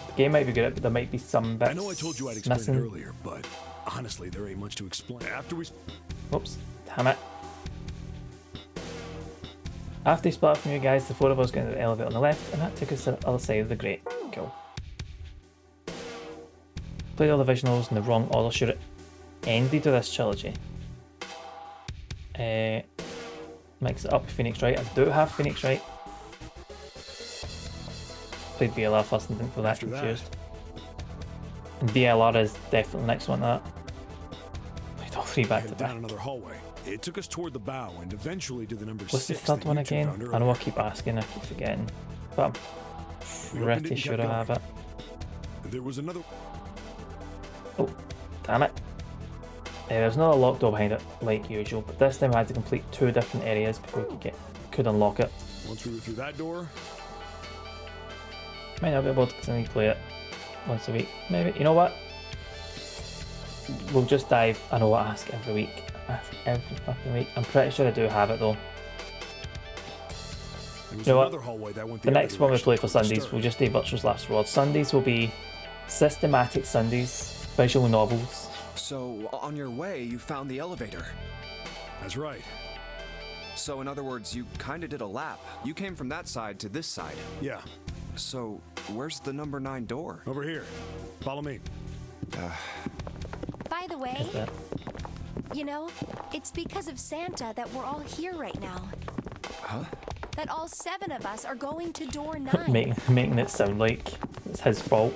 A: The game might be good, but there might be some bits
D: I know I told you I'd explain
A: missing.
D: it earlier, but honestly, there ain't much to explain.
A: Whoops, damn it. After he split up from you guys, the 4 of us got into the elevator on the left, and that took us to the other side of the grate. Cool. Played all the visuals in the wrong order. Should it ended with this trilogy? Mix it up with Phoenix Wright. I do have Phoenix Wright. Played VLR first and didn't feel that confused. And VLR is definitely the next one that. Played all 3 back to back.
D: Down another hallway. It took us toward the bow and eventually to the number
A: What's
D: 6.
A: the third
D: that
A: one
D: you two
A: again?
D: found
A: I know I
D: earlier.
A: keep asking, I keep forgetting. But I'm
D: We opened it
A: pretty
D: and
A: sure
D: kept
A: I have it.
D: There was another.
A: Oh, damn it. There's another locked door behind it, like usual, but this time I had to complete 2 different areas before we could unlock it.
D: Once we were through that door,
A: Might not be able to continue to play it once a week. Maybe. You know what? We'll just dive. I know what I ask every week. I ask every fucking week. I'm pretty sure I do have it though.
D: there was
A: You know what?
D: another hallway that went
A: The next
D: other
A: one we
D: direction
A: play for
D: toward the
A: Sundays,
D: stern.
A: we'll just do Virtual's Last Reward. Sundays will be systematic Sundays, visual novels.
G: So, on your way, you found the elevator.
D: That's right.
G: So, in other words, you kinda did a lap. You came from that side to this side.
D: Yeah.
G: So, where's the number 9 door?
D: Over here. Follow me.
E: By the way, you know, it's because of Santa that we're all here right now.
G: Huh?
E: That all 7 of us are going to door 9.
A: making it sound like it's his fault.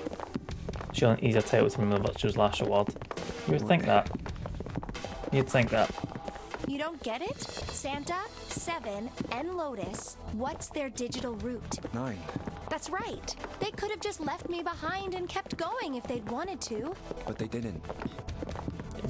A: Showing easier title to remember Virtual's Last Reward. You would think that. You'd think that.
E: You don't get it? Santa, 7, and Lotus, what's their digital route?
G: 9.
E: That's right. They could have just left me behind and kept going if they'd wanted to.
G: But they didn't.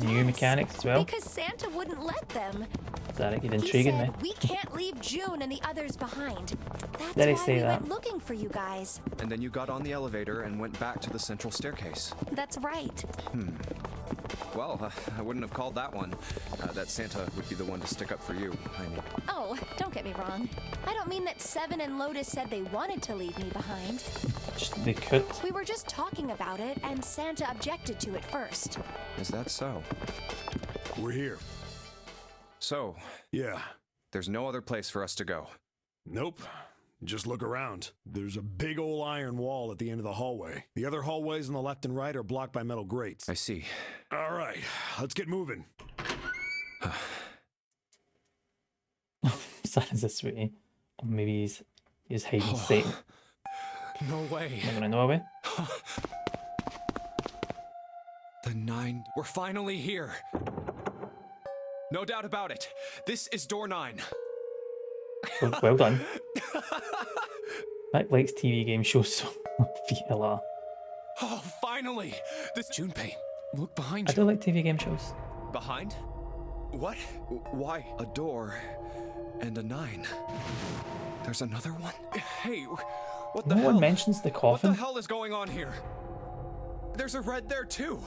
A: New mechanics as well.
E: Because Santa wouldn't let them.
A: That
E: He
A: intriguing me.
E: said, we can't leave June and the others behind. That's
A: Did he
E: why
A: say
E: we
A: that?
E: went looking for you guys.
G: And then you got on the elevator and went back to the central staircase.
E: That's right.
G: Well, I wouldn't have called that one. That Santa would be the one to stick up for you, Heine.
E: Oh, don't get me wrong. I don't mean that Seven and Lotus said they wanted to leave me behind.
A: They could.
E: We were just talking about it, and Santa objected to it first.
G: Is that so?
D: We're here.
G: So?
D: Yeah.
G: There's no other place for us to go.
D: Nope. Just look around. There's a big old iron wall at the end of the hallway. The other hallways on the left and right are blocked by metal grates.
G: I see.
D: All right, let's get moving.
A: Santa's a sweetie. Or maybe he's hiding Satan.
F: No way.
A: Not gonna know a way.
G: The 9.
F: We're finally here. No doubt about it. This is door 9.
A: Well done. Mac likes TV game shows, so VLR.
F: Oh, finally! This Junpei, look behind
A: I
F: you.
A: do like TV game shows.
F: Behind? What?
G: Why? A door and a 9. There's another one?
F: Hey, what the
A: No
F: hell?
A: one mentions the coffin.
F: What the hell is going on here? There's a red there too.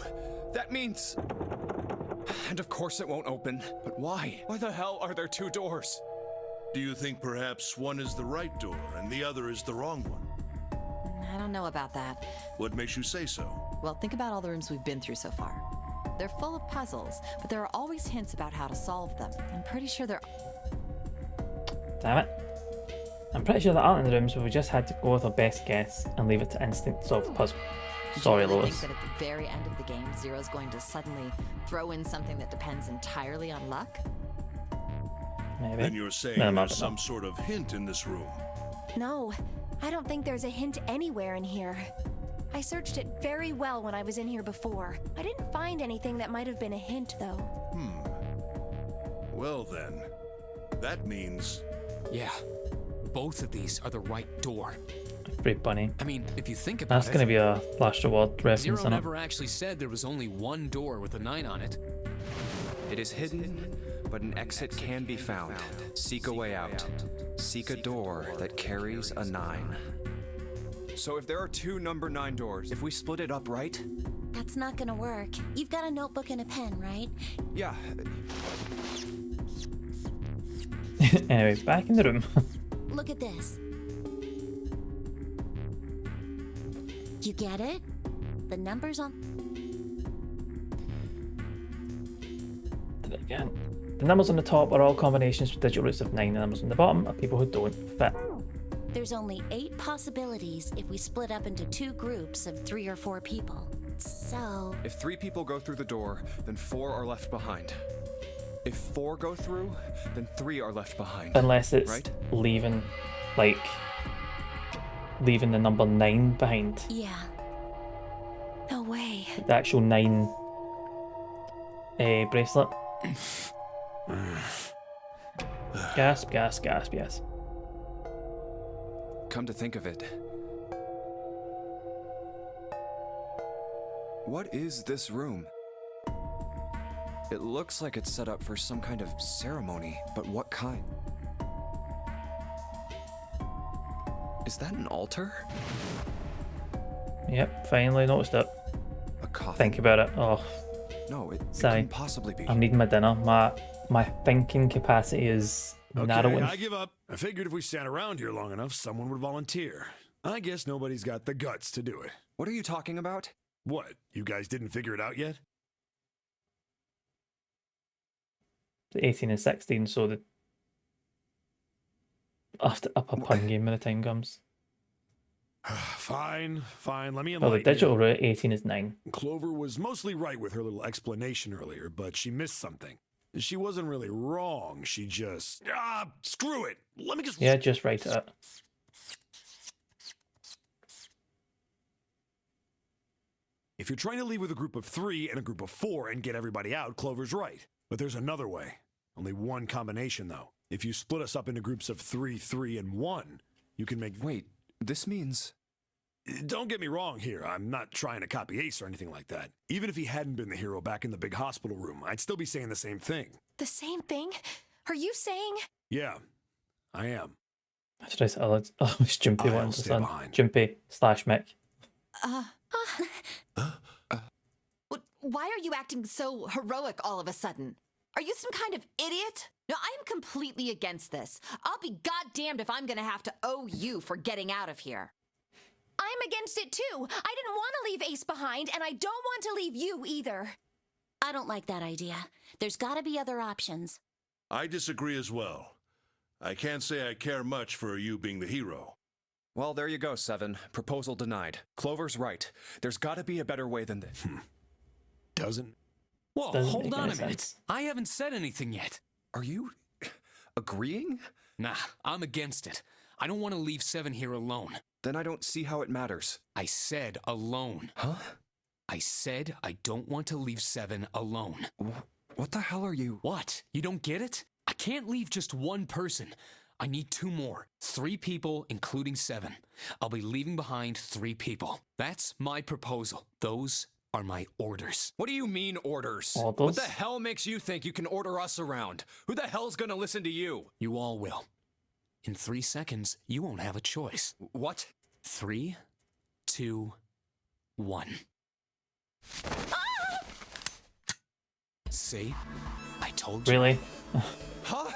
F: That means... And of course it won't open. But why? Why the hell are there 2 doors?
C: Do you think perhaps one is the right door and the other is the wrong one?
H: I don't know about that.
C: What makes you say so?
H: Well, think about all the rooms we've been through so far. They're full of puzzles, but there are always hints about how to solve them. I'm pretty sure there...
A: Damn it. I'm pretty sure there aren't in the rooms, but we just had to go with our best guess and leave it to instinct to solve the puzzle. Sorry,
H: Do you really
A: Lois.
H: think that at the very end of the game, Zero's going to suddenly throw in something that depends entirely on luck?
A: Maybe.
C: Then you're saying
A: No,
C: there's some sort of hint in this room.
E: No, I don't think there's a hint anywhere in here. I searched it very well when I was in here before. I didn't find anything that might have been a hint, though.
C: Well then, that means...
B: Yeah, both of these are the right door.
A: Pretty funny.
B: I mean, if you think about
A: That's
B: it...
A: going to be a Last Reward reference,
B: Zero
A: isn't it?
B: never actually said there was only one door with a 9 on it.
G: It is hidden, but an exit can be found. Seek a way out. Seek a door that carries a 9. So if there are 2 number 9 doors, if we split it up right?
J: That's not gonna work. You've got a notebook and a pen, right?
G: Yeah.
A: Anyway, back in the room.
J: Look at this. You get it? The numbers on...
A: Again. The numbers on the top are all combinations with digital roots of 9. The numbers on the bottom are people who don't fit.
J: There's only 8 possibilities if we split up into 2 groups of 3 or 4 people. So...
G: If 3 people go through the door, then 4 are left behind. If 4 go through, then 3 are left behind.
A: Unless it's
G: right?
A: leaving, like, leaving the number 9 behind.
E: Yeah. No way.
A: The actual 9 bracelet. Gasp, gasp, gasp, yes.
G: Come to think of it, what is this room? It looks like it's set up for some kind of ceremony, but what kind? Is that an altar?
A: Yep, finally noticed it.
G: A coffin?
A: Think about it. Oh,
G: no, it
A: sorry.
G: couldn't possibly be.
A: I'm needing my dinner. My thinking capacity is narrowing.
D: I give up. I figured if we sat around here long enough, someone would volunteer. I guess nobody's got the guts to do it.
G: What are you talking about?
D: What? You guys didn't figure it out yet?
A: 18 and 16, so the after up a pun game when the time comes.
D: Fine. Let me enlighten
A: Oh, the digital
D: you.
A: route 18 is 9.
D: Clover was mostly right with her little explanation earlier, but she missed something. She wasn't really wrong. She just... screw it. Let me just...
A: Yeah, just write it up.
D: If you're trying to leave with a group of 3 and a group of 4 and get everybody out, Clover's right. But there's another way. Only one combination, though. If you split us up into groups of 3, 3, and 1, you can make...
G: Wait, this means...
D: Don't get me wrong here. I'm not trying to copy Ace or anything like that. Even if he hadn't been the hero back in the big hospital room, I'd still be saying the same thing.
E: The same thing? Are you saying?
D: Yeah, I am.
A: Should I say, oh, it's Jumpy one, Jumpy / Mick.
H: Why are you acting so heroic all of a sudden? Are you some kind of idiot? No, I am completely against this. I'll be goddamned if I'm gonna have to owe you for getting out of here.
E: I'm against it too. I didn't want to leave Ace behind, and I don't want to leave you either.
J: I don't like that idea. There's gotta be other options.
C: I disagree as well. I can't say I care much for you being the hero.
G: Well, there you go, Seven. Proposal denied. Clover's right. There's gotta be a better way than this.
D: Doesn't.
B: Whoa, hold on a minute. I haven't said anything yet.
G: Are you agreeing?
B: Nah, I'm against it. I don't want to leave Seven here alone.
G: Then I don't see how it matters.
B: I said alone.
G: Huh?
B: I said I don't want to leave Seven alone.
G: What the hell are you?
B: What? You don't get it? I can't leave just one person. I need 2 more. 3 people, including Seven. I'll be leaving behind 3 people. That's my proposal. Those are my orders.
G: What do you mean, orders?
A: Orders?
G: What the hell makes you think you can order us around? Who the hell's gonna listen to you?
B: You all will. In 3 seconds, you won't have a choice.
G: What?
B: 3, 2, 1. See? I told you.
A: Really?
G: Huh?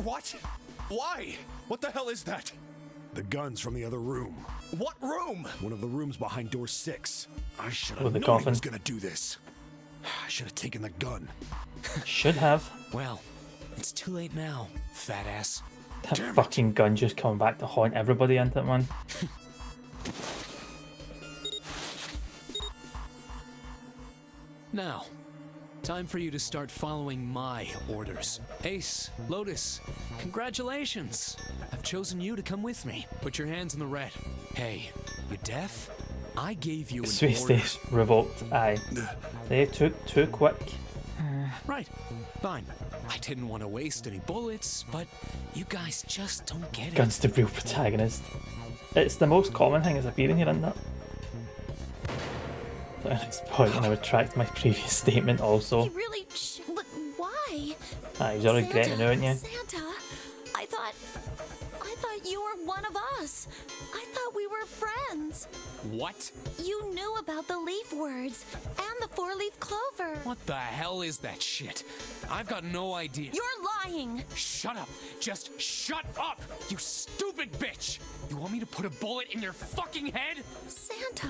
G: What? Why? What the hell is that?
D: The gun's from the other room.
G: What room?
D: One of the rooms behind door 6. I should
A: With
D: have
A: the
D: known he
A: coffin.
D: was gonna do this. I should have taken the gun.
A: Should have.
B: Well, it's too late now, fat ass.
A: That fucking gun just coming back to haunt everybody, isn't it, man?
B: Now, time for you to start following my orders. Ace, Lotus, congratulations. I've chosen you to come with me. Put your hands in the red. Hey, you deaf? I gave you an
A: Sweet
B: order.
A: Stage revoked. Aye. They took too quick.
B: Right, fine. I didn't want to waste any bullets, but you guys just don't get it.
A: Gun's the real protagonist. It's the most common thing as appearing here, isn't it? At this point, I retract my previous statement also.
J: He really but why?
A: Aye, you're regretting it, aren't you?
J: Santa, I thought you were one of us. I thought we were friends.
B: What?
J: You knew about the leaf words and the 4-leaf clover.
B: What the hell is that shit? I've got no idea.
J: You're lying.
B: Shut up. Just shut up, you stupid bitch. You want me to put a bullet in your fucking head?
J: Santa.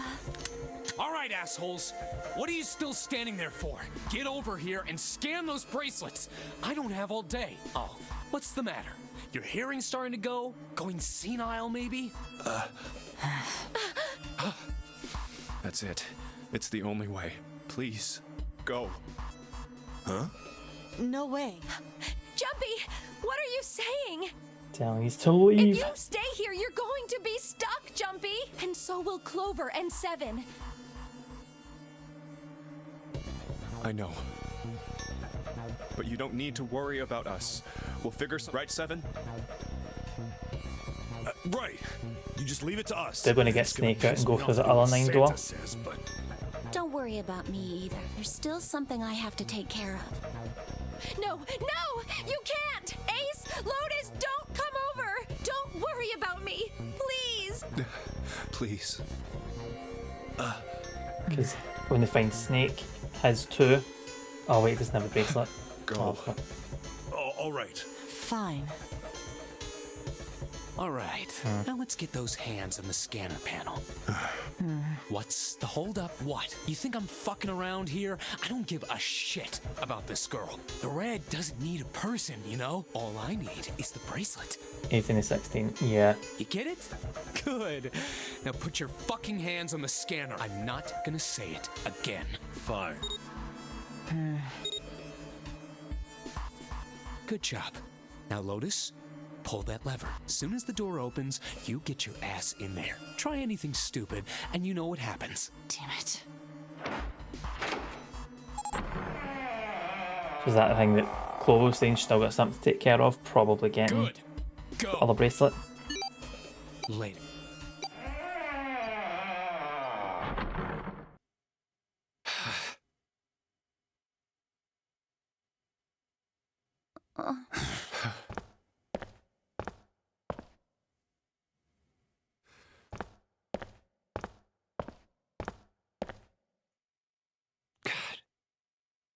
B: All right, assholes. What are you still standing there for? Get over here and scan those bracelets. I don't have all day. Oh, what's the matter? Your hearing's starting to go? Going senile, maybe?
G: That's it. It's the only way. Please, go.
C: Huh?
O: No way.
E: Jumpy, what are you saying?
A: Telling he's to leave.
E: If you stay here, you're going to be stuck, Jumpy. And so will Clover and Seven.
G: I know. But you don't need to worry about us. We'll figure some... Right, Seven?
D: Right. You just leave it to us.
A: They're going to get Snake out and go for the other 9 door.
J: Don't worry about me either. There's still something I have to take care of.
E: No, you can't! Ace, Lotus, don't come over! Don't worry about me, please!
G: Please.
A: Because when they find Snake, has 2. Oh wait, he doesn't have a bracelet.
G: Go.
A: Oh, fuck.
D: Oh, all right.
O: Fine.
B: All right. Now let's get those hands on the scanner panel. What's the holdup? What? You think I'm fucking around here? I don't give a shit about this girl. The red doesn't need a person, you know? All I need is the bracelet.
A: 18 to 16, yeah.
B: You get it? Good. Now put your fucking hands on the scanner. I'm not gonna say it again.
D: Fine.
B: Good job. Now, Lotus, pull that lever. Soon as the door opens, you get your ass in there. Try anything stupid, and you know what happens.
O: Damn it.
A: Is that the thing that Clover's saying she's still got something to take care of? Probably getting
B: Good. Go.
A: the other bracelet.
B: Later.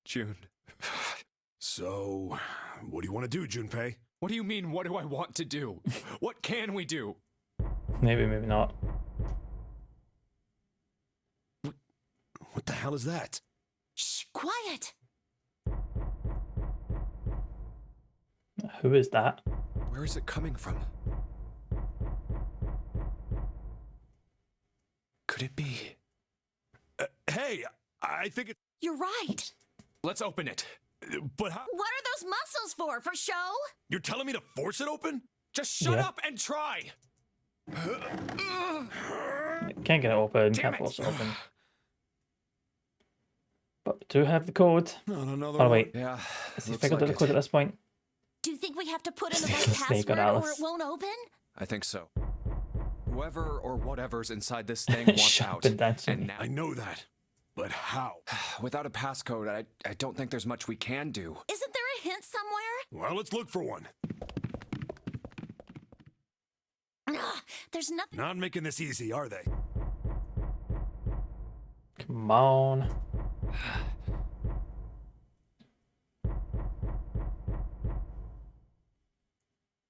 G: June.
D: So, what do you want to do, Junpei?
F: What do you mean, what do I want to do? What can we do?
A: Maybe not.
D: What the hell is that?
J: Shh, quiet.
A: Who is that?
G: Where is it coming from? Could it be?
D: Hey, I think it's...
J: You're right.
F: Let's open it.
D: But how?
J: What are those muscles for? For show?
D: You're telling me to force it open?
F: Just shut up and try.
A: Can't get it open. Can't force it open. But we do have the code. Oh wait.
G: Yeah.
A: Has he figured out the code at this point?
J: Do you think we have to put in the right
A: Snake on
J: password or
A: Alice.
J: it won't open?
G: I think so. Whoever or whatever's inside this thing wants out. And now
D: I know that. But how?
G: Without a passcode, I don't think there's much we can do.
J: Isn't there a hint somewhere?
D: Well, let's look for one.
J: There's nothing.
D: Not making this easy, are they?
A: Come on.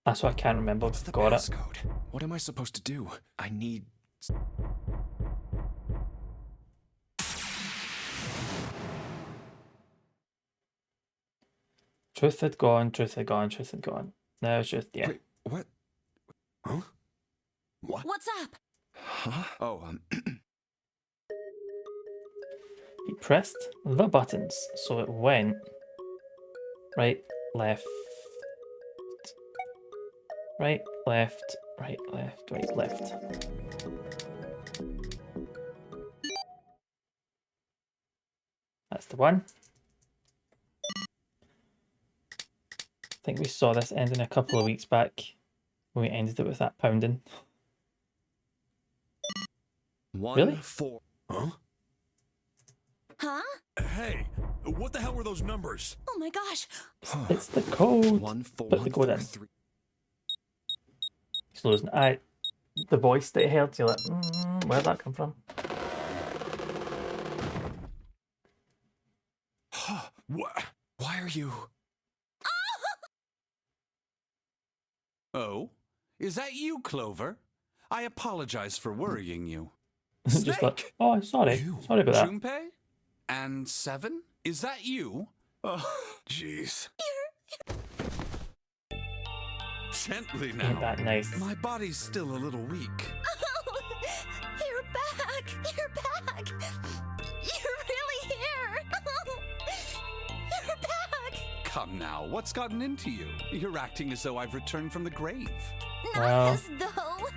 A: That's what I can't remember.
G: What's the
A: Got
G: passcode? What am I supposed to do? I need...
A: Truth had gone, truth had gone, truth had gone. No, it's just, yeah.
G: Wait, what? Huh? What?
J: What's up?
G: Huh? Oh,
A: He pressed the buttons, so it went right, left, right, left, right, left, right, left. That's the one. I think we saw this ending a couple of weeks back when we ended it with that pounding.
G: 1,
A: Really?
G: 4.
D: Huh?
J: Huh?
D: Hey, what the hell were those numbers?
J: Oh my gosh.
A: It's the code.
G: 1, 4,
A: Put the code in.
G: 3.
A: He's losing. The voice that he heard, you're like, where'd that come from?
D: What?
G: Why are you...
M: Oh? Is that you, Clover? I apologize for worrying you.
A: Just like, oh, sorry. Sorry about that.
M: Junpei? And 7? Is that you?
D: Oh, jeez.
M: Gently now.
A: Ain't that nice?
M: My body's still a little weak.
J: Oh, you're back. You're back. You're really here. You're back.
M: Come now, what's gotten into you? You're acting as though I've returned from the grave.
J: Not
A: Well.
J: as though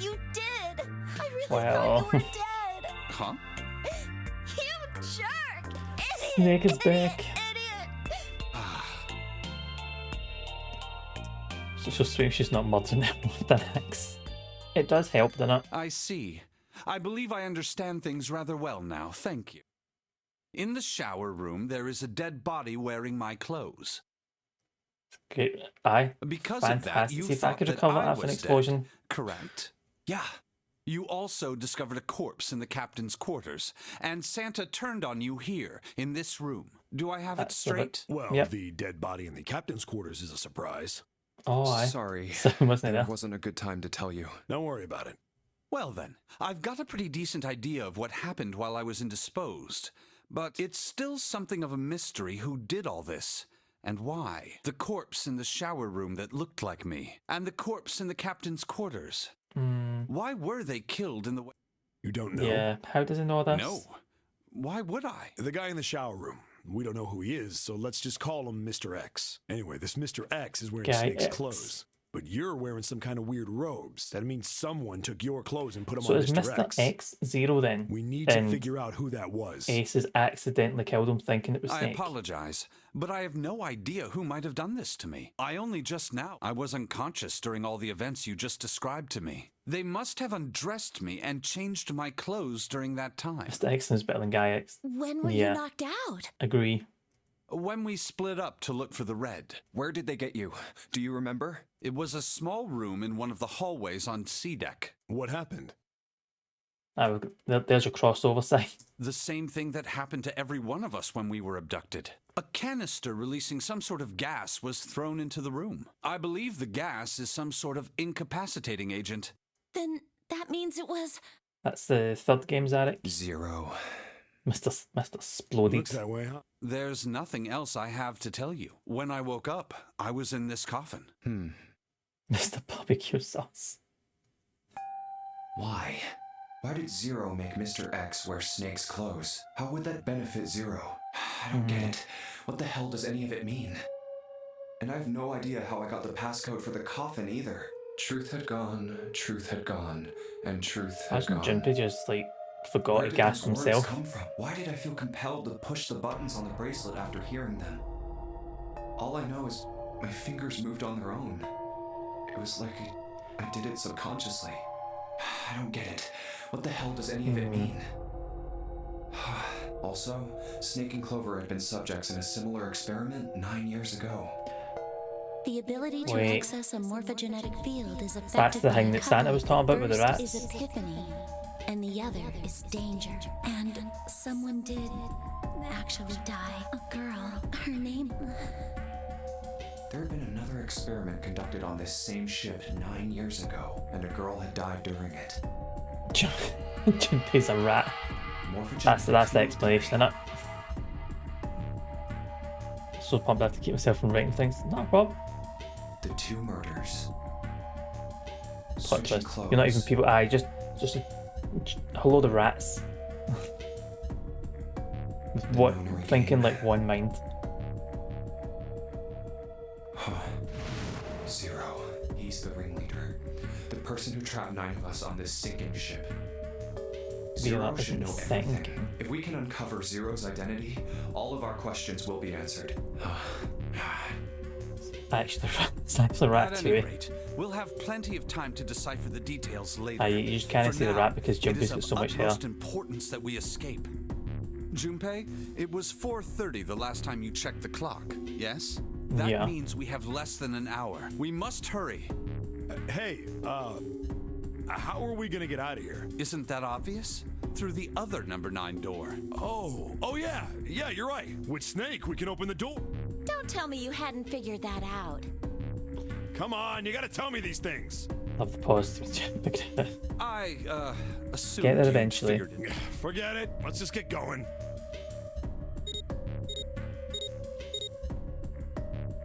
J: you did. I really
A: Well.
J: thought you were dead.
M: Huh?
J: You jerk. Idiot.
A: Snake is back.
J: Idiot.
A: It's so sweet she's not murdering him with an axe. It does help, doesn't it?
M: I see. I believe I understand things rather well now, thank you. In the shower room, there is a dead body wearing my clothes.
A: Great. Aye.
M: Because of that,
A: Fantastic.
M: you
A: See if I
M: thought
A: could
M: that
A: recover
M: I
A: that after an
M: was
A: explosion.
M: dead, correct? Yeah. You also discovered a corpse in the captain's quarters, and Santa turned on you here, in this room. Do I have it
A: That's a bit-
M: straight?
D: Well,
A: Yep.
D: the dead body in the captain's quarters is a surprise.
A: Oh, aye.
G: Sorry.
A: So wasn't
G: There
A: it?
G: wasn't a good time to tell you.
D: Don't worry about it.
M: Well then, I've got a pretty decent idea of what happened while I was indisposed, but it's still something of a mystery who did all this, and why. The corpse in the shower room that looked like me, and the corpse in the captain's quarters. Why were they killed in the way?
D: You don't know?
A: Yeah. How does he know this?
M: No. Why would I?
D: The guy in the shower room. We don't know who he is, so let's just call him Mr. X. Anyway, this Mr. X is wearing
A: Guy
D: Snake's
A: X.
D: clothes. But you're wearing some kind of weird robes. That means someone took your clothes and put them
A: So
D: on
A: is
D: Mr.
A: Mr.
D: X.
A: X zero then?
D: We need to
A: And
D: figure out who that was.
A: Ace has accidentally killed him thinking it was
M: I
A: Snake.
M: apologize, but I have no idea who might have done this to me. I only just now. I was unconscious during all the events you just described to me. They must have undressed me and changed my clothes during that time.
A: Mr. X is better than Guy X.
J: When were
A: Yeah.
J: you knocked out?
A: Agree.
M: When we split up to look for the red.
G: Where did they get you? Do you remember?
M: It was a small room in one of the hallways on C deck.
D: What happened?
A: There's your crossover sign.
M: The same thing that happened to every one of us when we were abducted. A canister releasing some sort of gas was thrown into the room. I believe the gas is some sort of incapacitating agent.
J: Then that means it was...
A: That's the third game, Zarek.
G: Zero.
A: Mr. Sploded.
D: Looks that way, huh?
M: There's nothing else I have to tell you. When I woke up, I was in this coffin.
A: Mr. Barbecue Sauce.
Q: Why? Why did Zero make Mr. X wear Snake's clothes? How would that benefit Zero? I don't get it. What the hell does any of it mean? And I have no idea how I got the passcode for the coffin either.
G: Truth had gone, and truth had
A: Hasn't
G: gone.
A: Junpei just like forgot
Q: Where
A: to
Q: did
A: gas
Q: those words
A: himself?
Q: come from? Why did I feel compelled to push the buttons on the bracelet after hearing them? All I know is my fingers moved on their own. It was like I did it subconsciously. I don't get it. What the hell does any of it mean? Also, Snake and Clover had been subjects in a similar experiment 9 years ago.
J: The ability to
A: Wait.
J: access a morphogenetic field is affected
A: That's the
J: by
A: thing
J: a
A: that Santa
J: couple.
A: was talking about with the
J: First
A: rats.
J: is epiphany, and the other is danger. And someone did actually die. A girl. Her name...
Q: There had been another experiment conducted on this same ship 9 years ago, and a girl had died during it.
A: Junpei's a rat. That's the explanation, innit? So pumped I have to keep myself from writing things. Not a problem.
Q: The two murders.
A: Plot twist. You're not even people. Just a load of rats. With what thinking like one mind.
Q: Zero. He's the ringleader. The person who trapped 9 of us on this sinking ship. Zero should know everything. If we can uncover Zero's identity, all of our questions will be answered.
A: Actually, it's actually a rat
M: At
A: too.
M: any rate, we'll have plenty of time to decipher the details later.
A: You just can't
M: For
A: see the
M: now,
A: rat because
M: it
A: Junpei's
M: is
A: got
M: of
A: so much hair.
M: utmost importance that we escape. Junpei, it was 4:30 the last time you checked the clock, yes? That
A: Yeah.
M: means we have less than an hour. We must hurry.
D: Hey, how are we gonna get out of here?
M: Isn't that obvious? Through the other number 9 door.
D: Oh yeah, you're right. With Snake, we can open the door.
J: Don't tell me you hadn't figured that out.
D: Come on, you gotta tell me these things.
A: Love the pause.
M: I assumed
A: Get there
M: you'd
A: eventually.
M: figured it.
D: Forget it. Let's just get going.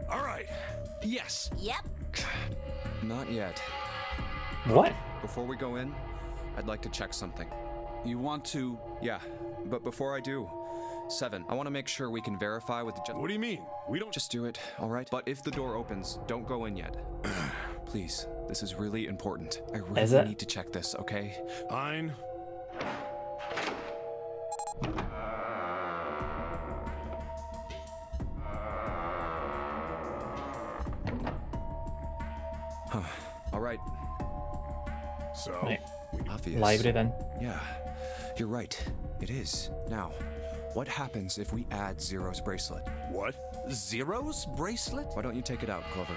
D: All right.
M: Yes.
J: Yep.
G: Not yet.
A: What?
G: Before we go in, I'd like to check something.
M: You want to?
G: Yeah, but before I do, 7, I want to make sure we can verify with the...
D: What do you mean? We don't...
G: Just do it, all right? But if the door opens, don't go in yet. Please, this is really important. I really need to check this, okay?
D: Fine.
G: All right.
D: So,
A: Right.
G: Obvious.
A: Library then.
G: Yeah, you're right. It is. Now, what happens if we add Zero's bracelet?
D: What?
M: Zero's bracelet?
G: Why don't you take it out, Clover?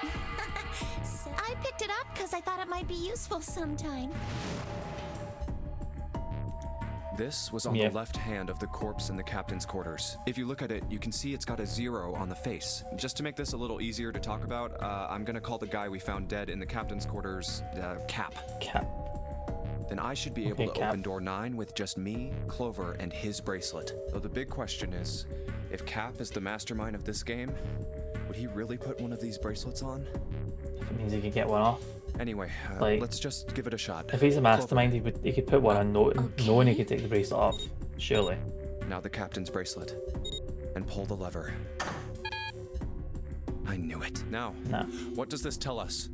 J: I picked it up because I thought it might be useful sometime.
G: This was on the left hand of the corpse in the captain's quarters. If you look at it, you can see it's got a 0 on the face. Just to make this a little easier to talk about, I'm gonna call the guy we found dead in the captain's quarters, Cap.
A: Cap.
G: Then I should be able to open door 9 with just me, Clover, and his bracelet. Though the big question is, if Cap is the mastermind of this game, would he really put one of these bracelets on?
A: If it means he could get one off.
G: Anyway,
A: Like,
G: let's just give it a shot.
A: If he's a mastermind, he could put one on knowing he could take the bracelet off. Surely.
G: Now the captain's bracelet. And pull the lever. I knew it. Now, what does this tell us?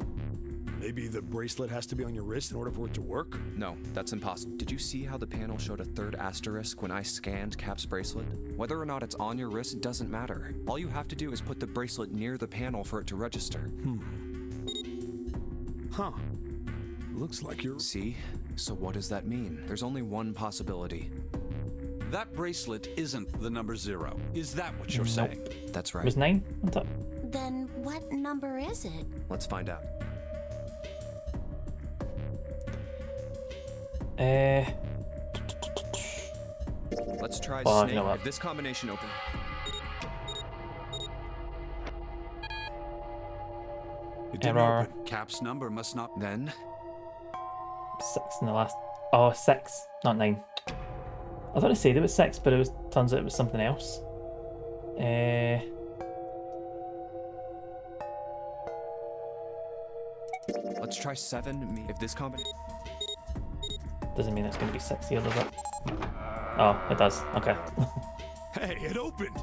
D: Maybe the bracelet has to be on your wrist in order for it to work?
G: No, that's impossible. Did you see how the panel showed a 3rd asterisk when I scanned Cap's bracelet? Whether or not it's on your wrist doesn't matter. All you have to do is put the bracelet near the panel for it to register.
D: Huh. Looks like you're...
G: See? So what does that mean? There's only one possibility.
M: That bracelet isn't the number 0. Is that what you're saying?
G: That's right.
A: It was 9? I thought...
J: Then what number is it?
G: Let's try
A: well,
G: Snake.
A: you know what?
G: If this combination open.
A: Error.
M: Cap's number must not.
G: Then
A: 6 in the last. Oh, 6, not 9. I thought I said it was 6, but it was turns out it was something else.
G: let's try 7. If this combination.
A: Doesn't mean it's going to be 6 here, does it? Oh, it does. Okay.
D: Hey, it opened.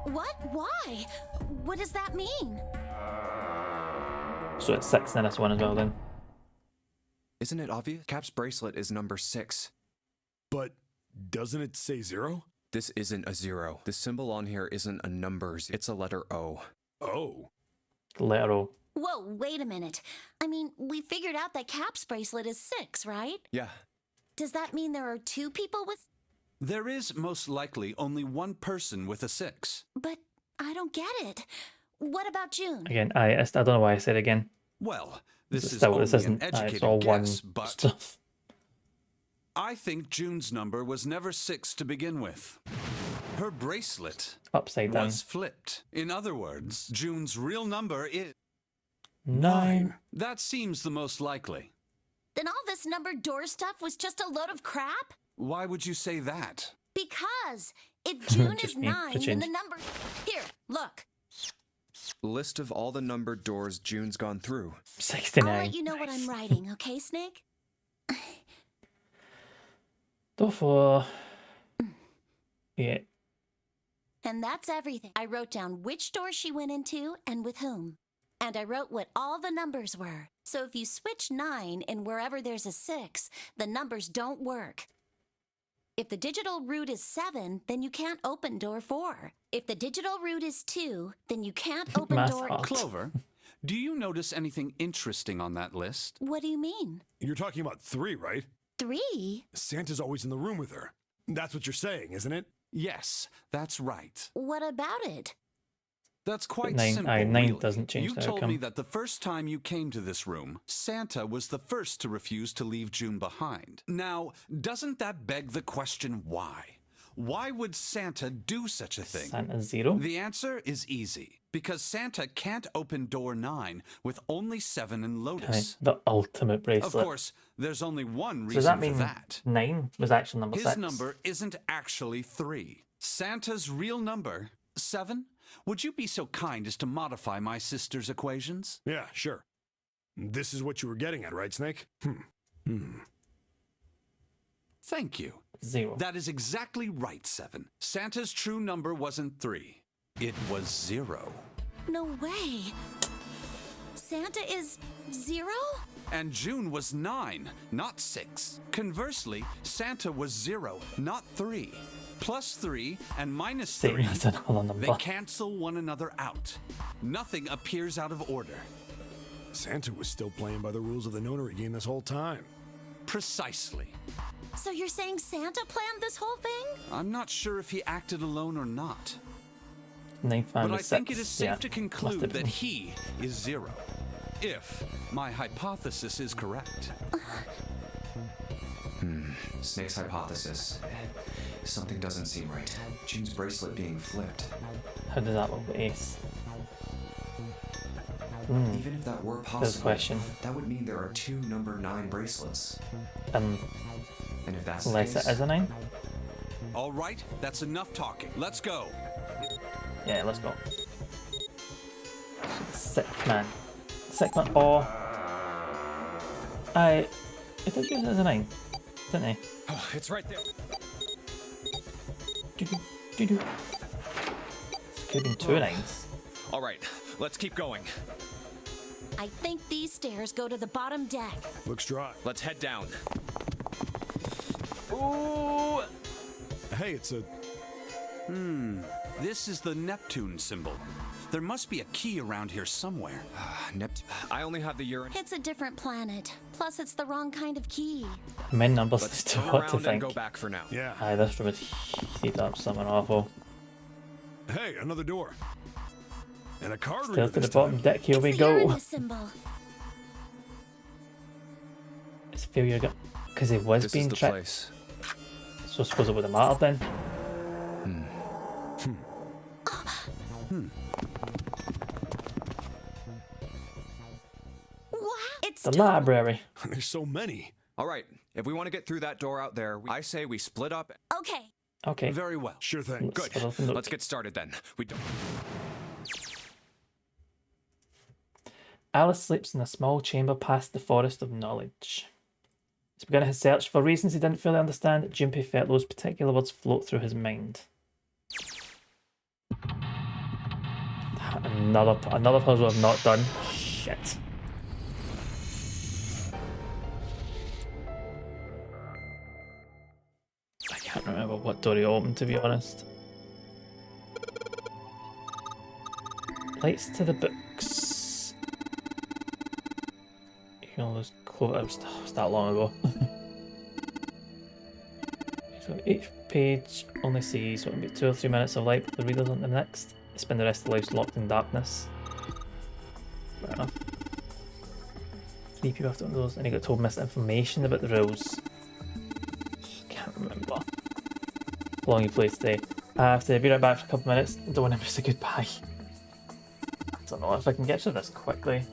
J: What? Why? What does that mean?
A: So it's 6 in this one as well then.
G: Isn't it obvious? Cap's bracelet is number 6.
D: But doesn't it say 0?
G: This isn't a 0. The symbol on here isn't a number. It's a letter O.
D: Oh.
A: Letter O.
J: Whoa, wait a minute. I mean, we figured out that Cap's bracelet is 6, right?
G: Yeah.
J: Does that mean there are 2 people with...
M: There is most likely only one person with a 6.
J: But I don't get it. What about June?
A: Again, I don't know why I said again.
M: Well, this is
A: still,
M: only
A: this isn't,
M: an educated
A: it's all
M: guess,
A: one
M: but
A: stuff.
M: I think June's number was never 6 to begin with. Her bracelet
A: Upside down.
M: was flipped. In other words, June's real number is
A: 9.
M: That seems the most likely.
J: Then all this numbered door stuff was just a load of crap?
M: Why would you say that?
J: Because if June
A: Just
J: is
A: me,
J: 9,
A: for
J: then
A: change.
J: the number... Here, look.
G: List of all the numbered doors June's gone through.
A: 69.
J: I'll let you know what I'm writing, okay, Snake?
A: Door 4. Yeah.
J: And that's everything. I wrote down which door she went into and with whom. And I wrote what all the numbers were. So if you switch 9 in wherever there's a 6, the numbers don't work. If the digital root is 7, then you can't open door 4. If the digital root is 2, then you can't open
A: Math
J: door...
A: hard.
M: Clover, do you notice anything interesting on that list?
J: What do you mean?
D: You're talking about 3, right?
J: 3?
D: Santa's always in the room with her. That's what you're saying, isn't it?
M: Yes, that's right.
J: What about it?
M: That's quite
A: 9
M: simple,
A: 9
M: really.
A: doesn't change
M: You
A: the
M: told
A: outcome.
M: me that the first time you came to this room, Santa was the first to refuse to leave June behind. Now, doesn't that beg the question why? Why would Santa do such a thing?
A: Santa's 0.
M: The answer is easy. Because Santa can't open door 9 with only 7 and
A: Okay,
M: Lotus.
A: the ultimate bracelet.
M: Of course, there's only one
A: So does
M: reason
A: that mean
M: for that.
A: 9 was actually number
M: His
A: 6?
M: number isn't actually 3. Santa's real number, 7? Would you be so kind as to modify my sister's equations?
D: Yeah, sure. This is what you were getting at, right, Snake?
M: Thank you.
A: 0.
M: That is exactly right, 7. Santa's true number wasn't 3. It was 0.
J: No way. Santa is 0?
M: And June was 9, not 6. Conversely, Santa was 0, not 3. Plus 3 and minus
A: Same
M: 3,
A: as another number.
M: they cancel one another out. Nothing appears out of order.
D: Santa was still playing by the rules of the nonary game this whole time.
M: Precisely.
J: So you're saying Santa planned this whole thing?
M: I'm not sure if he acted alone or not.
A: 9th man
M: But I
A: was
M: think
A: 6.
M: it is safe
A: yeah,
M: to
A: must
M: conclude
A: have
M: that
A: been.
M: he is 0. If my hypothesis is correct.
Q: Snake's hypothesis. Something doesn't seem right. June's bracelet being flipped.
A: How does that look with Ace?
Q: Even if that were possible,
A: question.
Q: that would mean there are 2 number 9 bracelets.
A: And
Q: if that's
A: unless
Q: the
A: it
Q: case,
A: is a 9?
M: All right, that's enough talking. Let's go.
A: Yeah, let's go. 6th man. 6th man. Oh. I did use it as a 9, didn't I?
F: Oh, it's right there.
A: Could have been 2 9s.
F: All right, let's keep going.
J: I think these stairs go to the bottom deck.
D: Looks dry.
F: Let's head down.
A: Ooh.
D: Hey, it's a...
M: This is the Neptune symbol. There must be a key around here somewhere.
G: Neptune. I only have the Uranus.
J: It's a different planet. Plus, it's the wrong kind of key.
A: Men numbers
G: Let's
A: to
G: turn
A: what to
G: around and
A: think.
G: go back for now.
D: Yeah.
A: Aye, this room is heated up something awful.
D: Hey, another door. And a card
A: Still
D: reader
A: to the
D: this
A: bottom
D: time.
A: deck, here we
J: It's the
A: go.
J: Uranus symbol.
A: It's failure. Because he was being tricked. So I suppose it would have mattered then.
J: It's
A: the library.
D: There's so many.
G: All right, if we want to get through that door out there, I say we split up.
J: Okay.
A: Okay.
G: Very well.
D: Sure thing.
G: Good. Let's get started then. We don't.
A: Alice sleeps in a small chamber past the Forest of Knowledge. He's begun his search for reasons he didn't fully understand. Junpei felt those particular words float through his mind. Another puzzle I've not done. Shit. I can't remember what door he opened, to be honest. Lights to the books. You can always close. It was that long ago. So each page only sees what will be 2 or 3 minutes of light, but the reader's on the next. They spend the rest of their lives locked in darkness. Fair enough. 3 people after those, and he got told misinformation about the rules. Can't remember how long you played today. I have to be right back for a couple of minutes. Don't want to miss a goodbye. I don't know if I can get through this quickly.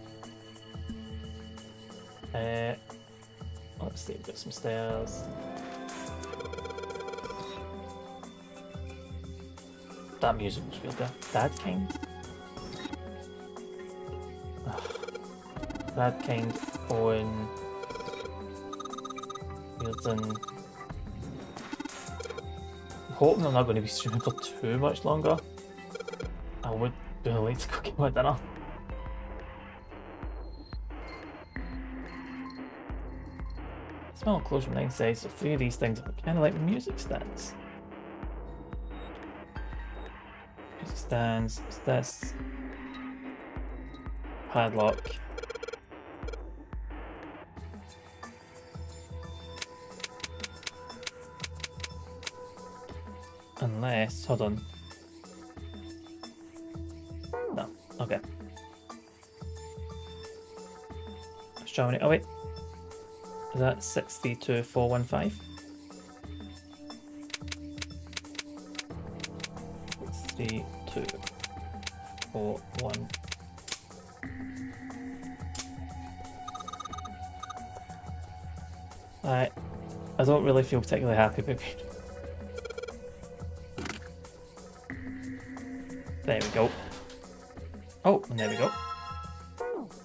A: Let's see, we've got some stairs. That music was weird there. That kind? That kind on Weirden. I'm hoping I'm not going to be streaming for too much longer. I would be late to go get my dinner. Smell close from 9 sides, so 3 of these things are kind of like music stands. Music stands, what's this? Padlock. Unless, hold on. No, okay. Astronomy, oh wait. Is that 632-415? 632-415. Alright. I don't really feel particularly happy with it. There we go. Oh, and there we go.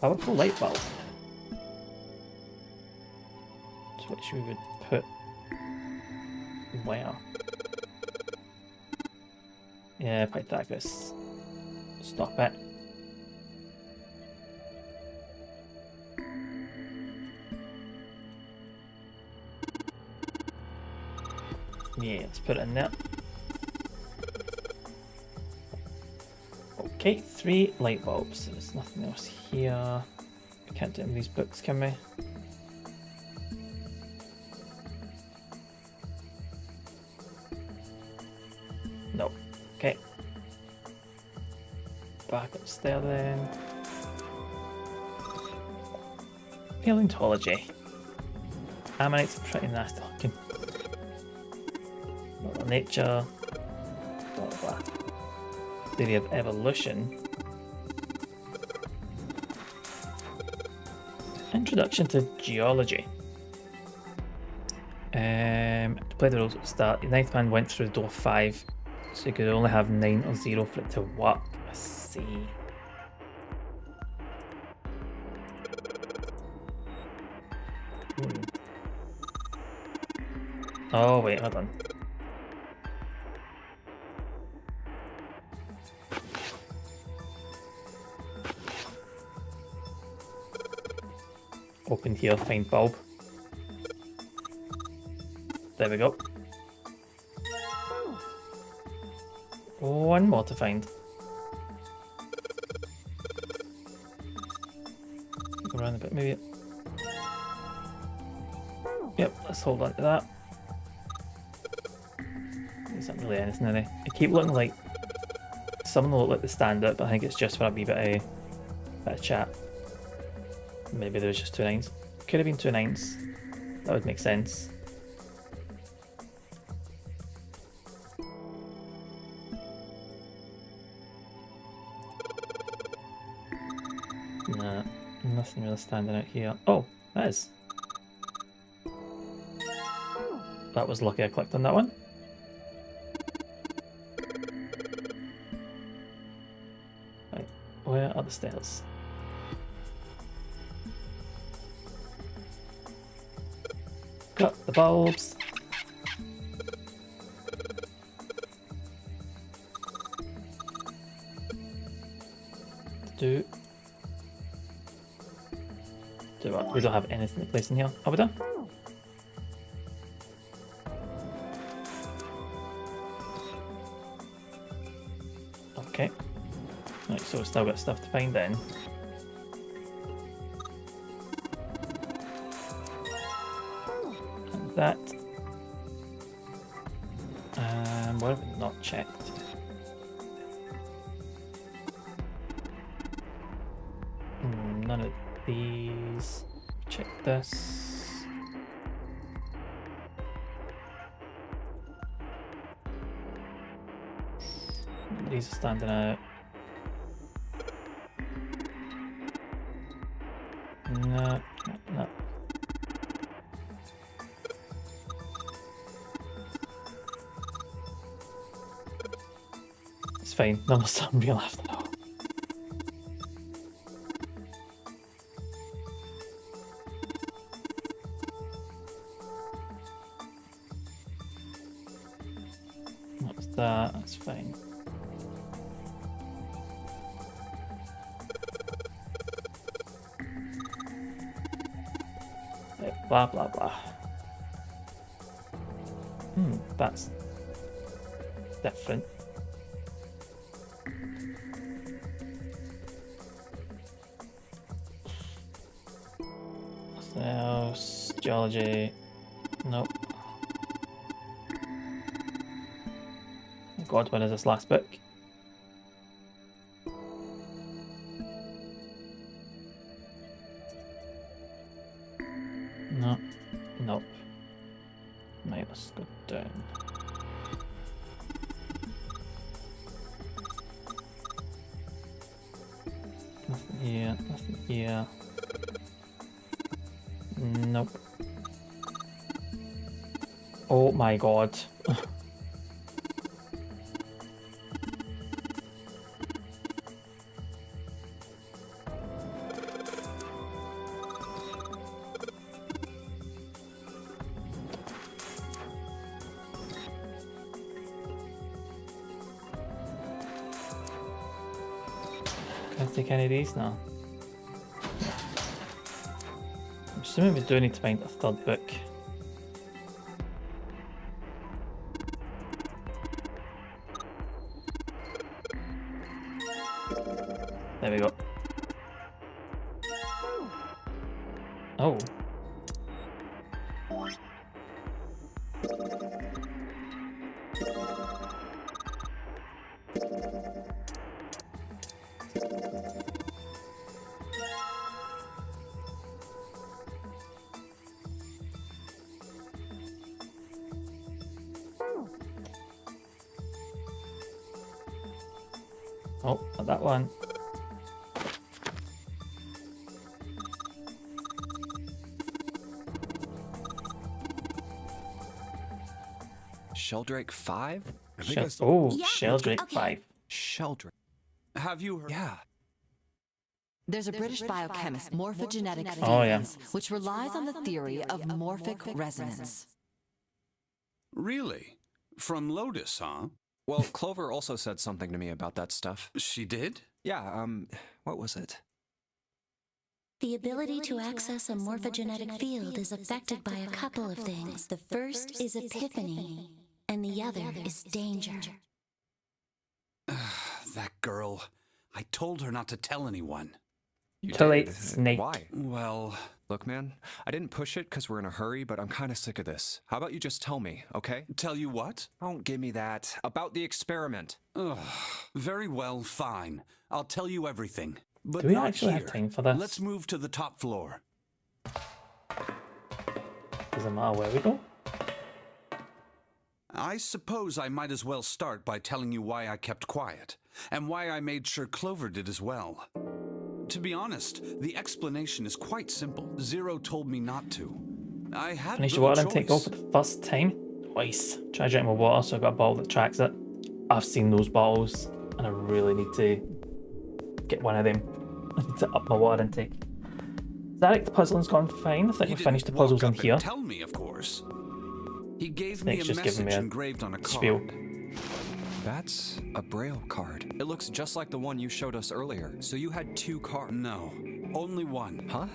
A: Powerful light bulb. Which we would put where? Yeah, Pythagoras. Stop it. Yeah, let's put it in there. Okay, 3 light bulbs. There's nothing else here. We can't do any of these books, can we? No. Okay. Back upstairs then. Paleontology. Ammonites are pretty nasty looking. Mother Nature. Blah blah blah. Theory of evolution. Introduction to geology. To play the rules at the start, the 9th man went through door 5, so you could only have 9 or 0 for it to work. I see. Oh wait, hold on. Open here, find bulb. There we go. 1 more to find. Go around a bit, maybe. Yep, let's hold on to that. There's not really anything in there. I keep looking like some of them look like the standard, but I think it's just for a wee bit of chat. Maybe there was just 2 9s. Could have been 2 9s. That would make sense. Nah, nothing really standing out here. Oh, that is. That was lucky I clicked on that one. Right, where are the stairs? Got the bulbs. Do what? We don't have anything to place in here. Are we done? Okay. Right, so we've still got stuff to find then. And that. What have we not checked? None of these. Check this. These are standing out. No. It's fine. No more somebody left now. What's that? That's fine. Blah blah blah. That's different. Nothing else. Geology. Nope. God, when is this last book? No. Nope. Right, let's go down. Nothing here, nothing here. Nope. Oh my god. Can I take any of these now? I'm assuming we do need to find a third book. There we go. Oh. Oh, not that one.
G: Sheldrake 5?
A: Sheldrake 5.
G: Sheldrake.
M: Have you heard?
G: Yeah.
H: There's a British biochemist, morphogenetic
A: fields,
H: which relies on the theory of morphic resonance.
M: Really? From Lotus, huh?
G: Well, Clover also said something to me about that stuff.
M: She did?
G: Yeah, what was it?
J: The ability to access a morphogenetic field is affected by a couple of things. The first is epiphany, and the other is danger.
M: That girl. I told her not to tell anyone.
A: Too late, Snake.
G: Why?
M: Well...
G: Look, man, I didn't push it because we're in a hurry, but I'm kind of sick of this. How about you just tell me, okay?
M: Tell you what?
G: Don't give me that. About the experiment.
M: Ugh. Very well, fine. I'll tell you everything. But
A: do we
M: not
A: actually
M: here.
A: have time for this?
M: Let's move to the top floor.
A: doesn't matter where we go.
M: I suppose I might as well start by telling you why I kept quiet, and why I made sure Clover did as well. To be honest, the explanation is quite simple. Zero told me not to. I had
A: Finish the
M: little
A: water
M: choice.
A: intake go for the first time. Twice. Try to drink my water, so I got a bottle that tracks it. I've seen those bottles, and I really need to get one of them. I need to up my water intake. Zarek, the puzzling's gone fine. I think we finished the puzzles in here.
M: Tell me, of course. He gave
A: Snake's
M: me a
A: just giving
M: message
A: me a
M: engraved on a
A: spiel.
M: card.
G: That's a Braille card. It looks just like the one you showed us earlier. So you had 2 cards?
M: No, only one.
G: Huh?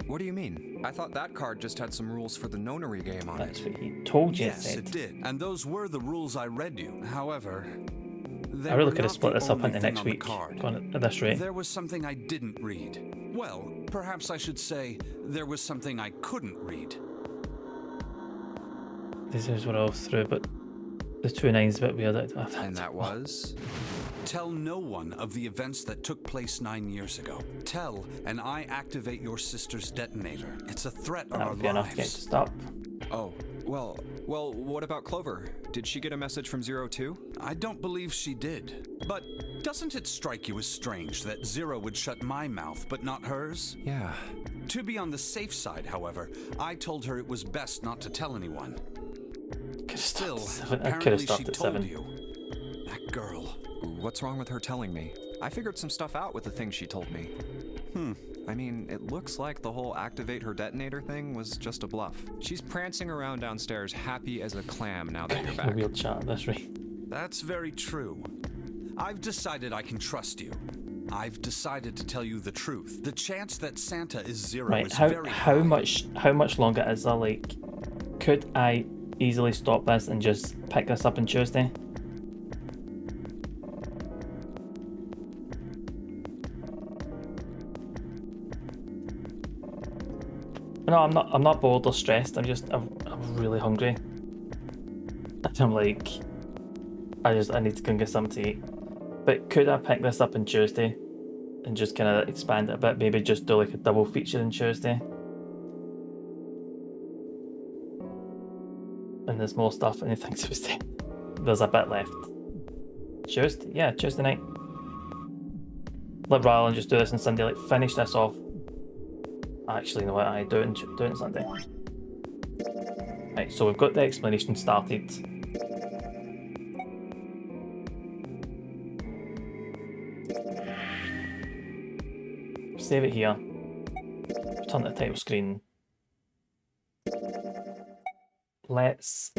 G: What do you mean? I thought that card just had some rules for the nonary game on
A: That's
G: it.
A: what he told you.
M: Yes, it did. And those were the rules I read you. However,
A: I really could have split this up into next week, going at this rate.
M: There was something I didn't read. Well, perhaps I should say there was something I couldn't read.
A: This is what I was through, but the 2 9's a bit weird.
G: And that was?
M: Tell no one of the events that took place 9 years ago. Tell, and I activate your sister's detonator. It's a threat on
A: That
M: our
A: would be enough to get
M: lives.
A: to stop.
G: Oh, well, what about Clover? Did she get a message from Zero too?
M: I don't believe she did. But doesn't it strike you as strange that Zero would shut my mouth, but not hers?
G: Yeah.
M: To be on the safe side, however, I told her it was best not to tell anyone. Still, apparently she told you. That girl.
G: What's wrong with her telling me? I figured some stuff out with the things she told me. I mean, it looks like the whole activate her detonator thing was just a bluff. She's prancing around downstairs happy as a clam now that you're back.
A: We'll chat this way.
M: That's very true. I've decided I can trust you. I've decided to tell you the truth. The chance that Santa is Zero
A: Right,
M: is very
A: how
M: high.
A: much longer is there? Like, could I easily stop this and just pick this up on Tuesday? No, I'm not bored or stressed. I'm really hungry. I'm like, I need to go and get something to eat. But could I pick this up on Tuesday and just kind of expand it a bit? Maybe just do like a double feature on Tuesday. And there's more stuff and I think Tuesday. There's a bit left. Tuesday? Yeah, Tuesday night. Rather than just do this on Sunday, like finish this off. Actually, you know what, I do it Sunday. Right, so we've got the explanation started. Save it here. Turn to the title screen. Let's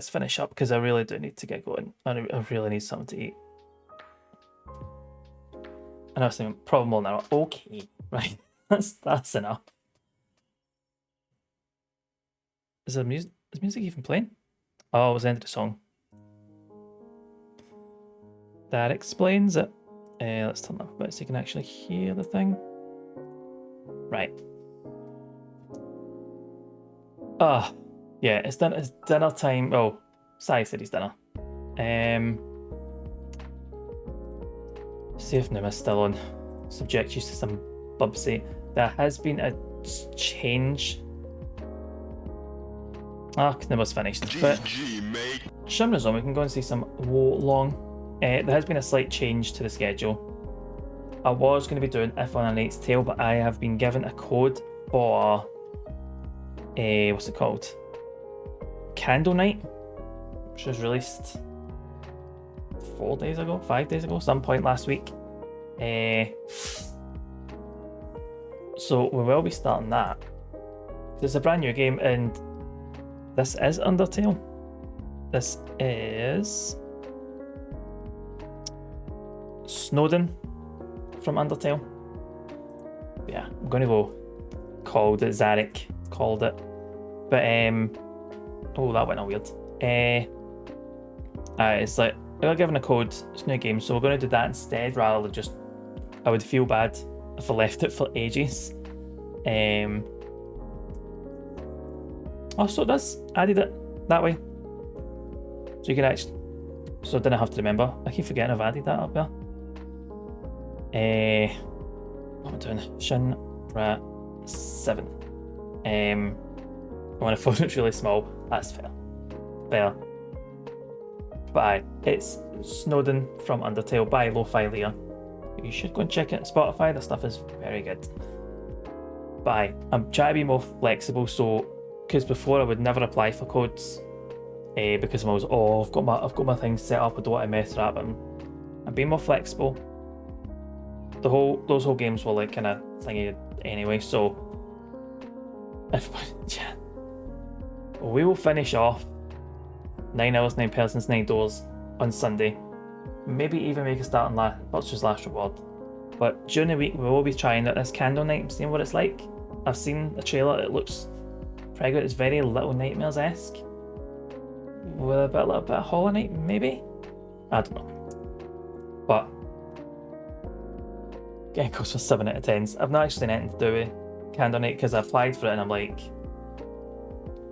A: finish up because I really do need to get going. I really need something to eat. And I was saying probably more now. Okay, right. That's enough. Is music even playing? Oh, it was the end of the song. That explains it. Let's turn that up a bit so you can actually hear the thing. Right. Yeah, it's dinner time. Oh, Sai said it's dinner. See if Numa's still on. Subject you to some bubsy. There has been a change. Numa's finished. But Shimra's on, we can go and see some Wo Long. There has been a slight change to the schedule. I was going to be doing If on a Knight's Tale, but I have been given a code for what's it called? Candle Night, which was released 5 days ago, some point last week. So we will be starting that. It's a brand new game, and this is Undertale. This is Snowden from Undertale. Yeah, I'm gonna go called it Zarek, called it. But oh, that went all weird. It's like I got given a code, it's a new game, so we're gonna do that instead rather than just I would feel bad if I left it for ages. Oh, so it does. Added it that way. So you can actually, so I didn't have to remember. I keep forgetting I've added that up there. What am I doing? Shinra 7. When a font's really small, that's fair. Fair. But aye, it's Snowden from Undertale by Lo-Fi Lear. You should go and check it on Spotify, the stuff is very good. But aye, I'm trying to be more flexible, so because before I would never apply for codes, because I was, I've got my things set up, I don't want to mess up. I'm being more flexible. Those whole games were like kind of thingy anyway, so yeah. We will finish off 9 Hours, 9 Persons, 9 Doors on Sunday. Maybe even make a start on Vulture's Last Reward. But during the week we will be trying out this candle night and seeing what it's like. I've seen a trailer, it looks pretty good. It's very Little Nightmares-esque. With a little bit of Hollow Knight, maybe? I don't know. But getting close for 7 out of 10s. I've not actually anything to do with Candle Night because I applied for it and I'm like,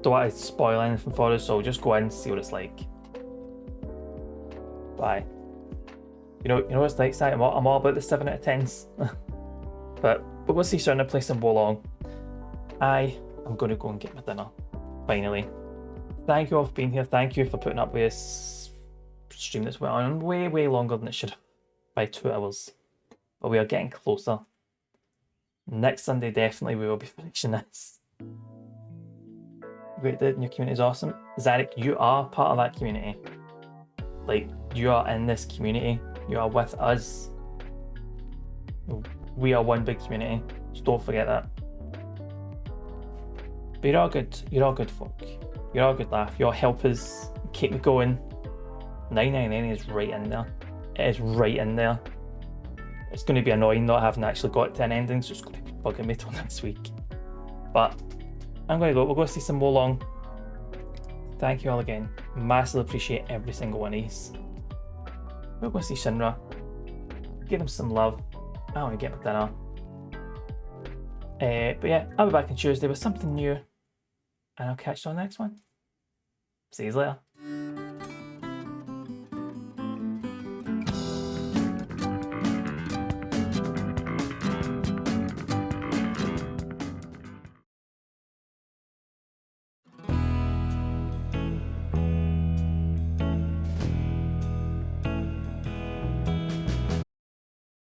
A: don't want to spoil anything for us, so I'll just go in and see what it's like. Bye. You know what's like, I'm all about the 7 out of 10s. But we'll see soon. I play some Wolong. I'm going to go and get my dinner. Finally. Thank you all for being here. Thank you for putting up with this stream that's went on way longer than it should have. By 2 hours. But we are getting closer. Next Sunday, definitely, we will be finishing this. Great, the new community is awesome. Zarek, you are part of that community. Like, you are in this community. You are with us. We are one big community. So don't forget that. But you're all good. You're all good folk. You're all good laugh. You'll help us keep me going. 999 is right in there. It is right in there. It's going to be annoying not having actually got to an ending, so it's going to be bugging me till next week. But I'm going to go. We'll go see some Wolong. Thank you all again. Massively appreciate every single one of these. We'll go see Shinra. Give them some love. I want to get my dinner. But yeah, I'll be back on Tuesday with something new. And I'll catch you on the next one. See you later.